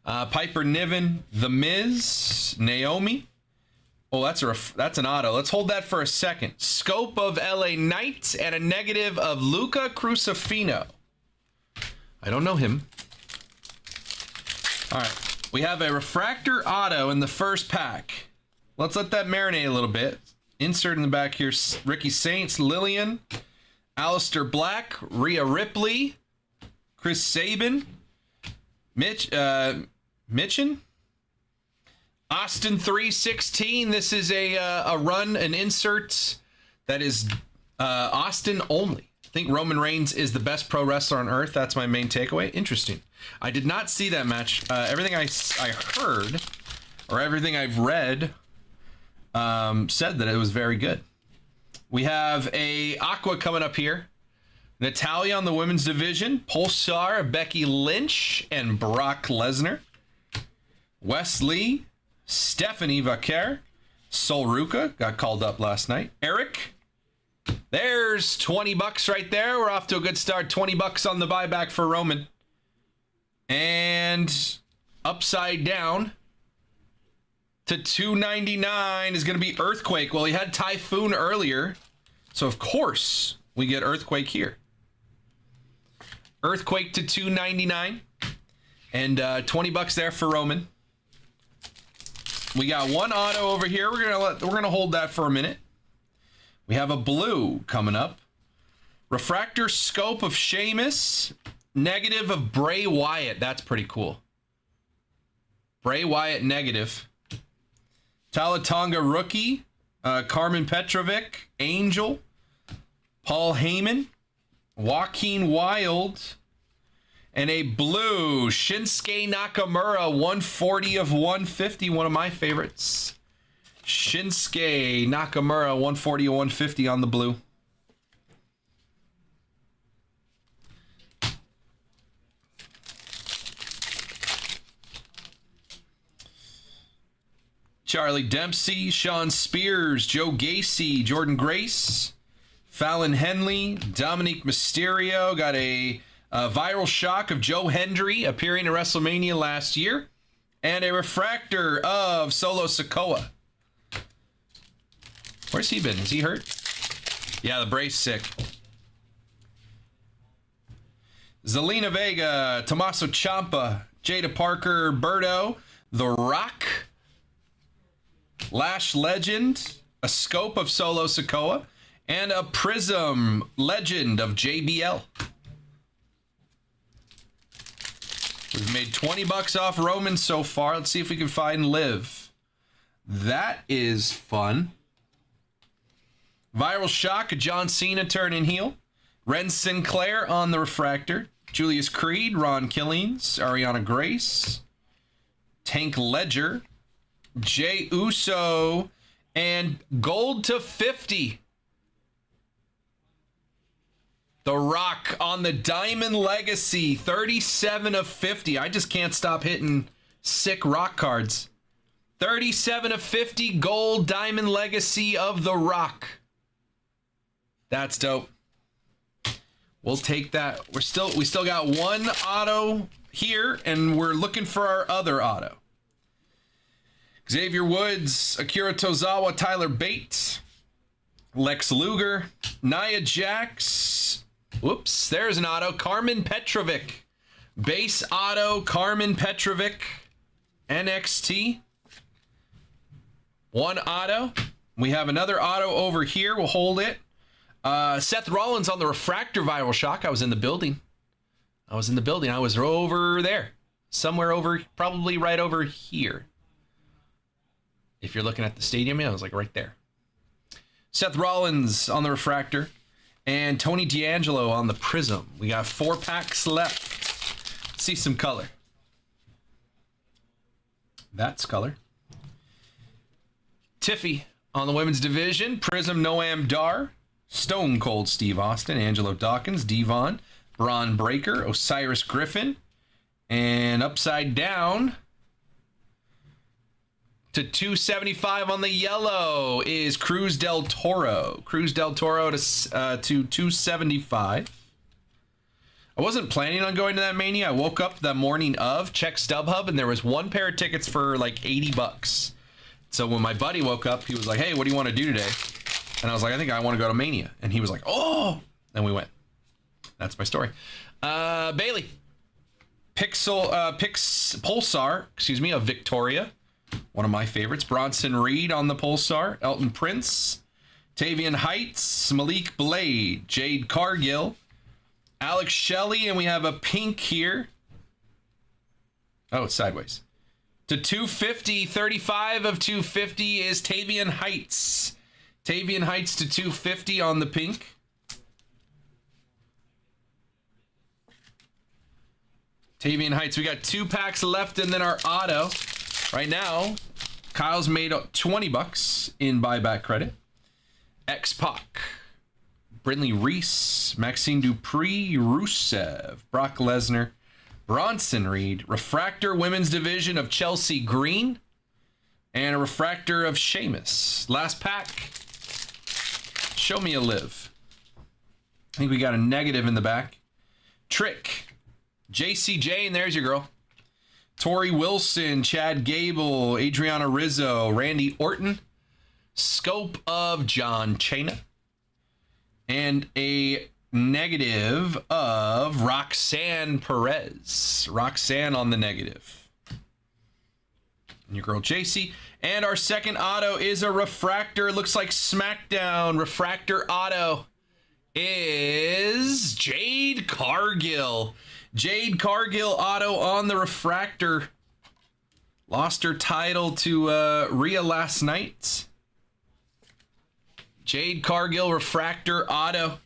Piper Niven, The Miz, Naomi. Oh, that's an auto. Let's hold that for a second. Scope of LA Knight and a negative of Luca Crucifino. I don't know him. All right. We have a refractor auto in the first pack. Let's let that marinate a little bit. Insert in the back here. Ricky Saints, Lillian, Alistair Black, Rhea Ripley, Chris Sabin, Mitchin, Austin 316. This is a run, an insert that is Austin only. I think Roman Reigns is the best pro wrestler on earth. That's my main takeaway. Interesting. I did not see that match. Everything I heard, or everything I've read, said that it was very good. We have a Aqua coming up here. Natalia on the women's division. Pulsar, Becky Lynch, and Brock Lesnar. Wesley, Stephanie Vaquer, Sol Ruka got called up last night. Eric, there's $20 right there. We're off to a good start. $20 on the buyback for Roman. And upside down to $2.99 is going to be Earthquake. Well, he had Typhoon earlier, so of course we get Earthquake here. Earthquake to $2.99 and $20 there for Roman. We got one auto over here. We're gonna hold that for a minute. We have a blue coming up. Refractor Scope of Sheamus. Negative of Bray Wyatt. That's pretty cool. Bray Wyatt negative. Talatonga rookie. Carmen Petrovic. Angel. Paul Heyman. Joaquin Wilde. And a blue Shinsuke Nakamura, 140 of 150, one of my favorites. Shinsuke Nakamura, 140 of 150 on the blue. Charlie Dempsey, Sean Spears, Joe Gacy, Jordan Grace, Fallon Henley, Dominic Mysterio. Got a viral shock of Joe Hendry appearing at WrestleMania last year. And a refractor of Solo Sikoa. Where's he been? Is he hurt? Yeah, the brace sick. Zelina Vega, Tommaso Ciampa, Jada Parker, Berto, The Rock, Lash Legend, a Scope of Solo Sikoa, and a Prism Legend of JBL. We've made $20 off Roman so far. Let's see if we can find Liv. That is fun. Viral shock, John Cena turning heel. Ren Sinclair on the refractor. Julius Creed, Ron Killings, Ariana Grace, Tank Ledger, Jey Uso, and gold to 50. The Rock on the Diamond Legacy, 37 of 50. I just can't stop hitting sick Rock cards. 37 of 50 gold Diamond Legacy of The Rock. That's dope. We'll take that. We still got one auto here, and we're looking for our other auto. Xavier Woods, Akira Tozawa, Tyler Bates, Lex Luger, Nia Jax. Whoops, there's an auto. Carmen Petrovic. Base auto, Carmen Petrovic. NXT. One auto. We have another auto over here. We'll hold it. Seth Rollins on the refractor viral shock. I was in the building. I was over there. Somewhere over, probably right over here. If you're looking at the stadium, yeah, I was like right there. Seth Rollins on the refractor, and Tony D'Angelo on the prism. We got 4 packs left. Let's see some color. That's color. Tiffy on the women's division. Prism Noam Dar. Stone Cold Steve Austin. Angelo Dawkins. Devon. Braun Breaker. Osiris Griffin. And upside down to 275 on the yellow is Cruz del Toro. Cruz del Toro to 275. I wasn't planning on going to that Mania. I woke up the morning of, checked StubHub, and there was 1 pair of tickets for like 80 bucks. So when my buddy woke up, he was like, hey, what do you want to do today? And I was like, I think I want to go to Mania. And he was like, oh! And we went. That's my story. Bailey. Pulsar, of Victoria. One of my favorites. Bronson Reed on the Pulsar. Elton Prince. Tavian Heights. Malik Blade. Jade Cargill. Alex Shelley, and we have a pink here. Oh, it's sideways. To 250, 35 of 250 is Tavian Heights. Tavian Heights to 250 on the pink. Tavian Heights, we got 2 packs left, and then our auto. Right now, Kyle's made $20 in buyback credit. X-Pac. Brindley Reese, Maxine Dupree, Rusev, Brock Lesnar, Bronson Reed, Refractor Women's Division of Chelsea Green, and a Refractor of Sheamus. Last pack. Show me a live. I think we got a negative in the back. Trick, JC Jane, there's your girl. Tori Wilson, Chad Gable, Adriana Rizzo, Randy Orton, Scope of John Cena. And a negative of Roxanne Perez. Roxanne on the negative. And your girl JC. And our second auto is a refractor. It looks like SmackDown. Refractor auto is Jade Cargill. Jade Cargill auto on the refractor. Lost her title to Rhea last night. Jade Cargill refractor auto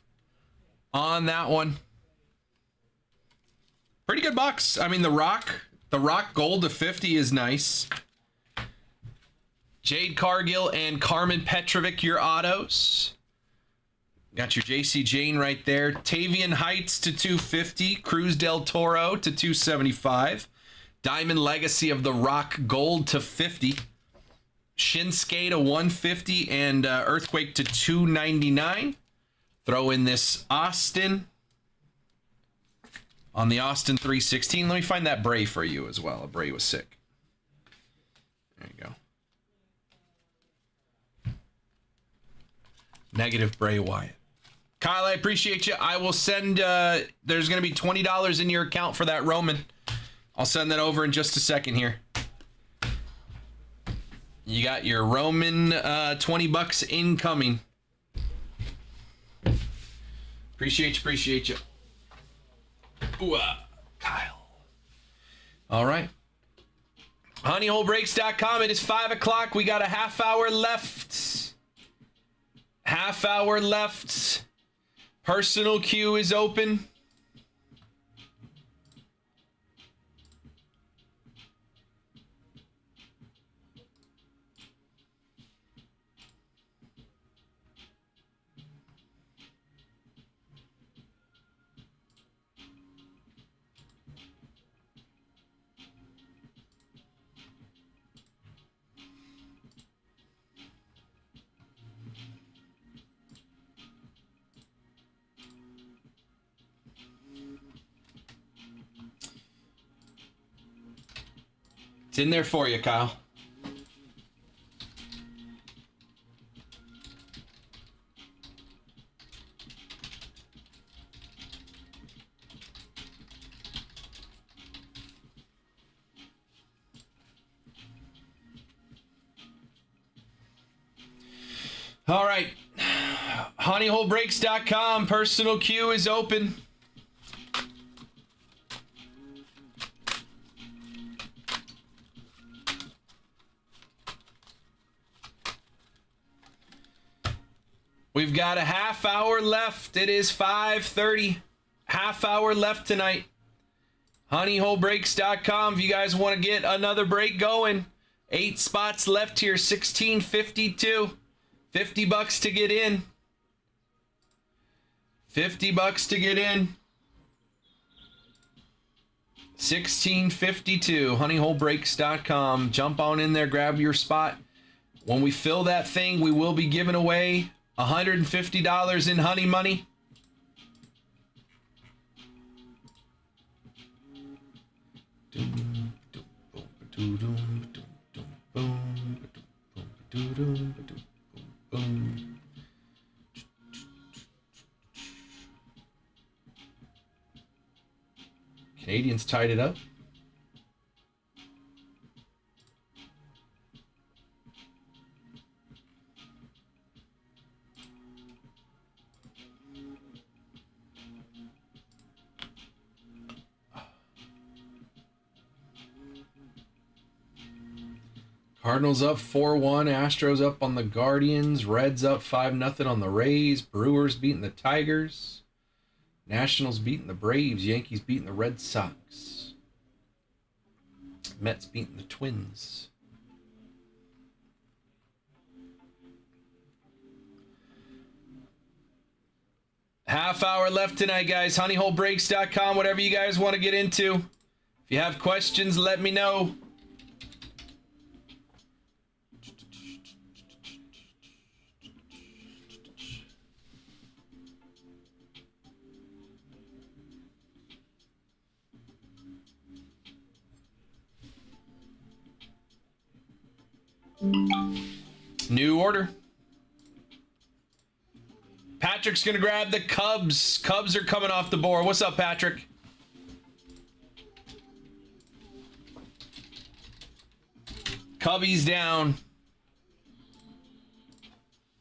on that one. Pretty good box. I mean, the Rock gold to 50 is nice. Jade Cargill and Carmen Petrovic, your autos. Got your JC Jane right there. Tavian Heights to 250. Cruz del Toro to 275. Diamond Legacy of the Rock gold to 50. Shinsuke to 150 and Earthquake to 299. Throw in this Austin on the Austin 316. Let me find that Bray for you as well. Bray was sick. There you go. Negative Bray Wyatt. Kyle, I appreciate you. I will send, there's going to be $20 in your account for that Roman. I'll send that over in just a second here. You got your Roman $20 incoming. Appreciate you. Ooh, Kyle. All right. HoneyholeBreaks.com. It is 5 o'clock. We got a half hour left. Personal queue is open. It's in there for you, Kyle. All right. HoneyholeBreaks.com. Personal queue is open. We've got a half hour left. It is 5:30. Half hour left tonight. honeyholebreaks.com if you guys want to get another break going. 8 spots left here, 1652. $50 to get in. $50 to get in. 1652. honeyholebreaks.com. Jump on in there, grab your spot. When we fill that thing, we will be giving away $150 in honey money. Canadians tied it up. Cardinals up 4-1. Astros up on the Guardians. Reds up 5-0 on the Rays. Brewers beating the Tigers. Nationals beating the Braves. Yankees beating the Red Sox. Mets beating the Twins. Half hour left tonight, guys. honeyholebreaks.com. Whatever you guys want to get into. If you have questions, let me know. New order. Patrick's gonna grab the Cubs. Cubs are coming off the board. What's up, Patrick? Cubbies down.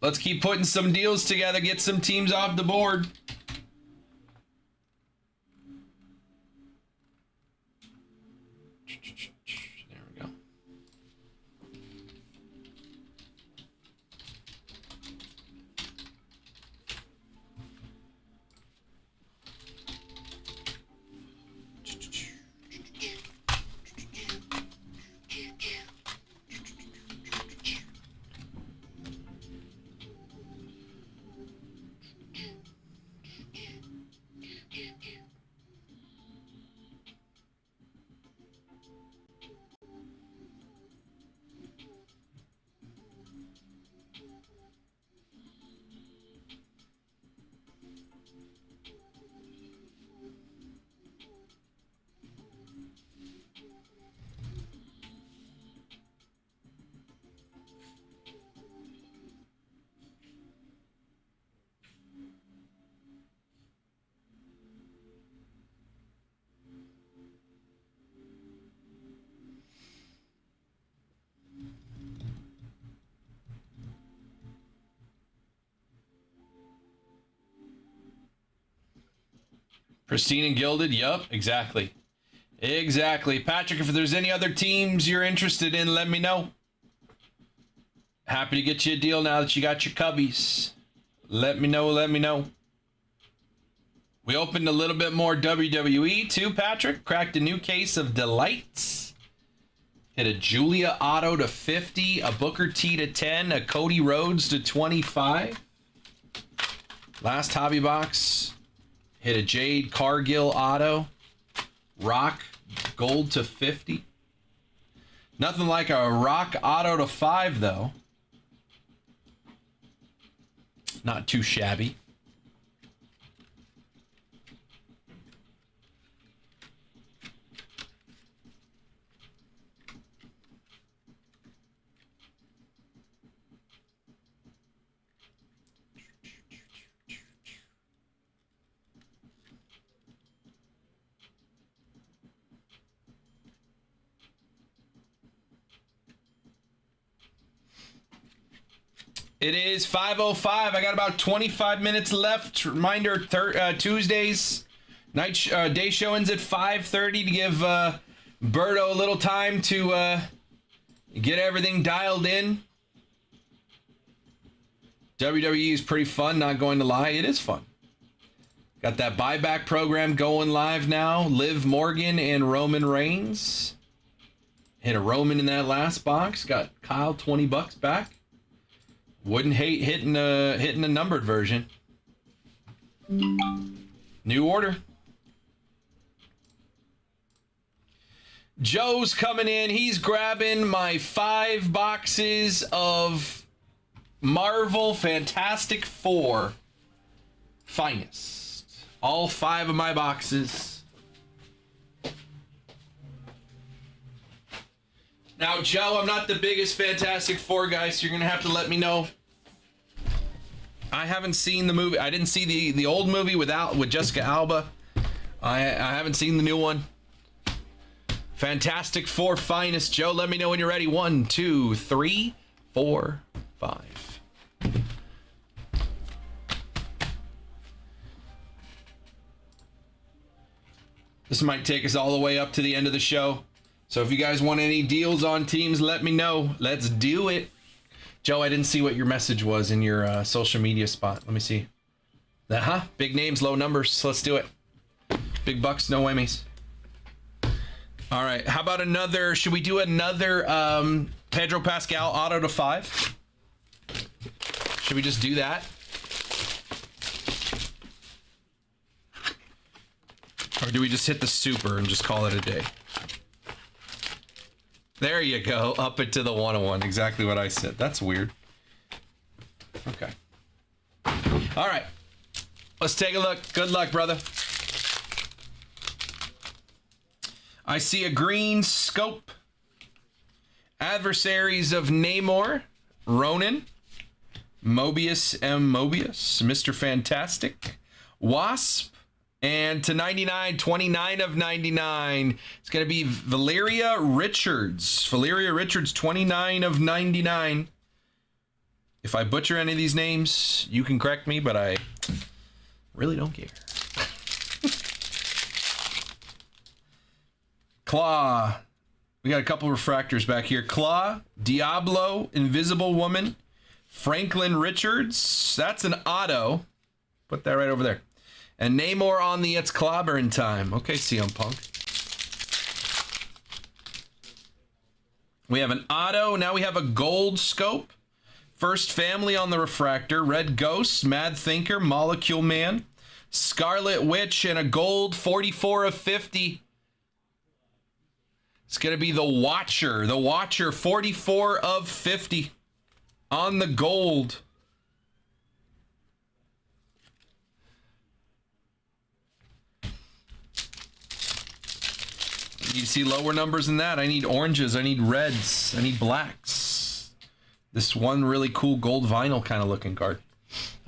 Let's keep putting some deals together. Get some teams off the board. There we go. Pristine and Gilded. Yup, exactly. Exactly. Patrick, if there's any other teams you're interested in, let me know. Happy to get you a deal now that you got your Cubbies. Let me know, let me know. We opened a little bit more WWE too, Patrick. Cracked a new case of Delights. Hit a Julia Auto to 50, a Booker T to 10, a Cody Rhodes to 25. Last hobby box. Hit a Jade Cargill Auto. Rock Gold to 50. Nothing like a Rock Auto to 5, though. Not too shabby. It is 5:05. I got about 25 minutes left. Reminder, Tuesdays, day showings at 5:30 to give Berto a little time to get everything dialed in. WWE is pretty fun, not going to lie. It is fun. Got that buyback program going live now. Liv Morgan and Roman Reigns. Hit a Roman in that last box. Got Kyle $20 back. Wouldn't hate hitting a numbered version. New order. Joe's coming in. He's grabbing my 5 boxes of Marvel Fantastic Four finest. All 5 of my boxes. Now, Joe, I'm not the biggest Fantastic Four guy, so you're going to have to let me know. I haven't seen the movie. I didn't see the old movie with Jessica Alba. I haven't seen the new one. Fantastic Four finest. Joe, let me know when you're ready. 1, 2, 3, 4, 5. This might take us all the way up to the end of the show. So if you guys want any deals on teams, let me know. Let's do it. Joe, I didn't see what your message was in your social media spot. Let me see. Big names, low numbers. Let's do it. Big bucks, no whammies. All right. How about another? Should we do another Pedro Pascal auto to 5? Should we just do that? Or do we just hit the super and just call it a day? There you go. Up it to the 101. Exactly what I said. That's weird. Okay. All right. Let's take a look. Good luck, brother. I see a green scope. Adversaries of Namor, Ronan, Mobius M. Mobius, Mr. Fantastic, Wasp, and to 99, 29 of 99. It's going to be Valeria Richards. Valeria Richards, 29 of 99. If I butcher any of these names, you can correct me, but I really don't care. Claw. We got a couple refractors back here. Claw, Diablo, Invisible Woman, Franklin Richards. That's an auto. Put that right over there. And Namor on the It's Clobbering Time. Okay, CM Punk. We have an auto. Now we have a gold scope. First Family on the refractor. Red Ghost, Mad Thinker, Molecule Man, Scarlet Witch, and a gold 44 of 50. It's going to be the Watcher. The Watcher, 44 of 50 on the gold. You see lower numbers than that. I need oranges. I need reds. I need blacks. This one really cool gold vinyl kind of looking card.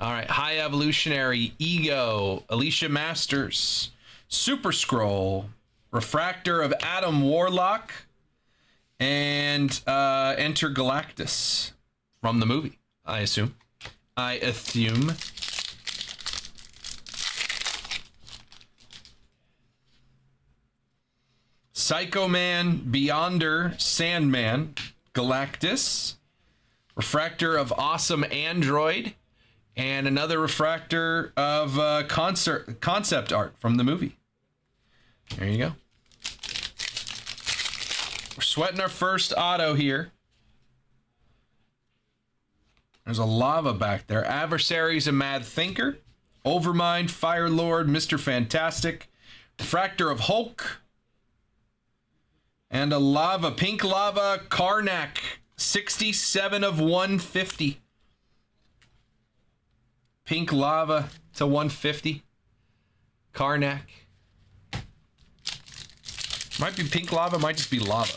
All right. High Evolutionary, Ego, Alicia Masters, Super Scroll, Refractor of Adam Warlock, and Enter Galactus from the movie, I assume. Psycho Man, Beyonder, Sandman, Galactus, Refractor of Awesome Android, and another refractor of concept art from the movie. There you go. We're sweating our first auto here. There's a lava back there. Adversaries, a Mad Thinker, Overmind, Fire Lord, Mr. Fantastic, Refractor of Hulk, and a pink lava Karnak, 67 of 150. Pink lava to 150. Karnak. Might be pink lava, might just be lava.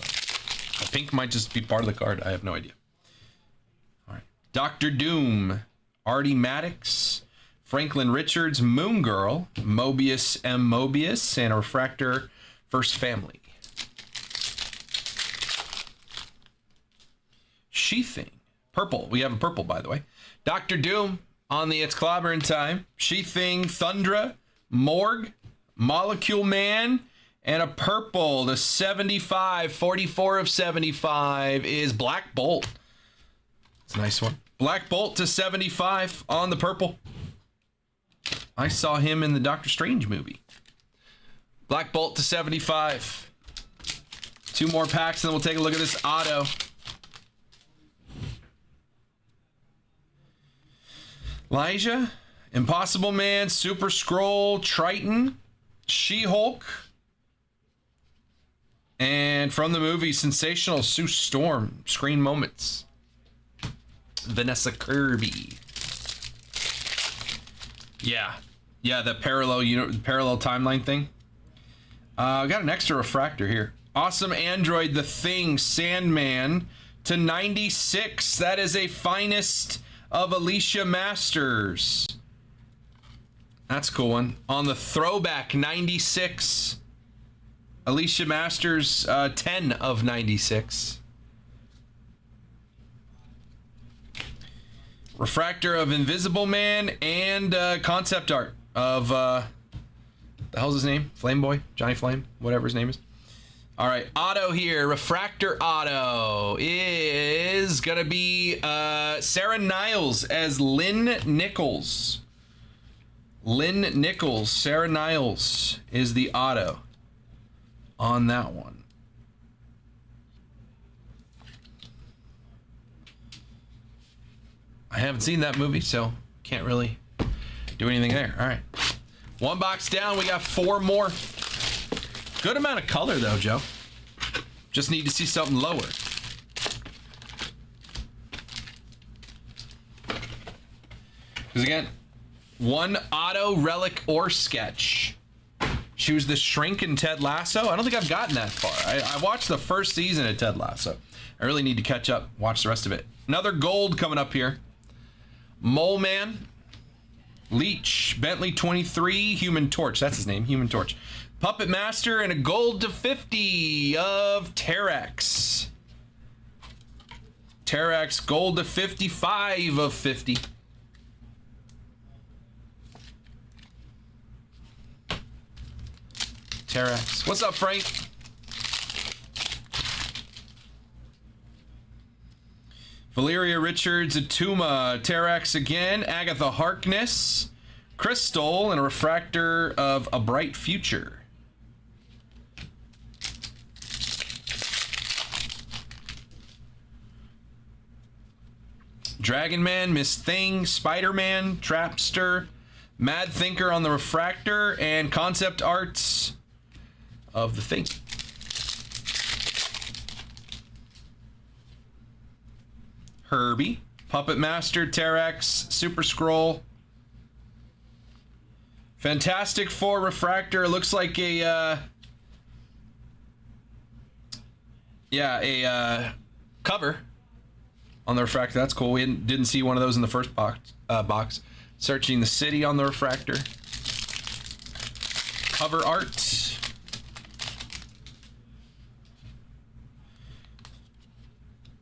Pink might just be part of the card. I have no idea. All right. Dr. Doom, Artie Maddox, Franklin Richards, Moon Girl, Mobius M. Mobius, and a refractor First Family. Sheathing. Purple. We have a purple, by the way. Dr. Doom on the It's Clobbering Time. Sheathing, Thundra, Morg, Molecule Man, and a purple. The 75, 44 of 75 is Black Bolt. It's a nice one. Black Bolt to 75 on the purple. I saw him in the Doctor Strange movie. Black Bolt to 75. 2 more packs, and then we'll take a look at this auto. Elijah, Impossible Man, Super Scroll, Triton, She-Hulk, and from the movie, Sensational Sue Storm, Screen Moments. Vanessa Kirby. Yeah, the parallel timeline thing. Got an extra refractor here. Awesome Android, The Thing, Sandman to 96. That is a finest of Alicia Masters. That's a cool one. On the throwback, 96. Alicia Masters, 10 of 96. Refractor of Invisible Man and concept art of the hell's his name? Flame Boy? Johnny Flame? Whatever his name is. All right, auto here. Refractor auto is gonna be Sarah Niles as Lynn Nichols. Lynn Nichols, Sarah Niles is the auto on that one. I haven't seen that movie, so can't really do anything there. All right. 1 box down. We got 4 more. Good amount of color, though, Joe. Just need to see something lower. Because, again, 1 auto, relic, or sketch. She was the Shrink in Ted Lasso. I don't think I've gotten that far. I watched the first season of Ted Lasso. I really need to catch up, watch the rest of it. Another gold coming up here. Mole Man, Leech, Bentley 23, Human Torch. That's his name, Human Torch. Puppet Master, and a gold to 50 of Terex. Terex, gold to 55 of 50. Terex. What's up, Frank? Valeria Richards, Atuma, Terex again, Agatha Harkness, Crystal, and a refractor of A Bright Future. Dragon Man, Miss Thing, Spider-Man, Trapster, Mad Thinker on the refractor, and concept arts of The Thing. Herbie, Puppet Master, Terex, Super Scroll, Fantastic Four refractor. It looks like a cover on the refractor. That's cool. We didn't see one of those in the first box. Searching the City on the refractor. Cover art.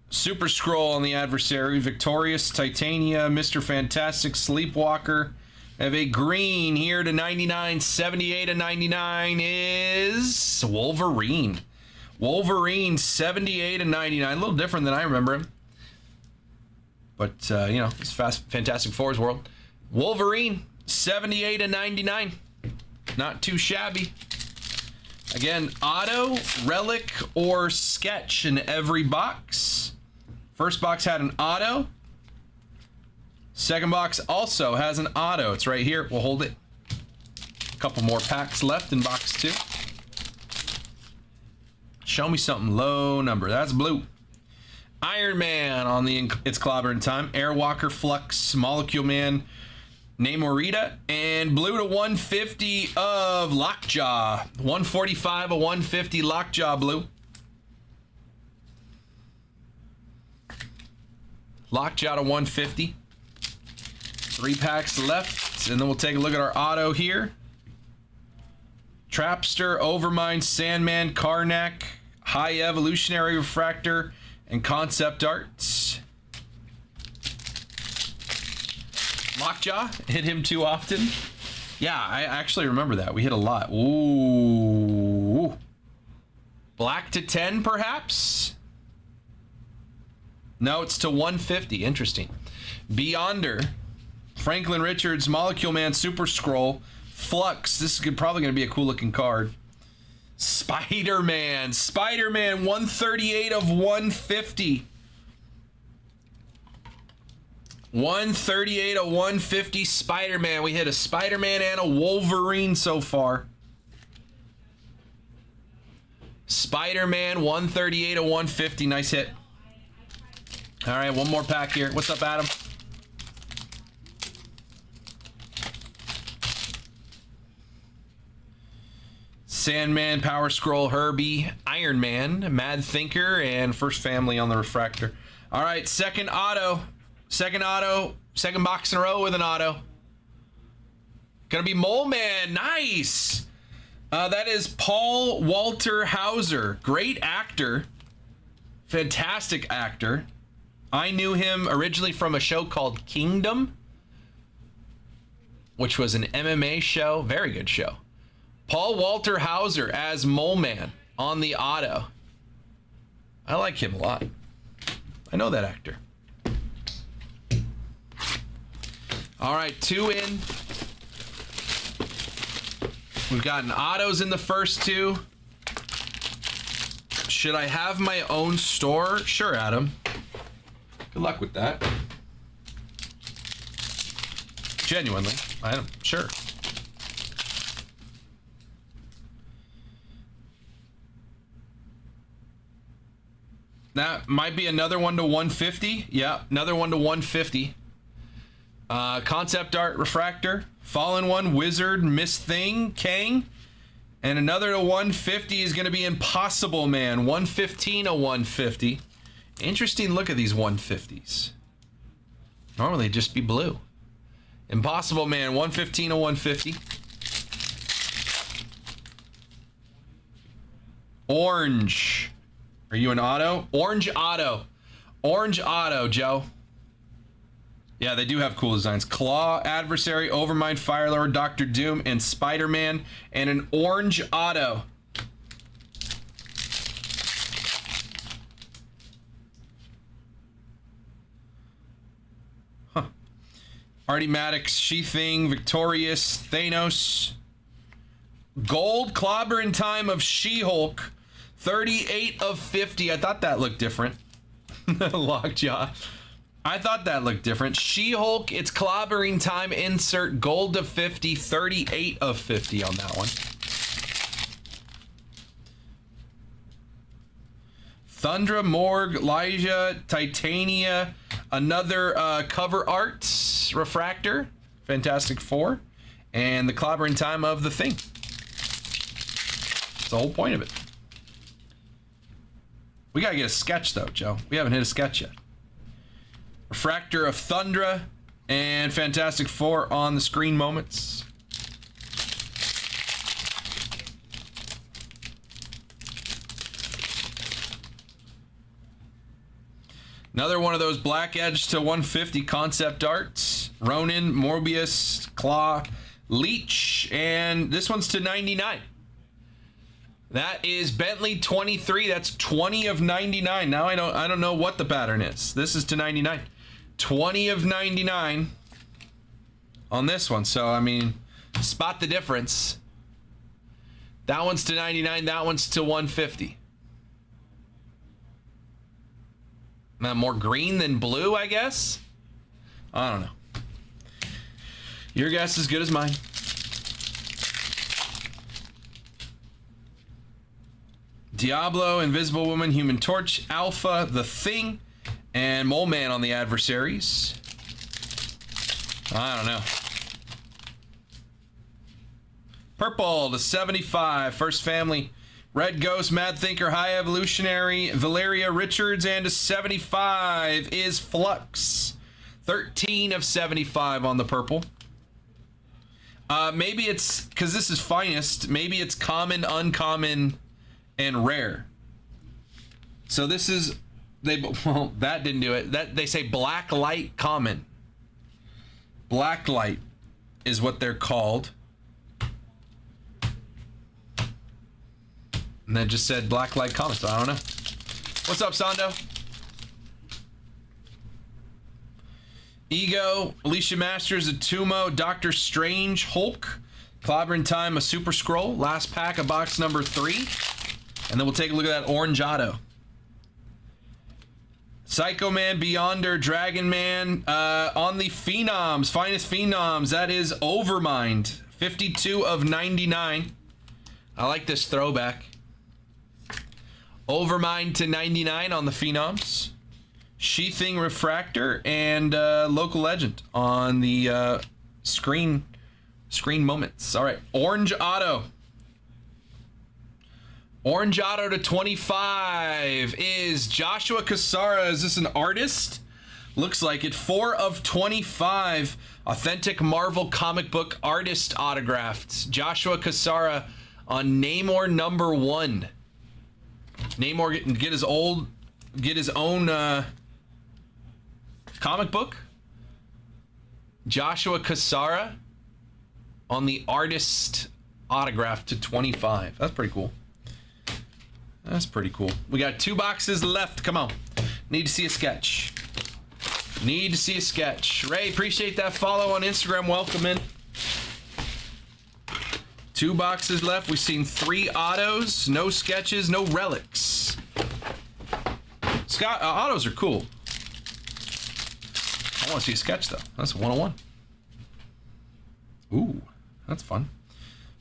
Super Scroll on the Adversary, Victorious, Titania, Mr. Fantastic, Sleepwalker. I have a green here to 99, 78 to 99 is Wolverine. Wolverine, 78 to 99. A little different than I remember him. But, it's Fantastic Four's world. Wolverine, 78 to 99. Not too shabby. Again, auto, relic, or sketch in every box. First box had an auto. Second box also has an auto. It's right here. We'll hold it. A couple more packs left in box 2. Show me something low number. That's blue. Iron Man on the It's Clobbering Time. Airwalker, Flux, Molecule Man, Namorita, and blue to 150 of Lockjaw. 145 of 150 Lockjaw blue. Lockjaw to 150. 3 packs left, and then we'll take a look at our auto here. Trapster, Overmind, Sandman, Karnak, High Evolutionary Refractor, and concept arts. Lockjaw, hit him too often. Yeah, I actually remember that. We hit a lot. Ooh. Black to 10, perhaps? No, it's to 150. Interesting. Beyonder, Franklin Richards, Molecule Man, Super Scroll, Flux. This is probably going to be a cool looking card. Spider-Man, 138 of 150. 138 of 150 Spider-Man. We hit a Spider-Man and a Wolverine so far. Spider-Man, 138 of 150. Nice hit. All right, one more pack here. What's up, Adam? Sandman, Power Scroll, Herbie, Iron Man, Mad Thinker, and First Family on the refractor. All right, second auto. Second box in a row with an auto. Gonna be Mole Man. Nice. That is Paul Walter Hauser. Great actor. Fantastic actor. I knew him originally from a show called Kingdom, which was an MMA show. Very good show. Paul Walter Hauser as Mole Man on the auto. I like him a lot. I know that actor. All right, 2 in. We've gotten autos in the first 2. Should I have my own store? Sure, Adam. Good luck with that. Genuinely, I am sure. That might be another one to 150. Yeah, another one to 150. Concept art refractor, Fallen One, Wizard, Miss Thing, Kang, and another to 150 is going to be Impossible Man, 115 to 150. Interesting look at these 150s. Normally it'd just be blue. Impossible Man, 115 to 150. Orange. Are you an auto? Orange auto. Orange auto, Joe. Yeah, they do have cool designs. Claw, Adversary, Overmind, Firelord, Doctor Doom, and Spider-Man, and an orange auto. Huh. Artie Maddox, She-Thing, Victorious, Thanos. Gold Clobber in Time of She-Hulk. 38 of 50. I thought that looked different. Lockjaw. I thought that looked different. She-Hulk, it's clobbering time, insert gold of 50, 38 of 50 on that one. Thundra, Morg, Elijah, Titania, another cover art, refractor, Fantastic Four, and the clobbering time of the Thing. That's the whole point of it. We gotta get a sketch though, Joe. We haven't hit a sketch yet. Refractor of Thundra and Fantastic Four on the screen moments. Another one of those black edge to 150 concept arts. Ronin, Morbius, Claw, Leech, and this one's to 99. That is Bentley 23. That's 20 of 99. Now I don't know what the pattern is. This is to 99. 20 of 99 on this one. So I mean, spot the difference. That one's to 99. That one's to 150. Now more green than blue, I guess. I don't know. Your guess is as good as mine. Diablo, Invisible Woman, Human Torch, Alpha, The Thing, and Mole Man on the adversaries. I don't know. Purple to 75, First Family, Red Ghost, Mad Thinker, High Evolutionary, Valeria Richards, and to 75 is Flux. 13 of 75 on the purple. Maybe it's, because this is finest, maybe it's common, uncommon, and rare. So this is, well, that didn't do it. That they say black light common. Black light is what they're called. And then just said black light common, so I don't know. What's up, Sando? Ego, Alicia Masters, Atumo, Doctor Strange, Hulk, Clobbering Time, a Super Scroll. Last pack of box number 3. And then we'll take a look at that orange auto. Psycho Man, Beyonder, Dragon Man, on the Phenoms, Finest Phenoms, that is Overmind. 52 of 99. I like this throwback. Overmind to 99 on the Phenoms. Sheathing Refractor and Local Legend on the screen moments. All right, Orange Auto. Orange Auto to 25 is Joshua Cassara. Is this an artist? Looks like it. 4 of 25. Authentic Marvel comic book artist autographed. Joshua Cassara on Namor number 1. Namor get his own comic book. Joshua Cassara on the artist autograph to 25. That's pretty cool. That's pretty cool. We got 2 boxes left. Come on. Need to see a sketch. Need to see a sketch. Ray, appreciate that follow on Instagram. Welcome in. 2 boxes left. We've seen 3 autos. No sketches. No relics. Scott, autos are cool. I want to see a sketch, though. That's a 101. Ooh, that's fun.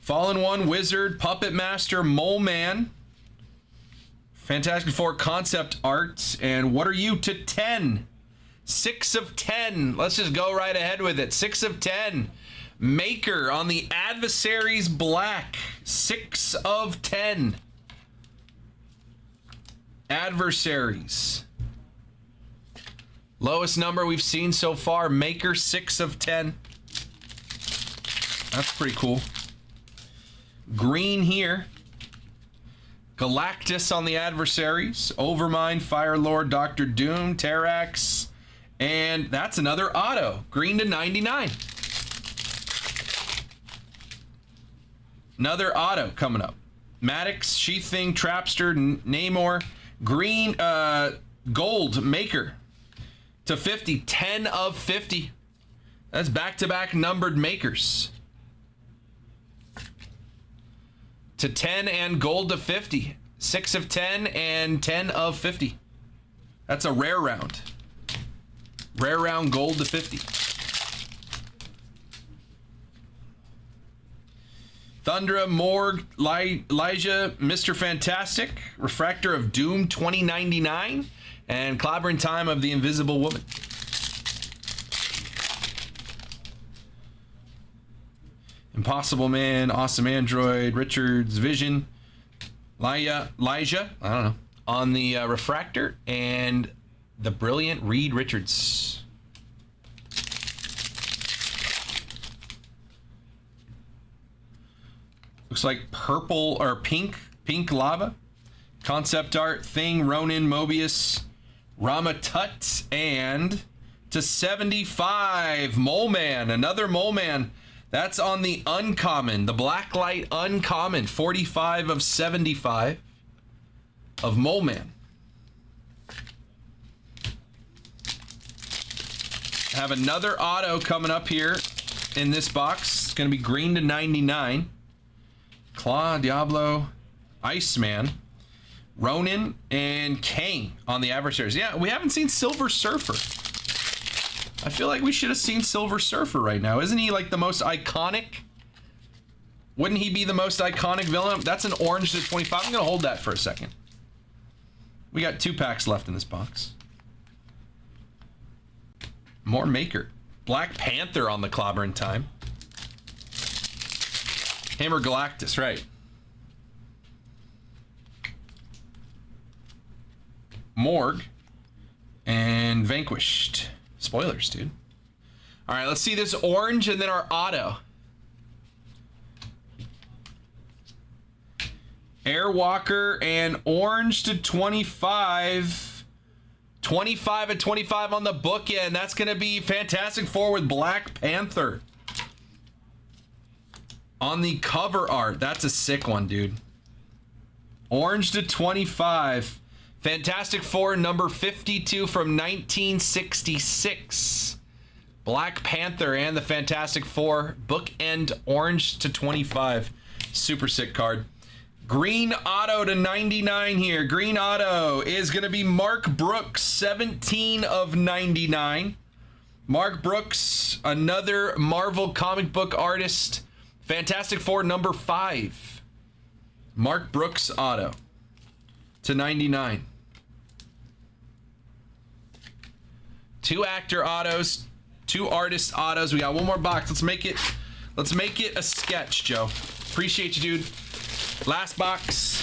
Fallen One, Wizard, Puppet Master, Mole Man. Fantastic Four concept art. And what are you to 10? 6 of 10. Let's just go right ahead with it. 6 of 10. Maker on the Adversaries Black. 6 of 10. Adversaries. Lowest number we've seen so far. Maker 6 of 10. That's pretty cool. Green here. Galactus on the Adversaries, Overmind, Firelord, Doctor Doom, Terrax, and that's another auto. Green to 99. Another auto coming up. Maddox, Sheathing, Trapster, Namor, green, gold, Maker to 50. 10 of 50. That's back-to-back numbered Makers. To 10 and gold to 50. 6 of 10 and 10 of 50. That's a rare round. Rare round gold to 50. Thundra, Morg, Elijah, Mr. Fantastic, Refractor of Doom 2099, and Clobbering Time of the Invisible Woman. Impossible Man, Awesome Android, Richards, Vision, Elijah, I don't know, on the Refractor, and the brilliant Reed Richards. Looks like purple or pink lava. Concept art, Thing, Ronin, Mobius, Rama Tut, and to 75, Mole Man, another Mole Man. That's on the uncommon, the Blacklight uncommon, 45 of 75 of Mole Man. Have another auto coming up here in this box. It's going to be green to 99. Claw, Diablo, Iceman, Ronin, and Kang on the Adversaries. Yeah, we haven't seen Silver Surfer. I feel like we should have seen Silver Surfer right now. Isn't he like the most iconic? Wouldn't he be the most iconic villain? That's an orange to 25. I'm going to hold that for a second. We got 2 packs left in this box. More Maker. Black Panther on the Clobbering Time. Hammer Galactus, right. Morg and Vanquished. Spoilers, dude. All right, let's see this orange and then our auto. Airwalker and orange to 25. 25 at 25 on the bookend. That's going to be Fantastic Four with Black Panther. On the cover art. That's a sick one, dude. Orange to 25. Fantastic Four number 52 from 1966. Black Panther and the Fantastic Four. Bookend orange to 25. Super sick card. Green auto to 99 here. Green auto is going to be Mark Brooks, 17 of 99. Mark Brooks, another Marvel comic book artist. Fantastic Four number 5. Mark Brooks auto to 99. 2 actor autos, 2 artist autos. We got one more box. Let's make it a sketch, Joe. Appreciate you, dude. Last box.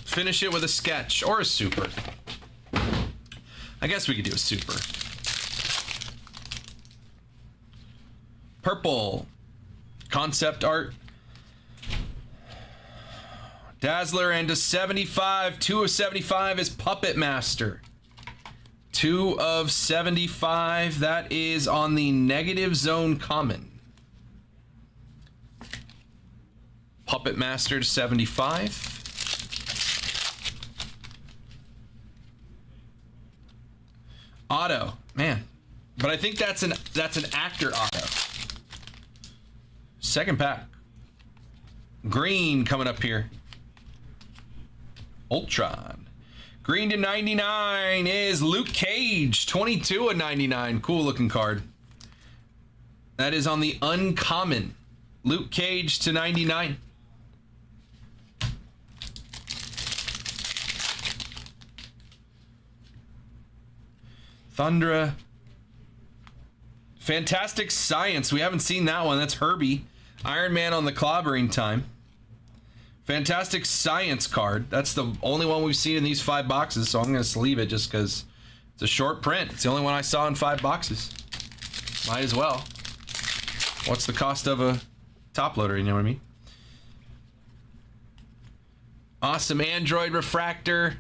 Finish it with a sketch or a super. I guess we could do a super. Purple. Concept art. Dazzler and a 75. 2 of 75 is Puppet Master. 2 of 75. That is on the negative zone common. Puppet Master to 75. Auto, man, but I think that's an actor auto. Second pack. Green coming up here. Ultron. Green to 99 is Luke Cage, 22 of 99. Cool looking card. That is on the uncommon. Luke Cage to 99. Thundra. Fantastic Science. We haven't seen that one. That's Herbie. Iron Man on the clobbering time. Fantastic Science card. That's the only one we've seen in these 5 boxes, so I'm going to sleeve it just because it's a short print. It's the only one I saw in 5 boxes. Might as well. What's the cost of a top loader, you know what I mean? Awesome Android Refractor.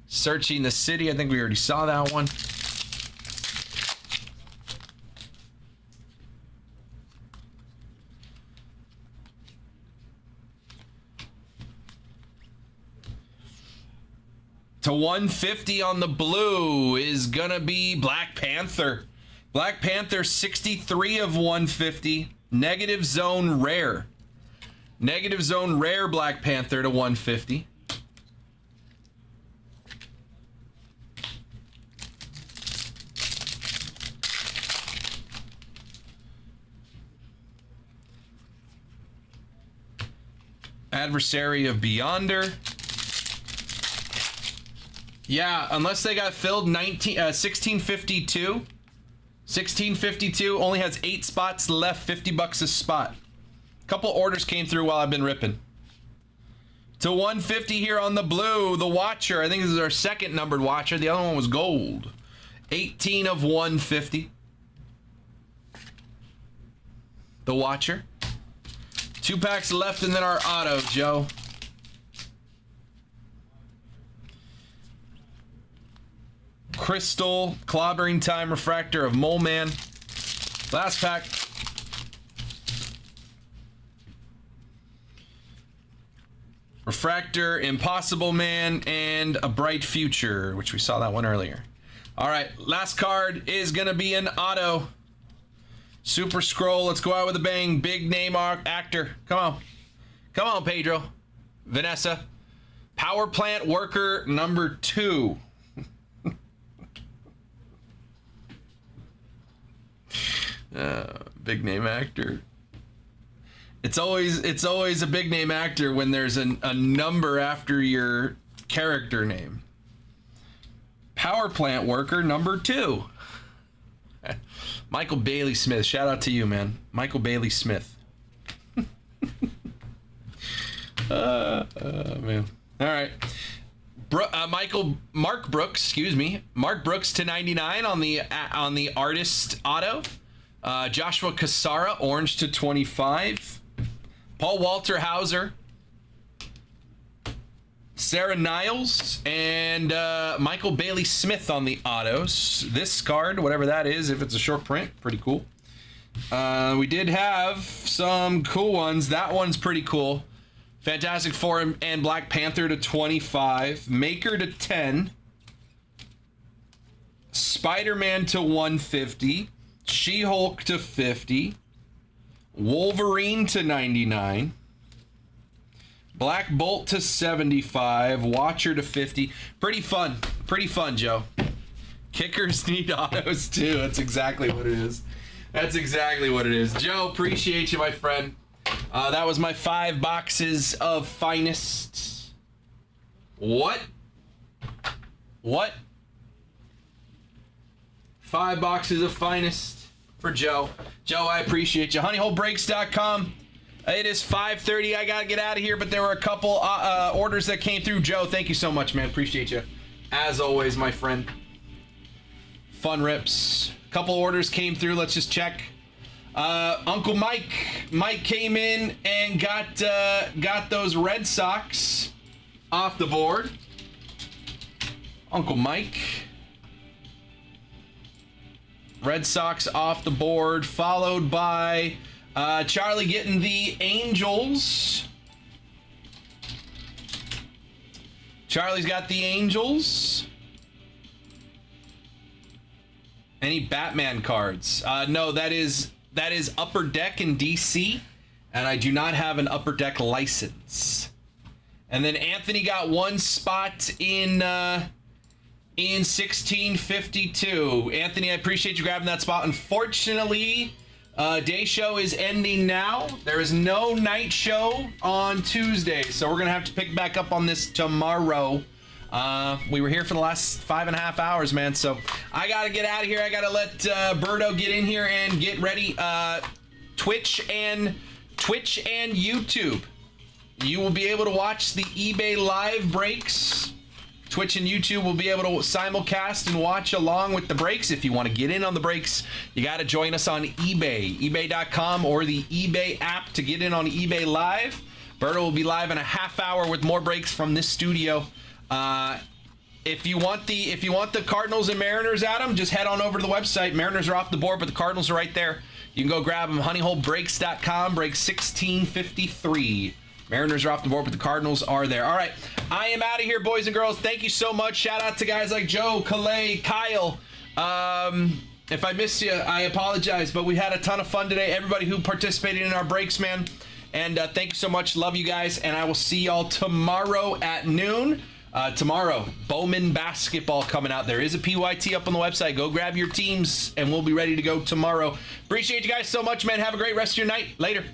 Searching the City. I think we already saw that one. To 150 on the blue is gonna be Black Panther. Black Panther 63 of 150. Negative zone rare. Negative zone rare Black Panther to 150. Adversary of Beyonder. Yeah, unless they got filled 1652. 1652 only has 8 spots left, $50 a spot. Couple orders came through while I've been ripping. To 150 here on the blue, the Watcher. I think this is our second numbered Watcher. The other one was gold. 18 of 150. The Watcher. 2 packs left and then our auto, Joe. Crystal, Clobbering Time Refractor of Mole Man. Last pack. Refractor, Impossible Man, and A Bright Future, which we saw that one earlier. All right, last card is going to be an auto. Super Scroll, let's go out with a bang. Big name actor. Come on. Come on, Pedro. Vanessa. Power Plant Worker number 2. Big name actor. It's always a big name actor when there's a number after your character name. Power Plant Worker number 2. Michael Bailey Smith. Shout out to you, man. Michael Bailey Smith. Man. All right. Mark Brooks, excuse me. Mark Brooks to 99 on the artist auto. Joshua Cassara, orange to 25. Paul Walter Hauser. Sarah Niles and Michael Bailey Smith on the autos. This card, whatever that is, if it's a short print, pretty cool. We did have some cool ones. That one's pretty cool. Fantastic Four and Black Panther to 25. Maker to 10. Spider-Man to 150. She-Hulk to 50. Wolverine to 99. Black Bolt to 75. Watcher to 50. Pretty fun. Pretty fun, Joe. Kickers need autos too. That's exactly what it is. That's exactly what it is. Joe, appreciate you, my friend. That was my 5 boxes of finest. What? What? 5 boxes of finest for Joe. Joe, I appreciate you. Honeyholebreaks.com. It is 5:30. I gotta get out of here, but there were a couple orders that came through. Joe, thank you so much, man. Appreciate you. As always, my friend. Fun rips. Couple orders came through. Let's just check. Uncle Mike. Mike came in and got those Red Sox off the board. Uncle Mike. Red Sox off the board, followed by Charlie getting the Angels. Charlie's got the Angels. Any Batman cards? No, that is Upper Deck in DC, and I do not have an Upper Deck license. And then Anthony got 1 spot in 1652. Anthony, I appreciate you grabbing that spot. Unfortunately, day show is ending now. There is no night show on Tuesday, so we're gonna have to pick back up on this tomorrow. We were here for the last 5.5 hours, man, so I gotta get out of here. I gotta let Birdo get in here and get ready. Twitch and YouTube. You will be able to watch the eBay live breaks. Twitch and YouTube will be able to simulcast and watch along with the breaks. If you want to get in on the breaks, you got to join us on eBay, ebay.com or the eBay app to get in on eBay Live. Berto will be live in a half hour with more breaks from this studio. If you want the Cardinals and Mariners, Adam, just head on over to the website. Mariners are off the board, but the Cardinals are right there. You can go grab them. Honeyholebreaks.com, break 1653. Mariners are off the board, but the Cardinals are there. All right, I am out of here, boys and girls. Thank you so much. Shout out to guys like Joe, Calais, Kyle. If I missed you, I apologize, but we had a ton of fun today. Everybody who participated in our breaks, man. And thank you so much. Love you guys, and I will see y'all tomorrow at noon. Tomorrow, Bowman basketball coming out. There is a PYT up on the website. Go grab your teams, and we'll be ready to go tomorrow. Appreciate you guys so much, man. Have a great rest of your night. Later.